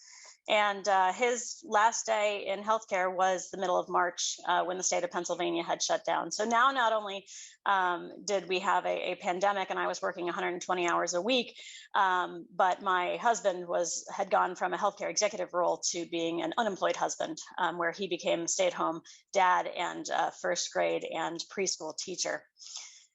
And his last day in healthcare was the middle of March when the state of Pennsylvania had shut down. So now not only did we have a pandemic and I was working 120 hours a week, but my husband had gone from a healthcare executive role to being an unemployed husband, where he became a stay-at-home dad and first grade and preschool teacher.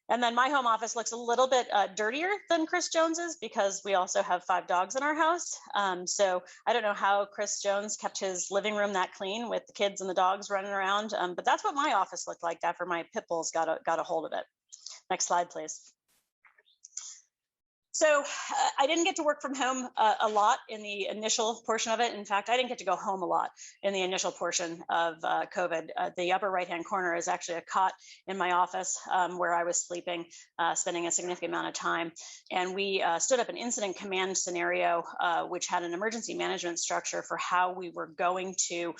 And then my home office looks a little bit dirtier than Chris Jones's because we also have 5 dogs in our house. So I don't know how Chris Jones kept his living room that clean with the kids and the dogs running around, but that's what my office looked like after my pit bulls got a hold of it. Next slide, please. So I didn't get to work from home a lot in the initial portion of it. In fact, I didn't get to go home a lot in the initial portion of COVID. The upper right-hand corner is actually a cot in my office where I was sleeping, spending a significant amount of time. And we stood up an incident command scenario, which had an emergency management structure for how we were going to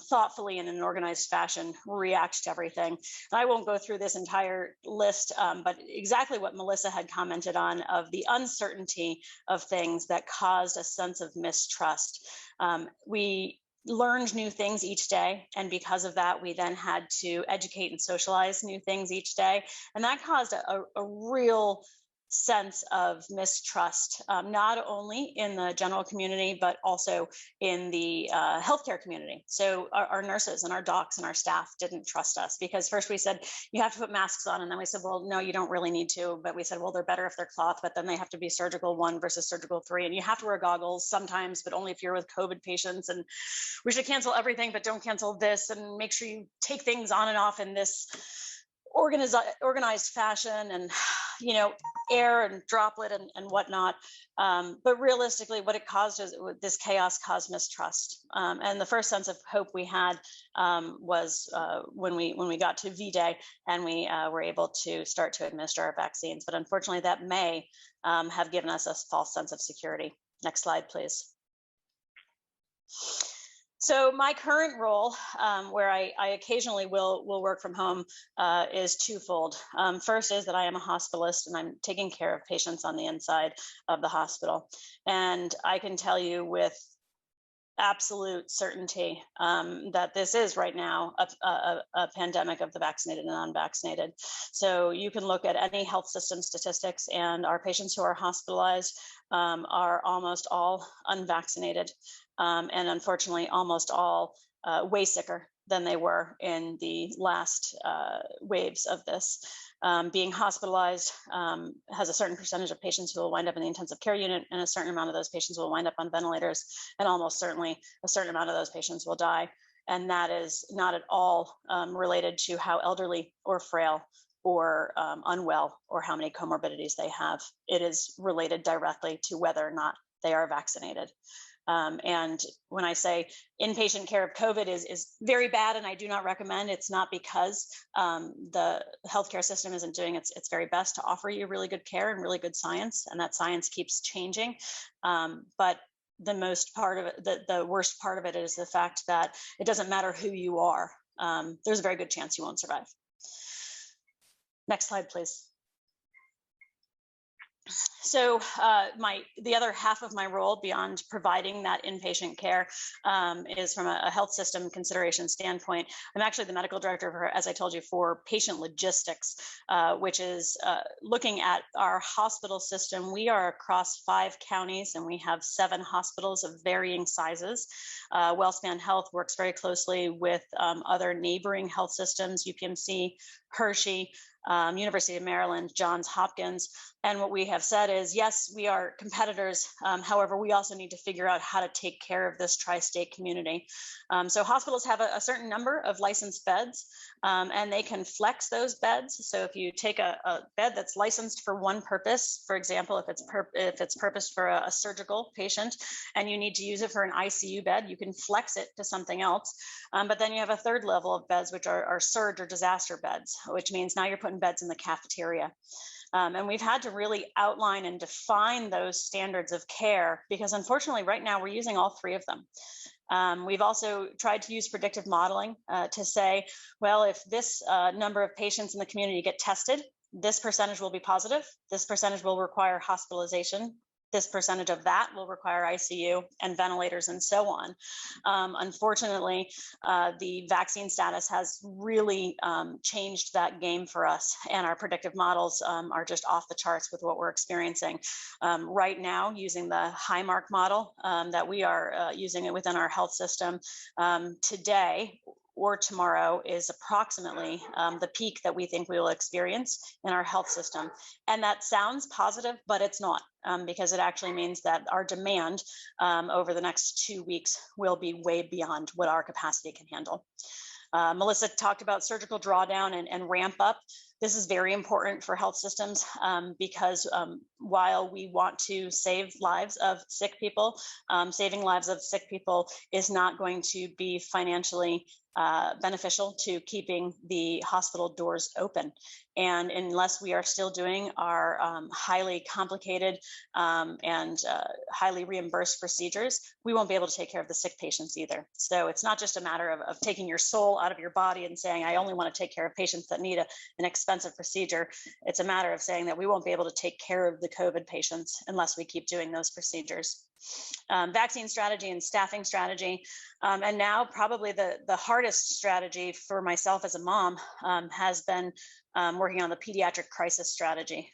thoughtfully and in an organized fashion react to everything. And I won't go through this entire list, but exactly what Melissa had commented on of the uncertainty of things that caused a sense of mistrust. We learned new things each day, and because of that, we then had to educate and socialize new things each day, and that caused a real sense of mistrust, not only in the general community, but also in the healthcare community. So our nurses and our docs and our staff didn't trust us because first we said, you have to put masks on. And then we said, well, no, you don't really need to. But we said, well, they're better if they're cloth, but then they have to be surgical 1 versus surgical 3. And you have to wear goggles sometimes, but only if you're with COVID patients. And we should cancel everything, but don't cancel this, and make sure you take things on and off in this organized fashion, and air and droplet and whatnot. But realistically, what it caused is this chaos caused mistrust. And the first sense of hope we had was when we got to V-Day and we were able to start to administer our vaccines. But unfortunately, that may have given us a false sense of security. Next slide, please. So my current role, where I occasionally will work from home, is twofold. First is that I am a hospitalist and I'm taking care of patients on the inside of the hospital. And I can tell you with absolute certainty that this is right now a pandemic of the vaccinated and unvaccinated. So you can look at any health system statistics, and our patients who are hospitalized are almost all unvaccinated, and unfortunately almost all way sicker than they were in the last waves of this. Being hospitalized has a certain percentage of patients who will wind up in the intensive care unit, and a certain amount of those patients will wind up on ventilators, and almost certainly a certain amount of those patients will die. And that is not at all related to how elderly or frail or unwell or how many comorbidities they have. It is related directly to whether or not they are vaccinated. And when I say inpatient care of COVID is very bad, and I do not recommend, it's not because the healthcare system isn't doing its very best to offer you really good care and really good science, and that science keeps changing. But the most part of it, the worst part of it is the fact that it doesn't matter who you are. There's a very good chance you won't survive. Next slide, please. So the other half of my role beyond providing that inpatient care is from a health system consideration standpoint. I'm actually the medical director for, as I told you, for patient logistics, which is looking at our hospital system. We are across 5 counties and we have 7 hospitals of varying sizes. WellSpan Health works very closely with other neighboring health systems, UPMC, Hershey, University of Maryland, Johns Hopkins. And what we have said is, yes, we are competitors. However, we also need to figure out how to take care of this tri-state community. So hospitals have a certain number of licensed beds, and they can flex those beds. So if you take a bed that's licensed for one purpose, for example, if it's purposed for a surgical patient and you need to use it for an ICU bed, you can flex it to something else. But then you have a third level of beds, which are surge or disaster beds, which means now you're putting and beds in the cafeteria. And we've had to really outline and define those standards of care because unfortunately right now we're using all three of them. We've also tried to use predictive modeling to say, well, if this number of patients in the community get tested, this percentage will be positive, this percentage will require hospitalization, this percentage of that will require ICU and ventilators and so on. Unfortunately, the vaccine status has really changed that game for us, and our predictive models are just off the charts with what we're experiencing. Right now, using the Highmark model that we are using it within our health system today, or tomorrow is approximately the peak that we think we will experience in our health system. And that sounds positive, but it's not, because it actually means that our demand over the next 2 weeks will be way beyond what our capacity can handle. Melissa talked about surgical drawdown and ramp up. This is very important for health systems because while we want to save lives of sick people, saving lives of sick people is not going to be financially beneficial to keeping the hospital doors open. And unless we are still doing our highly complicated and highly reimbursed procedures, we won't be able to take care of the sick patients either. So it's not just a matter of taking your soul out of your body and saying, I only want to take care of patients that need an expensive procedure. It's a matter of saying that we won't be able to take care of the COVID patients unless we keep doing those procedures. Vaccine strategy and staffing strategy. And now probably the hardest strategy for myself as a mom has been working on the pediatric crisis strategy.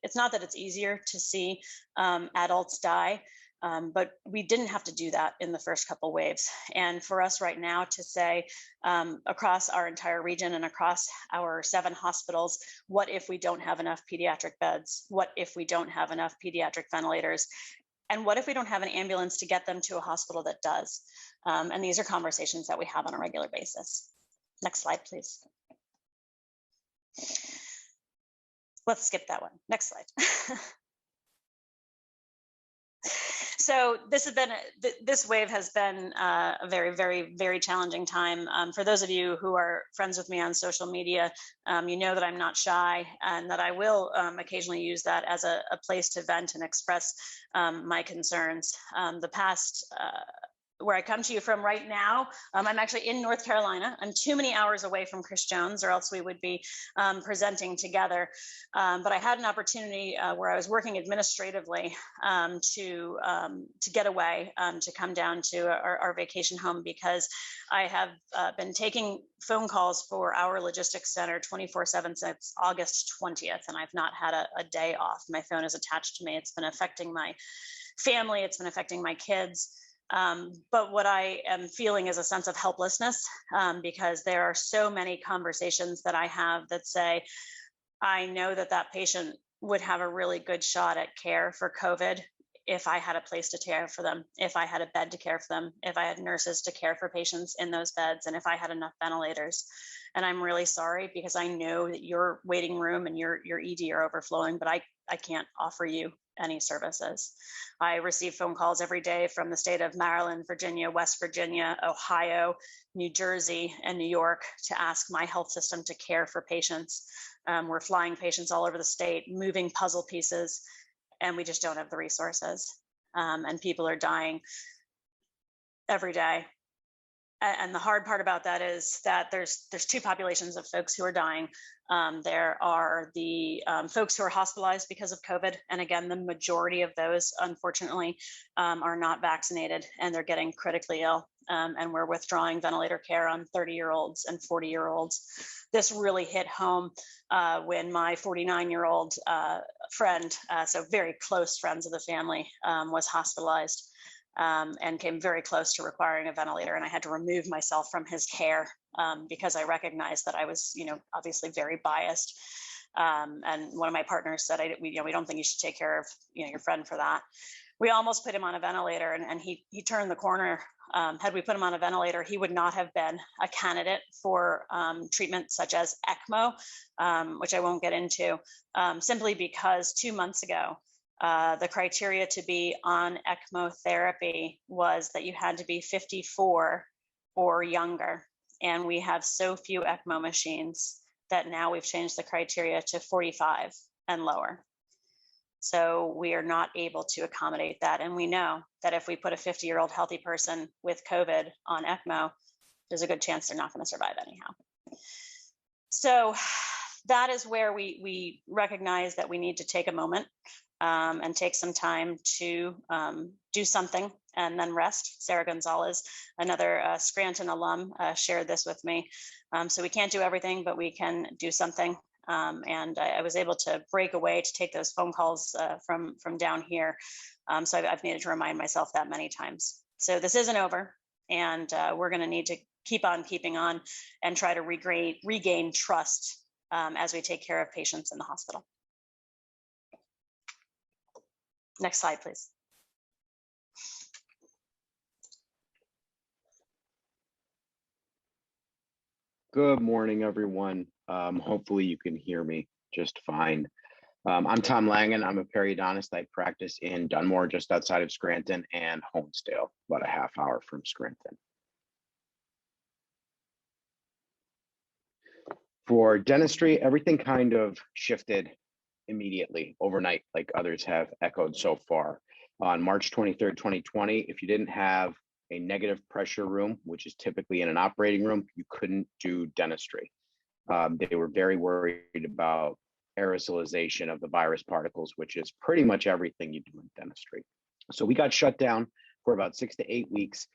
It's not that it's easier to see adults die, but we didn't have to do that in the first couple waves. And for us right now to say across our entire region and across our 7 hospitals, what if we don't have enough pediatric beds? What if we don't have enough pediatric ventilators? And what if we don't have an ambulance to get them to a hospital that does? And these are conversations that we have on a regular basis. Next slide, please. Let's skip that one. Next slide. So this wave has been a very, very, very challenging time. For those of you who are friends with me on social media, you know that I'm not shy and that I will occasionally use that as a place to vent and express my concerns. The past where I come to you from right now, I'm actually in North Carolina. I'm too many hours away from Chris Jones, or else we would be presenting together. But I had an opportunity where I was working administratively to get away, to come down to our vacation home, because I have been taking phone calls for our logistics center 24/7 since August 20th, and I've not had a day off. My phone is attached to me. It's been affecting my family. It's been affecting my kids. But what I am feeling is a sense of helplessness because there are so many conversations that I have that say, I know that that patient would have a really good shot at care for COVID if I had a place to care for them, if I had a bed to care for them, if I had nurses to care for patients in those beds, and if I had enough ventilators. And I'm really sorry because I know that your waiting room and your ED are overflowing, but I can't offer you any services. I receive phone calls every day from the state of Maryland, Virginia, West Virginia, Ohio, New Jersey, and New York to ask my health system to care for patients. We're flying patients all over the state, moving puzzle pieces, and we just don't have the resources. And people are dying every day. And the hard part about that is that there's 2 populations of folks who are dying. There are the folks who are hospitalized because of COVID. And again, the majority of those, unfortunately, are not vaccinated and they're getting critically ill. And we're withdrawing ventilator care on 30-year-olds and 40-year-olds. This really hit home when my 49-year-old friend, so very close friends of the family, was hospitalized. And came very close to requiring a ventilator, and I had to remove myself from his care because I recognized that I was, obviously very biased. And one of my partners said, we don't think you should take care of, your friend for that. We almost put him on a ventilator, and he turned the corner. Had we put him on a ventilator, he would not have been a candidate for treatment such as ECMO, which I won't get into, simply because 2 months ago, the criteria to be on ECMO therapy was that you had to be 54 or younger. And we have so few ECMO machines that now we've changed the criteria to 45 and lower. So we are not able to accommodate that. And we know that if we put a 50-year-old healthy person with COVID on ECMO, there's a good chance they're not going to survive anyhow. So that is where we recognize that we need to take a moment and take some time to do something and then rest. Sarah Gonzalez, another Scranton alum, shared this with me. So we can't do everything, but we can do something. And I was able to break away to take those phone calls from down here. So I've needed to remind myself that many times. So this isn't over, and we're going to need to keep on keeping on and try to regain trust as we take care of patients in the hospital. Next slide, please. Good morning, everyone. Hopefully you can hear me just fine. I'm Tom Langen. I'm a periodontist. I practice in Dunmore, just outside of Scranton, and Honesdale, about a half hour from Scranton. For dentistry, everything kind of shifted immediately overnight, like others have echoed so far. On March 23rd, 2020, if you didn't have a negative pressure room, which is typically in an operating room, you couldn't do dentistry. They were very worried about aerosolization of the virus particles, which is pretty much everything you do in dentistry. So we got shut down for about 6 to 8 weeks,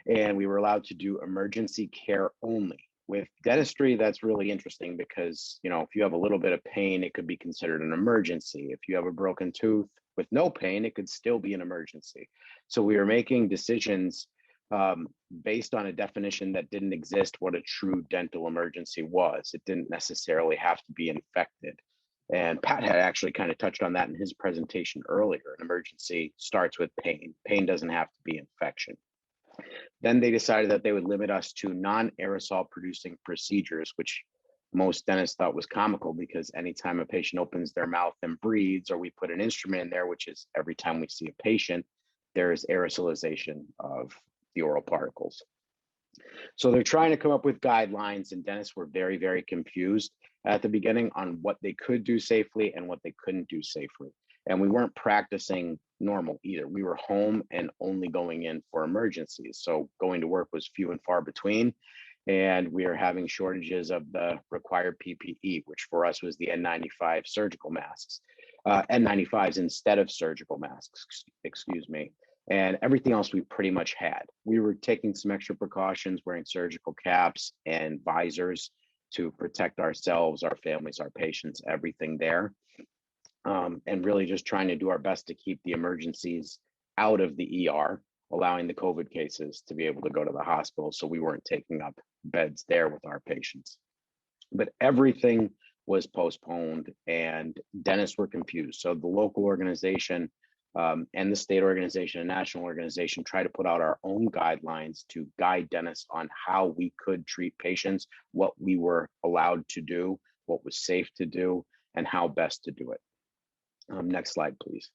and we were allowed to do emergency care only. With dentistry, that's really interesting because, you know, if you have a little bit of pain, it could be considered an emergency. If you have a broken tooth with no pain, it could still be an emergency. So we were making decisions based on a definition that didn't exist what a true dental emergency was. It didn't necessarily have to be infected. And Pat had actually kind of touched on that in his presentation earlier. An emergency starts with pain. Pain doesn't have to be infection. Then they decided that they would limit us to non-aerosol producing procedures, which most dentists thought was comical because anytime a patient opens their mouth and breathes, or we put an instrument in there, which is every time we see a patient, there is aerosolization of the oral particles. So they're trying to come up with guidelines, and dentists were very, very confused at the beginning on what they could do safely and what they couldn't do safely. And we weren't practicing normal either. We were home and only going in for emergencies. So going to work was few and far between. And we are having shortages of the required PPE, which for us was the N95 surgical masks, N95s instead of surgical masks, excuse me. And everything else we pretty much had. We were taking some extra precautions, wearing surgical caps and visors to protect ourselves, our families, our patients, everything there. And really just trying to do our best to keep the emergencies out of the ER, allowing the COVID cases to be able to go to the hospital so we weren't taking up beds there with our patients. But everything was postponed and dentists were confused. So the local organization and the state organization and national organization try to put out our own guidelines to guide dentists on how we could treat patients, what we were allowed to do, what was safe to do, and how best to do it. Next slide, please.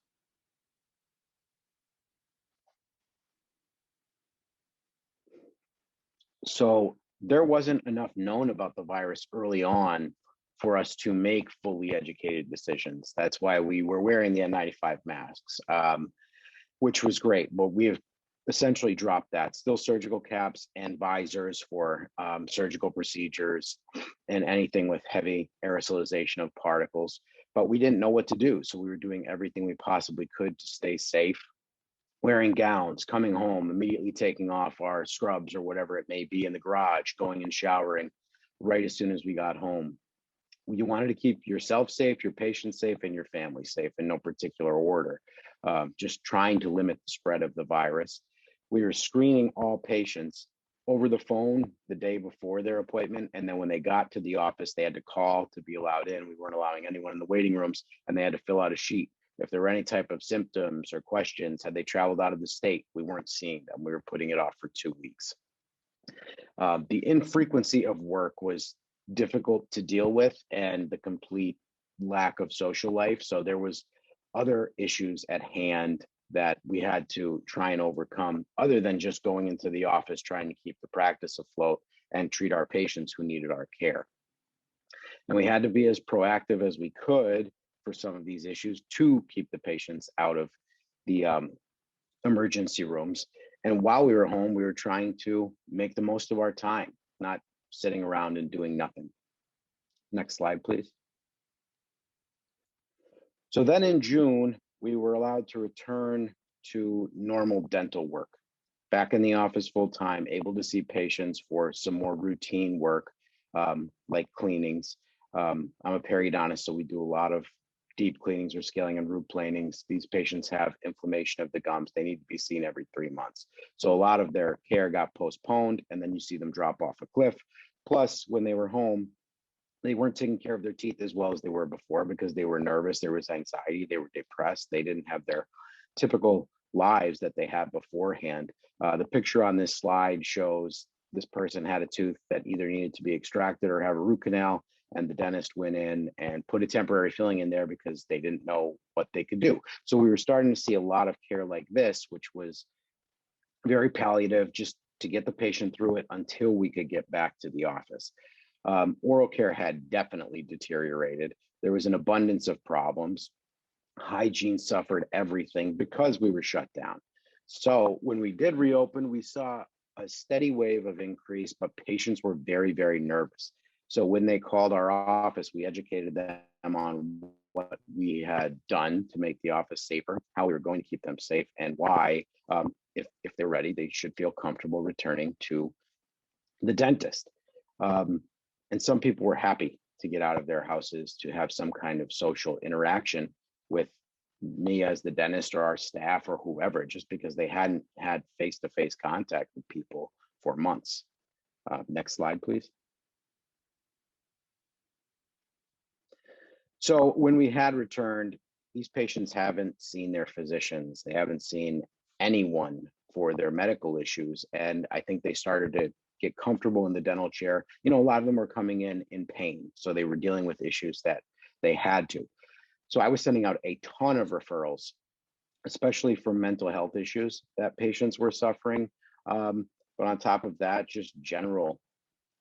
So there wasn't enough known about the virus early on for us to make fully educated decisions. That's why we were wearing the N95 masks, which was great, but we have essentially dropped that. Still surgical caps and visors for surgical procedures and anything with heavy aerosolization of particles, but we didn't know what to do. So we were doing everything we possibly could to stay safe, wearing gowns, coming home, immediately taking off our scrubs or whatever it may be in the garage, going and showering right as soon as we got home. You wanted to keep yourself safe, your patients safe, and your family safe in no particular order, just trying to limit the spread of the virus. We were screening all patients over the phone the day before their appointment. And then when they got to the office, they had to call to be allowed in. We weren't allowing anyone in the waiting rooms, and they had to fill out a sheet. If there were any type of symptoms or questions, had they traveled out of the state, we weren't seeing them. We were putting it off for 2 weeks. The infrequency of work was difficult to deal with, and the complete lack of social life. So there was other issues at hand that we had to try and overcome, other than just going into the office, trying to keep the practice afloat and treat our patients who needed our care. And we had to be as proactive as we could for some of these issues to keep the patients out of the emergency rooms. And while we were home, we were trying to make the most of our time, not sitting around and doing nothing. Next slide, please. So then in June, we were allowed to return to normal dental work, back in the office full time, able to see patients for some more routine work, like cleanings. I'm a periodontist, so we do a lot of deep cleanings or scaling and root planings. These patients have inflammation of the gums. They need to be seen every 3 months. So a lot of their care got postponed, and then you see them drop off a cliff. Plus, when they were home, they weren't taking care of their teeth as well as they were before because they were nervous, there was anxiety, they were depressed, they didn't have their typical lives that they had beforehand. The picture on this slide shows this person had a tooth that either needed to be extracted or have a root canal, and the dentist went in and put a temporary filling in there because they didn't know what they could do. So we were starting to see a lot of care like this, which was very palliative, just to get the patient through it until we could get back to the office. Oral care had definitely deteriorated. There was an abundance of problems. Hygiene suffered everything because we were shut down. So when we did reopen, we saw a steady wave of increase, but patients were very, very nervous. So when they called our office, we educated them on what we had done to make the office safer, how we were going to keep them safe, and why, if they're ready, they should feel comfortable returning to the dentist. And some people were happy to get out of their houses to have some kind of social interaction with me as the dentist or our staff or whoever, just because they hadn't had face-to-face contact with people for months. Next slide, please. So when we had returned, these patients haven't seen their physicians. They haven't seen anyone for their medical issues. And I think they started to get comfortable in the dental chair. You know, a lot of them were coming in pain. So they were dealing with issues that they had to. So I was sending out a ton of referrals, especially for mental health issues that patients were suffering. But on top of that, just general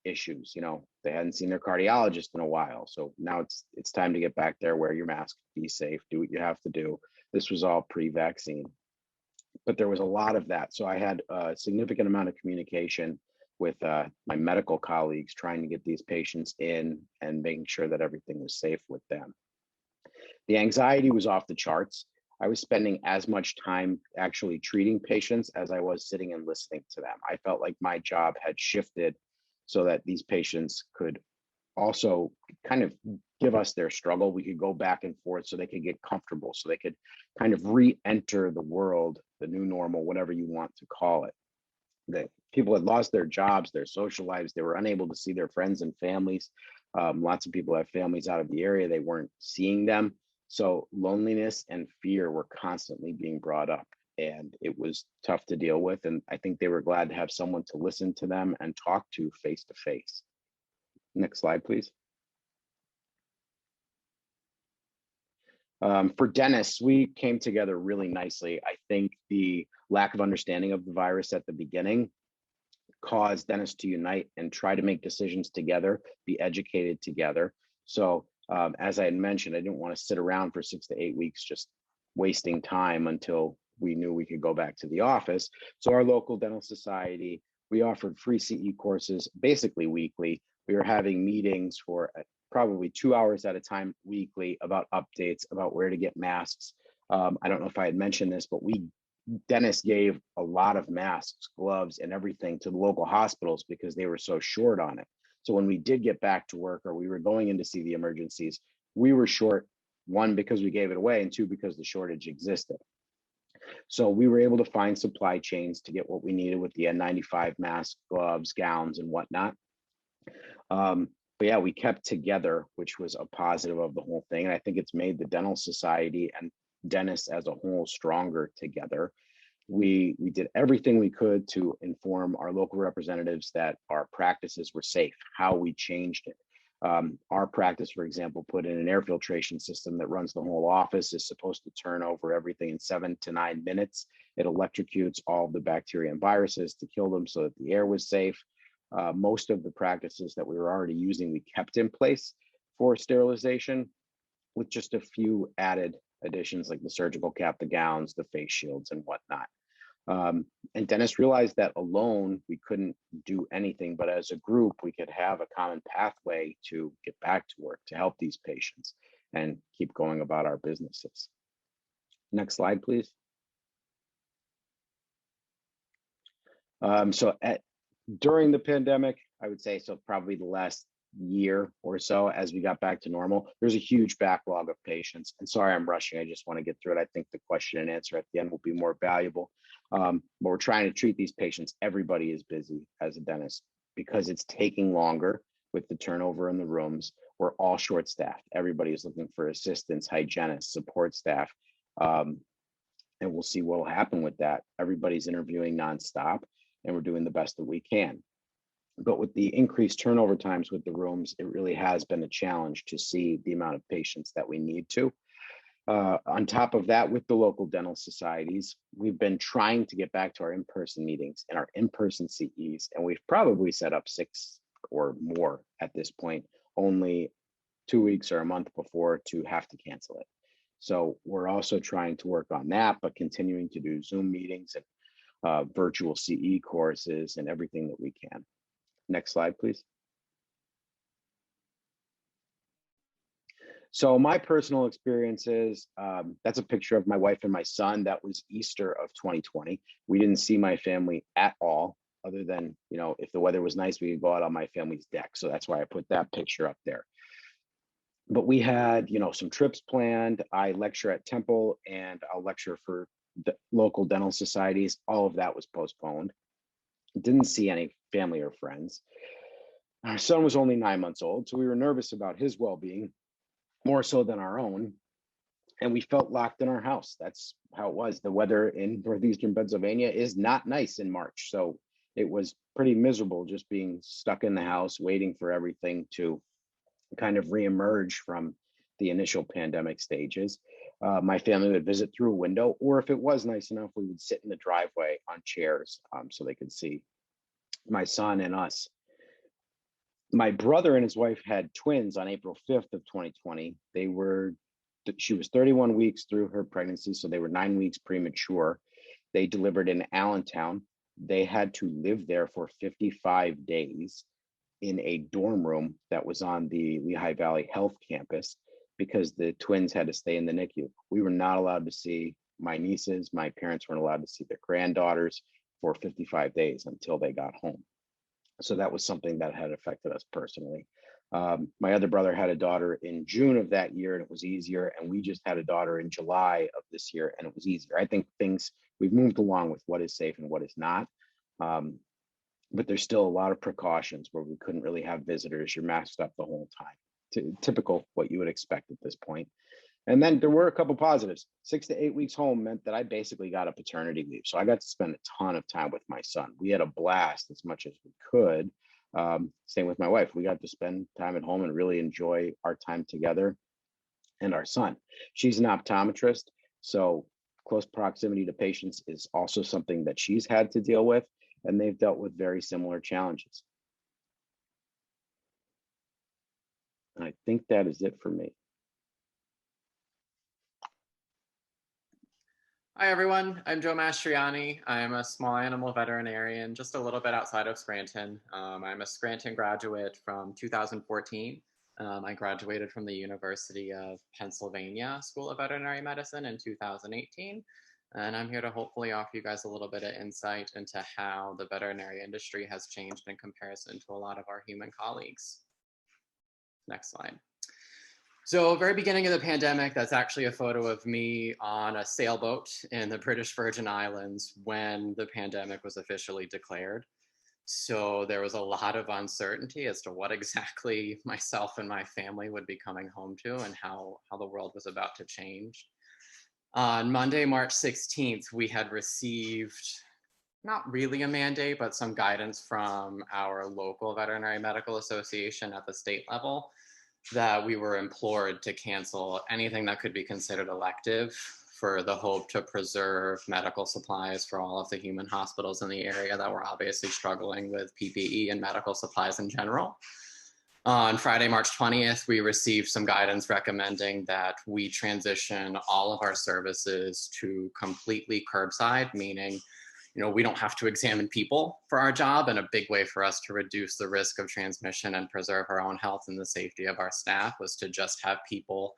issues. You know, they hadn't seen their cardiologist in a while. So now it's time to get back there, wear your mask, be safe, do what you have to do. This was all pre-vaccine. But there was a lot of that. So I had a significant amount of communication with my medical colleagues trying to get these patients in and making sure that everything was safe with them. The anxiety was off the charts. I was spending as much time actually treating patients as I was sitting and listening to them. I felt like my job had shifted so that these patients could also kind of give us their struggle. We could go back and forth so they could get comfortable, so they could kind of re-enter the world, the new normal, whatever you want to call it. That people had lost their jobs, their social lives. They were unable to see their friends and families. Lots of people have families out of the area. They weren't seeing them. So loneliness and fear were constantly being brought up, and it was tough to deal with. And I think they were glad to have someone to listen to them and talk to face to face. Next slide, please. For dentists, we came together really nicely. I think the lack of understanding of the virus at the beginning caused dentists to unite and try to make decisions together, be educated together. So as I had mentioned, I didn't want to sit around for 6 to 8 weeks just wasting time until we knew we could go back to the office. So our local dental society, we offered free CE courses basically weekly. We were having meetings for probably 2 hours at a time weekly about updates, about where to get masks. I don't know if I had mentioned this, but dentists gave a lot of masks, gloves, and everything to the local hospitals because they were so short on it. So when we did get back to work or we were going in to see the emergencies, we were short, one, because we gave it away, and two, because the shortage existed. So we were able to find supply chains to get what we needed with the N95 masks, gloves, gowns, and whatnot. But yeah, we kept together, which was a positive of the whole thing. And I think it's made the dental society and dentists as a whole stronger together. We did everything we could to inform our local representatives that our practices were safe, how we changed it. Our practice, for example, put in an air filtration system that runs the whole office, is supposed to turn over everything in 7 to 9 minutes. It electrocutes all the bacteria and viruses to kill them so that the air was safe. Most of the practices that we were already using, we kept in place. for sterilization, with just a few added additions like the surgical cap, the gowns, the face shields, and whatnot. And dentists realized that alone we couldn't do anything, but as a group, we could have a common pathway to get back to work, to help these patients and keep going about our businesses. Next slide, please. During the pandemic, I would say, so probably the last year or so, as we got back to normal, there's a huge backlog of patients. And sorry, I'm rushing. I just want to get through it. I think the question and answer at the end will be more valuable. But we're trying to treat these patients. Everybody is busy as a dentist because it's taking longer with the turnover in the rooms. We're all short-staffed. Everybody is looking for assistants, hygienists, support staff. And we'll see what will happen with that. Everybody's interviewing nonstop, and we're doing the best that we can. But with the increased turnover times with the rooms, it really has been a challenge to see the amount of patients that we need to. On top of that, with the local dental societies, we've been trying to get back to our in-person meetings and our in-person CEs, and we've probably set up 6 or more at this point, only 2 weeks or a month before to have to cancel it. So we're also trying to work on that, but continuing to do Zoom meetings and virtual CE courses and everything that we can. Next slide, please. So my personal experiences, that's a picture of my wife and my son. That was Easter of 2020. We didn't see my family at all, other than, you know, if the weather was nice, we could go out on my family's deck. So that's why I put that picture up there. But we had, you know, some trips planned. I lecture at Temple and I'll lecture for the local dental societies. All of that was postponed. Didn't see any family or friends. Our son was only 9 months old, so we were nervous about his well-being, more so than our own. And we felt locked in our house. That's how it was. The weather in northeastern Pennsylvania is not nice in March. So it was pretty miserable just being stuck in the house, waiting for everything to kind of reemerge from the initial pandemic stages. My family would visit through a window, or if it was nice enough, we would sit in the driveway on chairs so they could see my son and us. My brother and his wife had twins on April 5th of 2020. She was 31 weeks through her pregnancy, so they were 9 weeks premature. They delivered in Allentown. They had to live there for 55 days in a dorm room that was on the Lehigh Valley Health Campus because the twins had to stay in the NICU. We were not allowed to see my nieces. My parents weren't allowed to see their granddaughters for 55 days until they got home. So that was something that had affected us personally. My other brother had a daughter in June of that year and it was easier. And we just had a daughter in July of this year and it was easier. I think we've moved along with what is safe and what is not. But there's still a lot of precautions where we couldn't really have visitors. You're masked up the whole time. Typical what you would expect at this point. And then there were a couple positives. 6 to 8 weeks home meant that I basically got a paternity leave. So I got to spend a ton of time with my son. We had a blast as much as we could. Same with my wife. We got to spend time at home and really enjoy our time together and our son. She's an optometrist, so close proximity to patients is also something that she's had to deal with, and they've dealt with very similar challenges. And I think that is it for me. Hi everyone, I'm Joe Mastriani. I'm a small animal veterinarian just a little bit outside of Scranton. I'm a Scranton graduate from 2014. I graduated from the University of Pennsylvania School of Veterinary Medicine in 2018. And I'm here to hopefully offer you guys a little bit of insight into how the veterinary industry has changed in comparison to a lot of our human colleagues. Next slide. So very beginning of the pandemic, that's actually a photo of me on a sailboat in the British Virgin Islands when the pandemic was officially declared. So there was a lot of uncertainty as to what exactly myself and my family would be coming home to and how the world was about to change. On Monday, March 16th, we had received not really a mandate, but some guidance from our local veterinary medical association at the state level that we were implored to cancel anything that could be considered elective for the hope to preserve medical supplies for all of the human hospitals in the area that were obviously struggling with PPE and medical supplies in general. On Friday, March 20th, we received some guidance recommending that we transition all of our services to completely curbside, meaning we don't have to examine people for our job, and a big way for us to reduce the risk of transmission and preserve our own health and the safety of our staff was to just have people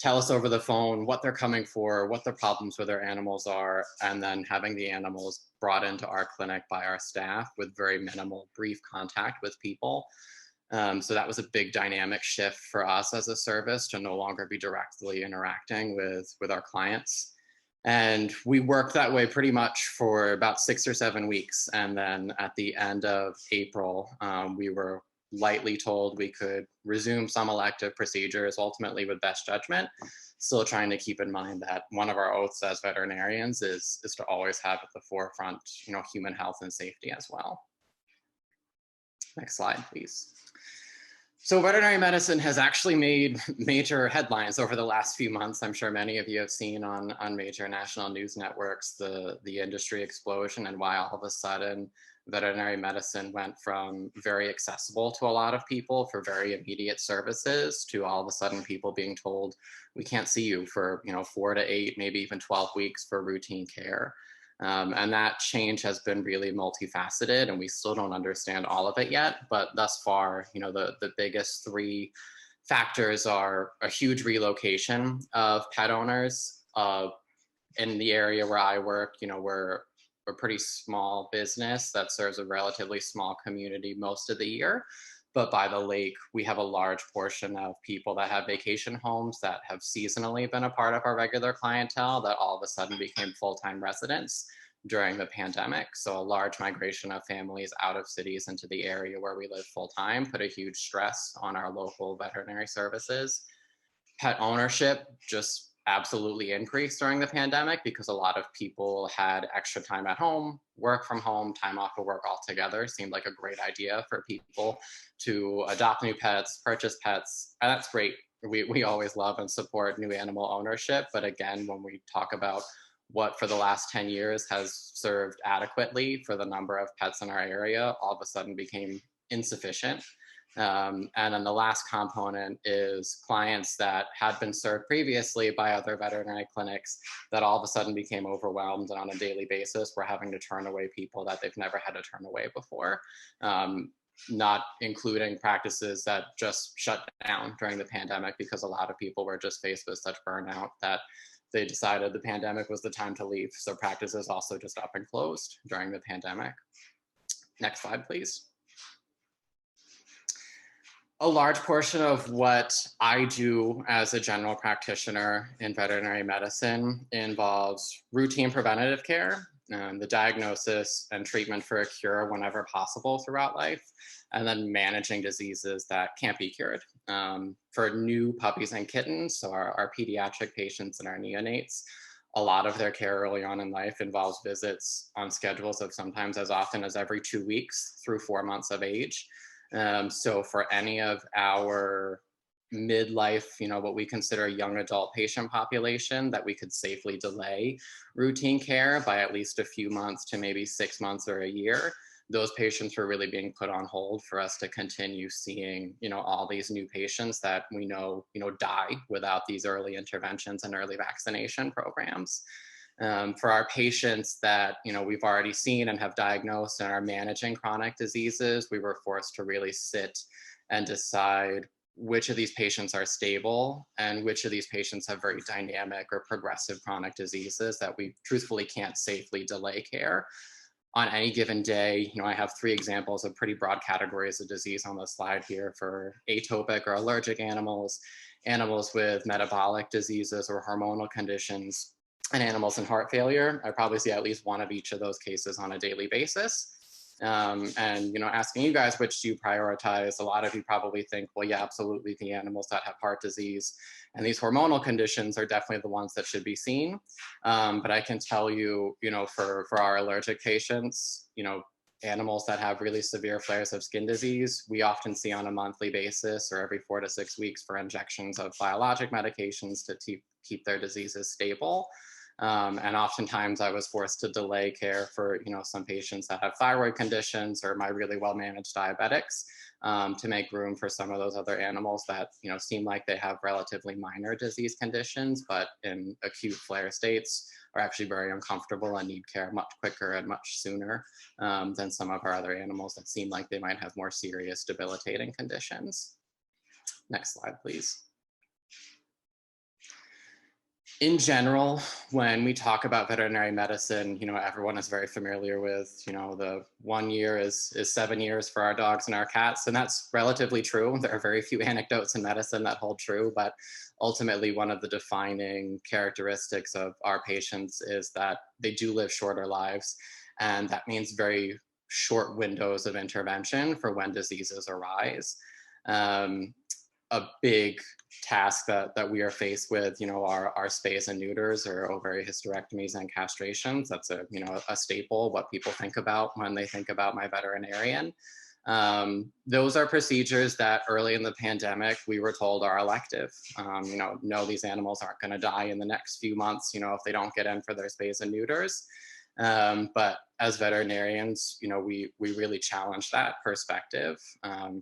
tell us over the phone what they're coming for, what their problems with their animals are, and then having the animals brought into our clinic by our staff with very minimal brief contact with people. So that was a big dynamic shift for us as a service to no longer be directly interacting with our clients. And we worked that way pretty much for about 6 or 7 weeks. And then at the end of April, we were lightly told we could resume some elective procedures, ultimately with best judgment, still trying to keep in mind that one of our oaths as veterinarians is to always have at the forefront, human health and safety as well. Next slide, please. So veterinary medicine has actually made major headlines over the last few months. I'm sure many of you have seen on major national news networks the industry explosion and why all of a sudden veterinary medicine went from very accessible to a lot of people for very immediate services to all of a sudden people being told, we can't see you for 4 to 8, maybe even 12 weeks for routine care. And that change has been really multifaceted, and we still don't understand all of it yet. But thus far, the biggest 3 factors are a huge relocation of pet owners. In the area where I work, we're a pretty small business that serves a relatively small community most of the year. But by the lake, we have a large portion of people that have vacation homes that have seasonally been a part of our regular clientele that all of a sudden became full-time residents during the pandemic. So a large migration of families out of cities into the area where we live full-time put a huge stress on our local veterinary services. Pet ownership just absolutely increased during the pandemic because a lot of people had extra time at home, work from home, time off of work altogether. Seemed like a great idea for people to adopt new pets, purchase pets, and that's great. We always love and support new animal ownership. But again, when we talk about what for the last 10 years has served adequately for the number of pets in our area, all of a sudden became insufficient. And then the last component is clients that had been served previously by other veterinary clinics that all of a sudden became overwhelmed, and on a daily basis were having to turn away people that they've never had to turn away before, not including practices that just shut down during the pandemic because a lot of people were just faced with such burnout that they decided the pandemic was the time to leave. So practices also just up and closed during the pandemic. Next slide, please. A large portion of what I do as a general practitioner in veterinary medicine involves routine preventative care, the diagnosis and treatment for a cure whenever possible throughout life, and then managing diseases that can't be cured. For new puppies and kittens, so our pediatric patients and our neonates, a lot of their care early on in life involves visits on schedules of sometimes as often as every 2 weeks through 4 months of age. So for any of our midlife, what we consider a young adult patient population, that we could safely delay routine care by at least a few months to maybe 6 months or a year, those patients were really being put on hold for us to continue seeing, all these new patients that we know, die without these early interventions and early vaccination programs. For our patients that we've already seen and have diagnosed and are managing chronic diseases, we were forced to really sit and decide which of these patients are stable and which of these patients have very dynamic or progressive chronic diseases that we truthfully can't safely delay care. On any given day, I have 3 examples of pretty broad categories of disease on the slide here for atopic or allergic animals, animals with metabolic diseases or hormonal conditions, and animals in heart failure. I probably see at least one of each of those cases on a daily basis. And asking you guys, which do you prioritize? A lot of you probably think, well, yeah, absolutely, the animals that have heart disease and these hormonal conditions are definitely the ones that should be seen. But I can tell you, for our allergic patients, animals that have really severe flares of skin disease, we often see on a monthly basis or every 4 to 6 weeks for injections of biologic medications to keep their diseases stable. And oftentimes I was forced to delay care for, some patients that have thyroid conditions or my really well-managed diabetics to make room for some of those other animals that, seem like they have relatively minor disease conditions, but in acute flare states are actually very uncomfortable and need care much quicker and much sooner than some of our other animals that seem like they might have more serious debilitating conditions. Next slide, please. In general, when we talk about veterinary medicine, everyone is very familiar with, the 1 year is 7 years for our dogs and our cats, and that's relatively true. There are very few anecdotes in medicine that hold true, but ultimately one of the defining characteristics of our patients is that they do live shorter lives, and that means very short windows of intervention for when diseases arise. A big task that we are faced with, are spays and neuters or ovary hysterectomies and castrations. That's a staple, what people think about when they think about my veterinarian. Those are procedures that early in the pandemic, we were told are elective. No, these animals aren't gonna die in the next few months, if they don't get in for their spays and neuters. But as veterinarians, we really challenge that perspective.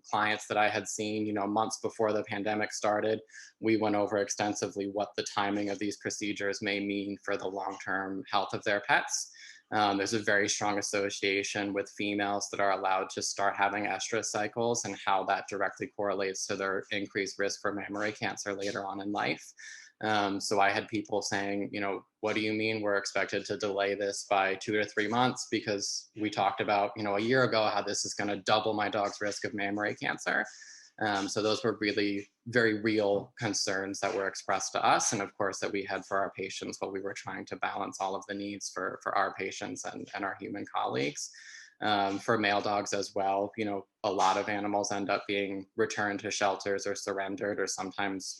Clients that I had seen, months before the pandemic started, we went over extensively what the timing of these procedures may mean for the long-term health of their pets. There's a very strong association with females that are allowed to start having estrus cycles and how that directly correlates to their increased risk for mammary cancer later on in life. So I had people saying, what do you mean we're expected to delay this by 2 to 3 months? Because we talked about, a year ago, how this is going to double my dog's risk of mammary cancer. So those were really very real concerns that were expressed to us, and of course that we had for our patients while we were trying to balance all of the needs for our patients and our human colleagues. For male dogs as well, a lot of animals end up being returned to shelters or surrendered or sometimes,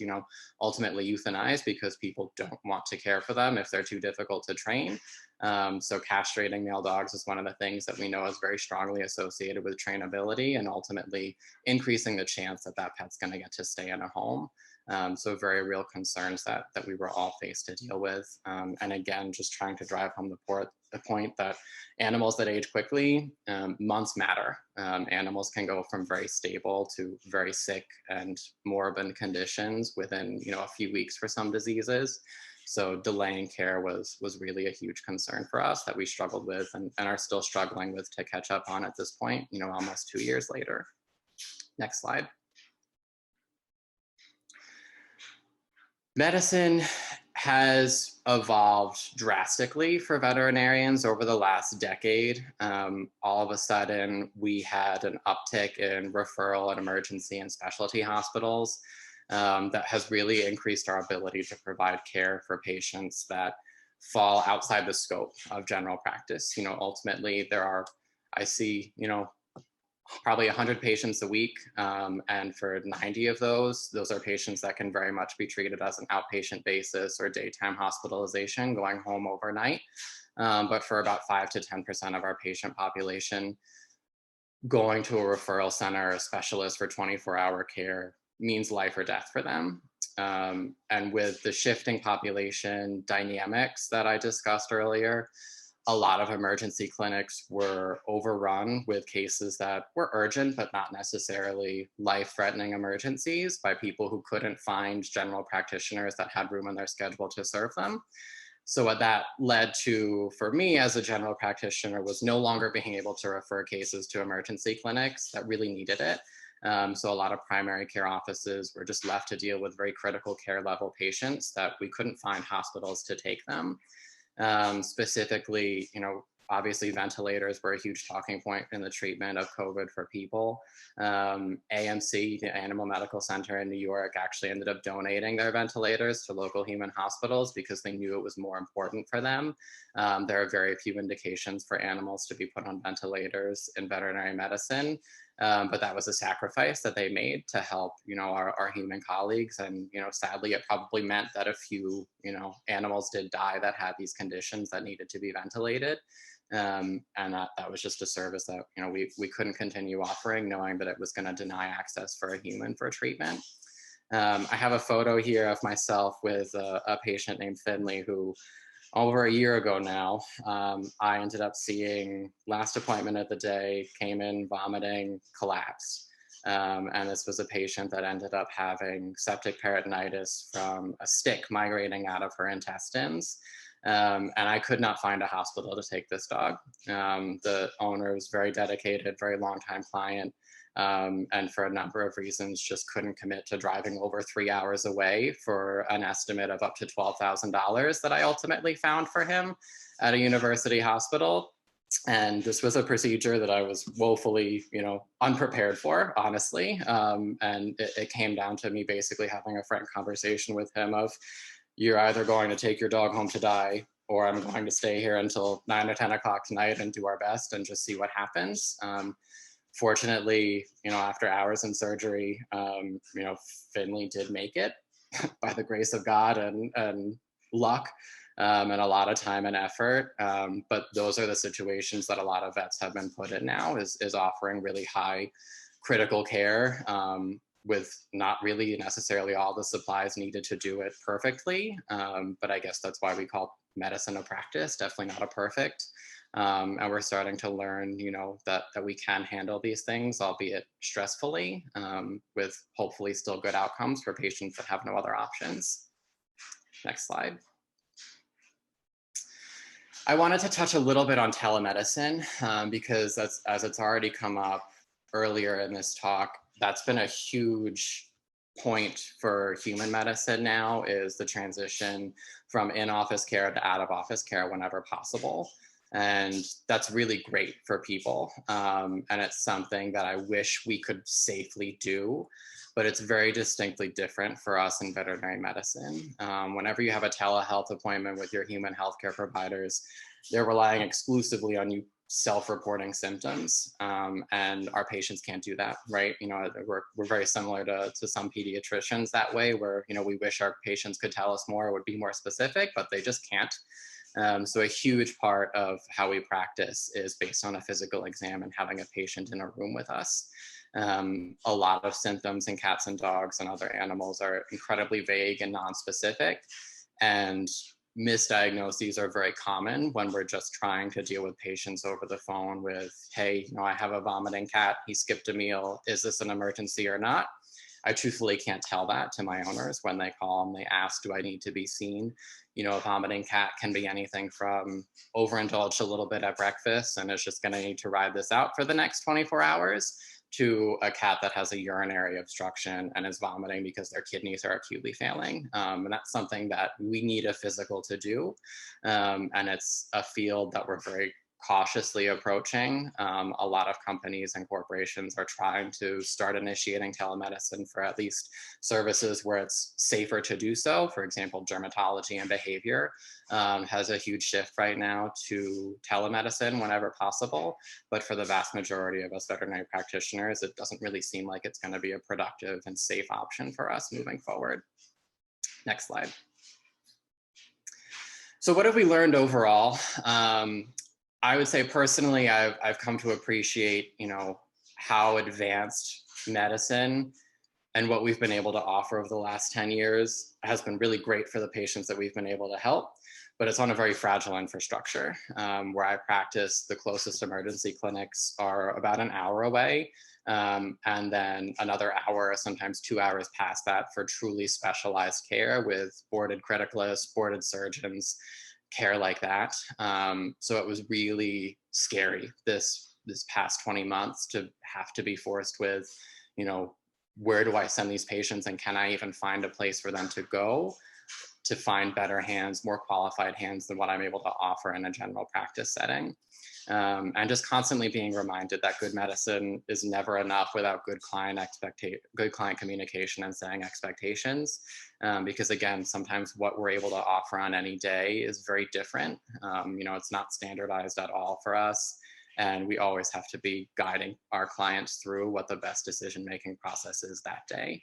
ultimately euthanized because people don't want to care for them if they're too difficult to train. So castrating male dogs is one of the things that we know is very strongly associated with trainability and ultimately increasing the chance that that pet's going to get to stay in a home. So very real concerns that we were all faced to deal with. And again, just trying to drive home the point that animals that age quickly, months matter. Animals can go from very stable to very sick and morbid conditions within a few weeks for some diseases. So delaying care was really a huge concern for us that we struggled with and are still struggling with to catch up on at this point, almost 2 years later. Next slide. Medicine has evolved drastically for veterinarians over the last decade. All of a sudden, we had an uptick in referral and emergency and specialty hospitals that has really increased our ability to provide care for patients that fall outside the scope of general practice. Ultimately, I see, probably 100 patients a week. And for 90 of those are patients that can very much be treated as an outpatient basis or daytime hospitalization going home overnight. But for about 5 to 10% of our patient population, going to a referral center or a specialist for 24-hour care means life or death for them. And with the shifting population dynamics that I discussed earlier, a lot of emergency clinics were overrun with cases that were urgent, but not necessarily life-threatening emergencies by people who couldn't find general practitioners that had room in their schedule to serve them. So what that led to for me as a general practitioner was no longer being able to refer cases to emergency clinics that really needed it. So a lot of primary care offices were just left to deal with very critical care level patients that we couldn't find hospitals to take them. Specifically, obviously ventilators were a huge talking point in the treatment of COVID for people. AMC, the Animal Medical Center in New York, actually ended up donating their ventilators to local human hospitals because they knew it was more important for them. There are very few indications for animals to be put on ventilators in veterinary medicine. But that was a sacrifice that they made to help, our human colleagues. And, sadly, it probably meant that a few, animals did die that had these conditions that needed to be ventilated. And that was just a service that, we couldn't continue offering, knowing that it was going to deny access for a human for treatment. I have a photo here of myself with a patient named Finley who, over a year ago now, I ended up seeing last appointment of the day, came in vomiting, collapsed. And this was a patient that ended up having septic peritonitis from a stick migrating out of her intestines. And I could not find a hospital to take this dog. The owner was very dedicated, very long-time client, and for a number of reasons just couldn't commit to driving over 3 hours away for an estimate of up to $12,000 that I ultimately found for him at a university hospital. And this was a procedure that I was woefully, unprepared for, honestly. And it came down to me basically having a frank conversation with him of, you're either going to take your dog home to die, or I'm going to stay here until 9 or 10 o'clock tonight and do our best and just see what happens. Fortunately, after hours in surgery, Finley did make it by the grace of God and luck. And a lot of time and effort. But those are the situations that a lot of vets have been put in now, is offering really high critical care with not really necessarily all the supplies needed to do it perfectly. But I guess that's why we call medicine a practice, definitely not a perfect. And we're starting to learn, that we can handle these things, albeit stressfully, with hopefully still good outcomes for patients that have no other options. Next slide. I wanted to touch a little bit on telemedicine because as it's already come up earlier in this talk, that's been a huge point for human medicine now, is the transition from in-office care to out-of-office care whenever possible. And that's really great for people. And it's something that I wish we could safely do, but it's very distinctly different for us in veterinary medicine. Whenever you have a telehealth appointment with your human healthcare providers, they're relying exclusively on you self-reporting symptoms, and our patients can't do that, right? We're very similar to some pediatricians that way, where we wish our patients could tell us more, would be more specific, but they just can't. So a huge part of how we practice is based on a physical exam and having a patient in a room with us. A lot of symptoms in cats and dogs and other animals are incredibly vague and non-specific, and misdiagnoses are very common when we're just trying to deal with patients over the phone with, hey, I have a vomiting cat, he skipped a meal, is this an emergency or not? I truthfully can't tell that to my owners when they call and they ask, do I need to be seen? A vomiting cat can be anything from overindulged a little bit at breakfast and is just going to need to ride this out for the next 24 hours, to a cat that has a urinary obstruction and is vomiting because their kidneys are acutely failing. And that's something that we need a physical to do. And it's a field that we're very cautiously approaching. A lot of companies and corporations are trying to start initiating telemedicine for at least services where it's safer to do so. For example, dermatology and behavior has a huge shift right now to telemedicine whenever possible. But for the vast majority of us veterinary practitioners, it doesn't really seem like it's going to be a productive and safe option for us moving forward. Next slide. So what have we learned overall? I would say personally, I've come to appreciate, how advanced medicine and what we've been able to offer over the last 10 years has been really great for the patients that we've been able to help, but it's on a very fragile infrastructure. Where I practice, the closest emergency clinics are about an hour away, and then another hour, sometimes 2 hours past that, for truly specialized care with boarded criticalists, boarded surgeons, care like that. So it was really scary this past 20 months to have to be forced with, where do I send these patients, and can I even find a place for them to go to find better hands, more qualified hands than what I'm able to offer in a general practice setting. And just constantly being reminded that good medicine is never enough without good client communication and setting expectations. Because again, sometimes what we're able to offer on any day is very different. It's not standardized at all for us. And we always have to be guiding our clients through what the best decision-making process is that day.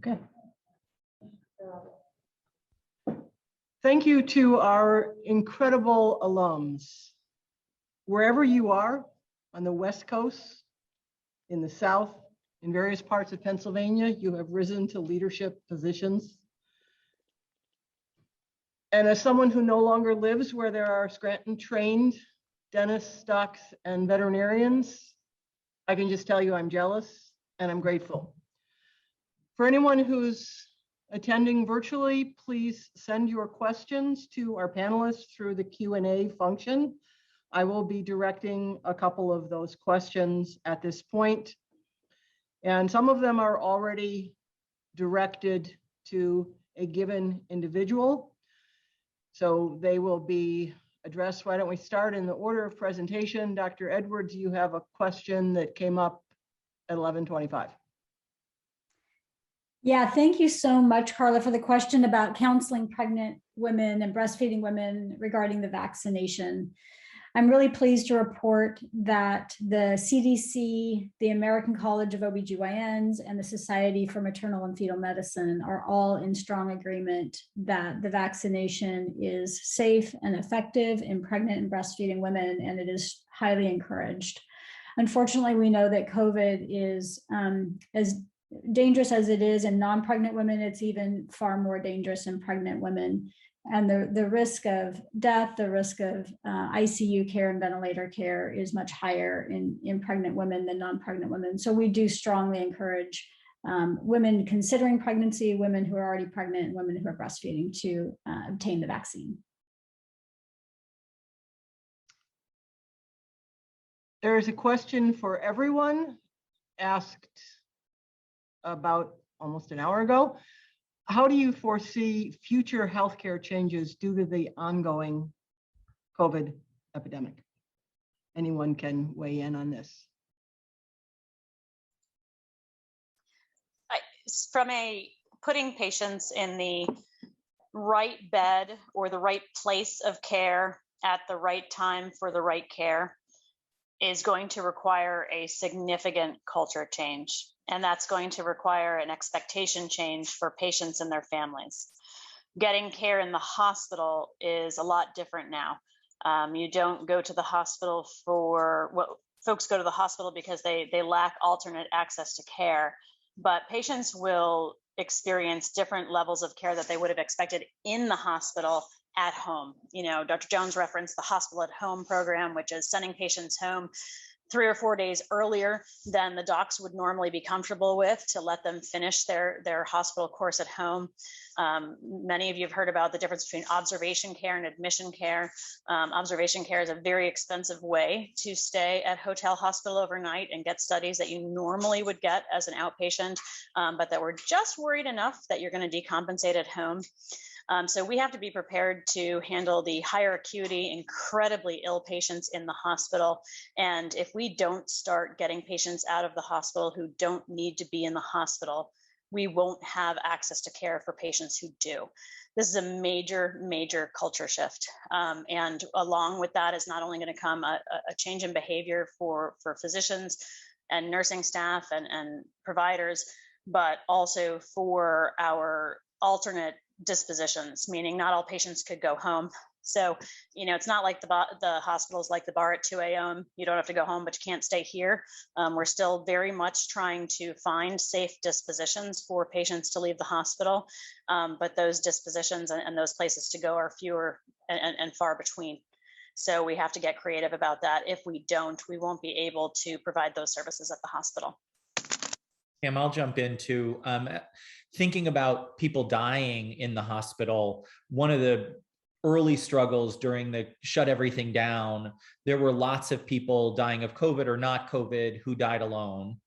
Okay. Thank you to our incredible alums. Wherever you are, on the West Coast, in the South, in various parts of Pennsylvania, you have risen to leadership positions. And as someone who no longer lives where there are Scranton-trained dentists, docs, and veterinarians, I can just tell you I'm jealous and I'm grateful. For anyone who's attending virtually, please send your questions to our panelists through the Q&A function. I will be directing a couple of those questions at this point. And some of them are already directed to a given individual. So they will be addressed. Why don't we start in the order of presentation? Dr. Edwards, you have a question that came up at 11:25. Yeah, thank you so much, Carla, for the question about counseling pregnant women and breastfeeding women regarding the vaccination. I'm really pleased to report that the CDC, the American College of OBGYNs, and the Society for Maternal and Fetal Medicine are all in strong agreement that the vaccination is safe and effective in pregnant and breastfeeding women, and it is highly encouraged. Unfortunately, we know that COVID is as dangerous as it is in non-pregnant women, it's even far more dangerous in pregnant women. And the risk of death, the risk of ICU care and ventilator care is much higher in pregnant women than non-pregnant women. So we do strongly encourage women considering pregnancy, women who are already pregnant, and women who are breastfeeding to obtain the vaccine. There is a question for everyone asked about almost an hour ago. How do you foresee future healthcare changes due to the ongoing COVID epidemic? Anyone can weigh in on this. From putting patients in the right bed or the right place of care at the right time for the right care is going to require a significant culture change. And that's going to require an expectation change for patients and their families. Getting care in the hospital is a lot different now. You don't go to the hospital folks go to the hospital because they lack alternate access to care, but patients will experience different levels of care that they would have expected in the hospital at home. You know, Dr. Jones referenced the hospital at home program, which is sending patients home 3 or 4 days earlier than the docs would normally be comfortable with to let them finish their hospital course at home. Many of you have heard about the difference between observation care and admission care. Observation care is a very expensive way to stay at hotel hospital overnight and get studies that you normally would get as an outpatient, but that we're just worried enough that you're going to decompensate at home. So we have to be prepared to handle the higher acuity, incredibly ill patients in the hospital. And if we don't start getting patients out of the hospital who don't need to be in the hospital, we won't have access to care for patients who do. This is a major, major culture shift. And along with that is not only going to come a change in behavior for physicians and nursing staff and providers, but also for our alternate dispositions, meaning not all patients could go home. So, you know, it's not like the hospitals like the bar at 2 a.m. You don't have to go home, but you can't stay here. We're still very much trying to find safe dispositions for patients to leave the hospital. But those dispositions and those places to go are fewer and far between. So we have to get creative about that. If we don't, we won't be able to provide those services at the hospital. Pam, I'll jump into thinking about people dying in the hospital. One of the early struggles during the shut everything down, there were lots of people dying of COVID or not COVID who died alone.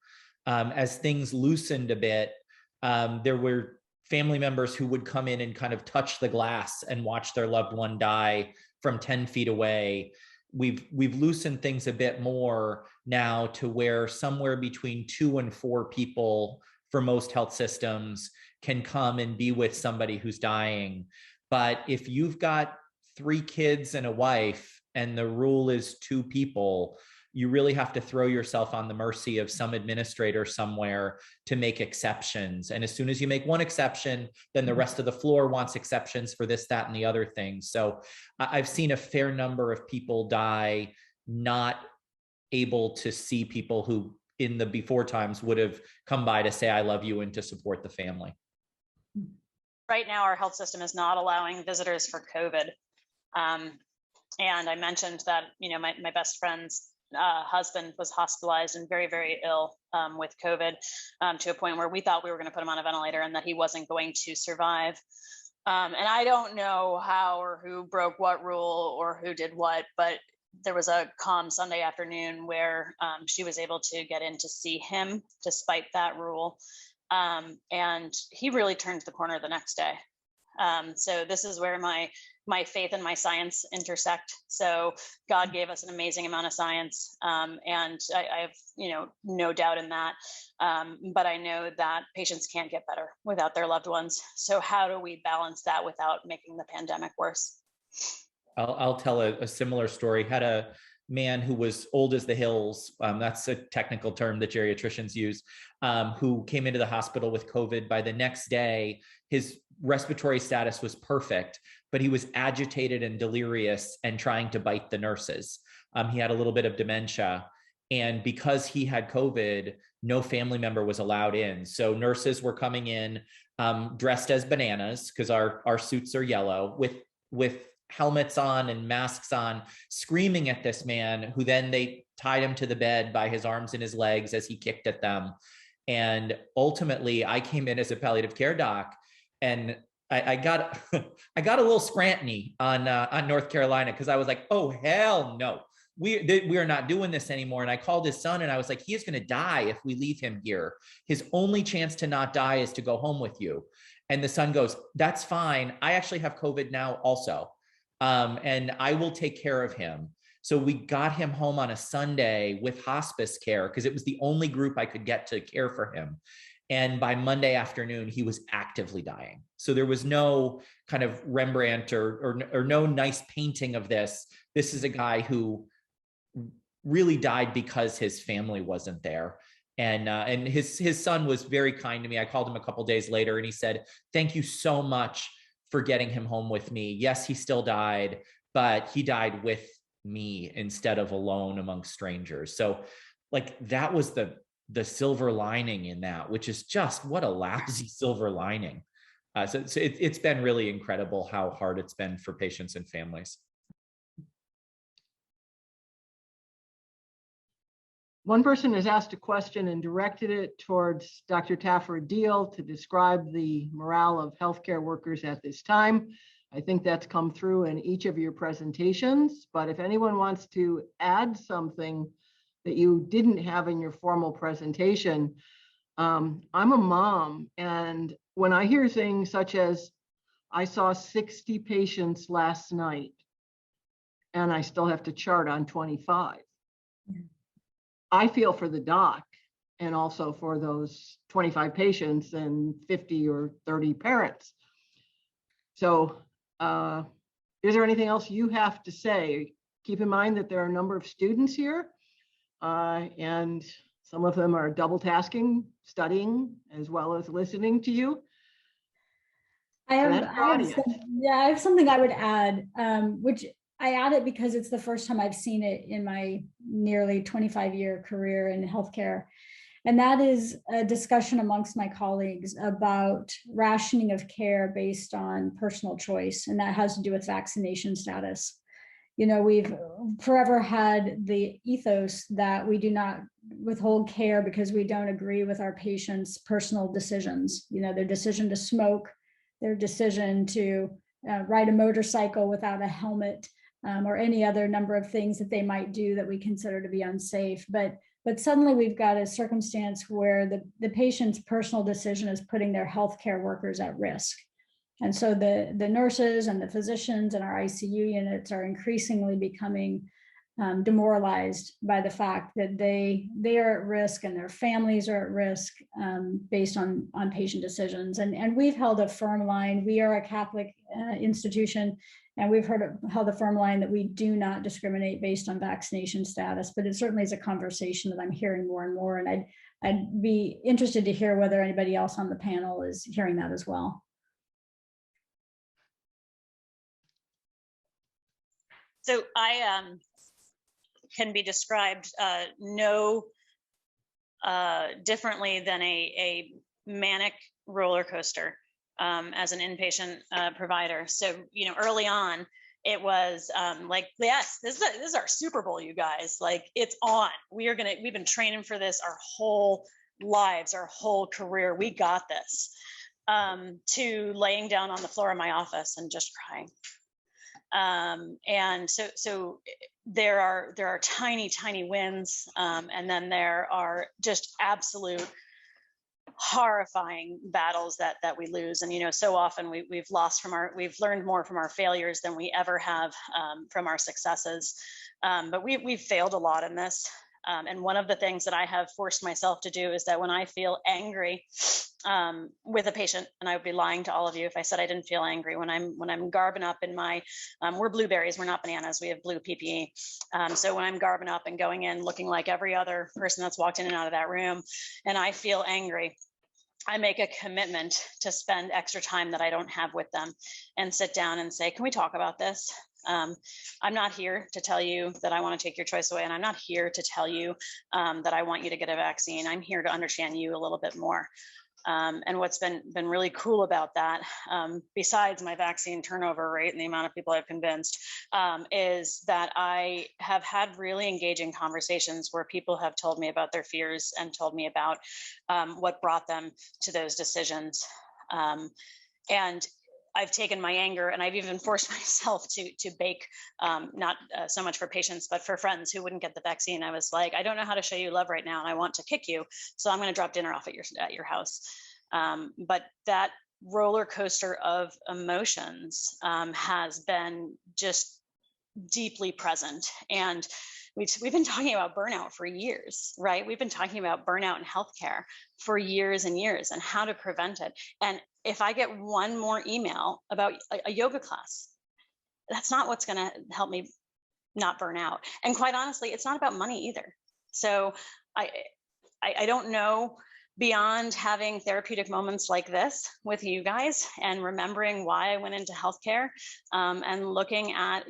As things loosened a bit, there were family members who would come in and kind of touch the glass and watch their loved one die from 10 feet away. We've loosened things a bit more now to where somewhere between 2 and 4 people for most health systems can come and be with somebody who's dying. But if you've got 3 kids and a wife and the rule is 2 people, you really have to throw yourself on the mercy of some administrator somewhere to make exceptions. And as soon as you make one exception, then the rest of the floor wants exceptions for this, that, and the other thing. So I've seen a fair number of people die not able to see people who in the before times would have come by to say, I love you, and to support the family. Right now, our health system is not allowing visitors for COVID. And I mentioned that, my best friend's husband was hospitalized and very, very ill with COVID to a point where we thought we were going to put him on a ventilator and that he wasn't going to survive. And I don't know how or who broke what rule or who did what, but there was a calm Sunday afternoon where she was able to get in to see him despite that rule. And he really turned the corner the next day. So this is where my faith and my science intersect. So God gave us an amazing amount of science, and I have no doubt in that. But I know that patients can't get better without their loved ones. So how do we balance that without making the pandemic worse? I'll tell a similar story. Had a man who was old as the hills, that's a technical term that geriatricians use, who came into the hospital with COVID. By the next day, his respiratory status was perfect, but he was agitated and delirious and trying to bite the nurses. He had a little bit of dementia. And because he had COVID, no family member was allowed in. So nurses were coming in dressed as bananas, because our suits are yellow, with helmets on and masks on, screaming at this man, who then they tied him to the bed by his arms and his legs as he kicked at them. And ultimately, I came in as a palliative care doc, and I got I got a little Scranton-y on North Carolina, because I was like, oh, hell no. We are not doing this anymore. And I called his son and I was like, he is going to die if we leave him here. His only chance to not die is to go home with you. And the son goes, that's fine. I actually have COVID now also. And I will take care of him. So we got him home on a Sunday with hospice care, because it was the only group I could get to care for him. And by Monday afternoon, he was actively dying. So there was no kind of Rembrandt or no nice painting of this. This is a guy who really died because his family wasn't there. And his son was very kind to me. I called him a couple days later and he said, thank you so much for getting him home with me. Yes, he still died, but he died with me instead of alone among strangers. So like that was the silver lining in that, which is just what a lousy silver lining. So it's been really incredible how hard it's been for patients and families. One person has asked a question and directed it towards Dr. Taffer-Deal to describe the morale of healthcare workers at this time. I think that's come through in each of your presentations, but if anyone wants to add something that you didn't have in your formal presentation, I'm a mom, and when I hear things such as, I saw 60 patients last night, and I still have to chart on 25. I feel for the doc and also for those 25 patients and 50 or 30 parents. So is there anything else you have to say? Keep in mind that there are a number of students here and some of them are double tasking, studying, as well as listening to you. I have something I would add, which I add it because it's the first time I've seen it in my nearly 25-year career in healthcare. And that is a discussion amongst my colleagues about rationing of care based on personal choice. And that has to do with vaccination status. You know, we've forever had the ethos that we do not withhold care because we don't agree with our patients' personal decisions. You know, their decision to smoke, their decision to ride a motorcycle without a helmet, or any other number of things that they might do that we consider to be unsafe. But suddenly we've got a circumstance where the patient's personal decision is putting their healthcare workers at risk. And so the nurses and the physicians in our ICU units are increasingly becoming demoralized by the fact that they are at risk and their families are at risk based on patient decisions. And we've held a firm line. We are a Catholic institution, And we've heard how the firm line that we do not discriminate based on vaccination status, but it certainly is a conversation that I'm hearing more and more. And I'd be interested to hear whether anybody else on the panel is hearing that as well. So I can be described no differently than a manic roller coaster as an inpatient provider. So, early on, it was like, yes, this is our Super Bowl, you guys. Like, it's on. We've been training for this our whole lives, our whole career. We got this. To laying down on the floor of my office and just crying. And so there are tiny wins, and then there are just absolute horrifying battles that we lose. And so often we've learned more from our failures than we ever have from our successes. But we've failed a lot in this. And one of the things that I have forced myself to do is that when I feel angry with a patient, and I would be lying to all of you if I said I didn't feel angry, when I'm garbing up in my, we're blueberries, we're not bananas, we have blue PPE. So when I'm garbing up and going in looking like every other person that's walked in and out of that room, and I feel angry, I make a commitment to spend extra time that I don't have with them and sit down and say, can we talk about this? I'm not here to tell you that I want to take your choice away, and I'm not here to tell you that I want you to get a vaccine. I'm here to understand you a little bit more. And what's been really cool about that, besides my vaccine turnover rate and the amount of people I've convinced, is that I have had really engaging conversations where people have told me about their fears and told me about what brought them to those decisions. And I've taken my anger and I've even forced myself to bake, not so much for patients, but for friends who wouldn't get the vaccine. I was like, I don't know how to show you love right now, and I want to kick you, so I'm going to drop dinner off at your house. But that roller coaster of emotions has been just deeply present. And we've been talking about burnout for years, right? We've been talking about burnout in healthcare for years and years and how to prevent it. And if I get one more email about a yoga class, that's not what's going to help me not burn out. And quite honestly, it's not about money either. So I don't know, beyond having therapeutic moments like this with you guys and remembering why I went into healthcare, and looking at,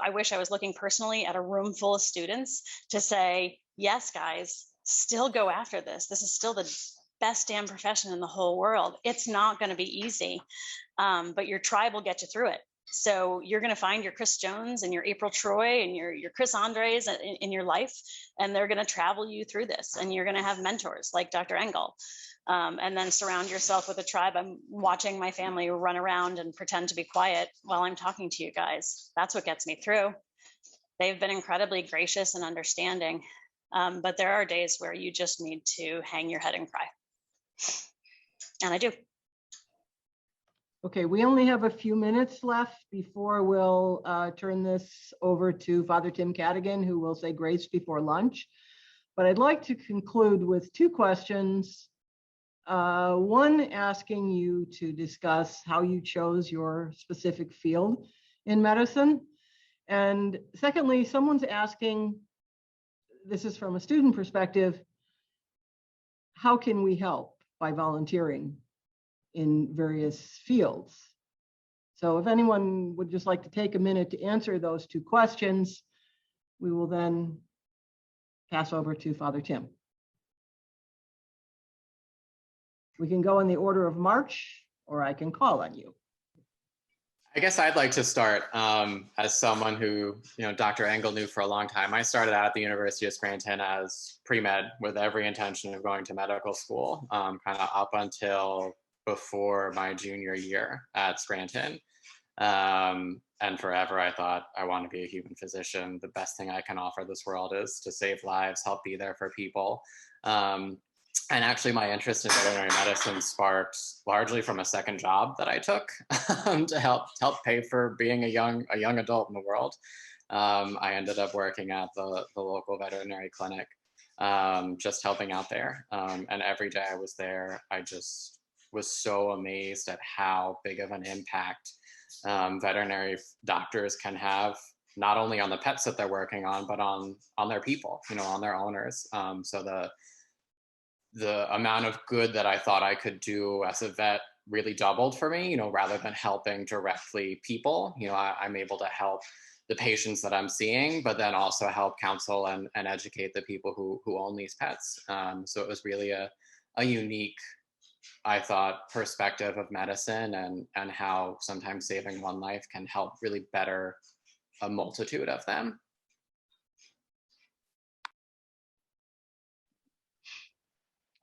I wish I was looking personally at a room full of students to say, yes, guys, still go after this. This is still the best damn profession in the whole world. It's not going to be easy, but your tribe will get you through it. So you're going to find your Chris Jones and your April Troy and your Chris Andres in your life, and they're going to travel you through this. And you're going to have mentors like Dr. Engel, and then surround yourself with a tribe. I'm watching my family run around and pretend to be quiet while I'm talking to you guys. That's what gets me through. They've been incredibly gracious and understanding, but there are days where you just need to hang your head and cry. And I do. Okay, we only have a few minutes left before we'll turn this over to Father Tim Cadigan, who will say grace before lunch. But I'd like to conclude with two questions. One, asking you to discuss how you chose your specific field in medicine. And secondly, someone's asking, this is from a student perspective, how can we help by volunteering in various fields? So if anyone would just like to take a minute to answer those two questions, we will then pass over to Father Tim. We can go in the order of march, or I can call on you. I guess I'd like to start as someone who, Dr. Engel knew for a long time. I started out at the University of Scranton as pre-med with every intention of going to medical school, kind of up until before my junior year at Scranton. And forever I thought, I want to be a human physician. The best thing I can offer this world is to save lives, help be there for people. And actually my interest in veterinary medicine sparked largely from a second job that I took to help pay for being a young adult in the world. I ended up working at the local veterinary clinic, just helping out there. And every day I was there, I just was so amazed at how big of an impact veterinary doctors can have, not only on the pets that they're working on, but on their people, on their owners. So the amount of good that I thought I could do as a vet really doubled for me, rather than helping directly people. I'm able to help the patients that I'm seeing, but then also help counsel and educate the people who own these pets. So it was really a unique, I thought, perspective of medicine and how sometimes saving one life can help really better a multitude of them.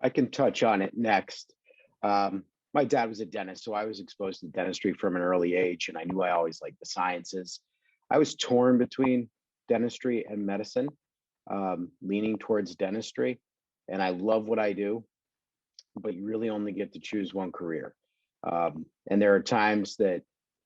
I can touch on it next. My dad was a dentist, so I was exposed to dentistry from an early age, and I knew I always liked the sciences. I was torn between dentistry and medicine, leaning towards dentistry, and I love what I do, but you really only get to choose one career. And there are times that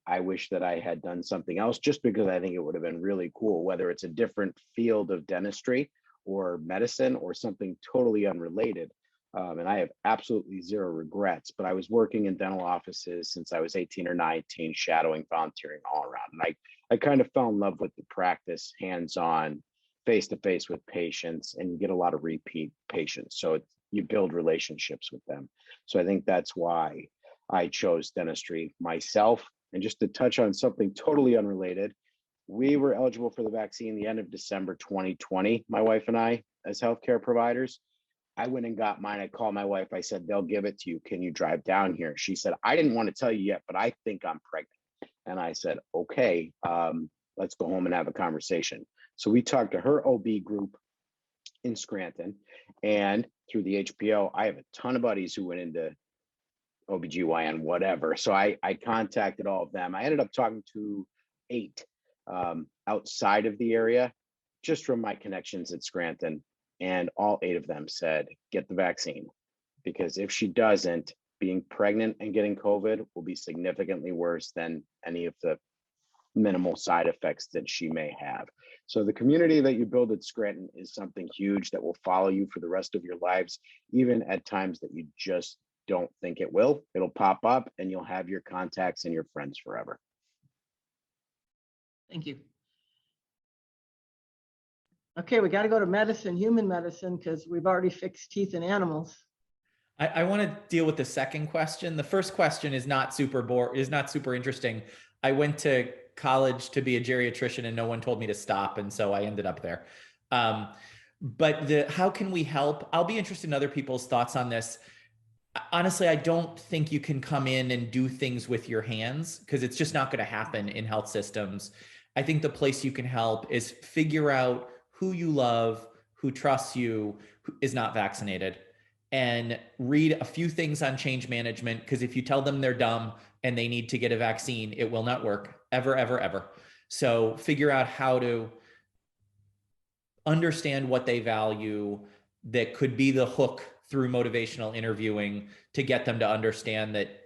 I wish that I had done something else, just because I think it would have been really cool, whether it's a different field of dentistry or medicine or something totally unrelated. And I have absolutely zero regrets, but I was working in dental offices since I was 18 or 19, shadowing, volunteering all around. And I kind of fell in love with the practice, hands-on, face-to-face with patients, and you get a lot of repeat patients. So you build relationships with them. So I think that's why I chose dentistry myself. And just to touch on something totally unrelated, we were eligible for the vaccine the end of December 2020, my wife and I, as healthcare providers. I went and got mine. I called my wife. I said, they'll give it to you. Can you drive down here? She said, I didn't want to tell you yet, but I think I'm pregnant. And I said, okay, let's go home and have a conversation. So we talked to her OB group in Scranton, and through the HPO, I have a ton of buddies who went into OBGYN, whatever. So I contacted all of them. I ended up talking to 8 outside of the area, just from my connections at Scranton. And all 8 of them said, get the vaccine, because if she doesn't, being pregnant and getting COVID will be significantly worse than any of the minimal side effects that she may have. So the community that you build at Scranton is something huge that will follow you for the rest of your lives, even at times that you just don't think it will. It'll pop up and you'll have your contacts and your friends forever. Thank you. Okay, we got to go to medicine, human medicine, because we've already fixed teeth in animals. I want to deal with the second question. The first question is not super interesting. I went to college to be a geriatrician and no one told me to stop, and so I ended up there. But how can we help? I'll be interested in other people's thoughts on this. Honestly, I don't think you can come in and do things with your hands, because it's just not going to happen in health systems. I think the place you can help is figure out who you love, who trusts you, who is not vaccinated, and read a few things on change management, because if you tell them they're dumb and they need to get a vaccine, it will not work ever, ever, ever. So figure out how to understand what they value. That could be the hook through motivational interviewing to get them to understand that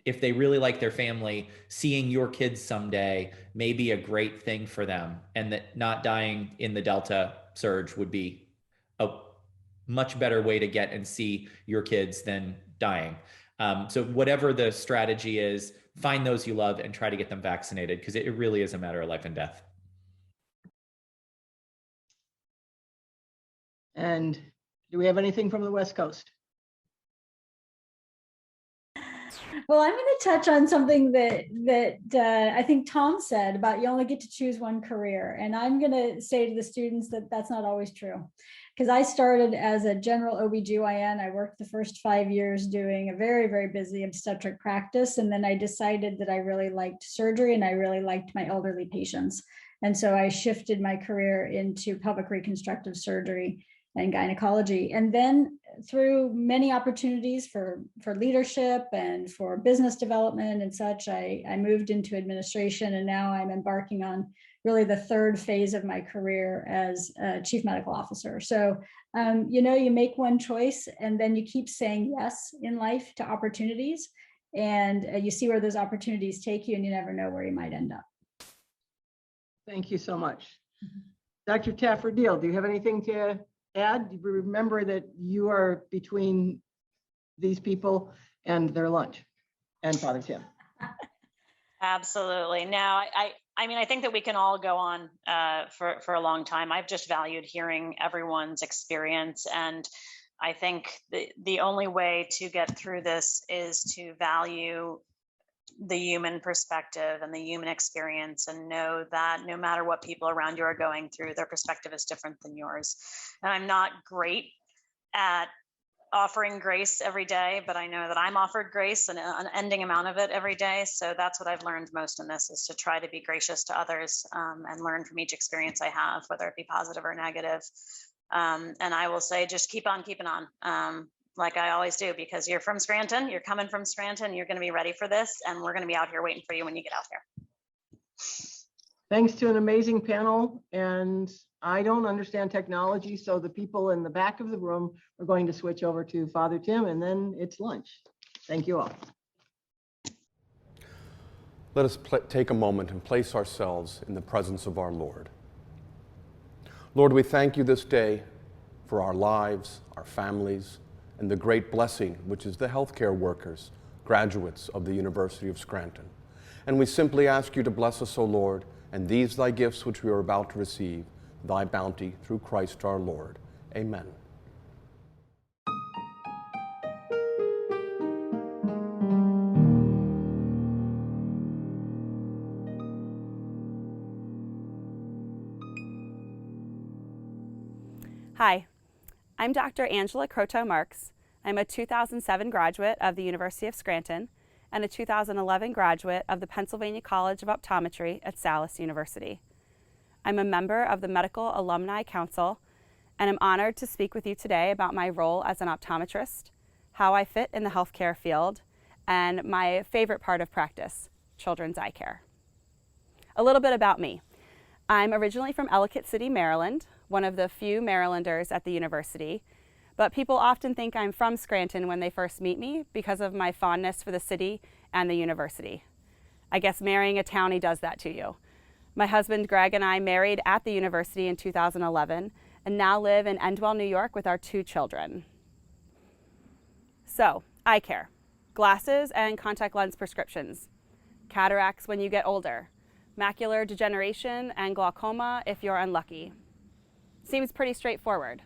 if they really like their family, seeing your kids someday may be a great thing for them, and that not dying in the Delta surge would be a much better way to get and see your kids than dying. So whatever the strategy is, find those you love and try to get them vaccinated, because it really is a matter of life and death. And do we have anything from the West Coast? Well, I'm going to touch on something that I think Tom said about you only get to choose one career. And I'm going to say to the students that that's not always true. Because I started as a general OBGYN. I worked the first 5 years doing a very, very busy obstetric practice. And then I decided that I really liked surgery and I really liked my elderly patients. And so I shifted my career into pelvic reconstructive surgery and gynecology. And then through many opportunities for leadership and for business development and such, I moved into administration, and now I'm embarking on really the third phase of my career as a chief medical officer. So, you make one choice and then you keep saying yes in life to opportunities, and you see where those opportunities take you, and you never know where you might end up. Thank you so much. Dr. Taffer-Deal, do you have anything to add? Remember that you are between these people and their lunch, and Father Tim. Absolutely. No, I mean, I think that we can all go on for a long time. I've just valued hearing everyone's experience, and I think the only way to get through this is to value the human perspective and the human experience, and know that no matter what people around you are going through, their perspective is different than yours. And I'm not great at offering grace every day, but I know that I'm offered grace and an unending amount of it every day. So that's what I've learned most in this, is to try to be gracious to others, and learn from each experience I have, whether it be positive or negative. And I will say, just keep on keeping on, like I always do, because you're from Scranton, you're coming from Scranton, you're going to be ready for this, and we're going to be out here waiting for you when you get out there. Thanks to an amazing panel, and I don't understand technology, so the people in the back of the room are going to switch over to Father Tim, and then it's lunch. Thank you all. Let us take a moment and place ourselves in the presence of our Lord. Lord, we thank you this day for our lives, our families, and the great blessing which is the healthcare workers, graduates of the University of Scranton. And we simply ask you to bless us, O Lord, and these thy gifts which we are about to receive, thy bounty through Christ our Lord. Amen. Hi, I'm Dr. Angela Croteau-Marks. I'm a 2007 graduate of the University of Scranton and a 2011 graduate of the Pennsylvania College of Optometry at Salus University. I'm a member of the Medical Alumni Council, and I'm honored to speak with you today about my role as an optometrist, how I fit in the healthcare field, and my favorite part of practice, children's eye care. A little bit about me. I'm originally from Ellicott City, Maryland, one of the few Marylanders at the university, but people often think I'm from Scranton when they first meet me because of my fondness for the city and the university. I guess marrying a townie does that to you. My husband Greg and I married at the university in 2011 and now live in Endwell, New York with our 2 children. So, eye care, glasses and contact lens prescriptions, cataracts when you get older, macular degeneration and glaucoma if you're unlucky. Seems pretty straightforward.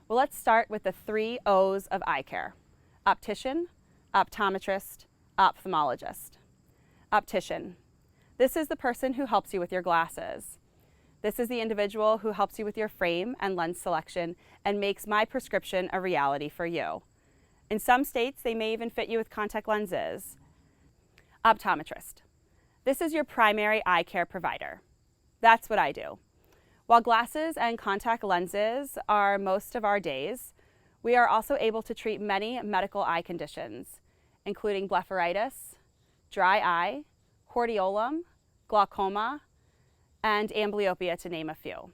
Well, let's start with the 3 O's of eye care: optician, optometrist, ophthalmologist. Optician. This is the person who helps you with your glasses. This is the individual who helps you with your frame and lens selection and makes my prescription a reality for you. In some states, they may even fit you with contact lenses. Optometrist. This is your primary eye care provider. That's what I do. While glasses and contact lenses are most of our days, we are also able to treat many medical eye conditions, including blepharitis, dry eye, hordeolum, glaucoma, and amblyopia, to name a few.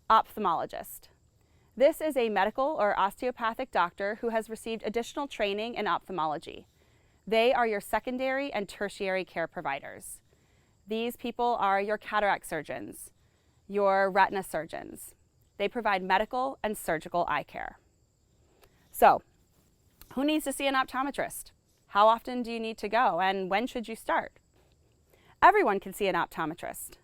Ophthalmologist. This is a medical or osteopathic doctor who has received additional training in ophthalmology. They are your secondary and tertiary care providers. These people are your cataract surgeons, your retina surgeons. They provide medical and surgical eye care. So, who needs to see an optometrist? How often do you need to go, and when should you start? Everyone can see an optometrist.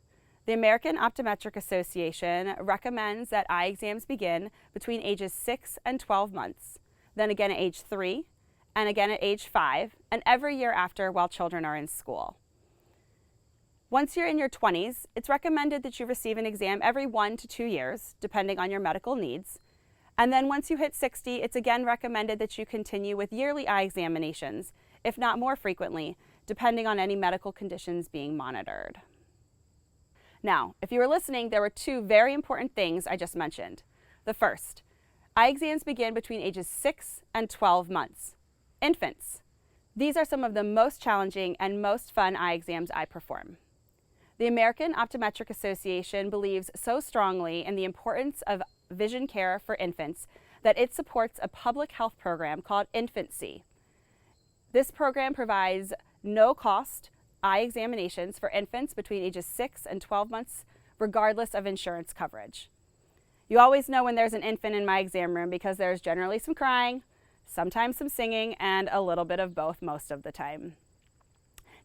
The American Optometric Association recommends that eye exams begin between ages 6 and 12 months, then again at age 3, and again at age 5, and every year after while children are in school. Once you're in your 20s, it's recommended that you receive an exam every 1 to 2 years, depending on your medical needs. And then once you hit 60, it's again recommended that you continue with yearly eye examinations, if not more frequently, depending on any medical conditions being monitored. Now, if you were listening, there were 2 very important things I just mentioned. The first, eye exams begin between ages 6 and 12 months. Infants. These are some of the most challenging and most fun eye exams I perform. The American Optometric Association believes so strongly in the importance of vision care for infants that it supports a public health program called Infancy. This program provides no-cost eye examinations for infants between ages 6 and 12 months, regardless of insurance coverage. You always know when there's an infant in my exam room because there's generally some crying, sometimes some singing, and a little bit of both most of the time.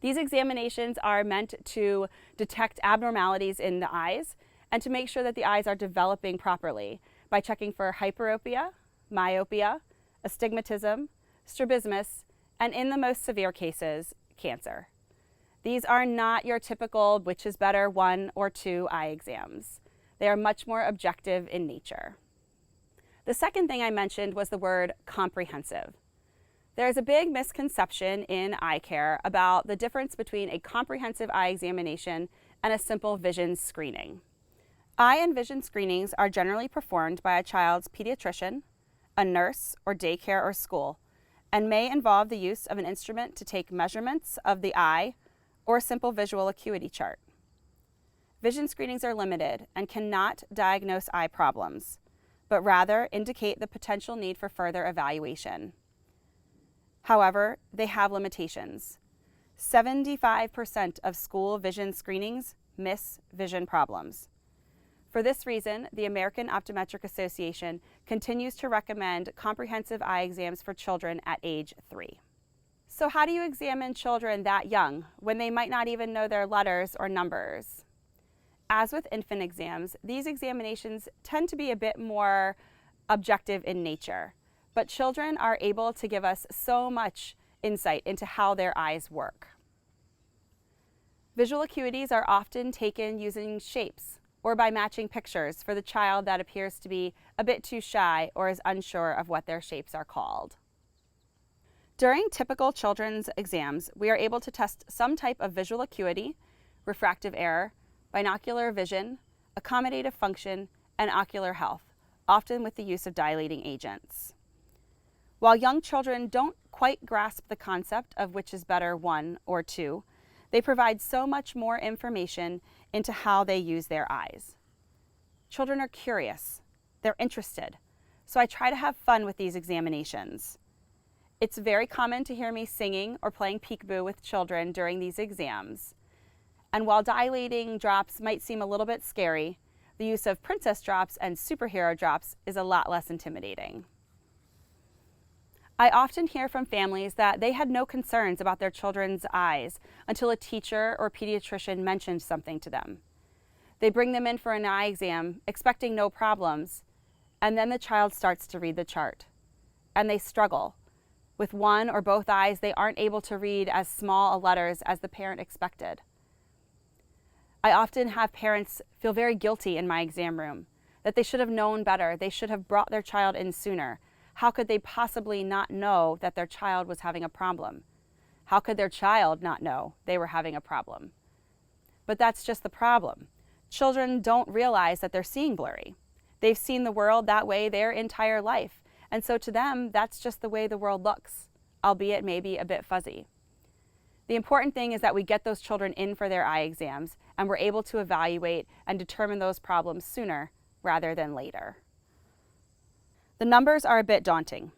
These examinations are meant to detect abnormalities in the eyes and to make sure that the eyes are developing properly by checking for hyperopia, myopia, astigmatism, strabismus, and in the most severe cases, cancer. These are not your typical which is better 1 or 2 eye exams. They are much more objective in nature. The second thing I mentioned was the word comprehensive. There is a big misconception in eye care about the difference between a comprehensive eye examination and a simple vision screening. Eye and vision screenings are generally performed by a child's pediatrician, a nurse, or daycare or school, and may involve the use of an instrument to take measurements of the eye or a simple visual acuity chart. Vision screenings are limited and cannot diagnose eye problems, but rather indicate the potential need for further evaluation. However, they have limitations. 75% of school vision screenings miss vision problems. For this reason, the American Optometric Association continues to recommend comprehensive eye exams for children at age 3. So how do you examine children that young when they might not even know their letters or numbers? As with infant exams, these examinations tend to be a bit more objective in nature, but children are able to give us so much insight into how their eyes work. Visual acuities are often taken using shapes or by matching pictures for the child that appears to be a bit too shy or is unsure of what their shapes are called. During typical children's exams, we are able to test some type of visual acuity, refractive error, binocular vision, accommodative function, and ocular health, often with the use of dilating agents. While young children don't quite grasp the concept of which is better 1 or 2, they provide so much more information into how they use their eyes. Children are curious, they're interested, so I try to have fun with these examinations. It's very common to hear me singing or playing peekaboo with children during these exams. And while dilating drops might seem a little bit scary, the use of princess drops and superhero drops is a lot less intimidating. I often hear from families that they had no concerns about their children's eyes until a teacher or pediatrician mentioned something to them. They bring them in for an eye exam, expecting no problems, and then the child starts to read the chart. And they struggle. With 1 or both eyes, they aren't able to read as small letters as the parent expected. I often have parents feel very guilty in my exam room, that they should have known better, they should have brought their child in sooner. How could they possibly not know that their child was having a problem? How could their child not know they were having a problem? But that's just the problem. Children don't realize that they're seeing blurry. They've seen the world that way their entire life. And so to them, that's just the way the world looks, albeit maybe a bit fuzzy. The important thing is that we get those children in for their eye exams and we're able to evaluate and determine those problems sooner rather than later. The numbers are a bit daunting.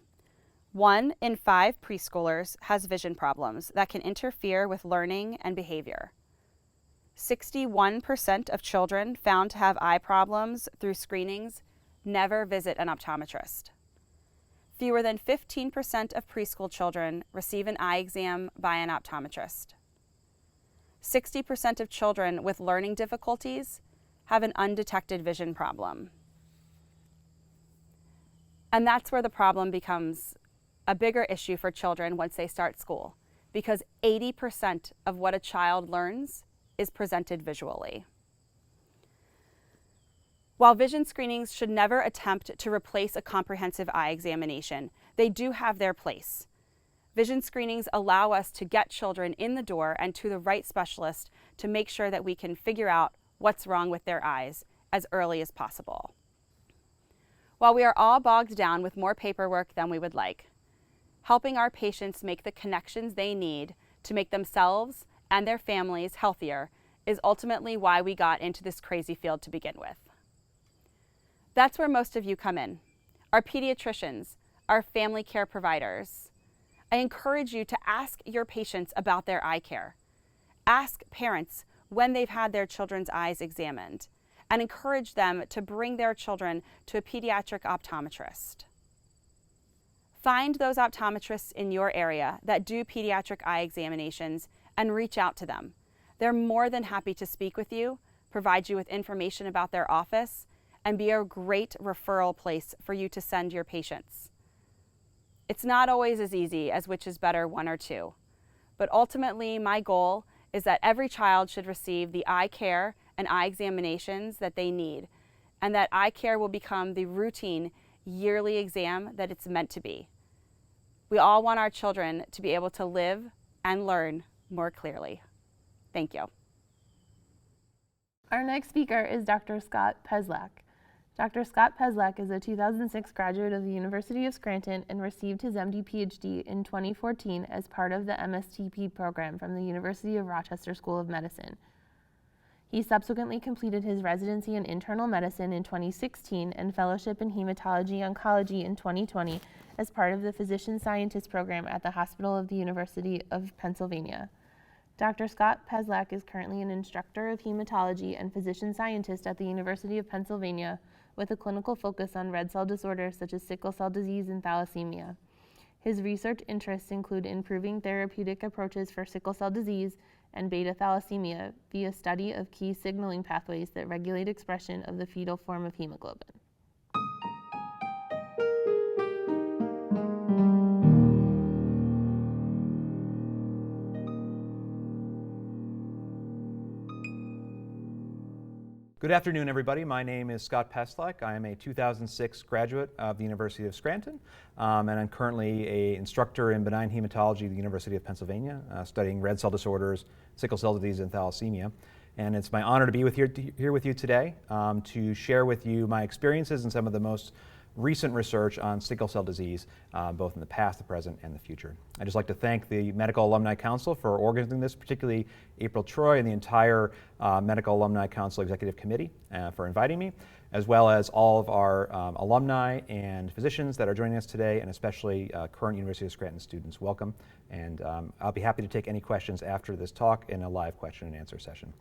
1 in 5 preschoolers has vision problems that can interfere with learning and behavior. 61% of children found to have eye problems through screenings never visit an optometrist. Fewer than 15% of preschool children receive an eye exam by an optometrist. 60% of children with learning difficulties have an undetected vision problem. And that's where the problem becomes a bigger issue for children once they start school, because 80% of what a child learns is presented visually. While vision screenings should never attempt to replace a comprehensive eye examination, they do have their place. Vision screenings allow us to get children in the door and to the right specialist to make sure that we can figure out what's wrong with their eyes as early as possible. While we are all bogged down with more paperwork than we would like, helping our patients make the connections they need to make themselves and their families healthier is ultimately why we got into this crazy field to begin with. That's where most of you come in, our pediatricians, our family care providers. I encourage you to ask your patients about their eye care. Ask parents when they've had their children's eyes examined, and encourage them to bring their children to a pediatric optometrist. Find those optometrists in your area that do pediatric eye examinations and reach out to them. They're more than happy to speak with you, provide you with information about their office, and be a great referral place for you to send your patients. It's not always as easy as which is better, one or two, but ultimately my goal is that every child should receive the eye care and eye examinations that they need, and that eye care will become the routine yearly exam that it's meant to be. We all want our children to be able to live and learn more clearly. Thank you. Our next speaker is Dr. Scott Peslak. Dr. Scott Peslak is a 2006 graduate of the University of Scranton and received his MD PhD in 2014 as part of the MSTP program from the University of Rochester School of Medicine. He subsequently completed his residency in internal medicine in 2016 and fellowship in hematology oncology in 2020 as part of the physician scientist program at the Hospital of the University of Pennsylvania. Dr. Scott Peslak is currently an instructor of hematology and physician scientist at the University of Pennsylvania with a clinical focus on red cell disorders such as sickle cell disease and thalassemia. His research interests include improving therapeutic approaches for sickle cell disease and beta thalassemia via study of key signaling pathways that regulate expression of the fetal form of hemoglobin. Good afternoon, everybody. My name is Scott Peslak. I am a 2006 graduate of the University of Scranton, and I'm currently an instructor in benign hematology at the University of Pennsylvania, studying red cell disorders, sickle cell disease, and thalassemia. And it's my honor to be here with you today to share with you my experiences and some of the most recent research on sickle cell disease, both in the past, the present, and the future. I'd just like to thank the Medical Alumni Council for organizing this, particularly April Troy and the entire Medical Alumni Council Executive Committee for inviting me, as well as all of our alumni and physicians that are joining us today, and especially current University of Scranton students. Welcome, and I'll be happy to take any questions after this talk in a live question and answer session.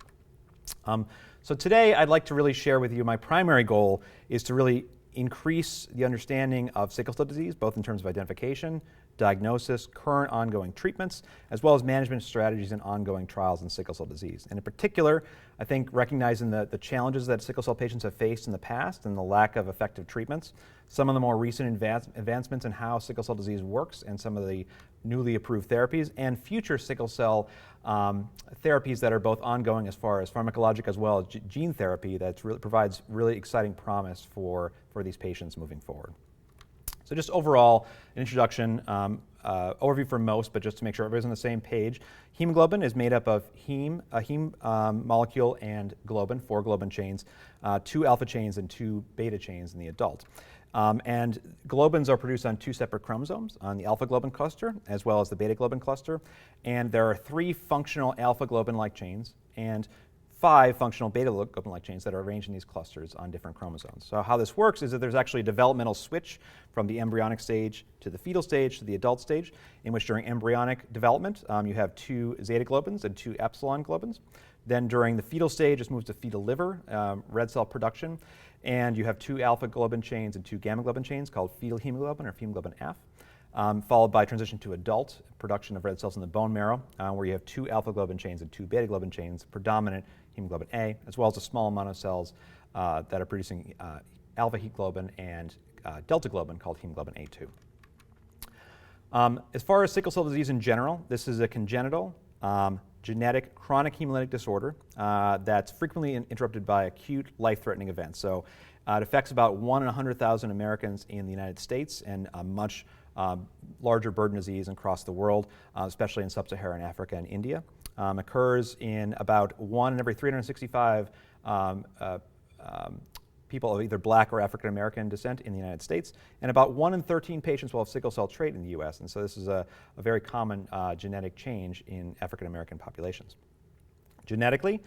So today I'd like to really share with you, my primary goal is to really increase the understanding of sickle cell disease, both in terms of identification, diagnosis, current ongoing treatments, as well as management strategies and ongoing trials in sickle cell disease. And in particular, I think recognizing the challenges that sickle cell patients have faced in the past and the lack of effective treatments, some of the more recent advancements in how sickle cell disease works and some of the newly approved therapies, and future sickle cell therapies that are both ongoing as far as pharmacologic as well as gene therapy that provides really exciting promise for these patients moving forward. So just overall, an introduction, overview for most, but just to make sure everybody's on the same page. Hemoglobin is made up of a heme molecule and globin, 4 globin chains, 2 alpha chains and 2 beta chains in the adult. And globins are produced on 2 separate chromosomes, on the alpha globin cluster as well as the beta globin cluster. And there are 3 functional alpha globin-like chains and 5 functional beta globin-like chains that are arranged in these clusters on different chromosomes. So how this works is that there's actually a developmental switch from the embryonic stage to the fetal stage to the adult stage, in which during embryonic development you have 2 zeta globins and 2 epsilon globins. Then during the fetal stage, it moves to fetal liver, red cell production, and you have 2 alpha globin chains and 2 gamma globin chains called fetal hemoglobin or hemoglobin F, followed by transition to adult production of red cells in the bone marrow, where you have 2 alpha globin chains and 2 beta globin chains, predominant hemoglobin A, as well as a small amount of cells that are producing alpha hemoglobin and delta globin called hemoglobin A2. As far as sickle cell disease in general, this is a congenital, genetic, chronic hemolytic disorder that's frequently interrupted by acute life-threatening events. So it affects about 1 in 100,000 Americans in the United States and a much larger burden disease across the world, especially in sub-Saharan Africa and India. Occurs in about 1 in every 365 people of either black or African American descent in the United States, and about 1 in 13 patients will have sickle cell trait in the US, and so this is a very common genetic change in African American populations. Genetically,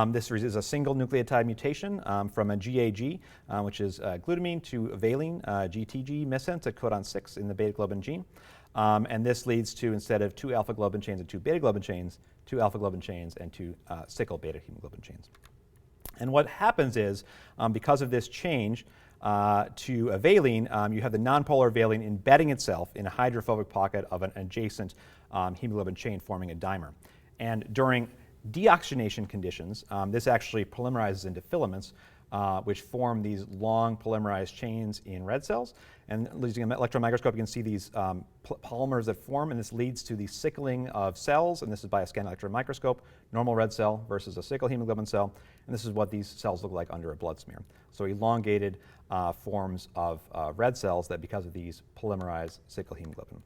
this is a single nucleotide mutation from a GAG, which is glutamine, to valine, GTG missense at codon 6 in the beta globin gene. And this leads to, instead of 2 alpha globin chains and 2 beta globin chains, 2 alpha globin chains and 2 sickle beta hemoglobin chains. And what happens is, because of this change to a valine, you have the nonpolar valine embedding itself in a hydrophobic pocket of an adjacent hemoglobin chain, forming a dimer. And during deoxygenation conditions, this actually polymerizes into filaments, which form these long polymerized chains in red cells. And using an electron microscope, you can see these polymers that form, and this leads to the sickling of cells, and this is by a scanning electron microscope, normal red cell versus a sickle hemoglobin cell, and this is what these cells look like under a blood smear. So elongated forms of red cells that, because of these, polymerize sickle hemoglobin.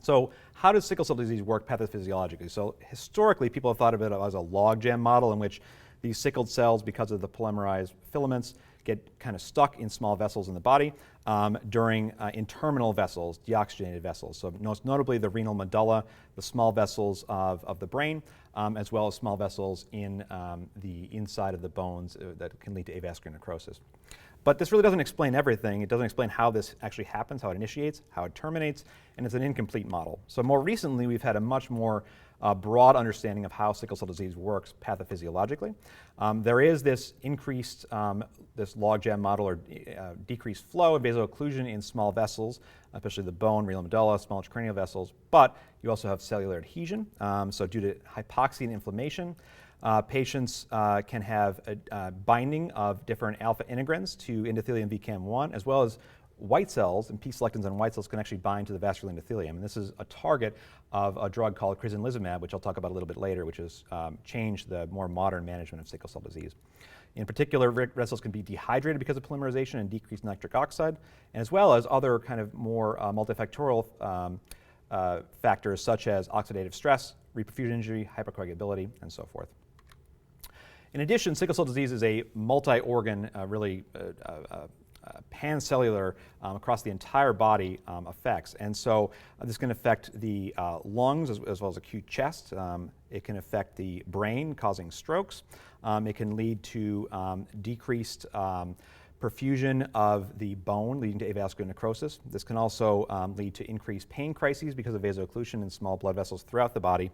So how does sickle cell disease work pathophysiologically? So historically, people have thought of it as a logjam model in which these sickled cells, because of the polymerized filaments, get kind of stuck in small vessels in the body during in terminal vessels, deoxygenated vessels. So most notably the renal medulla, the small vessels of the brain, as well as small vessels in the inside of the bones that can lead to avascular necrosis. But this really doesn't explain everything. It doesn't explain how this actually happens, how it initiates, how it terminates, and it's an incomplete model. So more recently, we've had a much more broad understanding of how sickle cell disease works pathophysiologically. There is this increased, this logjam model or decreased flow of vasoocclusion in small vessels, especially the bone, renal medulla, small cranial vessels, but you also have cellular adhesion. So due to hypoxia and inflammation, patients can have a binding of different alpha integrins to endothelium VCAM1, as well as white cells, and P-selectins on white cells can actually bind to the vascular endothelium. And this is a target of a drug called crizanlizumab, which I'll talk about a little bit later, which has changed the more modern management of sickle cell disease. In particular, red cells can be dehydrated because of polymerization and decreased nitric oxide, and as well as other kind of more multifactorial factors such as oxidative stress, reperfusion injury, hypercoagulability, and so forth. In addition, sickle cell disease is a multi-organ, pancellular across the entire body effects. And so this can affect the lungs as well as acute chest. It can affect the brain, causing strokes. It can lead to decreased perfusion of the bone, leading to avascular necrosis. This can also lead to increased pain crises because of vasoocclusion in small blood vessels throughout the body.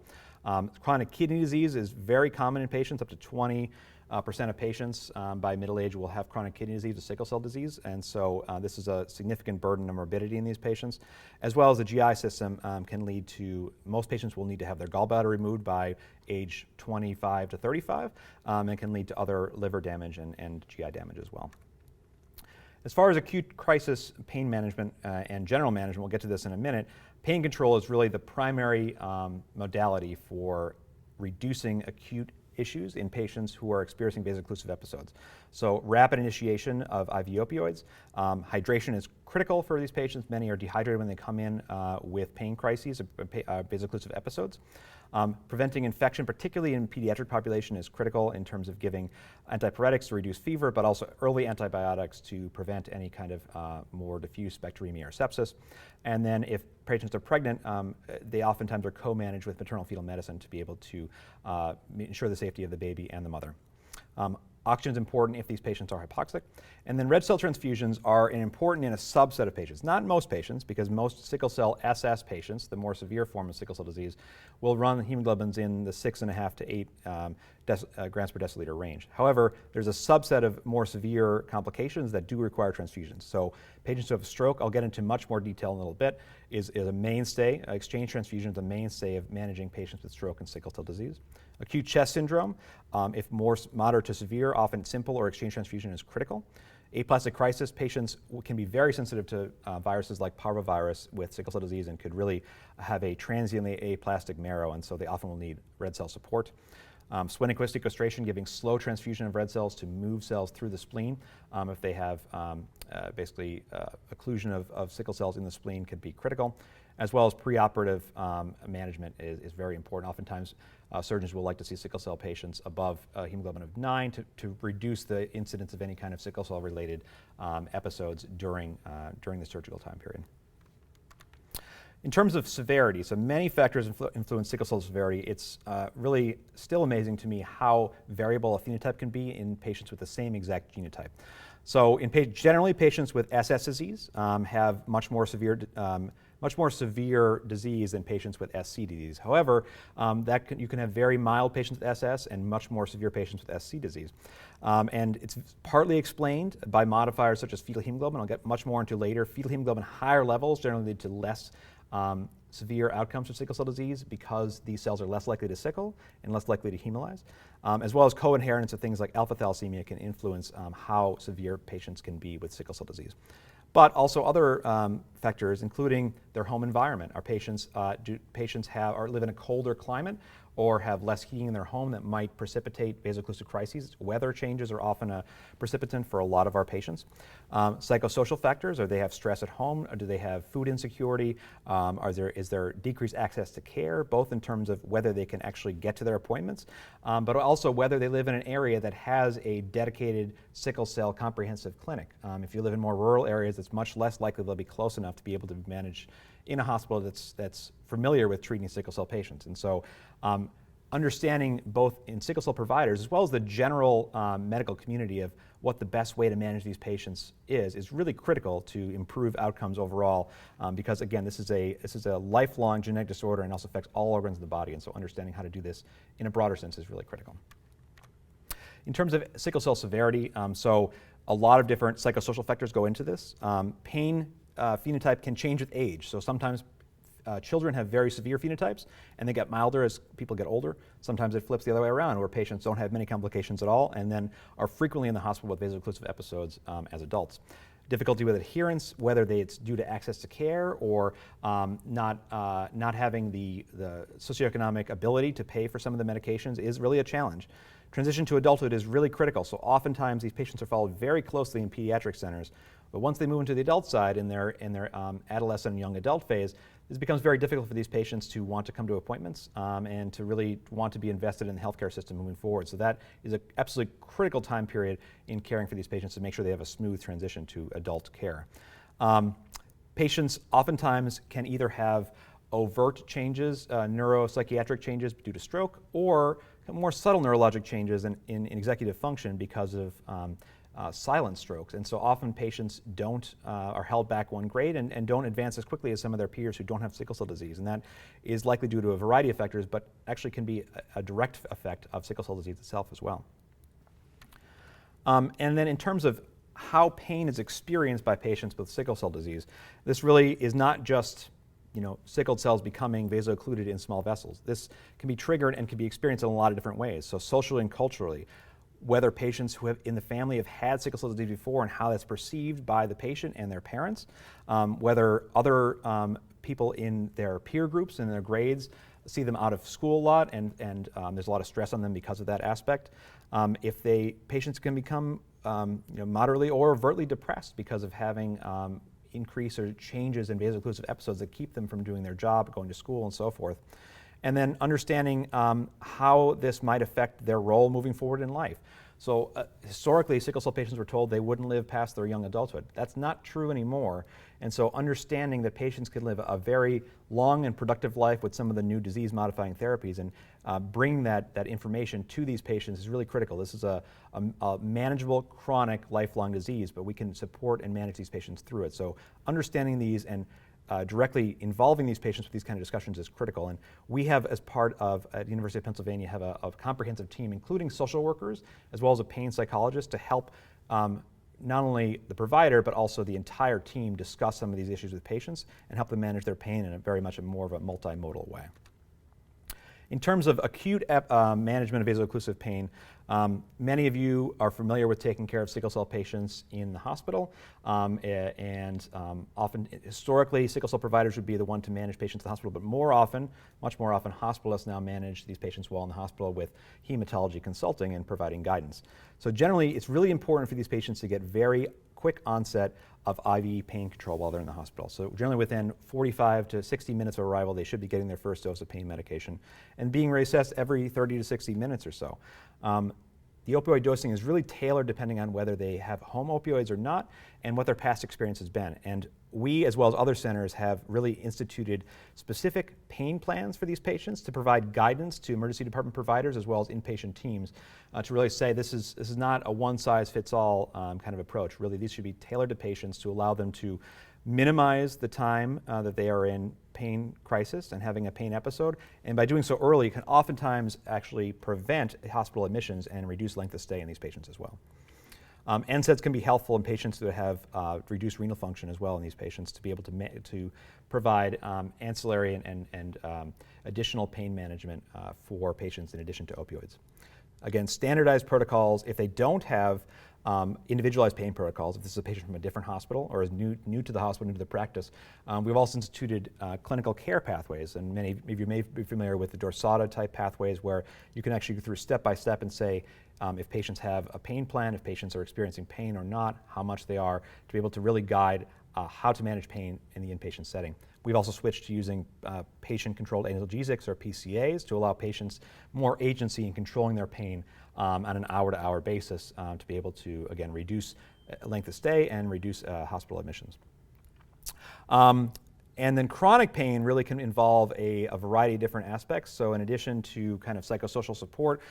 Chronic kidney disease is very common in patients. Up to 20% of patients by middle age will have chronic kidney disease or sickle cell disease, and so this is a significant burden of morbidity in these patients. As well as the GI system can lead to, most patients will need to have their gallbladder removed by age 25 to 35, and can lead to other liver damage and GI damage as well. As far as acute crisis pain management and general management, we'll get to this in a minute, pain control is really the primary modality for reducing acute issues in patients who are experiencing vaso-occlusive episodes. So rapid initiation of IV opioids. Hydration is critical for these patients. Many are dehydrated when they come in with pain crises, vaso-occlusive episodes. Preventing infection, particularly in pediatric population, is critical in terms of giving antipyretics to reduce fever, but also early antibiotics to prevent any kind of more diffuse bacteremia or sepsis. And then if patients are pregnant, they oftentimes are co-managed with maternal fetal medicine to be able to ensure the safety of the baby and the mother. Oxygen is important if these patients are hypoxic. And then red cell transfusions are important in a subset of patients, not most patients, because most sickle cell SS patients, the more severe form of sickle cell disease, will run hemoglobins in the 6.5 to 8 grams per deciliter range. However, there's a subset of more severe complications that do require transfusions. So patients who have a stroke, I'll get into much more detail in a little bit, is a mainstay. Exchange transfusion is a mainstay of managing patients with stroke and sickle cell disease. Acute chest syndrome, if more moderate to severe, often simple or exchange transfusion is critical. Aplastic crisis, patients can be very sensitive to viruses like parvovirus with sickle cell disease and could really have a transiently aplastic marrow, and so they often will need red cell support. Splenic sequestration, giving slow transfusion of red cells to move cells through the spleen. If they have basically occlusion of sickle cells in the spleen, can be critical, as well as preoperative management is very important. Oftentimes, surgeons will like to see sickle cell patients above hemoglobin of 9 to reduce the incidence of any kind of sickle cell related episodes during the surgical time period. In terms of severity, so many factors influence sickle cell severity. It's really still amazing to me how variable a phenotype can be in patients with the same exact genotype. So generally, patients with SS disease have much more severe disease than patients with SC disease. However, you can have very mild patients with SS and much more severe patients with SC disease. And it's partly explained by modifiers such as fetal hemoglobin. I'll get much more into later. Fetal hemoglobin higher levels generally lead to less severe outcomes from sickle cell disease because these cells are less likely to sickle and less likely to hemolyze, as well as co-inheritance of things like alpha thalassemia can influence how severe patients can be with sickle cell disease. But also other factors, including their home environment. Our patients, do patients have or live in a colder climate or have less heating in their home that might precipitate vaso-occlusive crises? Weather changes are often a precipitant for a lot of our patients. Psychosocial factors, or they have stress at home, or do they have food insecurity? Is there decreased access to care, both in terms of whether they can actually get to their appointments, but also whether they live in an area that has a dedicated sickle cell comprehensive clinic. If you live in more rural areas, it's much less likely they'll be close enough to be able to be managed in a hospital that's familiar with treating sickle cell patients. And so understanding both in sickle cell providers as well as the general medical community of what the best way to manage these patients is really critical to improve outcomes overall, because again, this is a lifelong genetic disorder and also affects all organs of the body, and so understanding how to do this in a broader sense is really critical. In terms of sickle cell severity, so a lot of different psychosocial factors go into this. Pain phenotype can change with age, so sometimes children have very severe phenotypes and they get milder as people get older. Sometimes it flips the other way around, where patients don't have many complications at all and then are frequently in the hospital with vaso-occlusive episodes as adults. Difficulty with adherence, whether it's due to access to care or not having the socioeconomic ability to pay for some of the medications, is really a challenge. Transition to adulthood is really critical, so oftentimes these patients are followed very closely in pediatric centers, but once they move into the adult side in their adolescent and young adult phase, it becomes very difficult for these patients to want to come to appointments and to really want to be invested in the healthcare system moving forward. So that is an absolutely critical time period in caring for these patients to make sure they have a smooth transition to adult care. Patients oftentimes can either have overt changes, neuropsychiatric changes due to stroke, or more subtle neurologic changes in executive function because of silent strokes. And so often patients are held back one grade and don't advance as quickly as some of their peers who don't have sickle cell disease. And that is likely due to a variety of factors, but actually can be a direct effect of sickle cell disease itself as well. And then in terms of how pain is experienced by patients with sickle cell disease, this really is not just sickled cells becoming vaso-occluded in small vessels. This can be triggered and can be experienced in a lot of different ways. So socially and culturally, whether patients who have in the family have had sickle cell disease before and how that's perceived by the patient and their parents, whether other people in their peer groups and their grades see them out of school a lot and there's a lot of stress on them because of that aspect. If patients can become moderately or overtly depressed because of having increase or changes in vaso-occlusive episodes that keep them from doing their job, going to school and so forth. And then understanding how this might affect their role moving forward in life. So historically, sickle cell patients were told they wouldn't live past their young adulthood. That's not true anymore. And so understanding that patients can live a very long and productive life with some of the new disease-modifying therapies and bring that information to these patients is really critical. This is a manageable, chronic, lifelong disease, but we can support and manage these patients through it. So understanding these and directly involving these patients with these kind of discussions is critical. And we have, as part of, at the University of Pennsylvania, have a comprehensive team, including social workers, as well as a pain psychologist, to help not only the provider, but also the entire team discuss some of these issues with patients and help them manage their pain in a very much more of a multimodal way. In terms of acute management of vaso-occlusive pain, many of you are familiar with taking care of sickle cell patients in the hospital, and often, historically, sickle cell providers would be the one to manage patients in the hospital, but much more often, hospitalists now manage these patients while in the hospital with hematology consulting and providing guidance. So generally, it's really important for these patients to get very quick onset of IV pain control while they're in the hospital. So generally within 45 to 60 minutes of arrival, they should be getting their first dose of pain medication and being reassessed every 30 to 60 minutes or so. The opioid dosing is really tailored depending on whether they have home opioids or not and what their past experience has been. And we, as well as other centers, have really instituted specific pain plans for these patients to provide guidance to emergency department providers as well as inpatient teams to really say this is not a one-size-fits-all kind of approach. Really, these should be tailored to patients to allow them to minimize the time that they are in pain crisis and having a pain episode, and by doing so early can oftentimes actually prevent hospital admissions and reduce length of stay in these patients as well. NSAIDs can be helpful in patients that have reduced renal function as well in these patients to be able to provide ancillary and additional pain management for patients in addition to opioids. Again, standardized protocols, if they don't have individualized pain protocols, if this is a patient from a different hospital or is new to the hospital, new to the practice, we've also instituted clinical care pathways, and many of you may be familiar with the Dorsada type pathways where you can actually go through step by step and say if patients have a pain plan, if patients are experiencing pain or not, how much they are, to be able to really guide how to manage pain in the inpatient setting. We've also switched to using patient-controlled analgesics, or PCAs, to allow patients more agency in controlling their pain on an hour-to-hour basis to be able to, again, reduce length of stay and reduce hospital admissions. And then chronic pain really can involve a variety of different aspects. So in addition to kind of psychosocial support,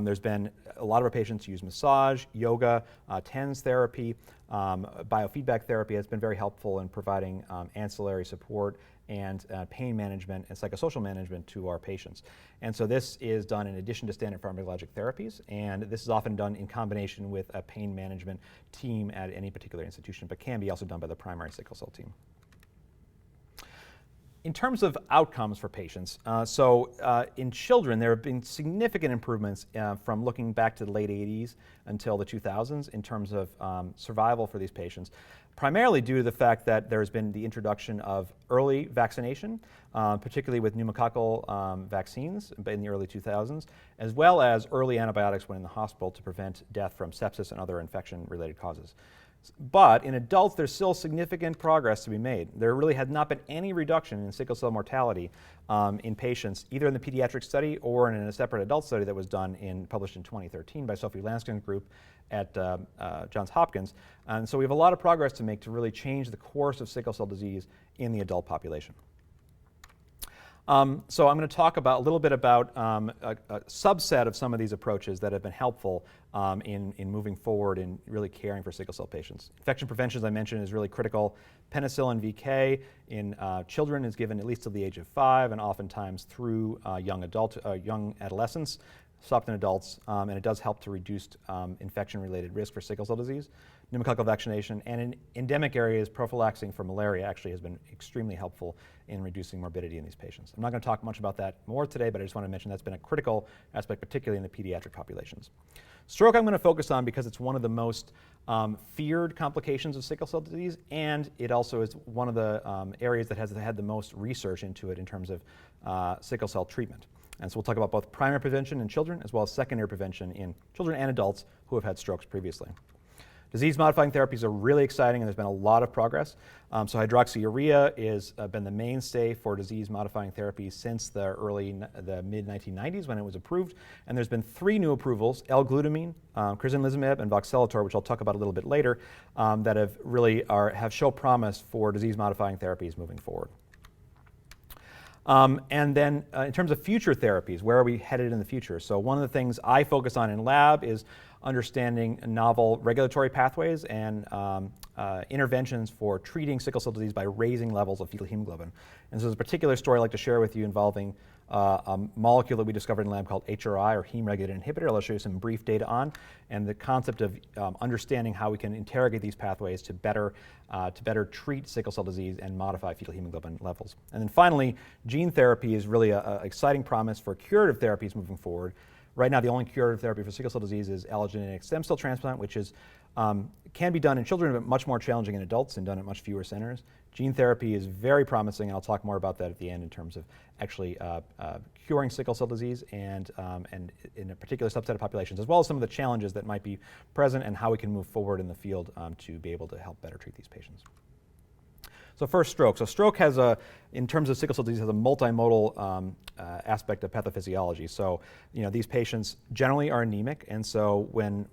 there's been a lot of our patients use massage, yoga, TENS therapy, biofeedback therapy has been very helpful in providing ancillary support and pain management and psychosocial management to our patients. And so this is done in addition to standard pharmacologic therapies, and this is often done in combination with a pain management team at any particular institution, but can be also done by the primary sickle cell team. In terms of outcomes for patients, in children, there have been significant improvements from looking back to the late 80s until the 2000s in terms of survival for these patients, primarily due to the fact that there has been the introduction of early vaccination, particularly with pneumococcal vaccines in the early 2000s, as well as early antibiotics when in the hospital to prevent death from sepsis and other infection-related causes. But in adults, there's still significant progress to be made. There really has not been any reduction in sickle cell mortality in patients, either in the pediatric study or in a separate adult study that was done published in 2013 by Sophie Lanskin's group at Johns Hopkins. And so we have a lot of progress to make to really change the course of sickle cell disease in the adult population. So I'm going to talk a little bit about a subset of some of these approaches that have been helpful in moving forward in really caring for sickle cell patients. Infection prevention, as I mentioned, is really critical. Penicillin VK in children is given at least till the age of 5 and oftentimes through young adolescents, stopped in adults, and it does help to reduce infection-related risk for sickle cell disease. Pneumococcal vaccination, and in endemic areas, prophylaxing for malaria actually has been extremely helpful in reducing morbidity in these patients. I'm not going to talk much about that more today, but I just want to mention that's been a critical aspect, particularly in the pediatric populations. Stroke I'm going to focus on because it's one of the most feared complications of sickle cell disease, and it also is one of the areas that has had the most research into it in terms of sickle cell treatment. And so we'll talk about both primary prevention in children as well as secondary prevention in children and adults who have had strokes previously. Disease-modifying therapies are really exciting, and there's been a lot of progress. So hydroxyurea has been the mainstay for disease-modifying therapies since the mid-1990s when it was approved. And there's been 3 new approvals, L-glutamine, crizanlizumab, and voxelotor, which I'll talk about a little bit later, that have shown promise for disease-modifying therapies moving forward. And then in terms of future therapies, where are we headed in the future? So one of the things I focus on in lab is understanding novel regulatory pathways and interventions for treating sickle cell disease by raising levels of fetal hemoglobin. And so there's a particular story I'd like to share with you involving a molecule that we discovered in lab called HRI, or heme regulator inhibitor. I'll show you some brief data on, and the concept of understanding how we can interrogate these pathways to better treat sickle cell disease and modify fetal hemoglobin levels. And then finally, gene therapy is really an exciting promise for curative therapies moving forward. Right now, the only curative therapy for sickle cell disease is allogeneic stem cell transplant, which can be done in children, but much more challenging in adults and done at much fewer centers. Gene therapy is very promising, and I'll talk more about that at the end in terms of actually curing sickle cell disease and in a particular subset of populations, as well as some of the challenges that might be present and how we can move forward in the field to be able to help better treat these patients. So first, stroke. So stroke in terms of sickle cell disease, has a multimodal aspect of pathophysiology. So, these patients generally are anemic, and so when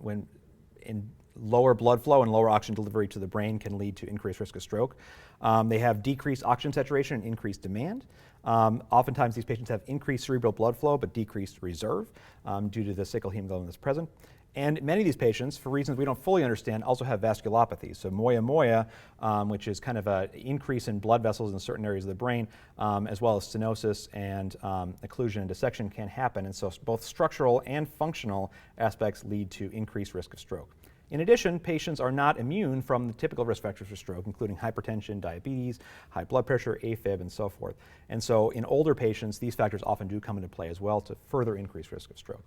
in lower blood flow and lower oxygen delivery to the brain can lead to increased risk of stroke. They have decreased oxygen saturation and increased demand. Oftentimes, these patients have increased cerebral blood flow but decreased reserve due to the sickle hemoglobin that's present. And many of these patients, for reasons we don't fully understand, also have vasculopathy. So moya, which is kind of an increase in blood vessels in certain areas of the brain, as well as stenosis and occlusion and dissection can happen. And so both structural and functional aspects lead to increased risk of stroke. In addition, patients are not immune from the typical risk factors for stroke, including hypertension, diabetes, high blood pressure, AFib, and so forth. And so in older patients, these factors often do come into play as well to further increase risk of stroke.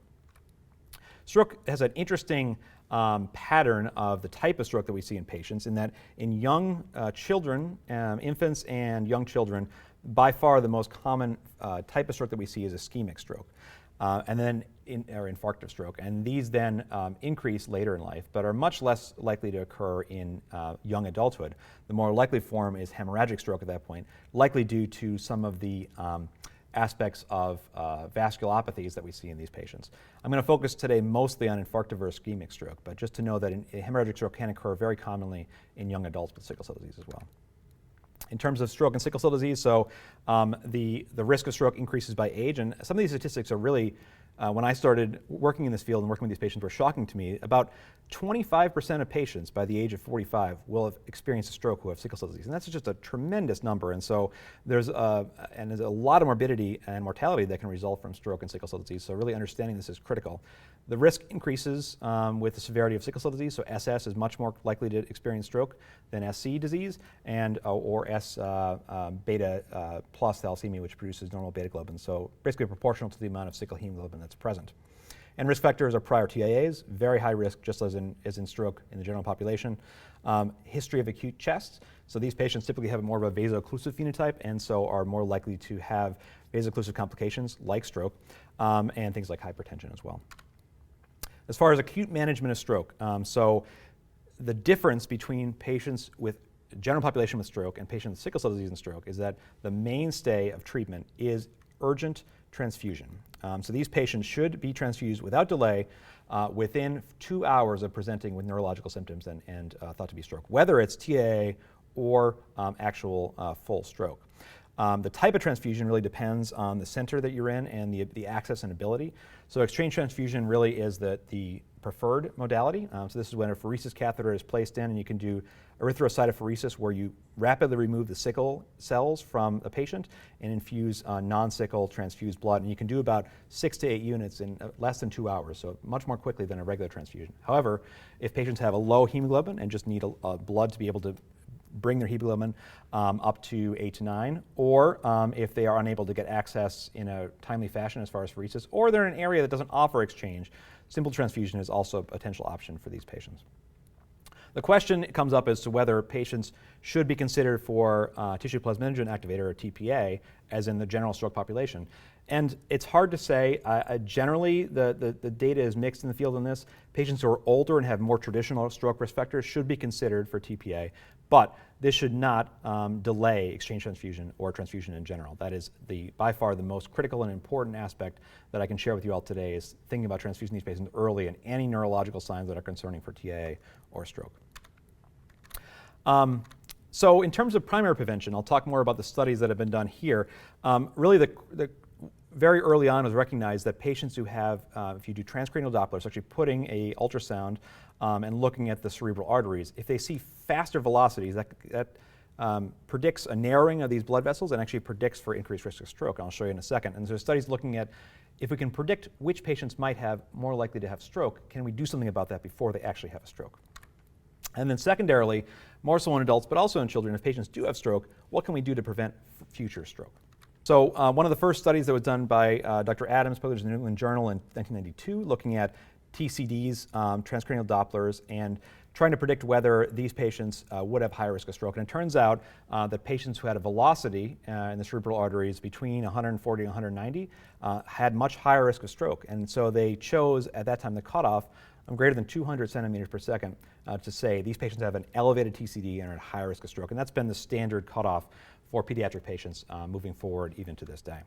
Stroke has an interesting pattern of the type of stroke that we see in patients, in that in young children, infants and young children, by far the most common type of stroke that we see is ischemic stroke, and then or infarctive stroke. And these then increase later in life, but are much less likely to occur in young adulthood. The more likely form is hemorrhagic stroke at that point, likely due to some of the aspects of vasculopathies that we see in these patients. I'm going to focus today mostly on infarctive or ischemic stroke, but just to know that hemorrhagic stroke can occur very commonly in young adults with sickle cell disease as well. In terms of stroke and sickle cell disease, so the risk of stroke increases by age, and some of these statistics are really, when I started working in this field and working with these patients, were shocking to me. About 25% of patients by the age of 45 will have experienced a stroke who have sickle cell disease, and that's just a tremendous number. And so there's a lot of morbidity and mortality that can result from stroke and sickle cell disease, so really understanding this is critical. The risk increases with the severity of sickle cell disease, so SS is much more likely to experience stroke than SC disease, and or S beta plus thalassemia, which produces normal beta globin, so basically proportional to the amount of sickle hemoglobin that's present. And risk factors are prior TIAs, very high risk, just as in stroke in the general population. History of acute chest, so these patients typically have more of a vaso-occlusive phenotype, and so are more likely to have vaso-occlusive complications like stroke, and things like hypertension as well. As far as acute management of stroke, so the difference between patients with general population with stroke and patients with sickle cell disease and stroke is that the mainstay of treatment is urgent transfusion. So these patients should be transfused without delay within 2 hours of presenting with neurological symptoms and thought to be stroke, whether it's TIA or actual full stroke. The type of transfusion really depends on the center that you're in and the access and ability. So exchange transfusion really is the preferred modality. So this is when a pheresis catheter is placed in, and you can do erythrocytophoresis, where you rapidly remove the sickle cells from a patient and infuse non-sickle transfused blood. And you can do about 6 to 8 units in less than 2 hours, so much more quickly than a regular transfusion. However, if patients have a low hemoglobin and just need blood to be able to bring their hemoglobin up to 8 to 9, or if they are unable to get access in a timely fashion as far as pheresis, or they're in an area that doesn't offer exchange, simple transfusion is also a potential option for these patients. The question comes up as to whether patients should be considered for tissue plasminogen activator, or TPA, as in the general stroke population. And it's hard to say. Generally, the data is mixed in the field on this. Patients who are older and have more traditional stroke risk factors should be considered for TPA, but this should not delay exchange transfusion or transfusion in general. That is by far the most critical and important aspect that I can share with you all today, is thinking about transfusing these patients early and any neurological signs that are concerning for TIA or stroke. So in terms of primary prevention, I'll talk more about the studies that have been done here. Really, very early on, it was recognized that patients who have, if you do transcranial Dopplers, actually putting a ultrasound and looking at the cerebral arteries, if they see faster velocities, that predicts a narrowing of these blood vessels and actually predicts for increased risk of stroke. I'll show you in a second. And so studies looking at, if we can predict which patients might have more likely to have stroke, can we do something about that before they actually have a stroke? And then secondarily, more so in adults, but also in children, if patients do have stroke, what can we do to prevent future stroke? So one of the first studies that was done by Dr. Adams, published in the New England Journal in 1992, looking at TCDs, transcranial Dopplers, and trying to predict whether these patients would have higher risk of stroke. And it turns out that patients who had a velocity in the cerebral arteries between 140 and 190 had much higher risk of stroke. And so they chose, at that time, the cutoff greater than 200 centimeters per second to say these patients have an elevated TCD and are at higher risk of stroke. And that's been the standard cutoff for pediatric patients moving forward even to this day.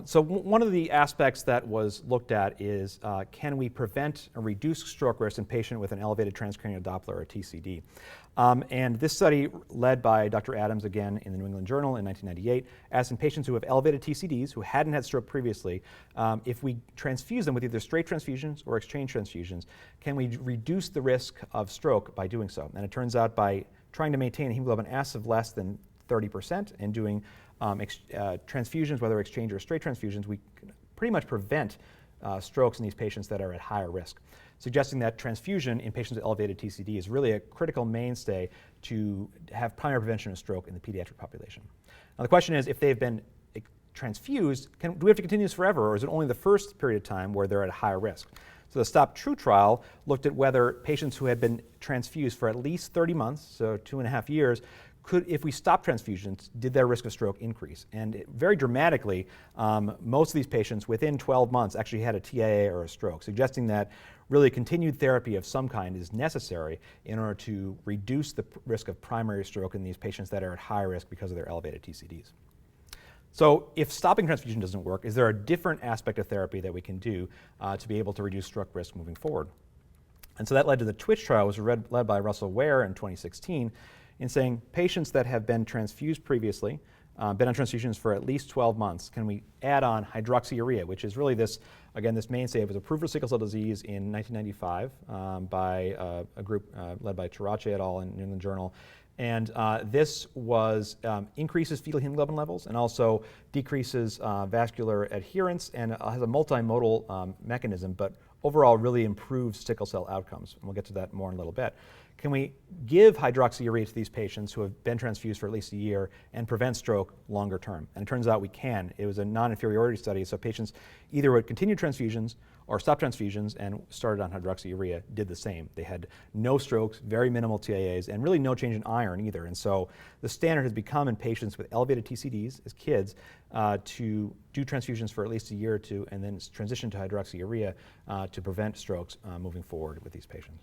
So one of the aspects that was looked at is can we prevent or reduce stroke risk in patient with an elevated transcranial Doppler, or TCD? And this study, led by Dr. Adams again in the New England Journal in 1998, asked in patients who have elevated TCDs, who hadn't had stroke previously, if we transfuse them with either straight transfusions or exchange transfusions, can we reduce the risk of stroke by doing so? And it turns out by trying to maintain a hemoglobin S of less than 30% and doing transfusions, whether exchange or straight transfusions, we can pretty much prevent strokes in these patients that are at higher risk. suggesting that transfusion in patients with elevated TCD is really a critical mainstay to have primary prevention of stroke in the pediatric population. Now the question is, if they've been transfused, do we have to continue this forever, or is it only the first period of time where they're at a higher risk? So the Stop True trial looked at whether patients who had been transfused for at least 30 months, so 2.5 years, if we stop transfusions, did their risk of stroke increase? And very dramatically, most of these patients within 12 months actually had a TIA or a stroke, suggesting that really continued therapy of some kind is necessary in order to reduce the risk of primary stroke in these patients that are at high risk because of their elevated TCDs. So if stopping transfusion doesn't work, is there a different aspect of therapy that we can do to be able to reduce stroke risk moving forward? And so that led to the TWITCH trial, which was led by Russell Ware in 2016, in saying patients that have been transfused previously, been on transfusions for at least 12 months, can we add on hydroxyurea, which is really this mainstay. It was approved for sickle cell disease in 1995 by a group led by Tarace et al. In New England Journal. And this increases fetal hemoglobin levels and also decreases vascular adherence and has a multimodal mechanism, but overall really improves sickle cell outcomes. And we'll get to that more in a little bit. Can we give hydroxyurea to these patients who have been transfused for at least a year and prevent stroke longer term? And it turns out we can. It was a non-inferiority study, so patients either would continue transfusions or stop transfusions and started on hydroxyurea, did the same. They had no strokes, very minimal TIAs, and really no change in iron either. And so the standard has become in patients with elevated TCDs as kids to do transfusions for at least a year or two and then transition to hydroxyurea to prevent strokes moving forward with these patients.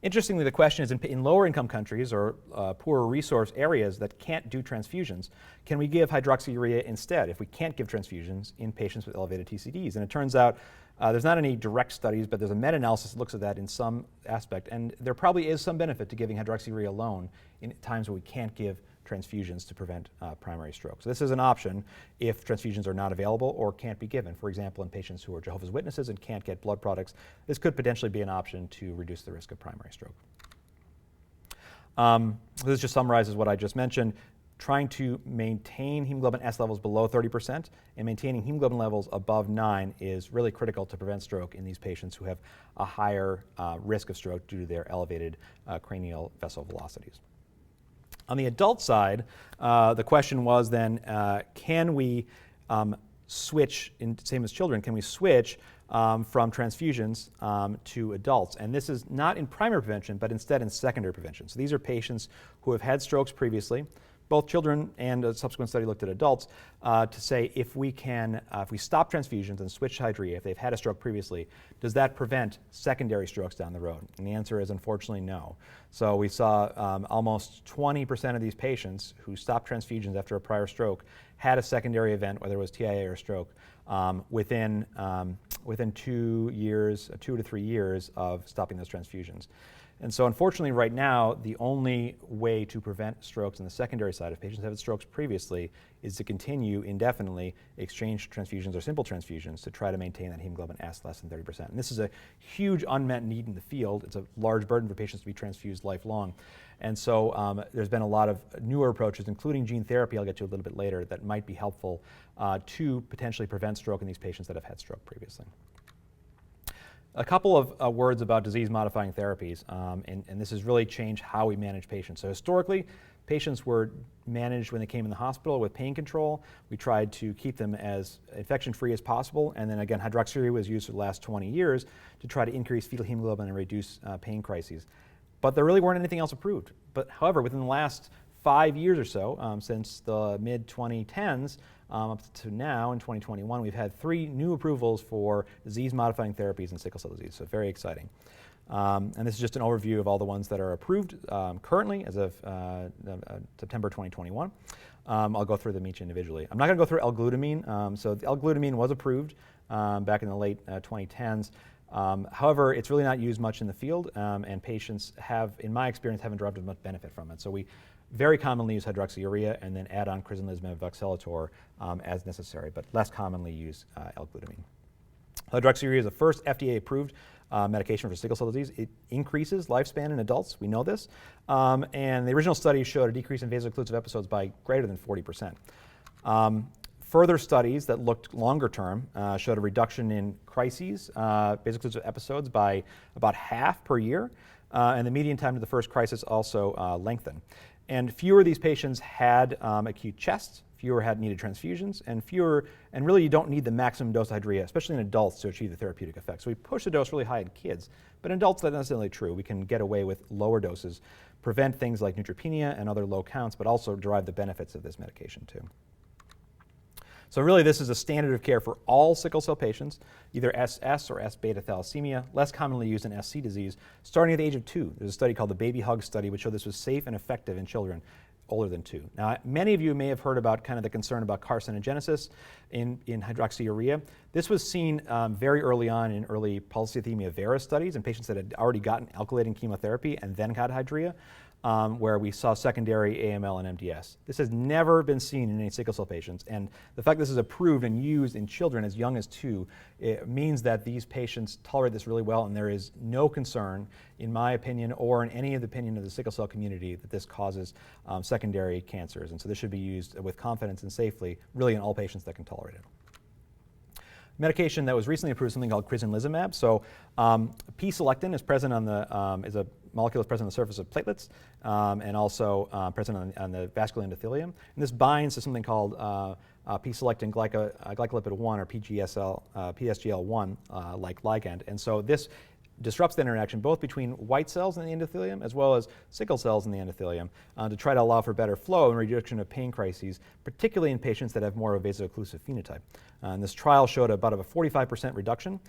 Interestingly, the question is in lower income countries or poorer resource areas that can't do transfusions, can we give hydroxyurea instead if we can't give transfusions in patients with elevated TCDs? And it turns out there's not any direct studies, but there's a meta-analysis that looks at that in some aspect. And there probably is some benefit to giving hydroxyurea alone in times where we can't give transfusions to prevent primary stroke. So this is an option if transfusions are not available or can't be given. For example, in patients who are Jehovah's Witnesses and can't get blood products, this could potentially be an option to reduce the risk of primary stroke. This just summarizes what I just mentioned. Trying to maintain hemoglobin S levels below 30% and maintaining hemoglobin levels above 9 is really critical to prevent stroke in these patients who have a higher risk of stroke due to their elevated cranial vessel velocities. On the adult side, the question was then, can we switch, same as children, can we switch from transfusions to adults? And this is not in primary prevention, but instead in secondary prevention. So these are patients who have had strokes previously. Both children and a subsequent study looked at adults to say if we stop transfusions and switch to hydroxyurea, if they've had a stroke previously, does that prevent secondary strokes down the road? And the answer is unfortunately no. So we saw almost 20% of these patients who stopped transfusions after a prior stroke had a secondary event, whether it was TIA or stroke, within 2 to 3 years of stopping those transfusions. And so unfortunately right now, the only way to prevent strokes on the secondary side, if patients have had strokes previously, is to continue indefinitely exchange transfusions or simple transfusions to try to maintain that hemoglobin S less than 30%. And this is a huge unmet need in the field. It's a large burden for patients to be transfused lifelong. And so there's been a lot of newer approaches, including gene therapy, I'll get to a little bit later, that might be helpful to potentially prevent stroke in these patients that have had stroke previously. A couple of words about disease-modifying therapies, and this has really changed how we manage patients. So historically, patients were managed when they came in the hospital with pain control. We tried to keep them as infection-free as possible, and then again, hydroxyurea was used for the last 20 years to try to increase fetal hemoglobin and reduce pain crises. But there really weren't anything else approved. But however, within the last 5 years or so, since the mid-2010s, up to now in 2021, we've had 3 new approvals for disease-modifying therapies in sickle cell disease, so very exciting. And this is just an overview of all the ones that are approved currently as of September 2021. I'll go through them each individually. I'm not going to go through L-glutamine. So L-glutamine was approved back in the late 2010s. However, it's really not used much in the field, and patients have, in my experience, haven't derived as much benefit from it. So we very commonly use hydroxyurea and then add on crizanlizumab voxelotor as necessary, but less commonly use L-glutamine. Hydroxyurea is the first FDA-approved medication for sickle cell disease. It increases lifespan in adults, we know this, and the original study showed a decrease in vaso-occlusive episodes by greater than 40%. Further studies that looked longer term showed a reduction in crises, vaso-occlusive episodes, by about half per year, and the median time to the first crisis also lengthened. And fewer of these patients had acute chest, fewer had needed transfusions, and really you don't need the maximum dose of hydrea, especially in adults, to achieve the therapeutic effect. So we push the dose really high in kids, but in adults that's not necessarily true. We can get away with lower doses, prevent things like neutropenia and other low counts, but also derive the benefits of this medication too. So really this is a standard of care for all sickle cell patients, either SS or S-beta thalassemia, less commonly used in SC disease, starting at the age of 2. There's a study called the Baby Hug study which showed this was safe and effective in children older than 2. Now, many of you may have heard about kind of the concern about carcinogenesis in hydroxyurea. This was seen very early on in early polycythemia vera studies in patients that had already gotten alkylating chemotherapy and then got hydrea, where we saw secondary AML and MDS. This has never been seen in any sickle cell patients, and the fact this is approved and used in children as young as 2, it means that these patients tolerate this really well, and there is no concern, in my opinion, or in any of the opinion of the sickle cell community, that this causes secondary cancers. And so this should be used with confidence and safely, really in all patients that can tolerate it. Medication that was recently approved, something called crizanlizumab. So P-selectin is present on the is a molecule that's present on the surface of platelets and also present on the vascular endothelium. And this binds to something called P-selectin glycolipid 1 or PSGL1 like ligand. And so this disrupts the interaction both between white cells in the endothelium as well as sickle cells in the endothelium to try to allow for better flow and reduction of pain crises, particularly in patients that have more of a vaso-occlusive phenotype. And this trial showed about a 45% reduction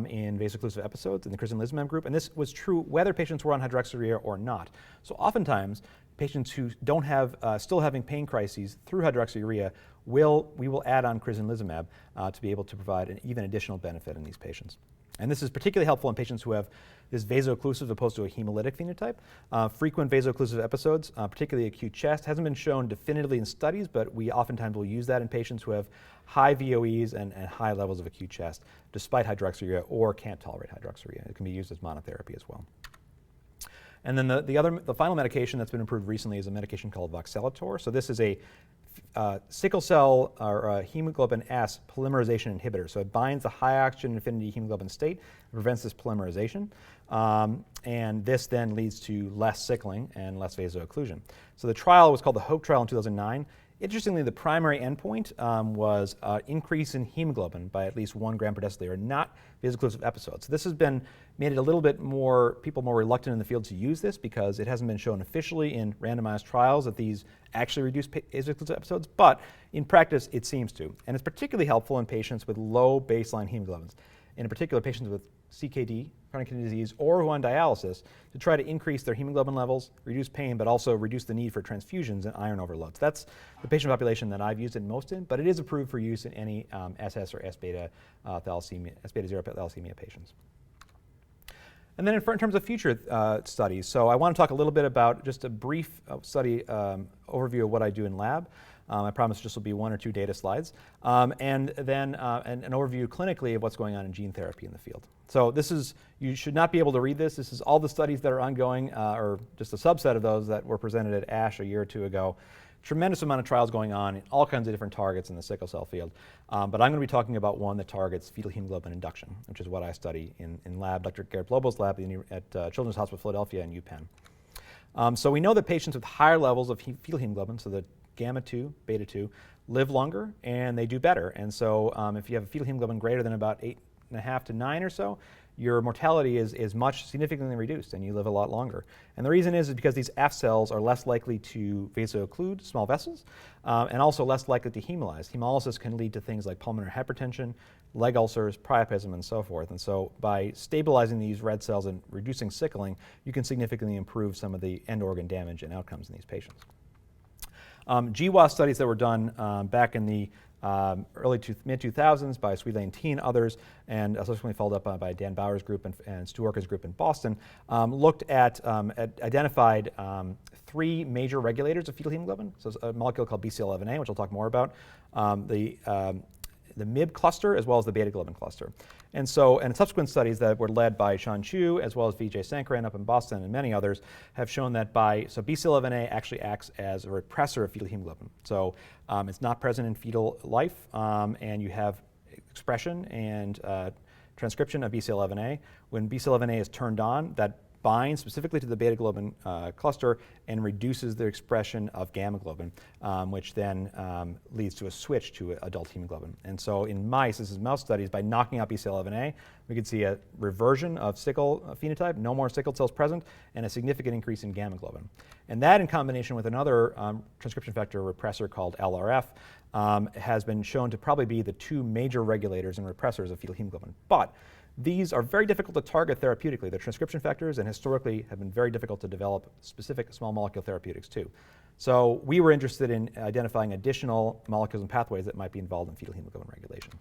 in vaso-occlusive episodes in the crizanlizumab group, and this was true whether patients were on hydroxyurea or not. So oftentimes, patients who don't have, still having pain crises through hydroxyurea, we will add on crizanlizumab to be able to provide an even additional benefit in these patients. And this is particularly helpful in patients who have this vaso-occlusive opposed to a hemolytic phenotype. Frequent vaso-occlusive episodes, particularly acute chest, hasn't been shown definitively in studies, but we oftentimes will use that in patients who have high VOEs and high levels of acute chest despite hydroxyurea or can't tolerate hydroxyurea. It can be used as monotherapy as well. And then the final medication that's been approved recently is a medication called voxelotor. So this is a sickle cell or hemoglobin S polymerization inhibitor. So it binds the high oxygen affinity hemoglobin state and prevents this polymerization. And this then leads to less sickling and less vaso-occlusion. So the trial was called the HOPE trial in 2009. Interestingly, the primary endpoint was increase in hemoglobin by at least 1 gram per deciliter, not vaso-occlusive episodes. So this has made it a little bit more, people more reluctant in the field to use this because it hasn't been shown officially in randomized trials that these actually reduce vaso-occlusive episodes, but in practice it seems to. And it's particularly helpful in patients with low baseline hemoglobins, in particular patients with CKD, chronic kidney disease, or who are on dialysis, to try to increase their hemoglobin levels, reduce pain, but also reduce the need for transfusions and iron overloads. That's the patient population that I've used it most in, but it is approved for use in any SS or S-beta thalassemia, S-beta 0 thalassemia patients. And then in terms of future studies, so I want to talk a little bit about just a brief study overview of what I do in lab. I promise this will be 1 or 2 data slides. And then an overview clinically of what's going on in gene therapy in the field. So this is, you should not be able to read this. This is all the studies that are ongoing, or just a subset of those that were presented at ASH a year or 2 ago. Tremendous amount of trials going on in all kinds of different targets in the sickle cell field. But I'm going to be talking about one that targets fetal hemoglobin induction, which is what I study in lab, Dr. Garrett Blobel's lab at Children's Hospital Philadelphia and UPenn. So we know that patients with higher levels of fetal hemoglobin, so the gamma 2, beta 2, live longer and they do better. And so if you have a fetal hemoglobin greater than about 8.5 to 9 or so, your mortality is much significantly reduced and you live a lot longer. And the reason is because these F cells are less likely to vaso-occlude small vessels and also less likely to hemolyze. Hemolysis can lead to things like pulmonary hypertension, leg ulcers, priapism, and so forth. And so by stabilizing these red cells and reducing sickling, you can significantly improve some of the end organ damage and outcomes in these patients. GWAS studies that were done back in the mid-2000s by Swede T and others, and subsequently followed up by Dan Bauer's group and Stu Orca's group in Boston, looked at identified 3 major regulators of fetal hemoglobin. So it's a molecule called BCL11A, which I'll talk more about, the the MIB cluster as well as the beta globin cluster. And so, and subsequent studies that were led by Sean Chu as well as Vijay Sankaran up in Boston and many others have shown that BCL11A actually acts as a repressor of fetal hemoglobin. So it's not present in fetal life, and you have expression and transcription of BCL11A. When BCL11A is turned on, that binds specifically to the beta globin cluster and reduces the expression of gamma globin, which then leads to a switch to adult hemoglobin. And so in mice, this is mouse studies, by knocking out BCL11A, we could see a reversion of sickle phenotype, no more sickle cells present, and a significant increase in gamma globin. And that in combination with another transcription factor repressor called LRF has been shown to probably be the two major regulators and repressors of fetal hemoglobin. But these are very difficult to target therapeutically. They're transcription factors and historically have been very difficult to develop specific small molecule therapeutics too. So we were interested in identifying additional molecules and pathways that might be involved in fetal hemoglobin regulation.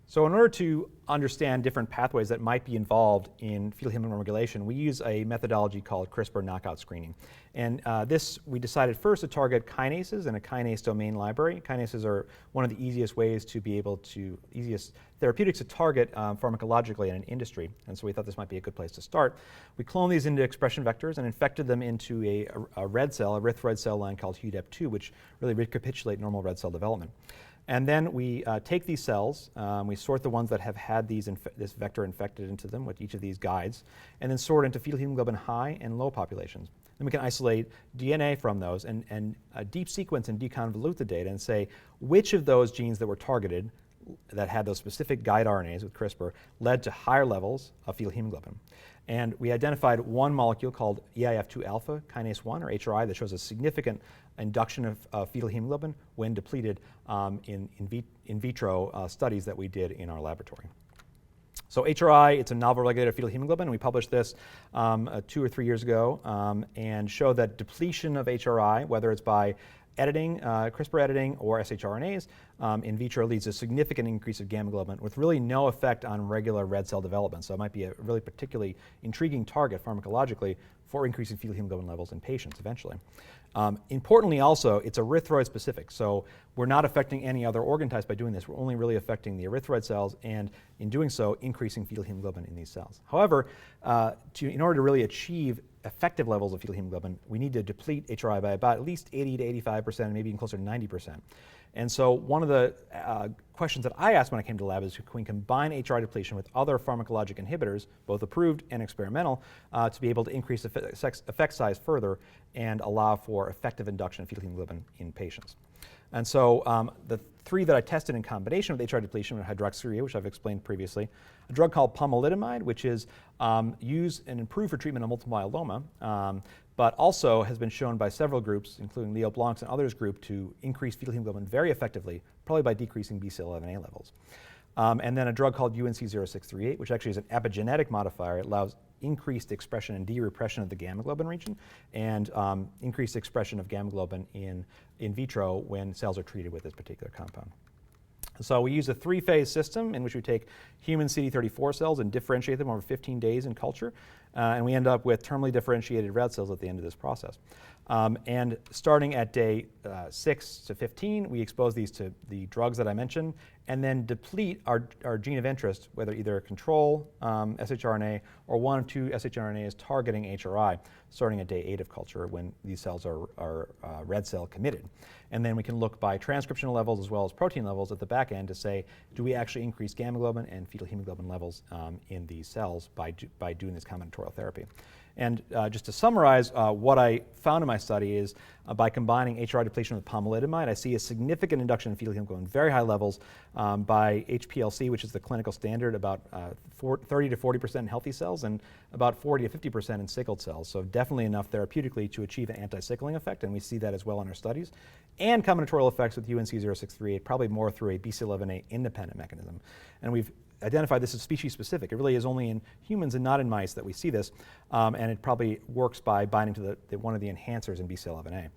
So in order to understand different pathways that might be involved in fetal hemoglobin regulation, we use a methodology called CRISPR knockout screening. And we decided first to target kinases in a kinase domain library. Kinases are one of the easiest ways to be able to, easiest therapeutics to target pharmacologically in an industry. And so we thought this might be a good place to start. We cloned these into expression vectors and infected them into a red cell, a erythroid cell line called HUDEP2, which really recapitulate normal red cell development. And then we take these cells, we sort the ones that have had this vector infected into them with each of these guides, and then sort into fetal hemoglobin high and low populations. Then we can isolate DNA from those and deep sequence and deconvolute the data and say which of those genes that were targeted that had those specific guide RNAs with CRISPR led to higher levels of fetal hemoglobin. And we identified one molecule called EIF2 alpha kinase 1, or HRI, that shows a significant induction of fetal hemoglobin when depleted in vitro studies that we did in our laboratory. So HRI, it's a novel regulator of fetal hemoglobin. We published this 2 or 3 years ago and showed that depletion of HRI, whether it's by editing, CRISPR editing, or shRNAs in vitro leads to a significant increase of gamma globin with really no effect on regular red cell development. So it might be a really particularly intriguing target pharmacologically for increasing fetal hemoglobin levels in patients eventually. Importantly also, it's erythroid specific. So we're not affecting any other organ types by doing this. We're only really affecting the erythroid cells and in doing so, increasing fetal hemoglobin in these cells. However, in order to really achieve effective levels of fetal hemoglobin, we need to deplete HRI by about at least 80 to 85%, and maybe even closer to 90%. And so one of the questions that I asked when I came to the lab is, can we combine HRI depletion with other pharmacologic inhibitors, both approved and experimental, to be able to increase effect size further and allow for effective induction of fetal hemoglobin in patients? And so the three that I tested in combination with HRI depletion were hydroxyurea, which I've explained previously, a drug called pomalidomide, which is used and improved for treatment of multiple myeloma, but also has been shown by several groups, including Leo Blanc's and others group, to increase fetal hemoglobin very effectively, probably by decreasing BCL11A levels. And then a drug called UNC0638, which actually is an epigenetic modifier. It allows increased expression and de-repression of the gamma globin region and increased expression of gamma globin in vitro when cells are treated with this particular compound. So we use a 3-phase system in which we take human CD34 cells and differentiate them over 15 days in culture, and we end up with terminally differentiated red cells at the end of this process. And starting at day 6 to 15, we expose these to the drugs that I mentioned, and then deplete our gene of interest, whether either a control shRNA or 1 or 2 shRNAs targeting HRI, starting at day 8 of culture when these cells are red cell committed. And then we can look by transcriptional levels as well as protein levels at the back end to say, do we actually increase gamma globin and fetal hemoglobin levels in these cells by doing this combinatorial therapy? And just to summarize, what I found in my study is by combining HRI depletion with pomalidomide, I see a significant induction in fetal hemoglobin, very high levels by HPLC, which is the clinical standard, about 30 to 40% in healthy cells and about 40 to 50% in sickled cells. So definitely enough therapeutically to achieve an anti-sickling effect, and we see that as well in our studies. And combinatorial effects with UNC0638, probably more through a BCL11A independent mechanism. And we've identified this as species specific. It really is only in humans and not in mice that we see this, and it probably works by binding to one of the enhancers in BCL11A.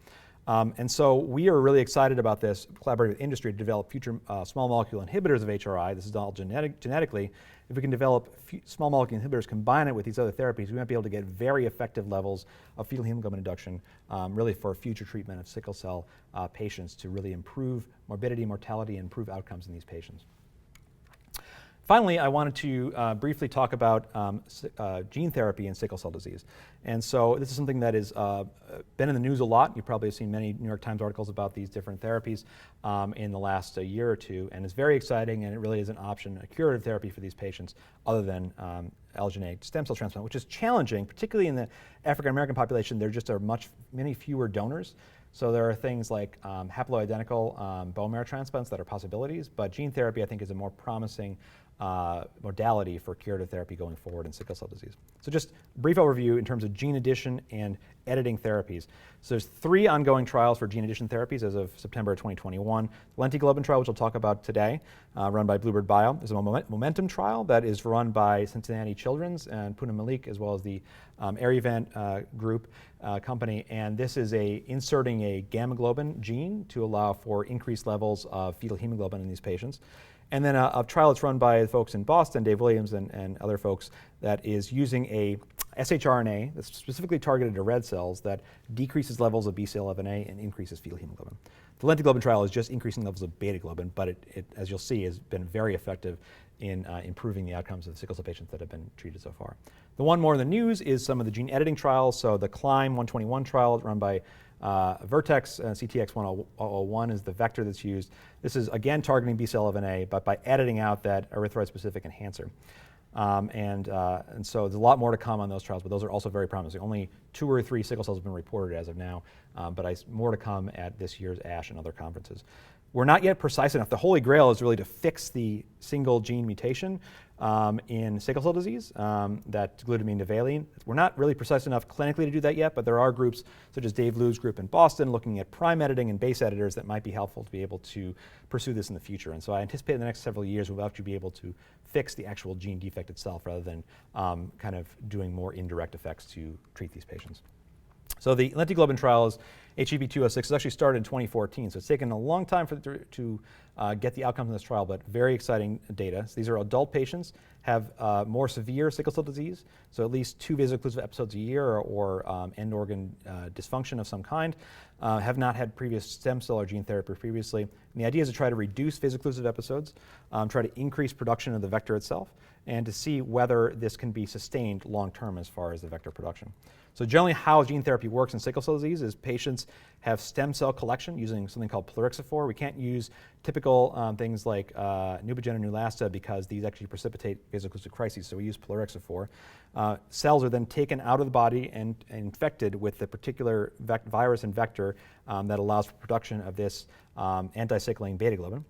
And so we are really excited about this, collaborating with industry to develop future small molecule inhibitors of HRI. This is all genetically. If we can develop small molecule inhibitors, combine it with these other therapies, we might be able to get very effective levels of fetal hemoglobin induction, really for future treatment of sickle cell patients to really improve morbidity, mortality, and improve outcomes in these patients. Finally, I wanted to briefly talk about gene therapy in sickle cell disease. And so this is something that has been in the news a lot. You probably have seen many New York Times articles about these different therapies in the last year or two. And it's very exciting, and it really is an option, a curative therapy for these patients other than allogeneic stem cell transplant, which is challenging, particularly in the African American population. There just are many fewer donors. So there are things like haploidentical bone marrow transplants that are possibilities, but gene therapy I think is a more promising modality for curative therapy going forward in sickle cell disease. So just a brief overview in terms of gene addition and editing therapies. So there's 3 ongoing trials for gene addition therapies as of September 2021. The lentiglobin trial, which I'll talk about today, run by Bluebird Bio. There's a momentum trial that is run by Cincinnati Children's and Poonam Malik, as well as the Arivant group company. And this is inserting a gamma globin gene to allow for increased levels of fetal hemoglobin in these patients. And then a trial that's run by folks in Boston, Dave Williams and other folks, that is using a shRNA that's specifically targeted to red cells that decreases levels of BCL11A and increases fetal hemoglobin. The lentiglobin trial is just increasing levels of beta globin, but it, as you'll see, has been very effective in improving the outcomes of the sickle cell patients that have been treated so far. The one more in the news is some of the gene editing trials. So the Climb 121 trial run by Vertex, CTX101 is the vector that's used. This is again targeting BCL11A, but by editing out that erythroid-specific enhancer. And so there's a lot more to come on those trials, but those are also very promising. Only 2 or 3 sickle cells have been reported as of now, but more to come at this year's ASH and other conferences. We're not yet precise enough. The holy grail is really to fix the single gene mutation in sickle cell disease, that glutamine to valine. We're not really precise enough clinically to do that yet, but there are groups such as Dave Liu's group in Boston looking at prime editing and base editors that might be helpful to be able to pursue this in the future. And so I anticipate in the next several years we'll actually be able to fix the actual gene defect itself rather than kind of doing more indirect effects to treat these patients. So the lentiglobin trial is HEB206. It's actually started in 2014, so it's taken a long time to get the outcomes in this trial, but very exciting data. So these are adult patients, have more severe sickle cell disease, so at least 2 vaso-occlusive episodes a year or end organ dysfunction of some kind, have not had previous stem cell or gene therapy previously. And the idea is to try to reduce vaso-occlusive episodes, try to increase production of the vector itself, and to see whether this can be sustained long-term as far as the vector production. So generally how gene therapy works in sickle cell disease is patients have stem cell collection using something called plerixafor. We can't use typical things like Neupogen or Neulasta because these actually precipitate vaso-occlusive crises, so we use plerixafor. Cells are then taken out of the body and infected with the particular virus and vector that allows for production of this anti-sickling beta globin.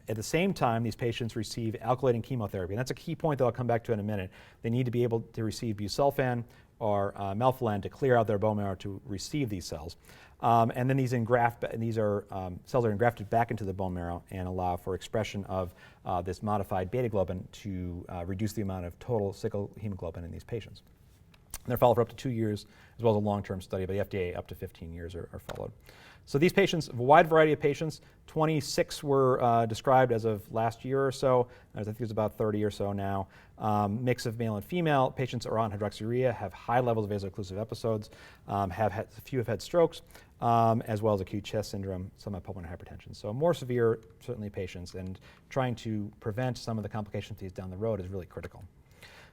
At the same time, these patients receive alkylating chemotherapy, and that's a key point that I'll come back to in a minute. They need to be able to receive busulfan or melphalan to clear out their bone marrow to receive these cells. And then these cells are engrafted back into the bone marrow and allow for expression of this modified beta globin to reduce the amount of total sickle hemoglobin in these patients. And they're followed for up to 2 years, as well as a long-term study by the FDA, up to 15 years are followed. So these patients, a wide variety of patients, 26 were described as of last year or so. I think there's about 30 or so now. Mix of male and female. Patients are on hydroxyurea, have high levels of vaso-occlusive episodes, a few have had strokes, as well as acute chest syndrome, some have pulmonary hypertension. So more severe, certainly patients, and trying to prevent some of the complications of these down the road is really critical.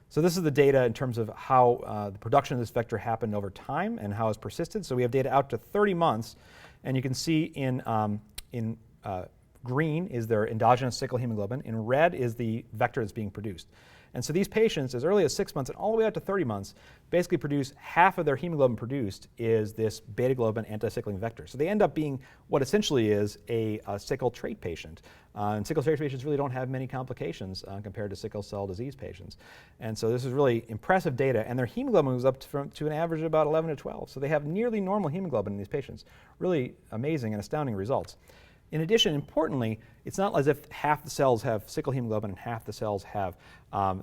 So this is the data in terms of how the production of this vector happened over time and how it's persisted. So we have data out to 30 months, and you can see in green is their endogenous sickle hemoglobin. In red is the vector that's being produced. And so these patients, as early as 6 months and all the way out to 30 months, basically produce half of their hemoglobin produced is this beta globin anti-sickling vector. So they end up being what essentially is a sickle trait patient. And sickle trait patients really don't have many complications compared to sickle cell disease patients. And so this is really impressive data. And their hemoglobin was up to an average of about 11 to 12. So they have nearly normal hemoglobin in these patients. Really amazing and astounding results. In addition, importantly, it's not as if half the cells have sickle hemoglobin and half the cells have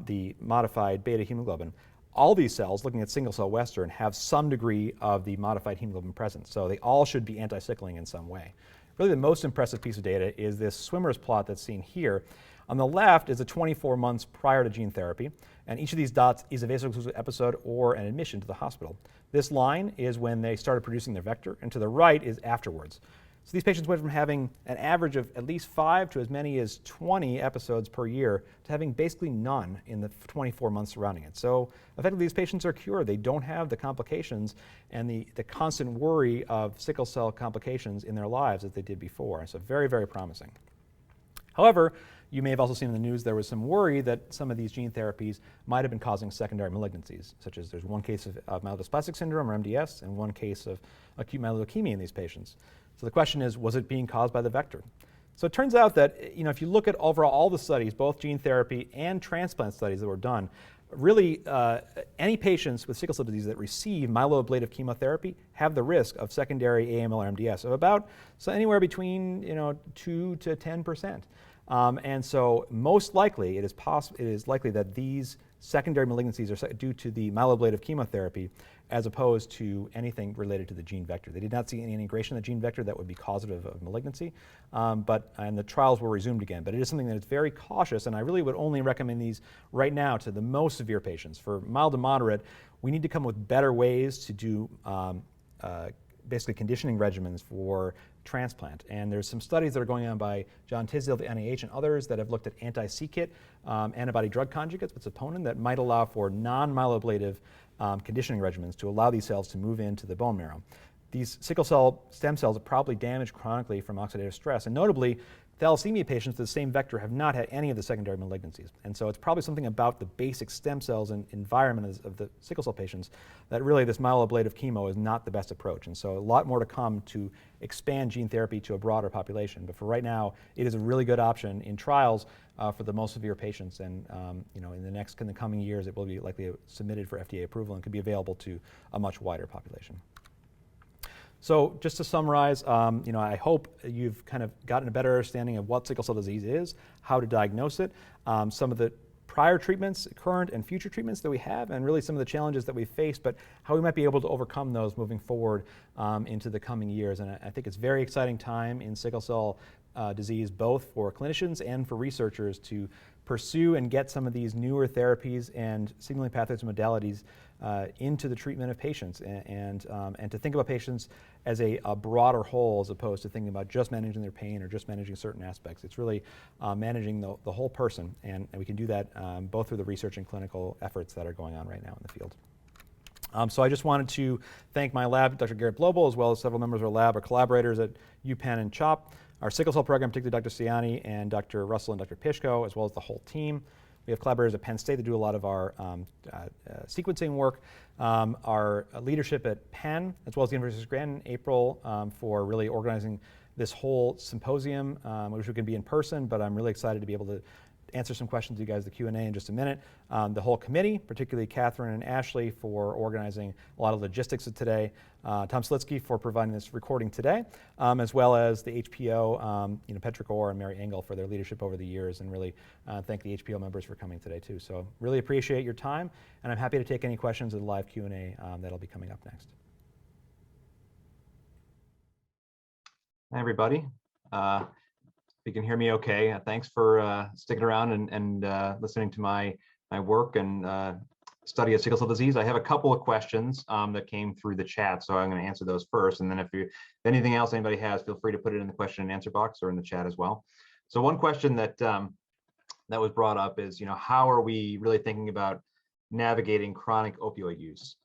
the modified beta hemoglobin. all these cells, looking at single cell Western, have some degree of the modified hemoglobin present. So they all should be anti-sickling in some way. Really the most impressive piece of data is this swimmer's plot that's seen here. On the left is the 24 months prior to gene therapy, and each of these dots is a vaso-occlusive episode or an admission to the hospital. This line is when they started producing their vector, and to the right is afterwards. So these patients went from having an average of at least 5 to as many as 20 episodes per year to having basically none in the 24 months surrounding it. So effectively these patients are cured. They don't have the complications and the constant worry of sickle cell complications in their lives as they did before. So very, very promising. However, you may have also seen in the news there was some worry that some of these gene therapies might have been causing secondary malignancies, such as there's one case of myelodysplastic syndrome, or MDS, and one case of acute myeloid leukemia in these patients. So the question is, was it being caused by the vector? So it turns out that, if you look at overall all the studies, both gene therapy and transplant studies that were done, really any patients with sickle cell disease that receive myeloablative chemotherapy have the risk of secondary AML or MDS of about anywhere between 2 to 10%. And so most likely it is likely that these secondary malignancies are due to the myeloablative chemotherapy as opposed to anything related to the gene vector. They did not see any integration of the gene vector that would be causative of malignancy, and the trials were resumed again. But it is something that is very cautious, and I really would only recommend these right now to the most severe patients. For mild to moderate, we need to come with better ways to do basically conditioning regimens for transplant. And there's some studies that are going on by John Tisdale, the NIH, and others that have looked at anti-c-Kit antibody drug conjugates with saponin that might allow for non-myeloablative conditioning regimens to allow these cells to move into the bone marrow. These sickle cell stem cells are probably damaged chronically from oxidative stress, and notably, thalassemia patients with the same vector have not had any of the secondary malignancies. And so it's probably something about the basic stem cells and environment of the sickle cell patients that really this myeloablative chemo is not the best approach. And so a lot more to come to expand gene therapy to a broader population. But for right now, it is a really good option in trials for the most severe patients. And in the coming years, it will be likely submitted for FDA approval and could be available to a much wider population. So just to summarize, I hope you've kind of gotten a better understanding of what sickle cell disease is, how to diagnose it, some of the prior treatments, current and future treatments that we have, and really some of the challenges that we face, but how we might be able to overcome those moving forward into the coming years. And I think it's a very exciting time in sickle cell disease, both for clinicians and for researchers to pursue and get some of these newer therapies and signaling pathways and modalities into the treatment of patients, and to think about patients as a broader whole as opposed to thinking about just managing their pain or just managing certain aspects. It's really managing the whole person, and we can do that both through the research and clinical efforts that are going on right now in the field. So I just wanted to thank my lab, Dr. Garrett Blobel, as well as several members of our lab, our collaborators at UPenn and CHOP, our sickle cell program, particularly Dr. Ciani and Dr. Russell and Dr. Pishko, as well as the whole team. We have collaborators at Penn State that do a lot of our sequencing work, our leadership at Penn, as well as the University of Scranton in April for really organizing this whole symposium. I wish we could be in person, but I'm really excited to be able to answer some questions to you guys, the Q&A in just a minute. The whole committee, particularly Catherine and Ashley, for organizing a lot of logistics of today. Tom Slitsky for providing this recording today, as well as the HPO, Patrick Orr and Mary Engel for their leadership over the years, and really thank the HPO members for coming today too. So really appreciate your time, and I'm happy to take any questions in the live Q&A that'll be coming up next. Hi, everybody. You can hear me okay. Thanks for sticking around and listening to my work and study of sickle cell disease. I have a couple of questions that came through the chat, so I'm going to answer those first. And then if anything else anybody has, feel free to put it in the question and answer box or in the chat as well. So one question that that was brought up is, how are we really thinking about navigating chronic opioid use,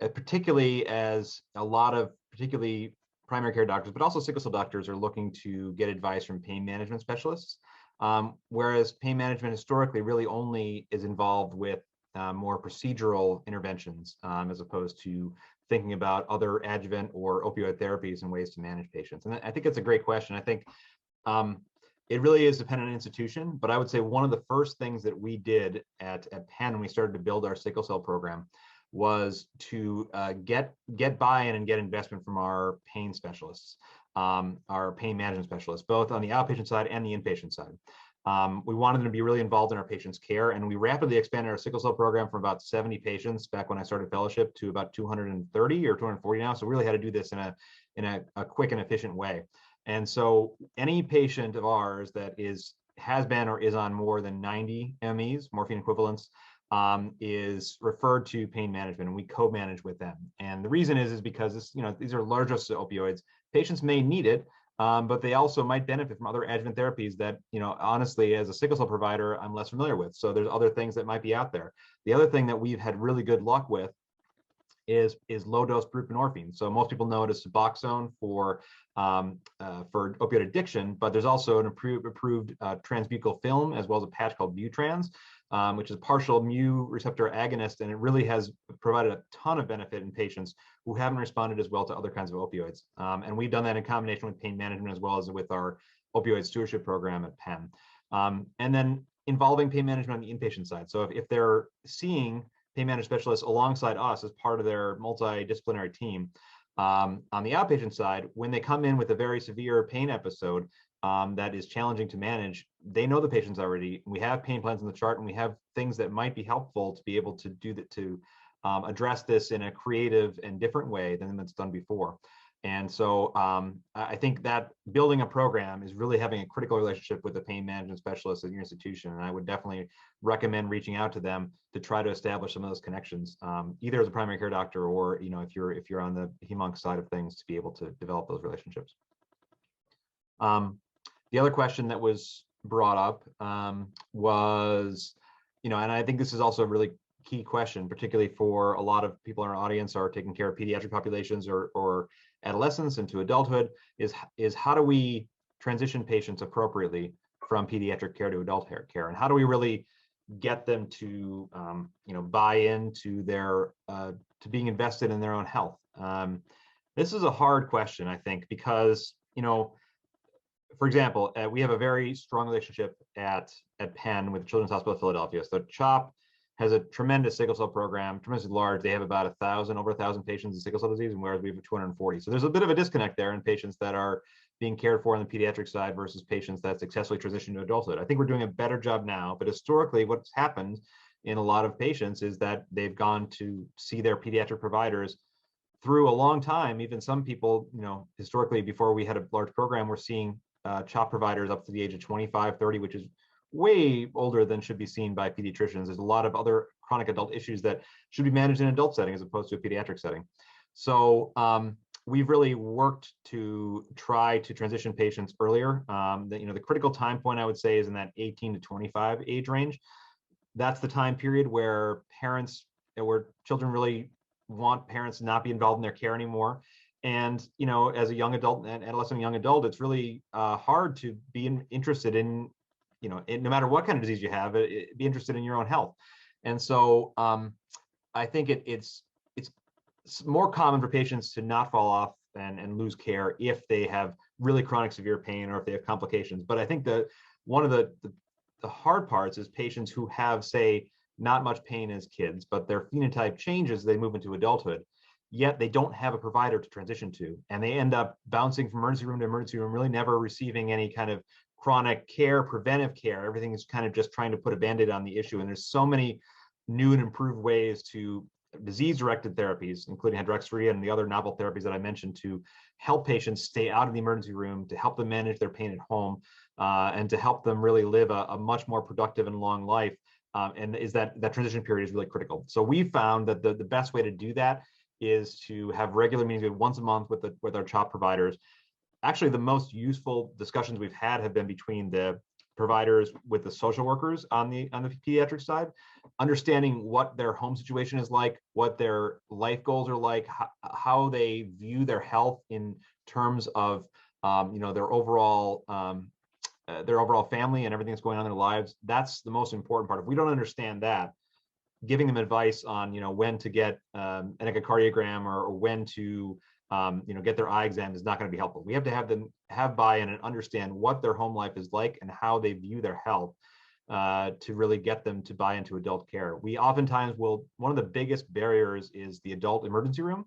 particularly as a lot of particularly primary care doctors, but also sickle cell doctors are looking to get advice from pain management specialists, whereas pain management historically really only is involved with more procedural interventions as opposed to thinking about other adjuvant or opioid therapies and ways to manage patients. And I think it's a great question. I think it really is dependent on institution, but I would say one of the first things that we did at Penn when we started to build our sickle cell program was to get buy-in and get investment from our pain specialists, our pain management specialists, both on the outpatient side and the inpatient side. We wanted them to be really involved in our patients' care, and we rapidly expanded our sickle cell program from about 70 patients back when I started fellowship to about 230 or 240 now. So we really had to do this in a quick and efficient way. And so any patient of ours that has been or is on more than 90 MEs, morphine equivalents, is referred to pain management, and we co-manage with them. And the reason is because these are large doses of opioids. Patients may need it, but they also might benefit from other adjuvant therapies that, honestly, as a sickle cell provider, I'm less familiar with. So there's other things that might be out there. The other thing that we've had really good luck with is low dose buprenorphine. So most people know it as Suboxone for opioid addiction, but there's also an approved transbuccal film as well as a patch called Butrans, which is a partial mu receptor agonist, and it really has provided a ton of benefit in patients who haven't responded as well to other kinds of opioids. And we've done that in combination with pain management as well as with our opioid stewardship program at Penn. And then involving pain management on the inpatient side. So if they're seeing pain management specialists alongside us as part of their multidisciplinary team, on the outpatient side, when they come in with a very severe pain episode that is challenging to manage, they know the patients already. We have pain plans in the chart, and we have things that might be helpful to be able to do that, to address this in a creative and different way than it's done before. And so I think that building a program is really having a critical relationship with the pain management specialist at your institution. And I would definitely recommend reaching out to them to try to establish some of those connections, either as a primary care doctor or, if you're on the hemonc side of things, to be able to develop those relationships. The other question that was brought up was, and I think this is also a really key question, particularly for a lot of people in our audience are taking care of pediatric populations or adolescents into adulthood, is how do we transition patients appropriately from pediatric care to adult care, and how do we really get them to buy into their to being invested in their own health. This is a hard question, I think, because for example, we have a very strong relationship at Penn with Children's Hospital of Philadelphia. So CHOP has a tremendous sickle cell program, tremendously large. They have about over 1,000 patients with sickle cell disease, and whereas we have 240. So there's a bit of a disconnect there in patients that are being cared for on the pediatric side versus patients that successfully transition to adulthood. I think we're doing a better job now, but historically what's happened in a lot of patients is that they've gone to see their pediatric providers through a long time. Even some people, historically, before we had a large program, we're seeing CHOP providers up to the age of 25, 30, which is way older than should be seen by pediatricians. There's a lot of other chronic adult issues that should be managed in an adult setting as opposed to a pediatric setting. So we've really worked to try to transition patients earlier. The critical time point, I would say, is in that 18 to 25 age range. That's the time period where children really want parents to not be involved in their care anymore. And, as a young adult and adolescent young adult, it's really hard to be interested in, no matter what kind of disease you have, be interested in your own health. And so I think it's more common for patients to not fall off and lose care if they have really chronic severe pain or if they have complications. But I think that one of the hard parts is patients who have, say, not much pain as kids, but their phenotype changes as they move into adulthood, yet they don't have a provider to transition to. And they end up bouncing from emergency room to emergency room, really never receiving any kind of chronic care, preventive care. Everything is kind of just trying to put a Band-Aid on the issue. And there's so many new and improved ways to disease-directed therapies, including hydroxyurea and the other novel therapies that I mentioned, to help patients stay out of the emergency room, to help them manage their pain at home, and to help them really live a much more productive and long life. And that transition period is really critical. So we found that the best way to do that is to have regular meetings once a month with our CHOP providers. Actually, the most useful discussions we've had have been between the providers with the social workers on the pediatric side, understanding what their home situation is like, what their life goals are like, how they view their health in terms of their overall family and everything that's going on in their lives. That's the most important part. If we don't understand that, giving them advice on when to get an echocardiogram or when to get their eye exam is not going to be helpful. We have to have them have buy-in and understand what their home life is like and how they view their health to really get them to buy into adult care. We oftentimes one of the biggest barriers is the adult emergency room.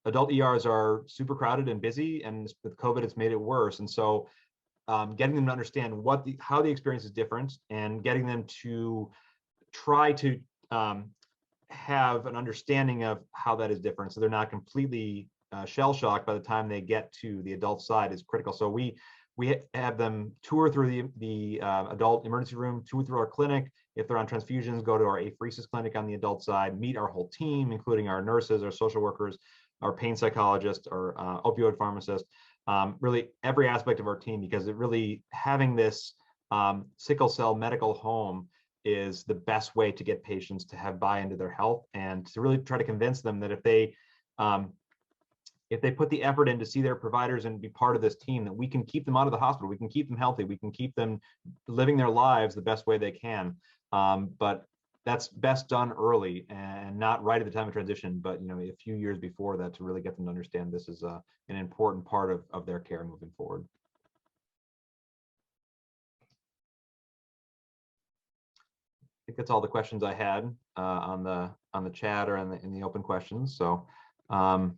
Adult ERs are super crowded and busy, and with COVID, it's made it worse. And so getting them to understand how the experience is different, and getting them to try to have an understanding of how that is different, so they're not completely shell shocked by the time they get to the adult side is critical. So we have them tour through the adult emergency room, tour through our clinic. If they're on transfusions, go to our apheresis clinic on the adult side, meet our whole team, including our nurses, our social workers, our pain psychologist, our opioid pharmacist, really every aspect of our team, because it really, having this sickle cell medical home is the best way to get patients to have buy into their health, and to really try to convince them that if they put the effort in to see their providers and be part of this team, that we can keep them out of the hospital, we can keep them healthy, we can keep them living their lives the best way they can. But that's best done early, and not right at the time of transition, but a few years before that, to really get them to understand this is an important part of their care moving forward. I think that's all the questions I had on the chat or in the open questions. So I'm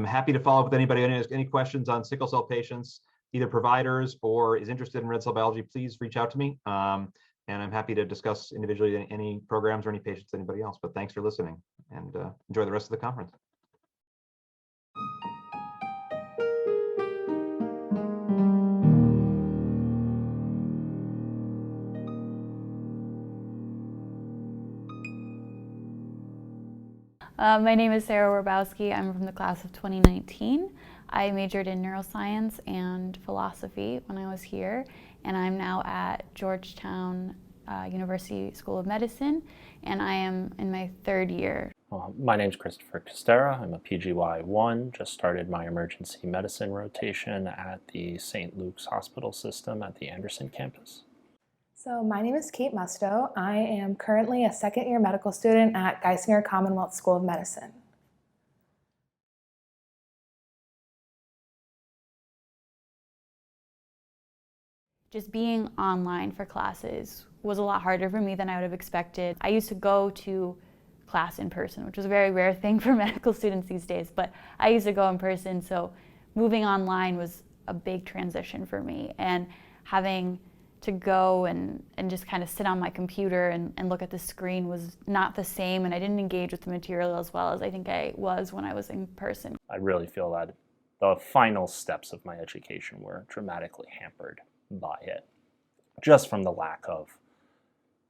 happy to follow up with anybody who has any questions on sickle cell patients, either providers or is interested in red cell biology. Please reach out to me, and I'm happy to discuss individually any programs or any patients, anybody else. But thanks for listening, and enjoy the rest of the conference. My name is Sarah Warbowski. I'm from the class of 2019. I majored in neuroscience and philosophy when I was here, and I'm now at Georgetown University School of Medicine, and I am in my third year. My name is Christopher Costera. I'm a PGY1, just started my emergency medicine rotation at the St. Luke's Hospital System at the Anderson campus. So my name is Kate Musto. I am currently a second-year medical student at Geisinger Commonwealth School of Medicine. Just being online for classes was a lot harder for me than I would have expected. I used to go to class in person, which was a very rare thing for medical students these days, but I used to go in person, so moving online was a big transition for me, and having to go and just kind of sit on my computer and look at the screen was not the same, and I didn't engage with the material as well as I think I was when I was in person. I really feel that the final steps of my education were dramatically hampered by it, just from the lack of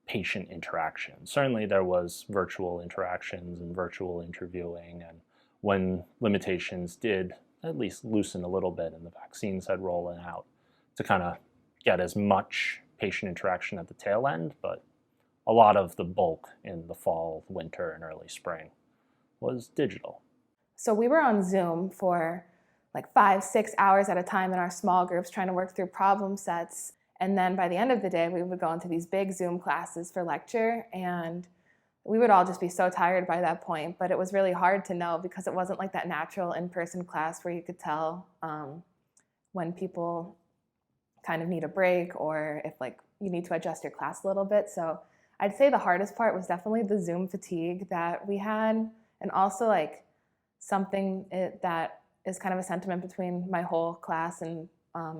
patient interaction. Certainly there was virtual interactions and virtual interviewing, and when limitations did at least loosen a little bit and the vaccines had rolled out, to kind of get as much patient interaction at the tail end, but a lot of the bulk in the fall, winter, and early spring was digital. So we were on Zoom for like 5-6 hours at a time in our small groups trying to work through problem sets. And then by the end of the day, we would go into these big Zoom classes for lecture, and we would all just be so tired by that point. But it was really hard to know, because it wasn't like that natural in-person class where you could tell when people kind of need a break, or if like you need to adjust your class a little bit. So I'd say the hardest part was definitely the Zoom fatigue that we had, and also like something that is kind of a sentiment between my whole class and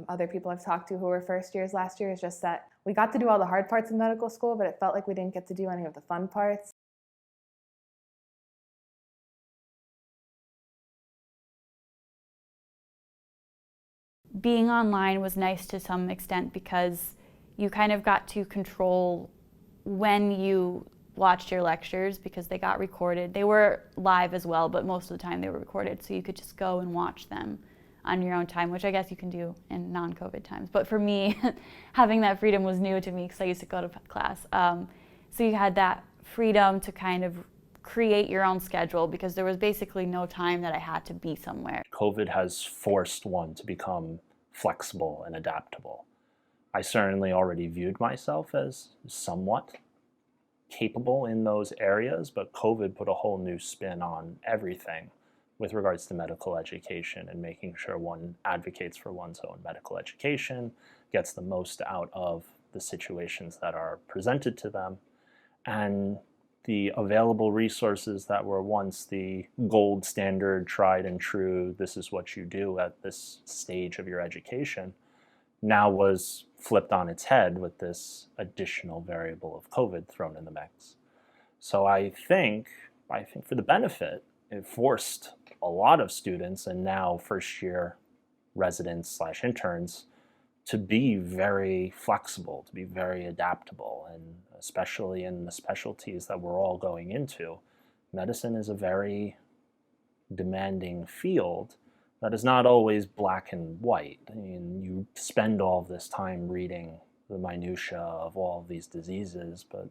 other people I've talked to who were first years last year, is just that we got to do all the hard parts of medical school, but it felt like we didn't get to do any of the fun parts. Being online was nice to some extent because you kind of got to control when you watched your lectures, because they got recorded. They were live as well, but most of the time they were recorded, so you could just go and watch them on your own time, which I guess you can do in non-COVID times. But for me, having that freedom was new to me because I used to go to class. So you had that freedom to kind of create your own schedule, because there was basically no time that I had to be somewhere. COVID has forced one to become flexible and adaptable. I certainly already viewed myself as somewhat capable in those areas, but COVID put a whole new spin on everything with regards to medical education and making sure one advocates for one's own medical education, gets the most out of the situations that are presented to them, and the available resources that were once the gold standard, tried and true, this is what you do at this stage of your education, now was flipped on its head with this additional variable of COVID thrown in the mix. So I think for the benefit, it forced a lot of students and now first-year residents/interns to be very flexible, to be very adaptable, and especially in the specialties that we're all going into. Medicine is a very demanding field that is not always black and white. I mean, you spend all of this time reading the minutia of all of these diseases, but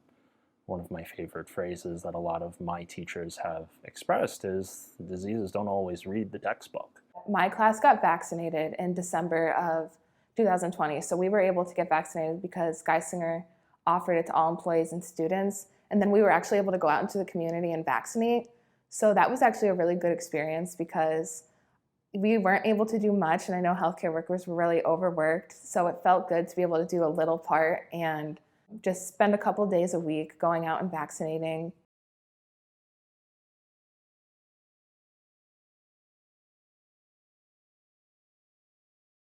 one of my favorite phrases that a lot of my teachers have expressed is the diseases don't always read the textbook. My class got vaccinated in December of 2020, so we were able to get vaccinated because Geisinger offered it to all employees and students, and then we were actually able to go out into the community and vaccinate. So that was actually a really good experience because we weren't able to do much, and I know healthcare workers were really overworked, so it felt good to be able to do a little part and just spend a couple days a week going out and vaccinating.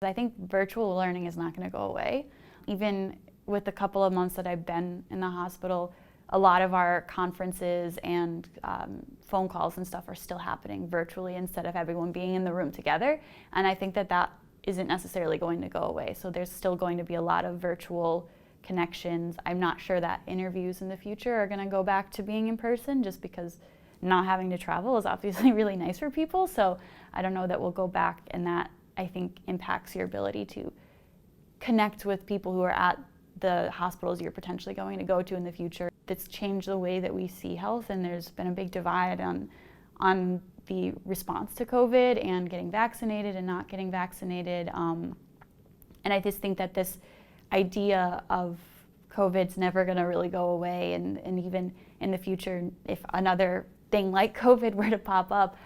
I think virtual learning is not going to go away. Even with the couple of months that I've been in the hospital, a lot of our conferences and phone calls and stuff are still happening virtually instead of everyone being in the room together. And I think that that isn't necessarily going to go away. So there's still going to be a lot of virtual connections. I'm not sure that interviews in the future are going to go back to being in person, just because not having to travel is obviously really nice for people. So I don't know that we'll go back, and that I think impacts your ability to connect with people who are at the hospitals you're potentially going to go to in the future. It's changed the way that we see health, and there's been a big divide on the response to COVID and getting vaccinated and not getting vaccinated. And I just think that this idea of COVID's never going to really go away, and even in the future, if another thing like COVID were to pop up,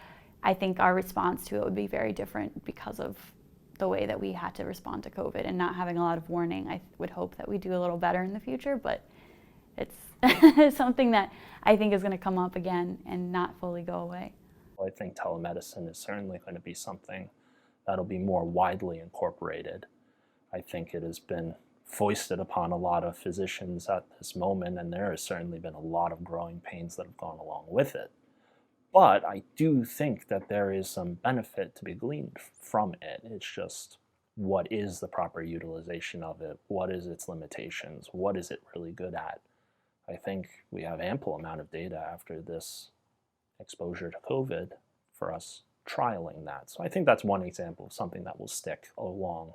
I think our response to it would be very different because of the way that we had to respond to COVID and not having a lot of warning. I would hope that we do a little better in the future, but it's something that I think is going to come up again and not fully go away. I think telemedicine is certainly going to be something that'll be more widely incorporated. I think it has been foisted upon a lot of physicians at this moment, and there has certainly been a lot of growing pains that have gone along with it. But I do think that there is some benefit to be gleaned from it. It's just, what is the proper utilization of it? What is its limitations? What is it really good at? I think we have ample amount of data after this exposure to COVID for us trialing that. So I think that's one example of something that will stick along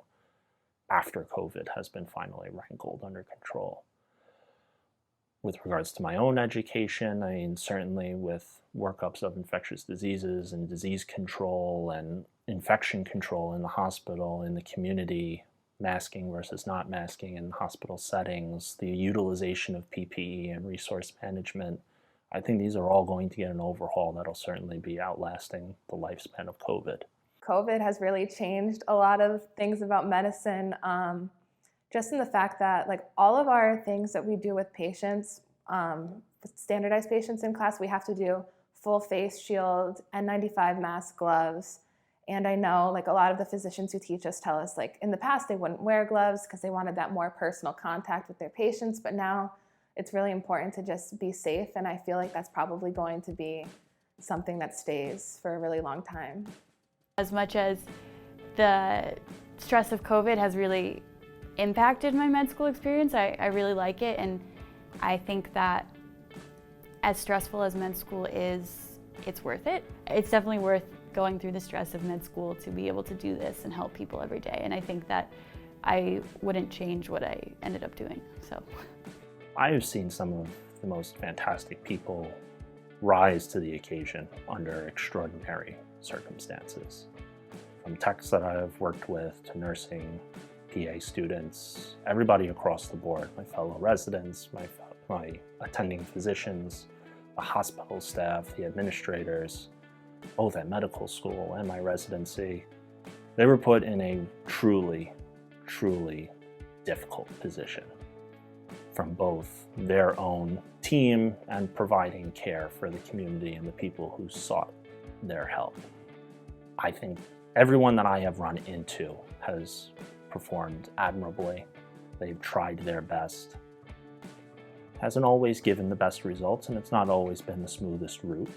after COVID has been finally wrangled under control. With regards to my own education, I mean, certainly with workups of infectious diseases and disease control and infection control in the hospital, in the community, masking versus not masking in hospital settings, the utilization of PPE and resource management, I think these are all going to get an overhaul that'll certainly be outlasting the lifespan of COVID. COVID has really changed a lot of things about medicine, just in the fact that like all of our things that we do with patients, standardized patients in class, we have to do full face shield, N95 mask, gloves. And I know like a lot of the physicians who teach us tell us like in the past they wouldn't wear gloves because they wanted that more personal contact with their patients, but now it's really important to just be safe, and I feel like that's probably going to be something that stays for a really long time. As much as the stress of COVID has really impacted my med school experience, I really like it, and I think that as stressful as med school is, it's worth it. It's definitely worth going through the stress of med school to be able to do this and help people every day, and I think that I wouldn't change what I ended up doing. So I have seen some of the most fantastic people rise to the occasion under extraordinary circumstances. From techs that I've worked with to nursing, PA students, everybody across the board, my fellow residents, my attending physicians, the hospital staff, the administrators, both at medical school and my residency, they were put in a truly, truly difficult position from both their own team and providing care for the community and the people who sought their help. I think everyone that I have run into has performed admirably. They've tried their best. Hasn't always given the best results, and it's not always been the smoothest route,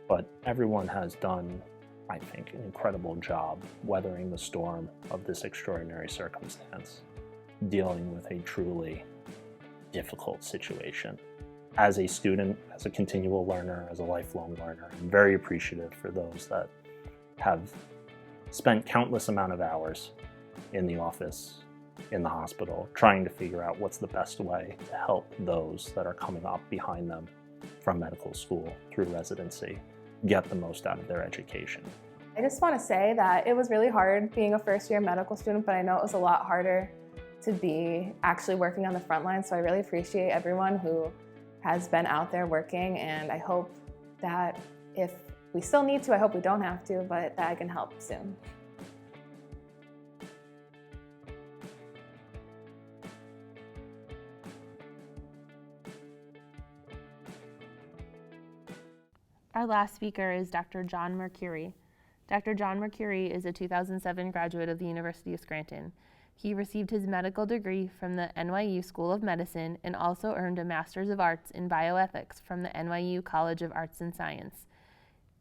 but everyone has done, I think, an incredible job weathering the storm of this extraordinary circumstance, dealing with a truly difficult situation. As a student, as a continual learner, as a lifelong learner, I'm very appreciative for those that have spent countless amount of hours in the office, in the hospital, trying to figure out what's the best way to help those that are coming up behind them from medical school through residency get the most out of their education. I just want to say that it was really hard being a first-year medical student, but I know it was a lot harder to be actually working on the front line, so I really appreciate everyone who has been out there working, and I hope that if we still need to, I hope we don't have to, but that I can help soon. Our last speaker is Dr. John Mercuri. Dr. John Mercuri is a 2007 graduate of the University of Scranton. He received his medical degree from the NYU School of Medicine and also earned a Master's of Arts in Bioethics from the NYU College of Arts and Science.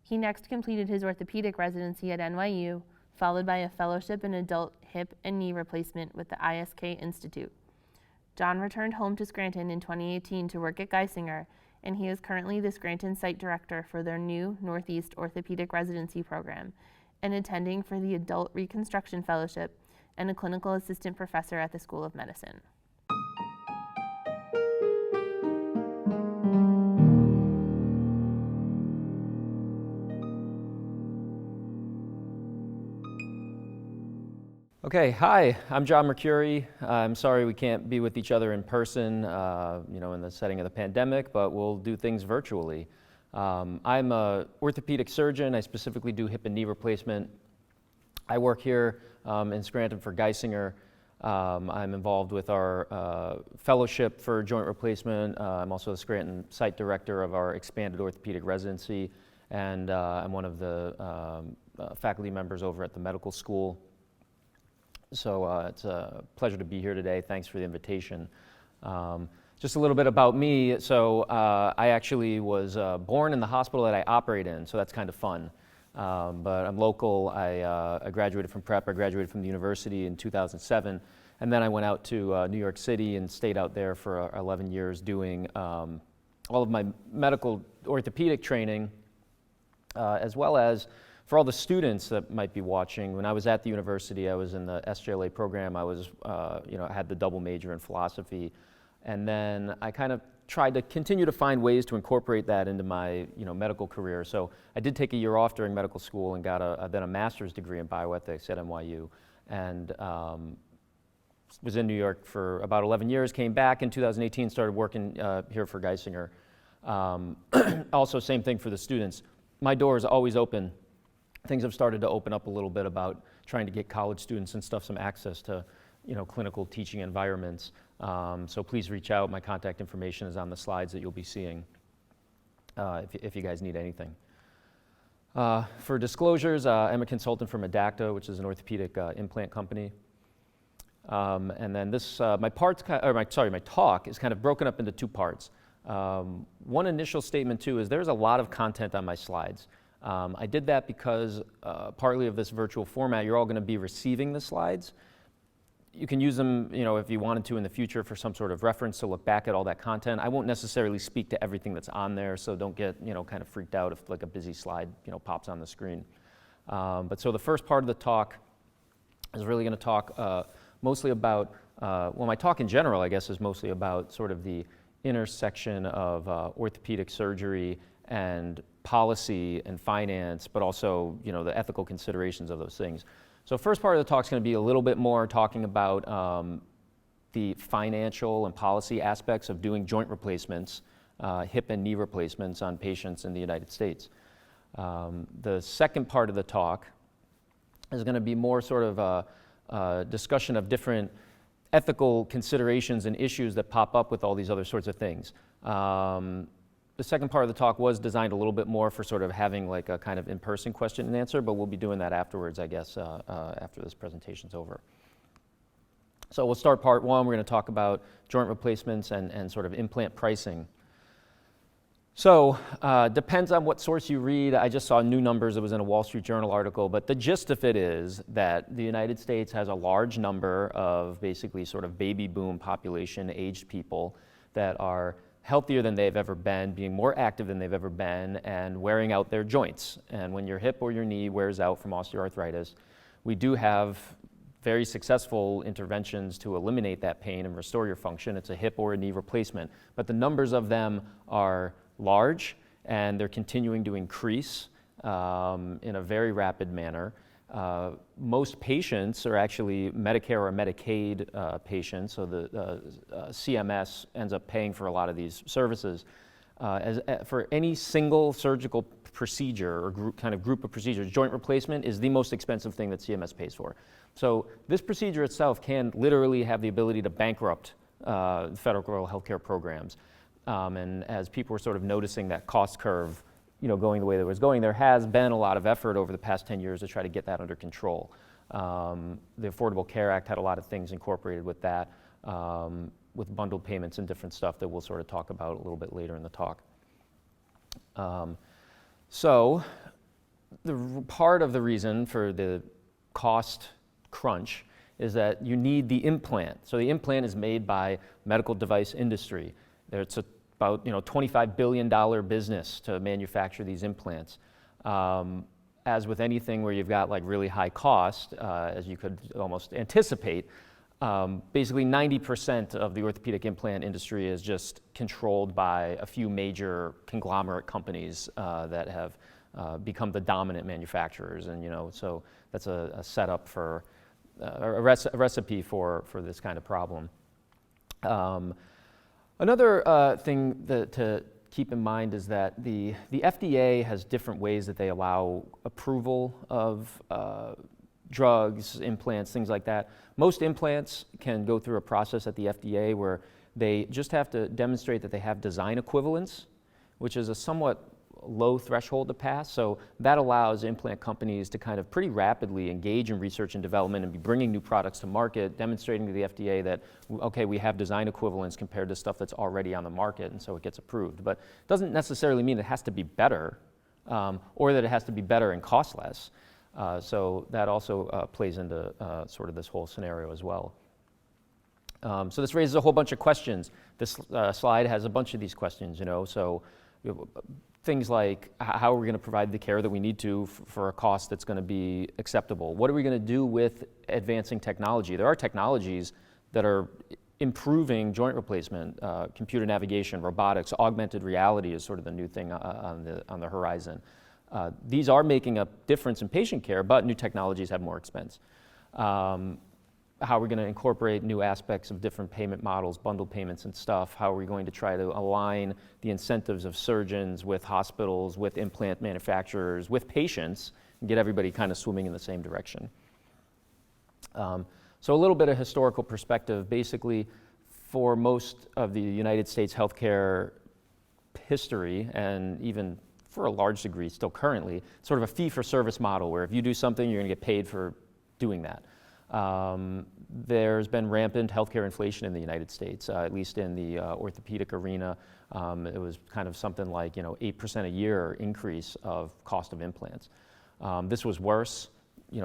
He next completed his orthopedic residency at NYU, followed by a fellowship in adult hip and knee replacement with the ISK Institute. John returned home to Scranton in 2018 to work at Geisinger, and he is currently the Scranton Site Director for their new Northeast Orthopedic Residency Program and attending for the Adult Reconstruction Fellowship and a Clinical Assistant Professor at the School of Medicine. Okay, hi, I'm John Mercuri. I'm sorry we can't be with each other in person, in the setting of the pandemic, but we'll do things virtually. I'm an orthopedic surgeon. I specifically do hip and knee replacement. I work here in Scranton for Geisinger. I'm involved with our fellowship for joint replacement. I'm also the Scranton Site Director of our expanded orthopedic residency, and I'm one of the faculty members over at the medical school. So it's a pleasure to be here today. Thanks for the invitation. Just a little bit about me. So I actually was born in the hospital that I operate in, so that's kind of fun. But I'm local. I graduated from prep. I graduated from the university in 2007. And then I went out to New York City and stayed out there for 11 years doing all of my medical orthopedic training, as well as for all the students that might be watching. When I was at the university, I was in the SJLA program. I was, I had the double major in philosophy. And then I kind of tried to continue to find ways to incorporate that into my, medical career. So I did take a year off during medical school and got then a master's degree in bioethics at NYU. And was in New York for about 11 years, came back in 2018, started working here for Geisinger. Also, same thing for the students. My door is always open. Things have started to open up a little bit about trying to get college students and stuff some access to, clinical teaching environments. So please reach out. My contact information is on the slides that you'll be seeing if you guys need anything. For disclosures, I'm a consultant for Medacta, which is an orthopedic implant company. And then this, my talk is kind of broken up into two parts. One initial statement too is there's a lot of content on my slides. I did that because partly of this virtual format, you're all going to be receiving the slides. You can use them, if you wanted to in the future for some sort of reference to look back at all that content. I won't necessarily speak to everything that's on there, so don't get, kind of freaked out if like a busy slide, pops on the screen. But so the first part of the talk is really going to talk mostly about, my talk in general, I guess, is mostly about sort of the intersection of orthopedic surgery and policy and finance, but also, the ethical considerations of those things. So first part of the talk is going to be a little bit more talking about the financial and policy aspects of doing joint replacements, hip and knee replacements on patients in the United States. The second part of the talk is going to be more sort of a discussion of different ethical considerations and issues that pop up with all these other sorts of things. The second part of the talk was designed a little bit more for sort of having like a kind of in-person question and answer, but we'll be doing that afterwards, I guess, after this presentation's over. So we'll start part one. We're going to talk about joint replacements and sort of implant pricing. So depends on what source you read. I just saw new numbers. It was in a Wall Street Journal article, but the gist of it is that the United States has a large number of basically sort of baby boom population aged people that are healthier than they've ever been, being more active than they've ever been, and wearing out their joints. And when your hip or your knee wears out from osteoarthritis, we do have very successful interventions to eliminate that pain and restore your function. It's a hip or a knee replacement, but the numbers of them are large, and they're continuing to increase in a very rapid manner. Most patients are actually Medicare or Medicaid patients, so the CMS ends up paying for a lot of these services. For any single surgical procedure or group of procedures, joint replacement is the most expensive thing that CMS pays for. So this procedure itself can literally have the ability to bankrupt federal healthcare programs. And as people were sort of noticing that cost curve, going the way that it was going, there has been a lot of effort over the past 10 years to try to get that under control. The Affordable Care Act had a lot of things incorporated with that, with bundled payments and different stuff that we'll sort of talk about a little bit later in the talk. So part of the reason for the cost crunch is that you need the implant. So the implant is made by medical device industry. It's about $25 billion business to manufacture these implants. As with anything where you've got like really high cost, as you could almost anticipate, basically 90% of the orthopedic implant industry is just controlled by a few major conglomerate companies that have become the dominant manufacturers. And so that's a setup for a recipe for this kind of problem. Another thing to keep in mind is that the FDA has different ways that they allow approval of drugs, implants, things like that. Most implants can go through a process at the FDA where they just have to demonstrate that they have design equivalence, which is a somewhat low threshold to pass. So that allows implant companies to kind of pretty rapidly engage in research and development and be bringing new products to market, demonstrating to the FDA that, okay, we have design equivalence compared to stuff that's already on the market, and so it gets approved. But it doesn't necessarily mean it has to be better or that it has to be better and cost less. So that also plays into sort of this whole scenario as well. So this raises a whole bunch of questions. This slide has a bunch of these questions, so things like how are we going to provide the care that we need to for a cost that's going to be acceptable? What are we going to do with advancing technology? There are technologies that are improving joint replacement, computer navigation, robotics, augmented reality is sort of the new thing on the horizon. These are making a difference in patient care, but new technologies have more expense. How are we going to incorporate new aspects of different payment models, bundled payments and stuff? How are we going to try to align the incentives of surgeons with hospitals, with implant manufacturers, with patients, and get everybody kind of swimming in the same direction? So a little bit of historical perspective. Basically, for most of the United States healthcare history, and even for a large degree still currently, sort of a fee-for-service model where if you do something, you're going to get paid for doing that. There's been rampant healthcare inflation in the United States, at least in the orthopedic arena. It was kind of something like 8% a year increase of cost of implants. This was worse,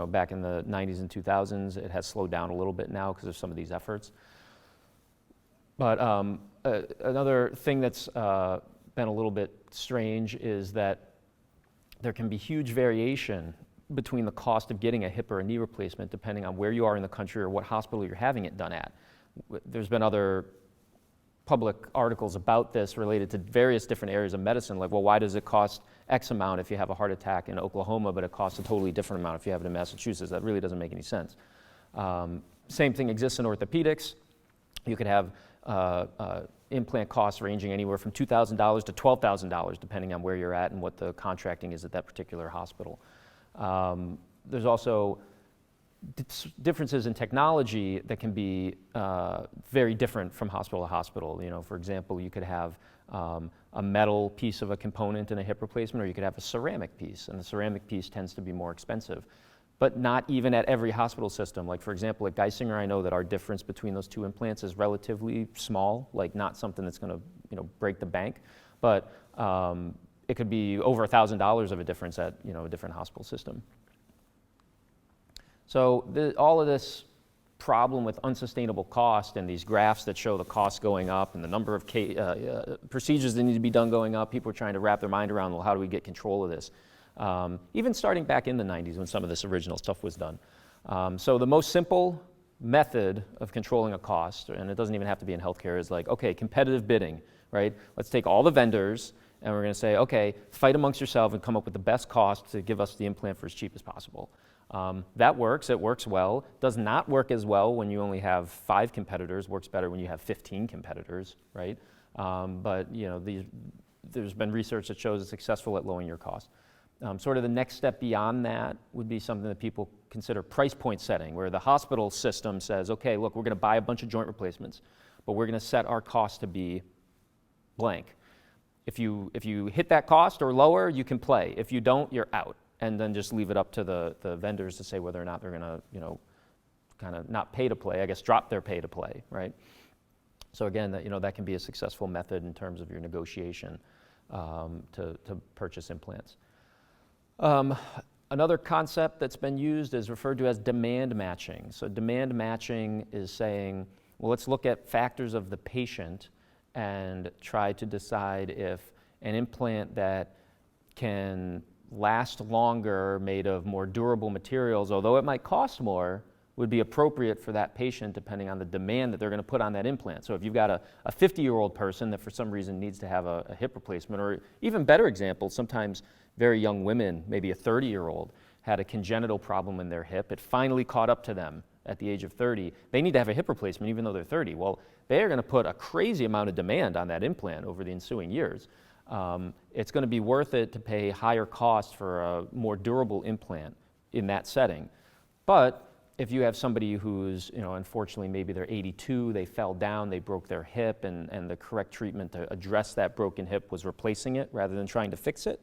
back in the 90s and 2000s. It has slowed down a little bit now because of some of these efforts. But another thing that's been a little bit strange is that there can be huge variation between the cost of getting a hip or a knee replacement depending on where you are in the country or what hospital you're having it done at. There's been other public articles about this related to various different areas of medicine, like, well, why does it cost X amount if you have a heart attack in Oklahoma, but it costs a totally different amount if you have it in Massachusetts? That really doesn't make any sense. Same thing exists in orthopedics. You could have implant costs ranging anywhere from $2,000 to $12,000 depending on where you're at and what the contracting is at that particular hospital. There's also differences in technology that can be very different from hospital to hospital. For example, you could have a metal piece of a component in a hip replacement, or you could have a ceramic piece, and the ceramic piece tends to be more expensive. but not even at every hospital system. Like for example, at Geisinger, I know that our difference between those two implants is relatively small, like not something that's gonna break the bank, but it could be over $1,000 of a difference at a different hospital system. So all of this problem with unsustainable cost and these graphs that show the cost going up and the number of procedures that need to be done going up, people are trying to wrap their mind around, well, how do we get control of this? Even starting back in the 90s when some of this original stuff was done. So the most simple method of controlling a cost, and it doesn't even have to be in healthcare, is like, okay, competitive bidding, right? Let's take all the vendors and we're gonna say, okay, fight amongst yourselves and come up with the best cost to give us the implant for as cheap as possible. That works, it works well. Does not work as well when you only have 5 competitors, works better when you have 15 competitors, right? But there's been research that shows it's successful at lowering your cost. Sort of the next step beyond that would be something that people consider price point setting, where the hospital system says, okay, look, we're gonna buy a bunch of joint replacements, but we're gonna set our cost to be blank. If you hit that cost or lower, you can play. If you don't, you're out. And then just leave it up to the vendors to say whether or not they're gonna, kind of not pay to play, I guess drop their pay to play, right? So again, that can be a successful method in terms of your negotiation to purchase implants. Another concept that's been used is referred to as demand matching. So demand matching is saying, well, let's look at factors of the patient and try to decide if an implant that can last longer, made of more durable materials, although it might cost more, would be appropriate for that patient depending on the demand that they're going to put on that implant. So if you've got a 50-year-old person that for some reason needs to have a hip replacement, or even better example, sometimes very young women, maybe a 30-year-old, had a congenital problem in their hip. It finally caught up to them at the age of 30. They need to have a hip replacement even though they're 30. Well, they're going to put a crazy amount of demand on that implant over the ensuing years. It's going to be worth it to pay higher cost for a more durable implant in that setting. But if you have somebody who's, unfortunately, maybe they're 82, they fell down, they broke their hip, and the correct treatment to address that broken hip was replacing it rather than trying to fix it,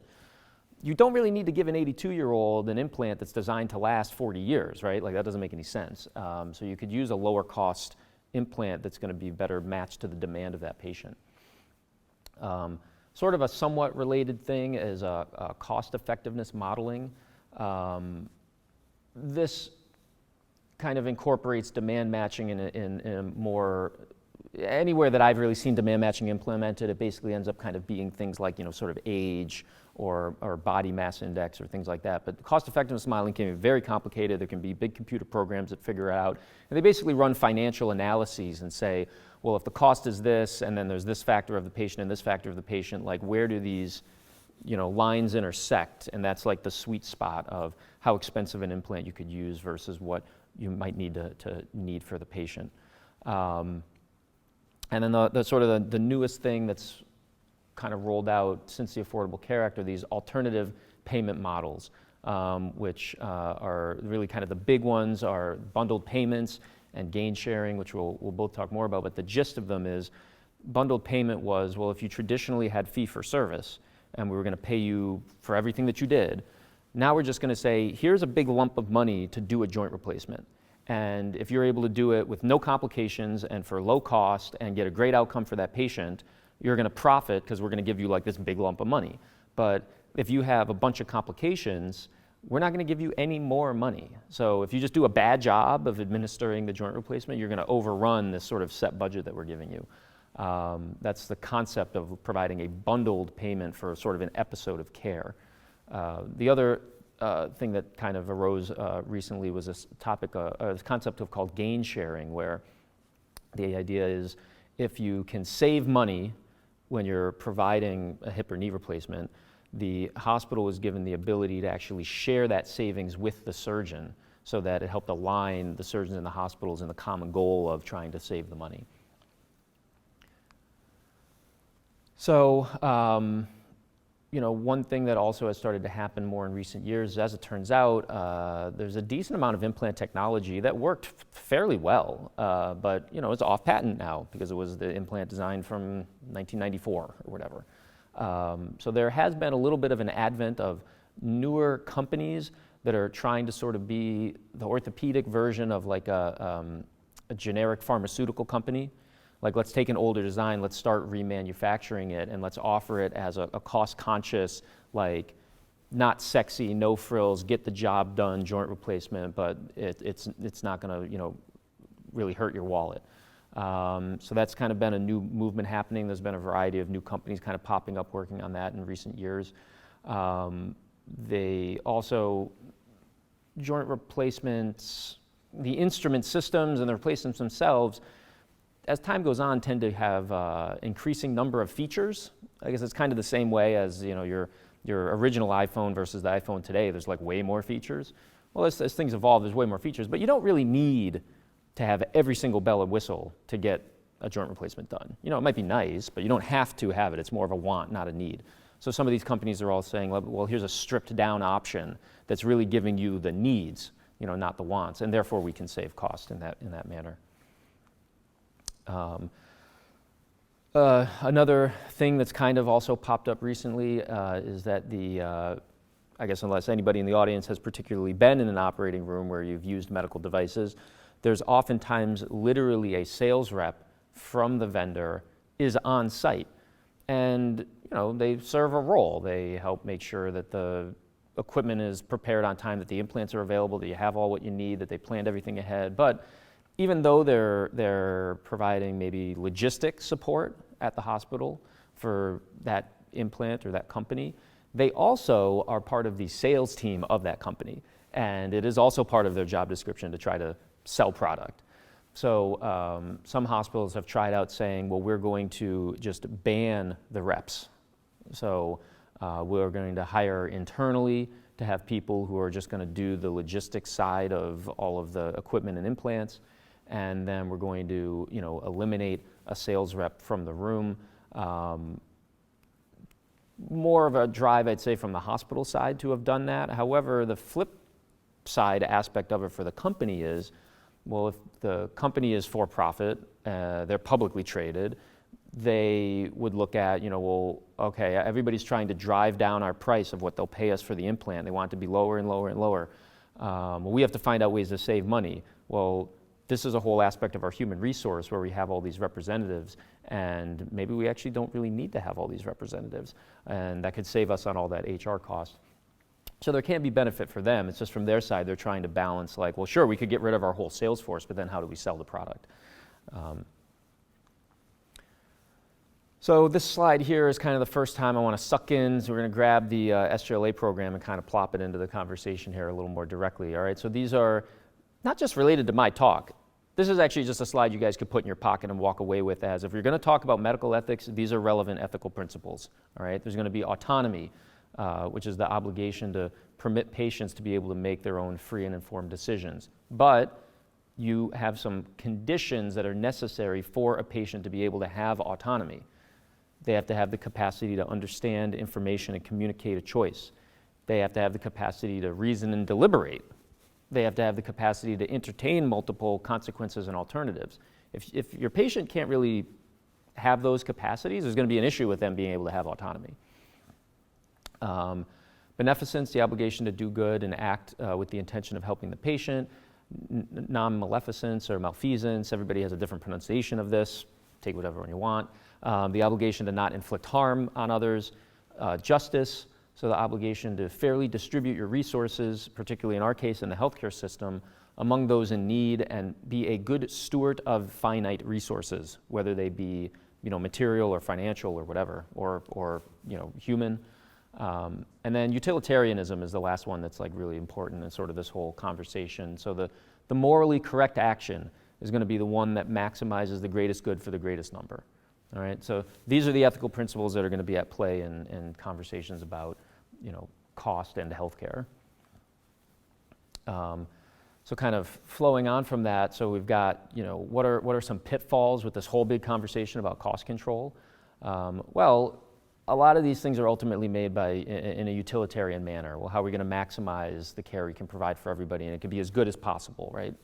you don't really need to give an 82-year-old an implant that's designed to last 40 years, right? Like that doesn't make any sense. So you could use a lower cost implant that's going to be better matched to the demand of that patient. Sort of a somewhat related thing is cost effectiveness modeling. This kind of incorporates demand matching in more, anywhere that I've really seen demand matching implemented, it basically ends up kind of being things like, sort of age or body mass index or things like that. But cost effectiveness modeling can be very complicated. There can be big computer programs that figure it out. And they basically run financial analyses and say, well, if the cost is this, and then there's this factor of the patient and this factor of the patient, like where do these lines intersect? And that's like the sweet spot of how expensive an implant you could use versus what you might need to need for the patient. And then the sort of the newest thing that's kind of rolled out since the Affordable Care Act are these alternative payment models, which are really kind of the big ones are bundled payments and gain sharing, which we'll both talk more about. But the gist of them is bundled payment was, well, if you traditionally had fee for service and we were going to pay you for everything that you did, now we're just going to say, here's a big lump of money to do a joint replacement. And if you're able to do it with no complications and for low cost and get a great outcome for that patient, you're going to profit because we're going to give you like this big lump of money. But if you have a bunch of complications, we're not going to give you any more money. So if you just do a bad job of administering the joint replacement, you're going to overrun this sort of set budget that we're giving you. That's the concept of providing a bundled payment for sort of an episode of care. The other thing that kind of arose recently was this topic, this concept of called gain sharing, where the idea is if you can save money when you're providing a hip or knee replacement, the hospital was given the ability to actually share that savings with the surgeon so that it helped align the surgeons and the hospitals in the common goal of trying to save the money. So, one thing that also has started to happen more in recent years, as it turns out, there's a decent amount of implant technology that worked fairly well, but it's off patent now because it was the implant designed from 1994 or whatever. So there has been a little bit of an advent of newer companies that are trying to sort of be the orthopedic version of like a generic pharmaceutical company. Like, let's take an older design, let's start remanufacturing it, and let's offer it as a cost-conscious, like, not sexy, no frills, get the job done joint replacement, but it's not going to, really hurt your wallet. So that's kind of been a new movement happening. There's been a variety of new companies kind of popping up working on that in recent years. They also, joint replacements, the instrument systems and the replacements themselves, as time goes on, tend to have increasing number of features. I guess it's kind of the same way as your original iPhone versus the iPhone today. There's like way more features. Well, as things evolve, there's way more features, but you don't really need to have every single bell and whistle to get a joint replacement done. It might be nice, but you don't have to have it. It's more of a want, not a need. So some of these companies are all saying, well, here's a stripped down option that's really giving you the needs, not the wants, and therefore we can save cost in that manner. Another thing that's kind of also popped up recently is that I guess unless anybody in the audience has particularly been in an operating room where you've used medical devices, there's oftentimes literally a sales rep from the vendor is on site. And they serve a role. They help make sure that the equipment is prepared on time, that the implants are available, that you have all what you need, that they planned everything ahead. But even though they're providing maybe logistic support at the hospital for that implant or that company, they also are part of the sales team of that company. And it is also part of their job description to try to sell product. So some hospitals have tried out saying, well, we're going to just ban the reps. So we're going to hire internally to have people who are just going to do the logistics side of all of the equipment and implants. And then we're going to, eliminate a sales rep from the room. More of a drive, I'd say, from the hospital side to have done that. However, the flip side aspect of it for the company is, well, if the company is for profit, they're publicly traded, they would look at, well, okay, everybody's trying to drive down our price of what they'll pay us for the implant. They want it to be lower and lower and lower. Well, we have to find out ways to save money. Well, this is a whole aspect of our human resource where we have all these representatives, and maybe we actually don't really need to have all these representatives, and that could save us on all that HR cost. So there can be benefit for them. It's just from their side, they're trying to balance, like, well, sure, we could get rid of our whole sales force, but then how do we sell the product? So this slide here is kind of the first time I want to suck in. So we're going to grab the SGLA program and kind of plop it into the conversation here a little more directly. All right, so these are not just related to my talk. This is actually just a slide you guys could put in your pocket and walk away with as, if you're going to talk about medical ethics, these are relevant ethical principles. All right, there's going to be autonomy, which is the obligation to permit patients to be able to make their own free and informed decisions. But you have some conditions that are necessary for a patient to be able to have autonomy. They have to have the capacity to understand information and communicate a choice. They have to have the capacity to reason and deliberate. They have to have the capacity to entertain multiple consequences and alternatives. If your patient can't really have those capacities, there's going to be an issue with them being able to have autonomy. Beneficence, the obligation to do good and act with the intention of helping the patient. Non-maleficence or malfeasance, everybody has a different pronunciation of this. Take whatever one you want. The obligation to not inflict harm on others. Justice, so the obligation to fairly distribute your resources, particularly in our case in the healthcare system, among those in need, and be a good steward of finite resources, whether they be material or financial or whatever, or human. And then utilitarianism is the last one that's like really important in sort of this whole conversation. So the morally correct action is going to be the one that maximizes the greatest good for the greatest number. All right, so these are the ethical principles that are going to be at play in conversations about, cost and healthcare. So kind of flowing on from that, so we've got, what are some pitfalls with this whole big conversation about cost control? Well, a lot of these things are ultimately made in a utilitarian manner. Well, how are we going to maximize the care we can provide for everybody, and it can be as good as possible, right?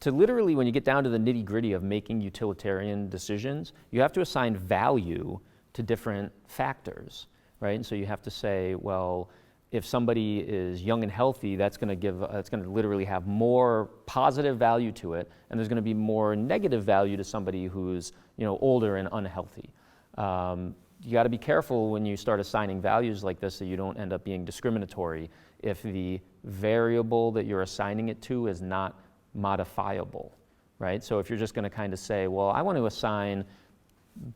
To literally, when you get down to the nitty-gritty of making utilitarian decisions, you have to assign value to different factors, right? And so you have to say, well, if somebody is young and healthy, that's going to literally have more positive value to it, and there's going to be more negative value to somebody who's older and unhealthy. You got to be careful when you start assigning values like this so you don't end up being discriminatory if the variable that you're assigning it to is not modifiable, right? So if you're just going to kind of say, well, I want to assign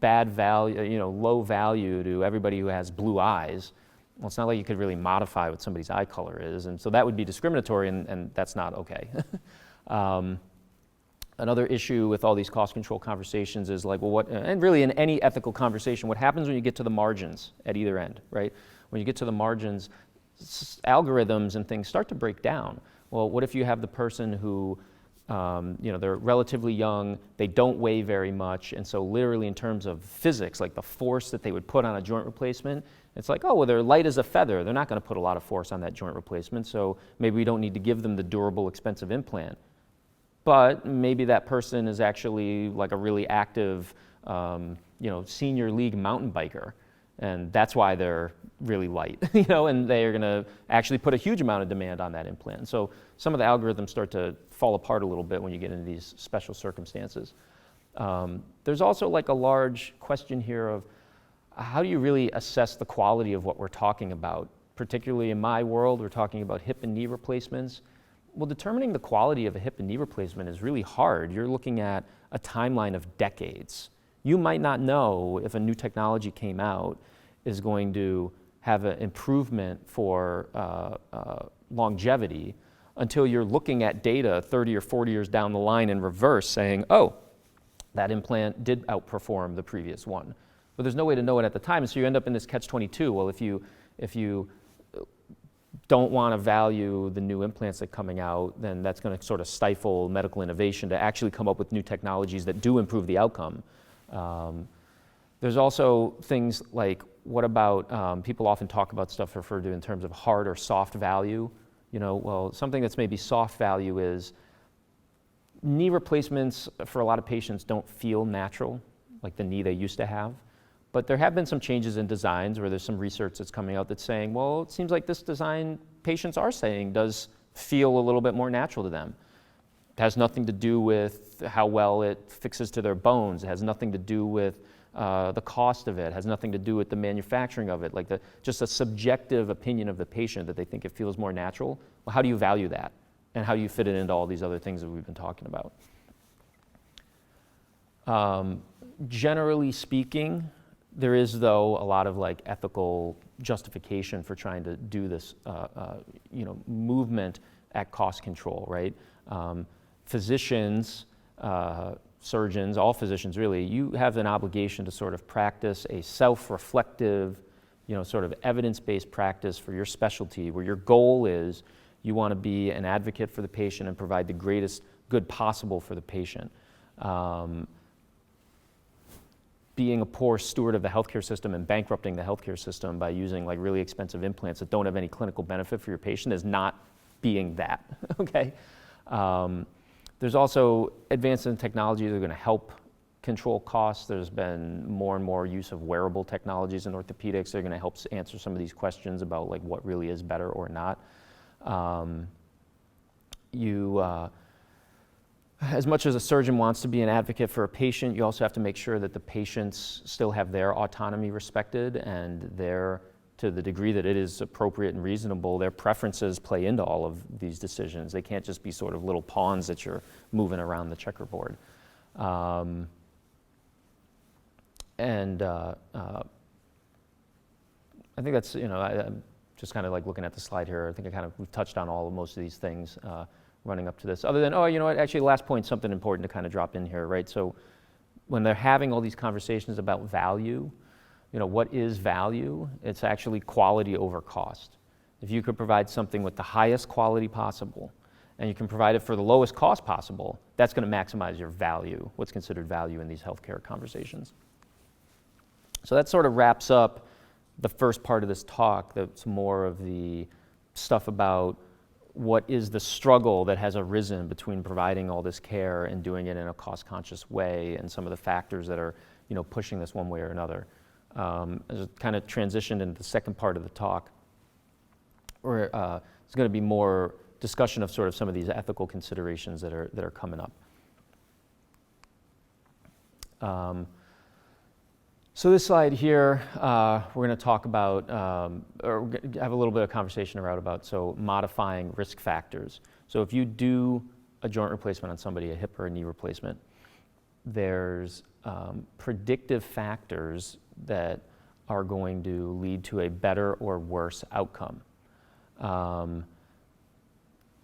bad value, low value to everybody who has blue eyes, well, it's not like you could really modify what somebody's eye color is, and so that would be discriminatory, and that's not okay. Another issue with all these cost control conversations is like, well, and really in any ethical conversation, what happens when you get to the margins at either end, right? When you get to the margins, algorithms and things start to break down. Well, what if you have the person who, they're relatively young, they don't weigh very much, and so literally in terms of physics, like the force that they would put on a joint replacement, it's like, oh, well, they're light as a feather. They're not going to put a lot of force on that joint replacement, so maybe we don't need to give them the durable, expensive implant. But maybe that person is actually like a really active, senior league mountain biker, and that's why they're really light, and they're going to actually put a huge amount of demand on that implant. So some of the algorithms start to fall apart a little bit when you get into these special circumstances. There's also like a large question here of how do you really assess the quality of what we're talking about? Particularly in my world, we're talking about hip and knee replacements. Well, determining the quality of a hip and knee replacement is really hard. You're looking at a timeline of decades. You might not know if a new technology came out is going to have an improvement for longevity until you're looking at data 30 or 40 years down the line in reverse saying, oh, that implant did outperform the previous one. But there's no way to know it at the time, and so you end up in this catch-22. Well, if you don't want to value the new implants that are coming out, then that's going to sort of stifle medical innovation to actually come up with new technologies that do improve the outcome. There's also things like, what about, people often talk about stuff referred to in terms of hard or soft value. Well, something that's maybe soft value is knee replacements for a lot of patients don't feel natural, like the knee they used to have. But there have been some changes in designs where there's some research that's coming out that's saying, well, it seems like this design, patients are saying, does feel a little bit more natural to them. It has nothing to do with how well it fixes to their bones. It has nothing to do with the cost of it. It has nothing to do with the manufacturing of it, like just a subjective opinion of the patient that they think it feels more natural. Well, how do you value that? And how do you fit it into all these other things that we've been talking about? Generally speaking, there is, though, a lot of like ethical justification for trying to do this, movement at cost control, right? Physicians, surgeons, all physicians really, you have an obligation to sort of practice a self-reflective, sort of evidence-based practice for your specialty, where your goal is you want to be an advocate for the patient and provide the greatest good possible for the patient. Being a poor steward of the healthcare system and bankrupting the healthcare system by using like really expensive implants that don't have any clinical benefit for your patient is not being that, okay? There's also advances in technology that are going to help control costs. There's been more and more use of wearable technologies in orthopedics. They're going to help answer some of these questions about like what really is better or not. As much as a surgeon wants to be an advocate for a patient, you also have to make sure that the patients still have their autonomy respected, and to the degree that it is appropriate and reasonable, their preferences play into all of these decisions. They can't just be sort of little pawns that you're moving around the checkerboard. I think that's, I'm just kind of like looking at the slide here. I think we've touched on most of these things running up to this. Other than, actually, last point, something important to kind of drop in here, right? So when they're having all these conversations about value, what is value? It's actually quality over cost. If you could provide something with the highest quality possible, and you can provide it for the lowest cost possible, that's going to maximize your value, what's considered value in these healthcare conversations. So that sort of wraps up the first part of this talk. That's more of the stuff about what is the struggle that has arisen between providing all this care and doing it in a cost-conscious way, and some of the factors that are, pushing this one way or another. As it kind of transitioned into the second part of the talk, there's going to be more discussion of sort of some of these ethical considerations that are coming up. So this slide here, we're going to talk about, or have a little bit of conversation about so modifying risk factors. So if you do a joint replacement on somebody, a hip or a knee replacement, there's predictive factors that are going to lead to a better or worse outcome.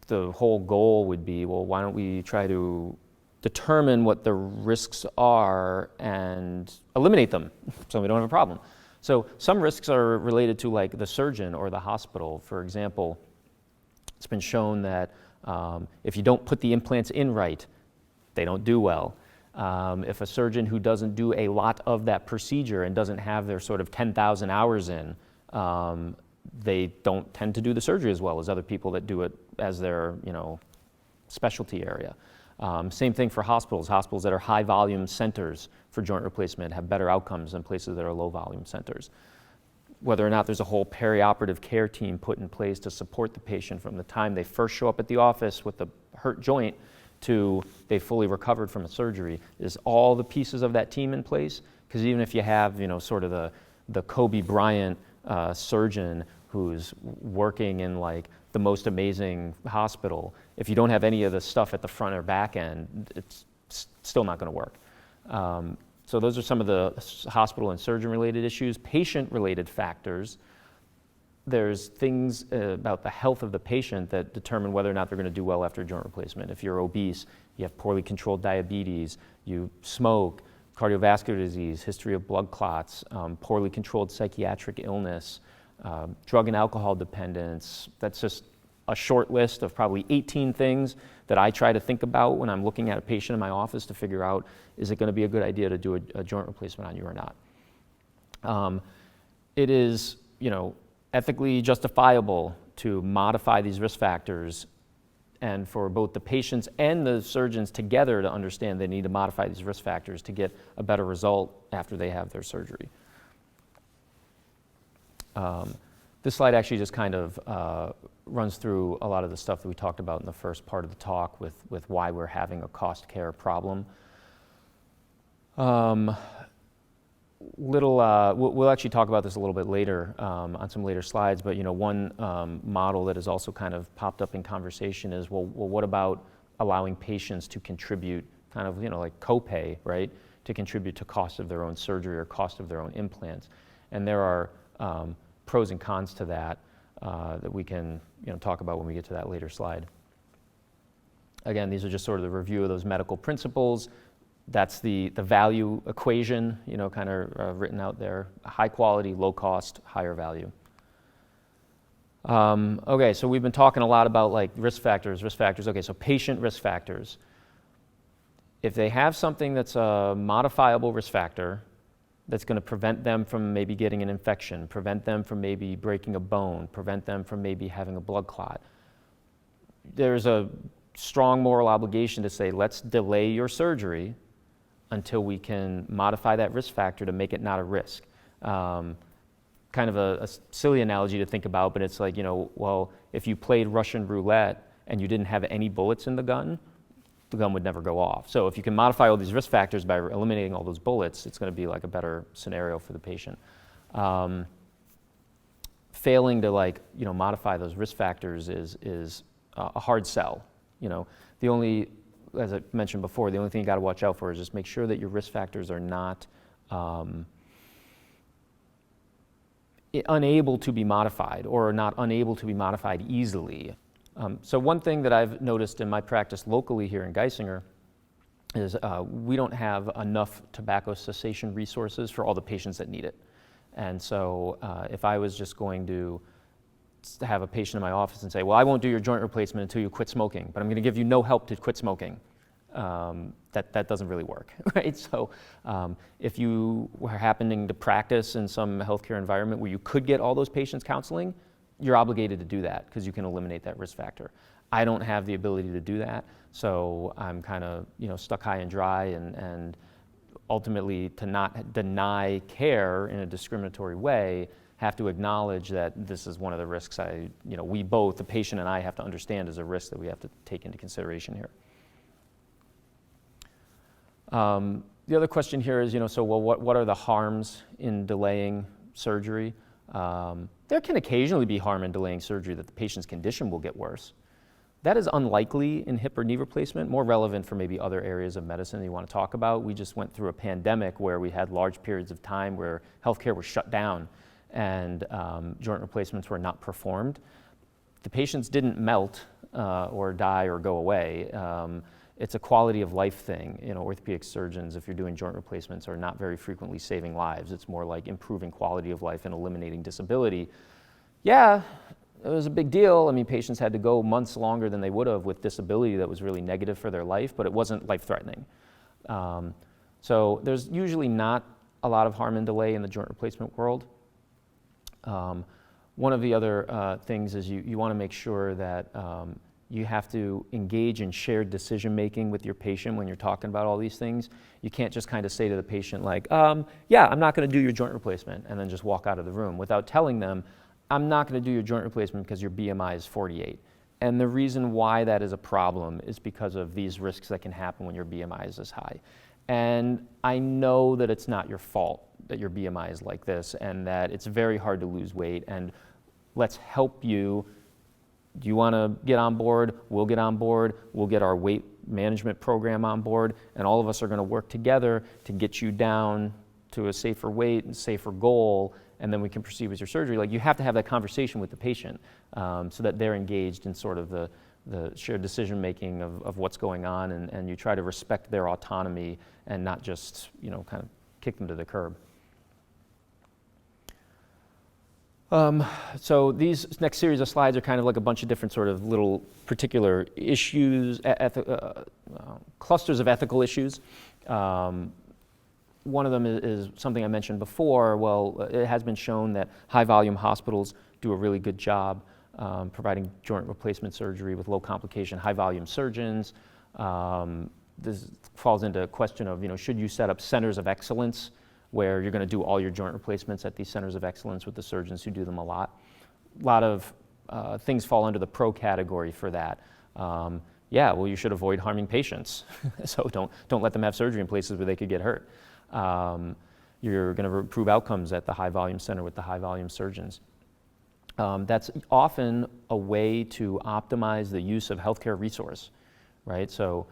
The whole goal would be, well, why don't we try to determine what the risks are and eliminate them so we don't have a problem. So some risks are related to like the surgeon or the hospital. For example, it's been shown that if you don't put the implants in right, they don't do well. If a surgeon who doesn't do a lot of that procedure and doesn't have their sort of 10,000 hours in, they don't tend to do the surgery as well as other people that do it as their, specialty area. Same thing for hospitals. Hospitals that are high volume centers for joint replacement have better outcomes than places that are low volume centers. Whether or not there's a whole perioperative care team put in place to support the patient from the time they first show up at the office with the hurt joint to they fully recovered from a surgery, is all the pieces of that team in place? Because even if you have, sort of the Kobe Bryant surgeon who's working in like the most amazing hospital, if you don't have any of the stuff at the front or back end, it's still not going to work. So those are some of the hospital and surgeon-related issues. Patient-related factors, there's things about the health of the patient that determine whether or not they're going to do well after a joint replacement. If you're obese, you have poorly controlled diabetes, you smoke, cardiovascular disease, history of blood clots, poorly controlled psychiatric illness, drug and alcohol dependence. That's just a short list of probably 18 things that I try to think about when I'm looking at a patient in my office to figure out, is it going to be a good idea to do a joint replacement on you or not? It is, ethically justifiable to modify these risk factors, and for both the patients and the surgeons together to understand they need to modify these risk factors to get a better result after they have their surgery. This slide actually just kind of runs through a lot of the stuff that we talked about in the first part of the talk with why we're having a cost care problem. We'll actually talk about this a little bit later on some later slides, but one model that has also kind of popped up in conversation is, well, what about allowing patients to contribute kind of, like copay, right, to contribute to cost of their own surgery or cost of their own implants. And there are pros and cons to that that we can talk about when we get to that later slide. Again, these are just sort of the review of those medical principles. That's the value equation, kind of written out there. High quality, low cost, higher value. Okay, so we've been talking a lot about like risk factors. Okay, so patient risk factors. If they have something that's a modifiable risk factor that's going to prevent them from maybe getting an infection, prevent them from maybe breaking a bone, prevent them from maybe having a blood clot, there's a strong moral obligation to say, let's delay your surgery until we can modify that risk factor to make it not a risk. Kind of a silly analogy to think about, but it's like, well, if you played Russian roulette and you didn't have any bullets in the gun would never go off. So if you can modify all these risk factors by eliminating all those bullets, it's going to be like a better scenario for the patient. Failing to modify those risk factors is a hard sell. The only, as I mentioned before, the only thing you got to watch out for is just make sure that your risk factors are not unable to be modified or are not unable to be modified easily. So one thing that I've noticed in my practice locally here in Geisinger is we don't have enough tobacco cessation resources for all the patients that need it. And so if I was just going to have a patient in my office and say, well, I won't do your joint replacement until you quit smoking, but I'm going to give you no help to quit smoking, that doesn't really work, right? So if you were happening to practice in some healthcare environment where you could get all those patients counseling, you're obligated to do that because you can eliminate that risk factor. I don't have the ability to do that, so I'm kind of stuck high and dry, and ultimately to not deny care in a discriminatory way have to acknowledge that this is one of the risks we both, the patient and I, have to understand is a risk that we have to take into consideration here. The other question here is, what are the harms in delaying surgery? There can occasionally be harm in delaying surgery that the patient's condition will get worse. That is unlikely in hip or knee replacement, more relevant for maybe other areas of medicine that you want to talk about. We just went through a pandemic where we had large periods of time where healthcare was shut down and joint replacements were not performed. The patients didn't melt or die or go away. It's a quality of life thing. Orthopedic surgeons, if you're doing joint replacements, are not very frequently saving lives. It's more like improving quality of life and eliminating disability. Yeah, it was a big deal. I mean, patients had to go months longer than they would have with disability that was really negative for their life, but it wasn't life-threatening. So there's usually not a lot of harm and delay in the joint replacement world. One of the other things is you want to make sure that you have to engage in shared decision-making with your patient when you're talking about all these things. You can't just kind of say to the patient like, yeah, I'm not going to do your joint replacement, and then just walk out of the room without telling them, I'm not going to do your joint replacement because your BMI is 48. And the reason why that is a problem is because of these risks that can happen when your BMI is this high. And I know that it's not your fault that your BMI is like this and that it's very hard to lose weight, and let's help you. Do you want to get on board? We'll get on board. We'll get our weight management program on board, and all of us are going to work together to get you down to a safer weight and safer goal, and then we can proceed with your surgery. Like, you have to have that conversation with the patient so that they're engaged in sort of the shared decision-making of what's going on, and you try to respect their autonomy and not just, kind of kick them to the curb. So these next series of slides are kind of like a bunch of different sort of little particular issues, clusters of ethical issues. One of them is something I mentioned before. Well, it has been shown that high-volume hospitals do a really good job providing joint replacement surgery with low complication, high-volume surgeons. This falls into a question of, should you set up centers of excellence where you're going to do all your joint replacements at these centers of excellence with the surgeons who do them a lot? A lot of things fall under the pro category for that. Yeah, well, you should avoid harming patients. So don't let them have surgery in places where they could get hurt. You're going to improve outcomes at the high-volume center with the high-volume surgeons. That's often a way to optimize the use of healthcare resource, right? So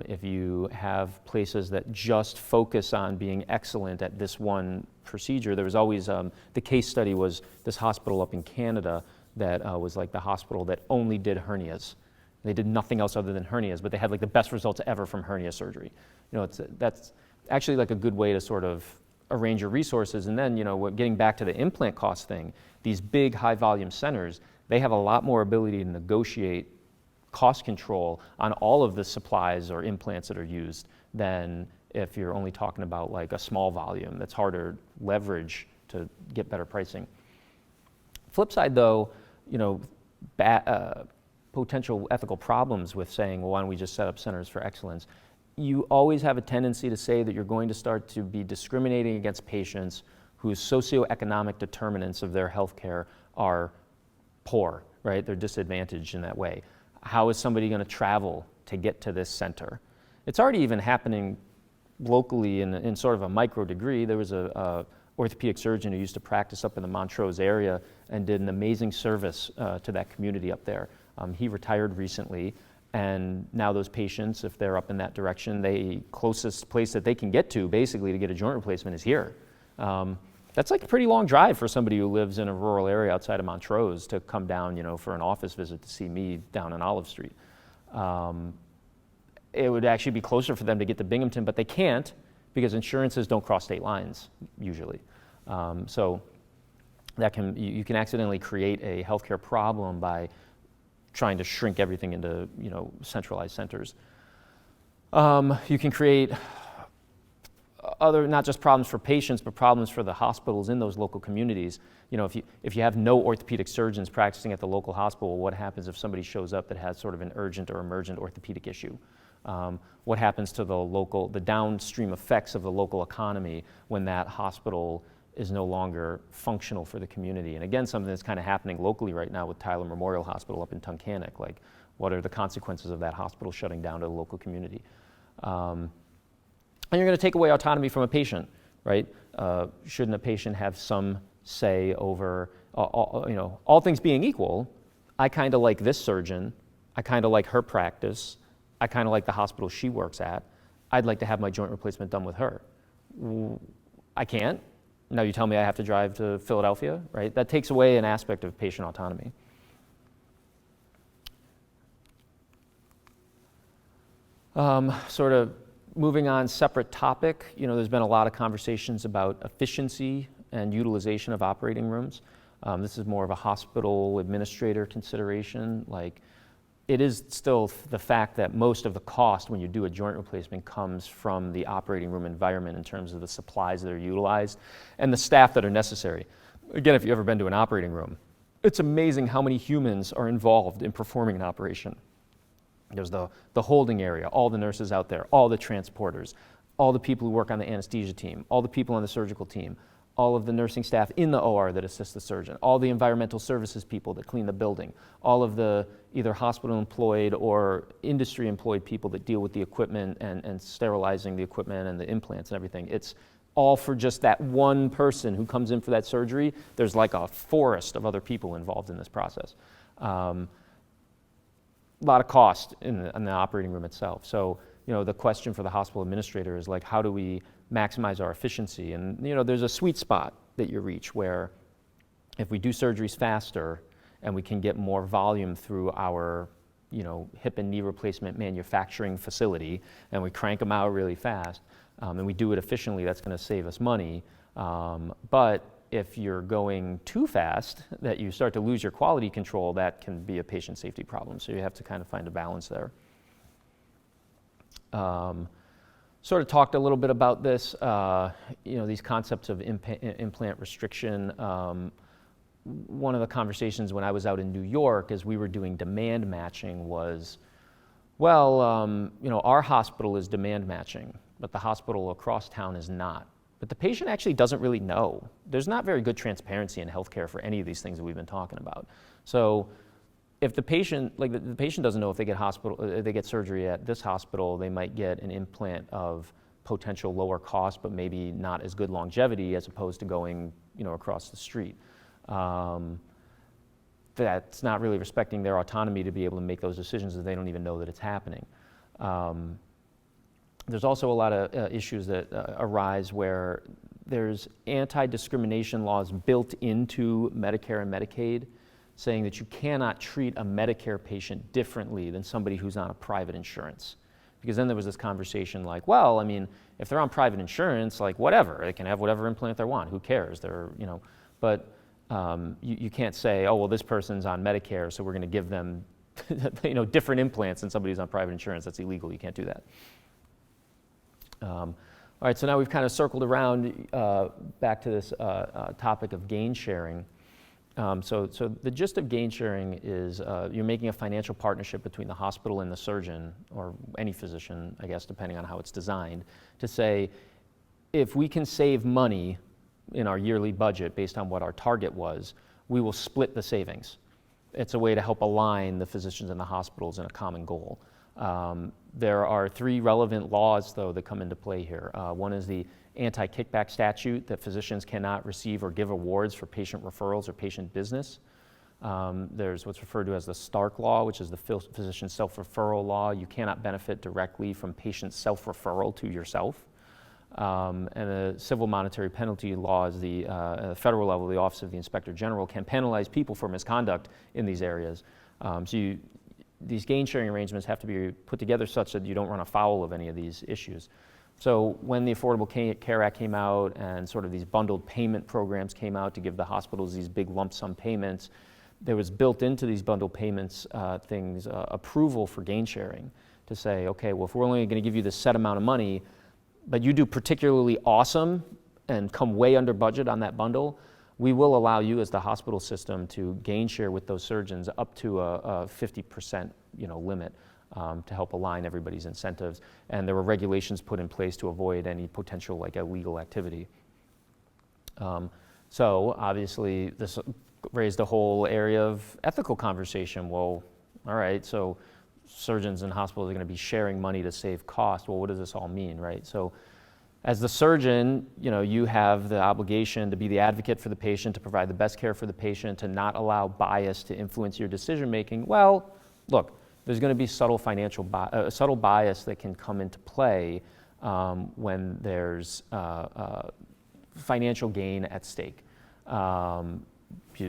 if you have places that just focus on being excellent at this one procedure, there was always, the case study was this hospital up in Canada that was like the hospital that only did hernias. They did nothing else other than hernias, but they had like the best results ever from hernia surgery. That's actually like a good way to sort of arrange your resources. And then, getting back to the implant cost thing, these big high volume centers, they have a lot more ability to negotiate cost control on all of the supplies or implants that are used than if you're only talking about like a small volume that's harder leverage to get better pricing. Flip side though, potential ethical problems with saying, well, why don't we just set up centers for excellence? You always have a tendency to say that you're going to start to be discriminating against patients whose socioeconomic determinants of their healthcare are poor, right? They're disadvantaged in that way. How is somebody going to travel to get to this center? It's already even happening locally in sort of a micro degree. There was a orthopedic surgeon who used to practice up in the Montrose area and did an amazing service to that community up there. He retired recently, and now those patients, if they're up in that direction, the closest place that they can get to basically to get a joint replacement is here. That's like a pretty long drive for somebody who lives in a rural area outside of Montrose to come down, for an office visit to see me down on Olive Street. It would actually be closer for them to get to Binghamton, but they can't because insurances don't cross state lines usually. So that you can accidentally create a healthcare problem by trying to shrink everything into centralized centers. You can create other, not just problems for patients, but problems for the hospitals in those local communities. If you have no orthopedic surgeons practicing at the local hospital, what happens if somebody shows up that has sort of an urgent or emergent orthopedic issue? What happens to the downstream effects of the local economy when that hospital is no longer functional for the community. And again, something that's kind of happening locally right now with Tyler Memorial Hospital up in Tunkhannock. Like, what are the consequences of that hospital shutting down to the local community? And you're going to take away autonomy from a patient, right? Shouldn't a patient have some say over, all things being equal, I kind of like this surgeon, I kind of like her practice, I kind of like the hospital she works at, I'd like to have my joint replacement done with her. I can't. Now you tell me I have to drive to Philadelphia, right? That takes away an aspect of patient autonomy. Sort of moving on, separate topic, there's been a lot of conversations about efficiency and utilization of operating rooms. This is more of a hospital administrator consideration. Like, it is still the fact that most of the cost when you do a joint replacement comes from the operating room environment in terms of the supplies that are utilized and the staff that are necessary. Again, if you've ever been to an operating room, it's amazing how many humans are involved in performing an operation. There's the holding area, all the nurses out there, all the transporters, all the people who work on the anesthesia team, all the people on the surgical team, all of the nursing staff in the OR that assist the surgeon, all the environmental services people that clean the building, all of the either hospital employed or industry employed people that deal with the equipment and sterilizing the equipment and the implants and everything. It's all for just that one person who comes in for that surgery. There's like a forest of other people involved in this process. A lot of cost in the operating room itself. So, the question for the hospital administrator is like, how do we maximize our efficiency? And, there's a sweet spot that you reach where if we do surgeries faster and we can get more volume through our, hip and knee replacement manufacturing facility, and we crank them out really fast, and we do it efficiently, that's going to save us money. But if you're going too fast, that you start to lose your quality control, that can be a patient safety problem. So you have to kind of find a balance there. Sort of talked a little bit about this, these concepts of implant restriction. One of the conversations when I was out in New York as we were doing demand matching was, well, our hospital is demand matching, but the hospital across town is not. But the patient actually doesn't really know. There's not very good transparency in healthcare for any of these things that we've been talking about. So if the patient, the patient doesn't know if they get surgery at this hospital, they might get an implant of potential lower cost, but maybe not as good longevity as opposed to going, across the street. That's not really respecting their autonomy to be able to make those decisions if they don't even know that it's happening. There's also a lot of issues that arise where there's anti-discrimination laws built into Medicare and Medicaid saying that you cannot treat a Medicare patient differently than somebody who's on a private insurance. Because then there was this conversation like, well, if they're on private insurance, like whatever, they can have whatever implant they want, who cares? But you can't say, oh, well, this person's on Medicare, so we're going to give them different implants than somebody who's on private insurance. That's illegal. You can't do that. All right, so now we've kind of circled around back to this topic of gain sharing. So the gist of gain sharing is you're making a financial partnership between the hospital and the surgeon, or any physician, I guess, depending on how it's designed, to say, if we can save money in our yearly budget based on what our target was, we will split the savings. It's a way to help align the physicians and the hospitals in a common goal. There are 3 relevant laws, though, that come into play here. One is the anti-kickback statute, that physicians cannot receive or give awards for patient referrals or patient business. There's what's referred to as the Stark Law, which is the physician self-referral law. You cannot benefit directly from patient self-referral to yourself. And the civil monetary penalty law is the federal level, the Office of the Inspector General can penalize people for misconduct in these areas. These gain sharing arrangements have to be put together such that you don't run afoul of any of these issues. So when the Affordable Care Act came out and sort of these bundled payment programs came out to give the hospitals these big lump sum payments, there was built into these bundled payments things, approval for gain sharing to say, okay, well, if we're only going to give you this set amount of money, but you do particularly awesome and come way under budget on that bundle, we will allow you as the hospital system to gain share with those surgeons up to a 50% limit to help align everybody's incentives. And there were regulations put in place to avoid any potential illegal activity. So obviously this raised a whole area of ethical conversation. Well, all right, so surgeons and hospitals are going to be sharing money to save cost. Well, what does this all mean, right? So as the surgeon, you have the obligation to be the advocate for the patient, to provide the best care for the patient, to not allow bias to influence your decision making. Well, look, there's going to be subtle bias that can come into play when there's financial gain at stake.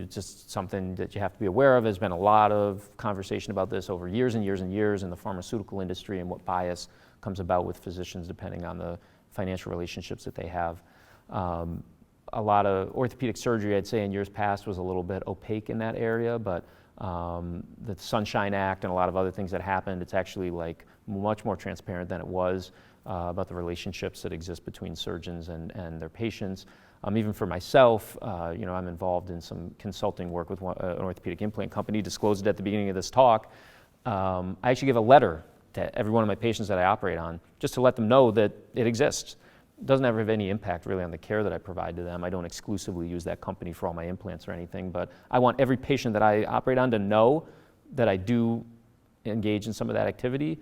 Just something that you have to be aware of. There's been a lot of conversation about this over years and years and years in the pharmaceutical industry and what bias comes about with physicians depending on the financial relationships that they have. A lot of orthopedic surgery, I'd say in years past, was a little bit opaque in that area, but the Sunshine Act and a lot of other things that happened, it's actually like much more transparent than it was about the relationships that exist between surgeons and their patients. Even for myself, I'm involved in some consulting work with an orthopedic implant company, disclosed it at the beginning of this talk. I actually give a letter to every one of my patients that I operate on, just to let them know that it exists. It doesn't ever have any impact really on the care that I provide to them. I don't exclusively use that company for all my implants or anything, but I want every patient that I operate on to know that I do engage in some of that activity,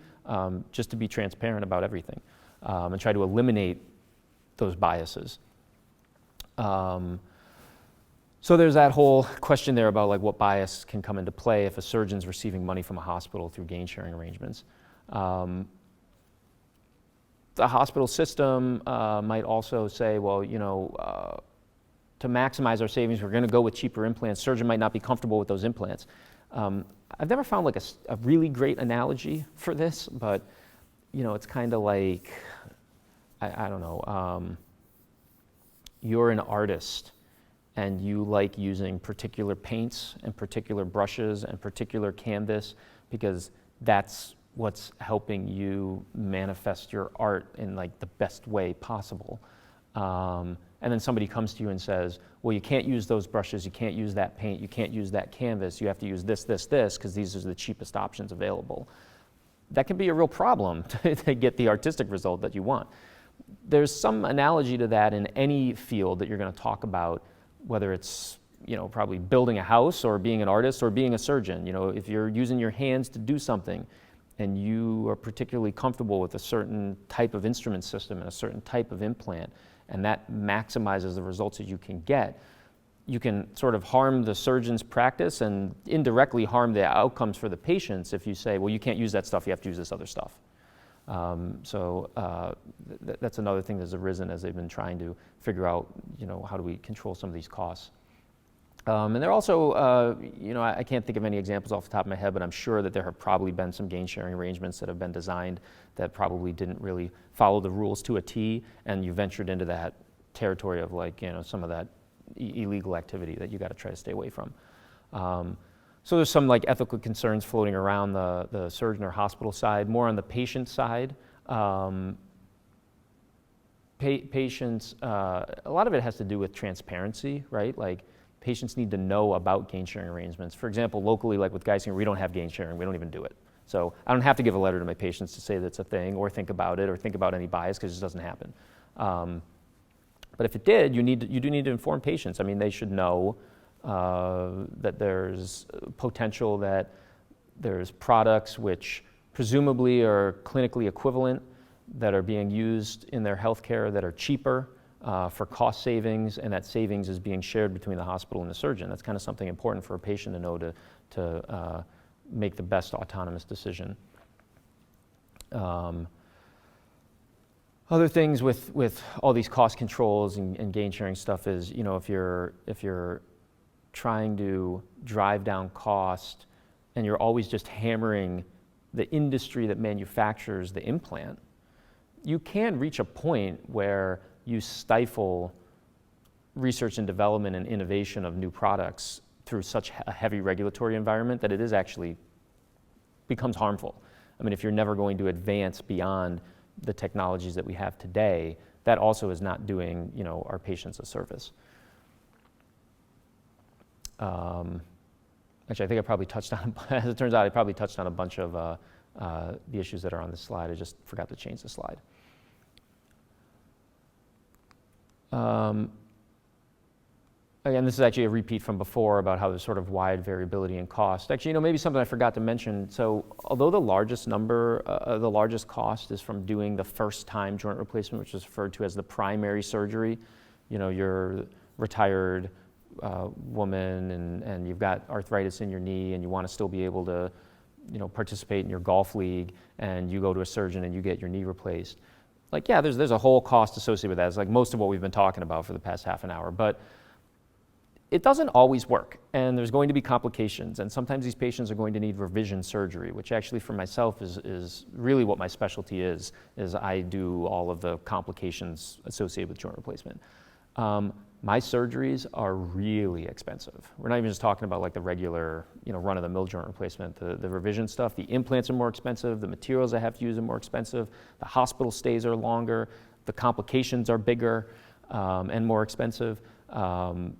just to be transparent about everything, and try to eliminate those biases. So there's that whole question there about like what bias can come into play if a surgeon's receiving money from a hospital through gain sharing arrangements. The hospital system might also say, well, to maximize our savings, we're going to go with cheaper implants. Surgeon might not be comfortable with those implants. I've never found like a really great analogy for this, but it's kind of like, I don't know, you're an artist and you like using particular paints and particular brushes and particular canvas because that's what's helping you manifest your art in like the best way possible. And then somebody comes to you and says, well, you can't use those brushes, you can't use that paint, you can't use that canvas, you have to use this, because these are the cheapest options available. That can be a real problem to get the artistic result that you want. There's some analogy to that in any field that you're going to talk about, whether it's probably building a house or being an artist or being a surgeon. If you're using your hands to do something and you are particularly comfortable with a certain type of instrument system and a certain type of implant, and that maximizes the results that you can get, you can sort of harm the surgeon's practice and indirectly harm the outcomes for the patients if you say, well, you can't use that stuff, you have to use this other stuff. That's another thing that's arisen as they've been trying to figure out, how do we control some of these costs. And there are also, I can't think of any examples off the top of my head, but I'm sure that there have probably been some gain sharing arrangements that have been designed that probably didn't really follow the rules to a T, and you ventured into that territory of like, some of that illegal activity that you got to try to stay away from. So there's some like ethical concerns floating around the surgeon or hospital side. More on the patient side, patients, a lot of it has to do with transparency, right? Like patients need to know about gain sharing arrangements. For example, locally, like with Geisinger, we don't have gain sharing, we don't even do it. So I don't have to give a letter to my patients to say that's a thing or think about it or think about any bias because it just doesn't happen. But if it did, you do need to inform patients. I mean, they should know that there's potential that there's products which presumably are clinically equivalent that are being used in their healthcare that are cheaper for cost savings, and that savings is being shared between the hospital and the surgeon. That's kind of something important for a patient to know to make the best autonomous decision. Other things with all these cost controls and gain sharing stuff is, if you're trying to drive down cost and you're always just hammering the industry that manufactures the implant, you can reach a point where you stifle research and development and innovation of new products through such a heavy regulatory environment that it is actually becomes harmful. I mean, if you're never going to advance beyond the technologies that we have today, that also is not doing, our patients a service. Actually, I think I probably touched on, as it turns out, I probably touched on a bunch of the issues that are on this slide. I just forgot to change the slide. Again, this is actually a repeat from before about how there's sort of wide variability in cost. Actually, maybe something I forgot to mention. So although the largest cost is from doing the first time joint replacement, which is referred to as the primary surgery, you're retired woman and you've got arthritis in your knee and you want to still be able to, participate in your golf league, and you go to a surgeon and you get your knee replaced. Like, yeah, there's a whole cost associated with that. It's like most of what we've been talking about for the past half an hour, but it doesn't always work, and there's going to be complications, and sometimes these patients are going to need revision surgery, which actually for myself is really what my specialty is I do all of the complications associated with joint replacement. My surgeries are really expensive. We're not even just talking about like the regular, run-of-the-mill joint replacement. The revision stuff, the implants are more expensive, the materials I have to use are more expensive, the hospital stays are longer, the complications are bigger and more expensive. As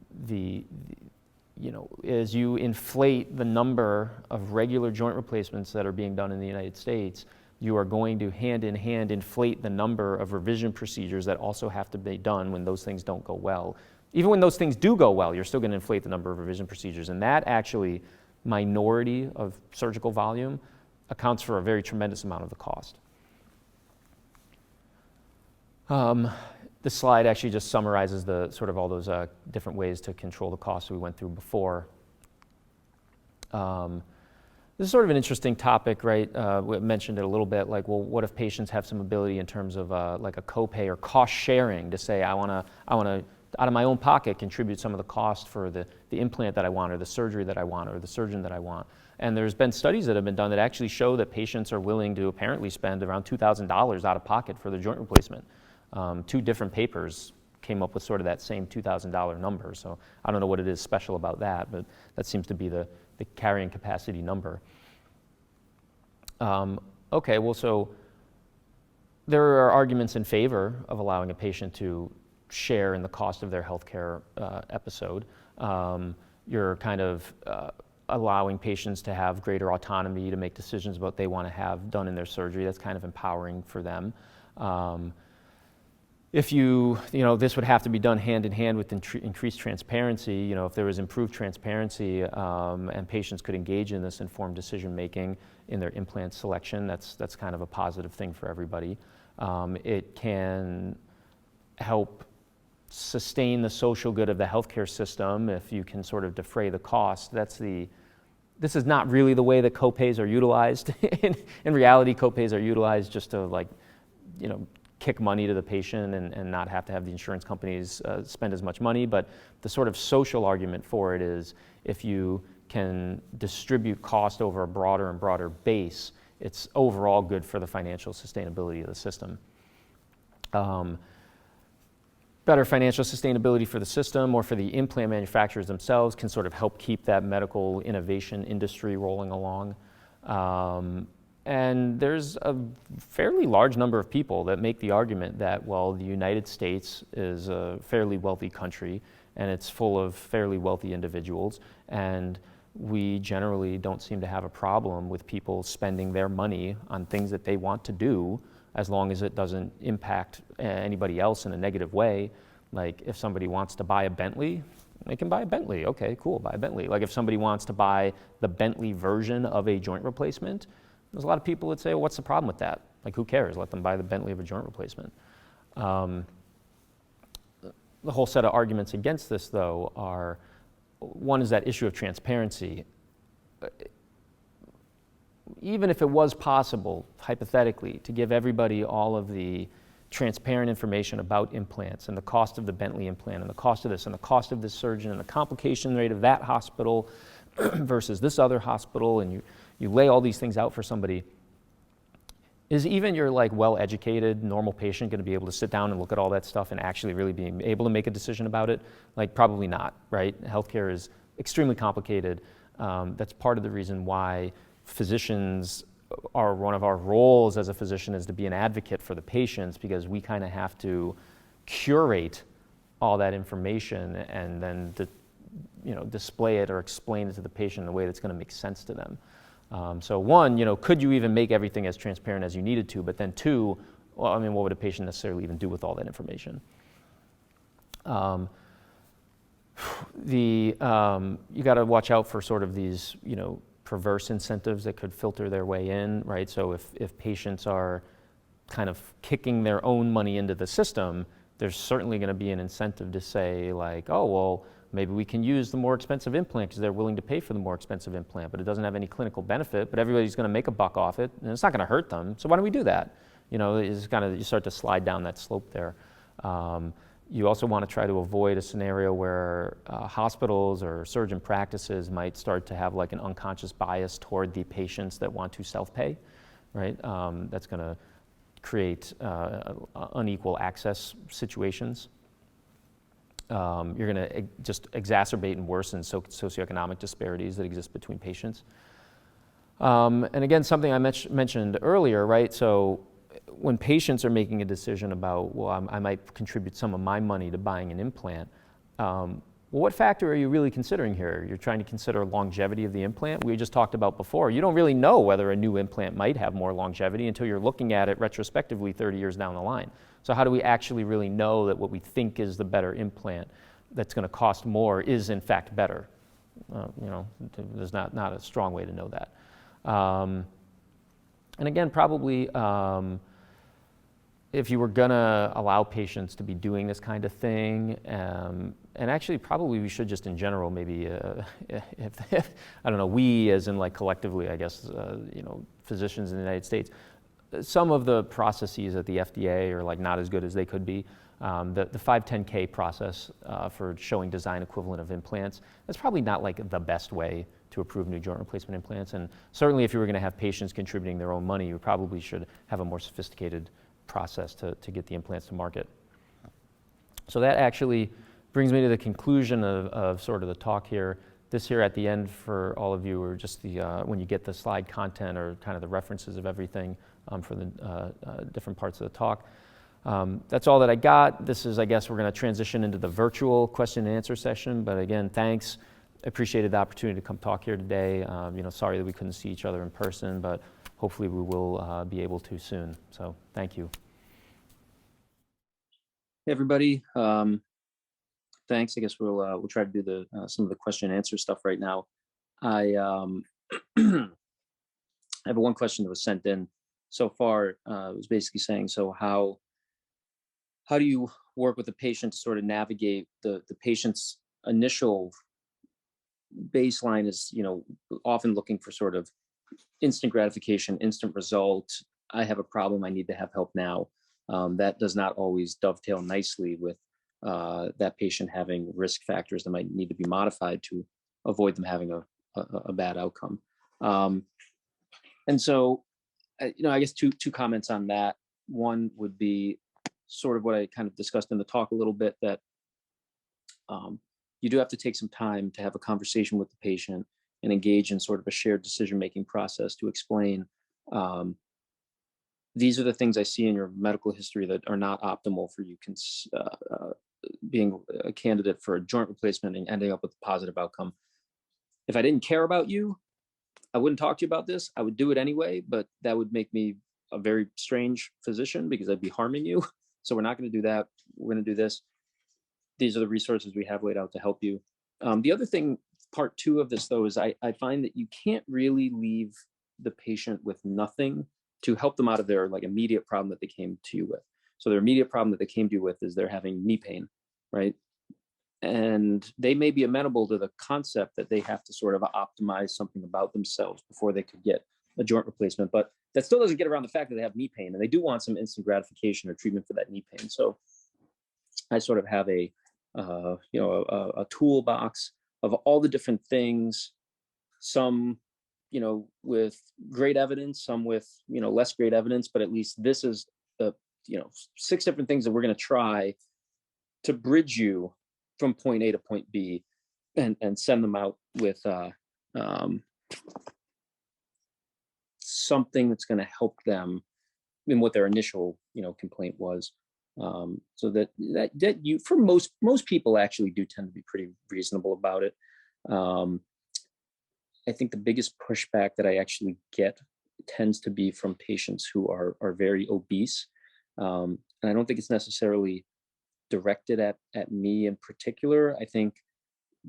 you inflate the number of regular joint replacements that are being done in the United States, you are going to hand in hand inflate the number of revision procedures that also have to be done when those things don't go well. Even when those things do go well, you're still going to inflate the number of revision procedures. And that actually, minority of surgical volume, accounts for a very tremendous amount of the cost. This slide actually just summarizes the sort of all those different ways to control the costs we went through before. This is sort of an interesting topic, right? We mentioned it a little bit, like, well, what if patients have some ability in terms of like a copay or cost sharing to say, I want to, out of my own pocket, contribute some of the cost for the implant that I want, or the surgery that I want, or the surgeon that I want. And there's been studies that have been done that actually show that patients are willing to apparently spend around $2,000 out of pocket for the joint replacement. 2 different papers came up with sort of that same $2,000 number. So I don't know what it is special about that, but that seems to be the carrying capacity number. Okay, well, so there are arguments in favor of allowing a patient to share in the cost of their healthcare episode. You're kind of allowing patients to have greater autonomy to make decisions about what they want to have done in their surgery. That's kind of empowering for them. If this would have to be done hand in hand with increased transparency. If there was improved transparency and patients could engage in this informed decision making in their implant selection, that's kind of a positive thing for everybody. It can help sustain the social good of the healthcare system if you can sort of defray the cost. This is not really the way that copays are utilized. In reality, copays are utilized just to kick money to the patient and not have to have the insurance companies spend as much money. But the sort of social argument for it is if you can distribute cost over a broader and broader base, it's overall good for the financial sustainability of the system. Better financial sustainability for the system or for the implant manufacturers themselves can sort of help keep that medical innovation industry rolling along. And there's a fairly large number of people that make the argument that, well, the United States is a fairly wealthy country and it's full of fairly wealthy individuals, and we generally don't seem to have a problem with people spending their money on things that they want to do as long as it doesn't impact anybody else in a negative way. Like if somebody wants to buy a Bentley, they can buy a Bentley. Okay, cool, buy a Bentley. Like if somebody wants to buy the Bentley version of a joint replacement, there's a lot of people that say, well, what's the problem with that? Like, who cares? Let them buy the Bentley of a joint replacement. The whole set of arguments against this, though, are, one is that issue of transparency. Even if it was possible, hypothetically, to give everybody all of the transparent information about implants and the cost of the Bentley implant and the cost of this and the cost of this surgeon and the complication rate of that hospital versus this other hospital, and you lay all these things out for somebody, is even your well-educated normal patient going to be able to sit down and look at all that stuff and actually really be able to make a decision about it? Probably not, right? Healthcare is extremely complicated. That's part of the reason why physicians are, one of our roles as a physician is to be an advocate for the patients, because we kind of have to curate all that information and then display it or explain it to the patient in a way that's going to make sense to them. So one, could you even make everything as transparent as you needed to? But then two, what would a patient necessarily even do with all that information? you got to watch out for sort of these, perverse incentives that could filter their way in, right? So if patients are kind of kicking their own money into the system, there's certainly going to be an incentive to say like, oh, well, maybe we can use the more expensive implant because they're willing to pay for the more expensive implant, but it doesn't have any clinical benefit, but everybody's going to make a buck off it, and it's not going to hurt them. So why don't we do that? It's kind of, you start to slide down that slope there. You also want to try to avoid a scenario where hospitals or surgeon practices might start to have like an unconscious bias toward the patients that want to self-pay, right? That's going to create unequal access situations. You're going to just exacerbate and worsen socioeconomic disparities that exist between patients. And again, something I mentioned earlier, right? So when patients are making a decision about, well, I might contribute some of my money to buying an implant, well, what factor are you really considering here? You're trying to consider longevity of the implant. We just talked about before. You don't really know whether a new implant might have more longevity until you're looking at it retrospectively 30 years down the line. So how do we actually really know that what we think is the better implant that's going to cost more is in fact better? There's not a strong way to know that. And again, probably if you were going to allow patients to be doing this kind of thing, and actually probably we should just in general maybe, if I don't know, we as in like collectively, I guess, physicians in the United States, some of the processes at the FDA are like not as good as they could be. The 510K process for showing design equivalent of implants, that's probably not like the best way to approve new joint replacement implants. And certainly if you were going to have patients contributing their own money, you probably should have a more sophisticated process to get the implants to market. So that actually brings me to the conclusion of sort of the talk here. This here at the end for all of you are just the, when you get the slide content or kind of the references of everything for the different parts of the talk. That's all that I got. This is, I guess, we're going to transition into the virtual question and answer session. But again, thanks. Appreciated the opportunity to come talk here today. Sorry that we couldn't see each other in person, but hopefully we will be able to soon. So thank you. Hey everybody. Thanks. I guess we'll try to do some of the question and answer stuff right now. I have one question that was sent in so far. It was basically saying, so how do you work with the patient to sort of navigate the patient's initial baseline is, often looking for sort of instant gratification, instant result. I have a problem, I need to have help now. That does not always dovetail nicely with that patient having risk factors that might need to be modified to avoid them having a bad outcome. And so, I guess two comments on that. One would be sort of what I kind of discussed in the talk a little bit, that you do have to take some time to have a conversation with the patient and engage in sort of a shared decision-making process to explain, these are the things I see in your medical history that are not optimal for you being a candidate for a joint replacement and ending up with a positive outcome. If I didn't care about you, I wouldn't talk to you about this. I would do it anyway, but that would make me a very strange physician because I'd be harming you. So we're not going to do that. We're going to do this. These are the resources we have laid out to help you. The other thing, part two of this though, is I find that you can't really leave the patient with nothing to help them out of their like immediate problem that they came to you with. So their immediate problem that they came to you with is they're having knee pain, right? And they may be amenable to the concept that they have to sort of optimize something about themselves before they could get a joint replacement, but that still doesn't get around the fact that they have knee pain and they do want some instant gratification or treatment for that knee pain. So I sort of have a toolbox of all the different things, some, with great evidence, some with, less great evidence, but at least this is the, 6 different things that we're going to try to bridge you from point A to point B and send them out with something that's going to help them in what their initial, complaint was. So that you, for most people actually do tend to be pretty reasonable about it. I think the biggest pushback that I actually get tends to be from patients who are very obese. And I don't think it's necessarily directed at me in particular. I think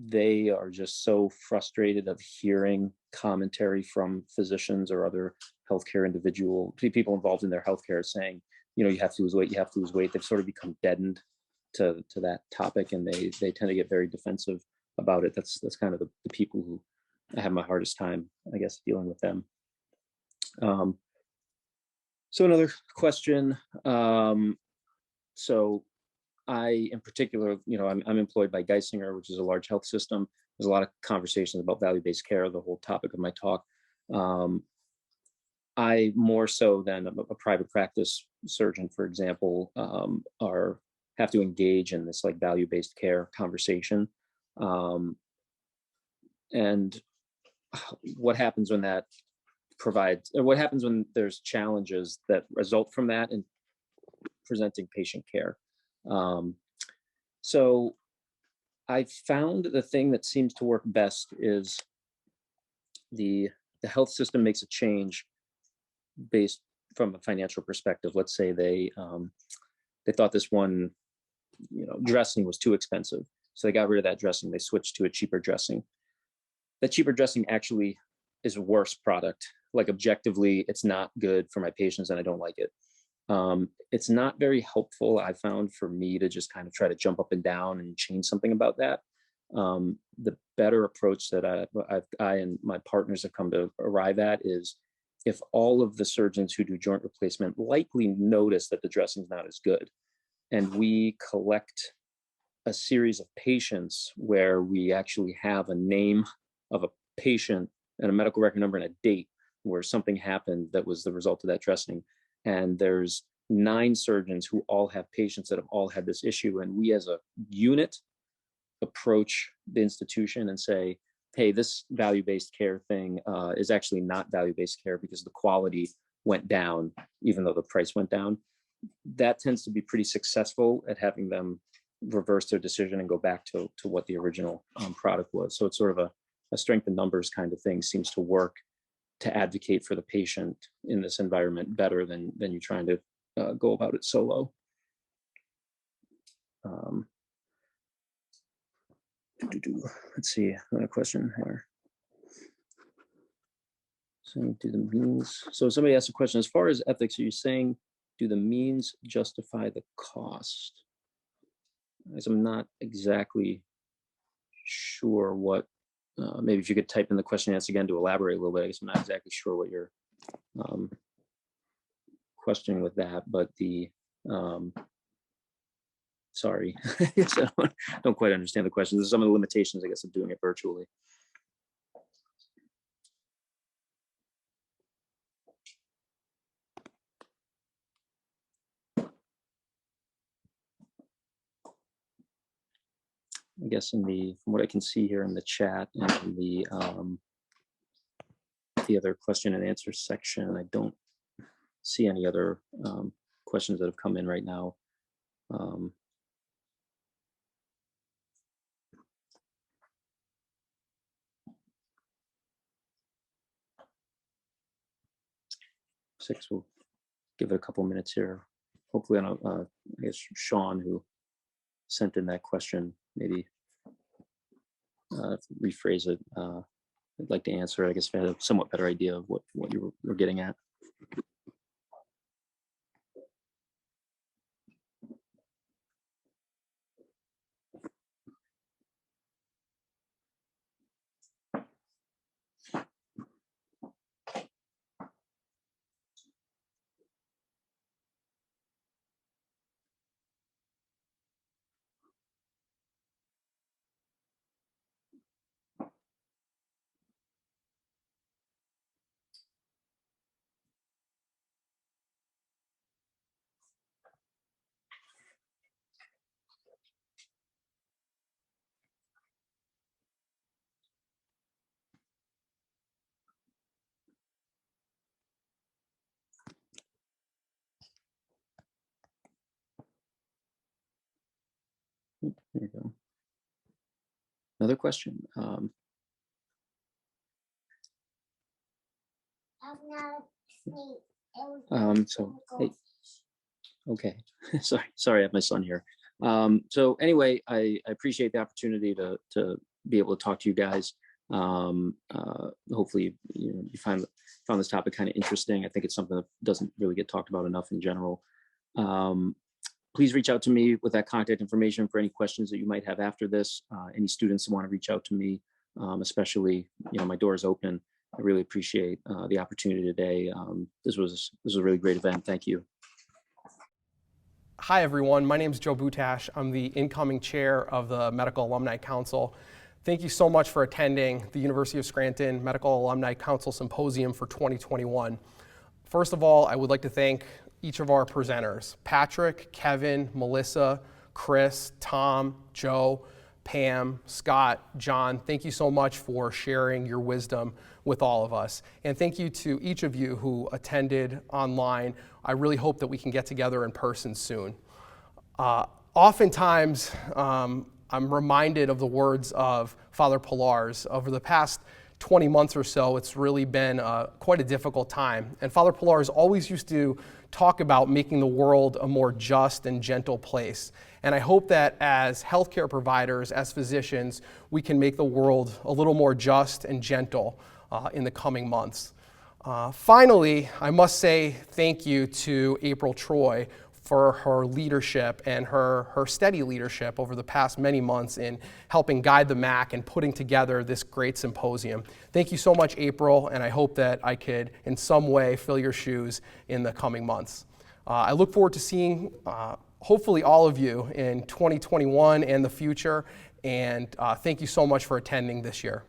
they are just so frustrated of hearing commentary from physicians or other healthcare people involved in their healthcare saying, you know, you have to lose weight, you have to lose weight. They've sort of become deadened to that topic, and they tend to get very defensive about it. That's kind of the people who I have my hardest time, I guess, dealing with them. So another question. So I, in particular, you know, I'm employed by Geisinger, which is a large health system. There's a lot of conversations about value-based care, the whole topic of my talk. I, more so than a private practice surgeon, for example, have to engage in this like value-based care conversation. And what happens when that what happens when there's challenges that result from that in presenting patient care? So I found the thing that seems to work best is the health system makes a change based from a financial perspective. Let's say they thought this one, you know, dressing was too expensive, so they got rid of that dressing. They switched to a cheaper dressing. That cheaper dressing actually is a worse product. Like objectively, it's not good for my patients, and I don't like it. It's not very helpful, I found, for me to just kind of try to jump up and down and change something about that. The better approach that I and my partners have come to arrive at is, if all of the surgeons who do joint replacement likely notice that the dressing's not as good, and we collect a series of patients where we actually have a name of a patient and a medical record number and a date where something happened that was the result of that dressing, and there's 9 surgeons who all have patients that have all had this issue, and we as a unit approach the institution and say, hey, this value-based care thing is actually not value-based care because the quality went down, even though the price went down. That tends to be pretty successful at having them reverse their decision and go back to what the original product was. So it's sort of a strength in numbers kind of thing seems to work to advocate for the patient in this environment better than you trying to go about it solo. Let's see, another question here. So do the means, so somebody asked a question, as far as ethics, are you saying, do the means justify the cost? As I'm not exactly sure what, maybe if you could type in the question answer again to elaborate a little bit. I guess I'm not exactly sure what you're questioning with that, but the, sorry, I guess I don't quite understand the question. There's some of the limitations, I guess, of doing it virtually. I guess from what I can see here in the chat and the other question and answer section, I don't see any other questions that have come in right now. We'll give it a couple minutes here. Hopefully, I guess Sean, who sent in that question, maybe rephrase it. I'd like to answer it, I guess, if I had a somewhat better idea of what you were getting at. There you go. Another question. So, hey, okay, sorry, I have my son here. So anyway, I appreciate the opportunity to be able to talk to you guys. Hopefully, you found this topic kind of interesting. I think it's something that doesn't really get talked about enough in general. Please reach out to me with that contact information for any questions that you might have after this. Any students who want to reach out to me, especially, my door is open. I really appreciate the opportunity today. This was a really great event. Thank you. Hi, everyone. My name is Joe Butash. I'm the incoming chair of the Medical Alumni Council. Thank you so much for attending the University of Scranton Medical Alumni Council Symposium for 2021. First of all, I would like to thank each of our presenters, Patrick, Kevin, Melissa, Chris, Tom, Joe, Pam, Scott, John. Thank you so much for sharing your wisdom with all of us. And thank you to each of you who attended online. I really hope that we can get together in person soon. Oftentimes, I'm reminded of the words of Father Pillars. Over the past 20 months or so, it's really been quite a difficult time. And Father Pillars always used to talk about making the world a more just and gentle place. And I hope that as healthcare providers, as physicians, we can make the world a little more just and gentle in the coming months. Finally, I must say thank you to April Troy for her leadership and her steady leadership over the past many months in helping guide the MAC and putting together this great symposium. Thank you so much, April, and I hope that I could in some way fill your shoes in the coming months. I look forward to seeing hopefully all of you in 2021 and the future, and thank you so much for attending this year.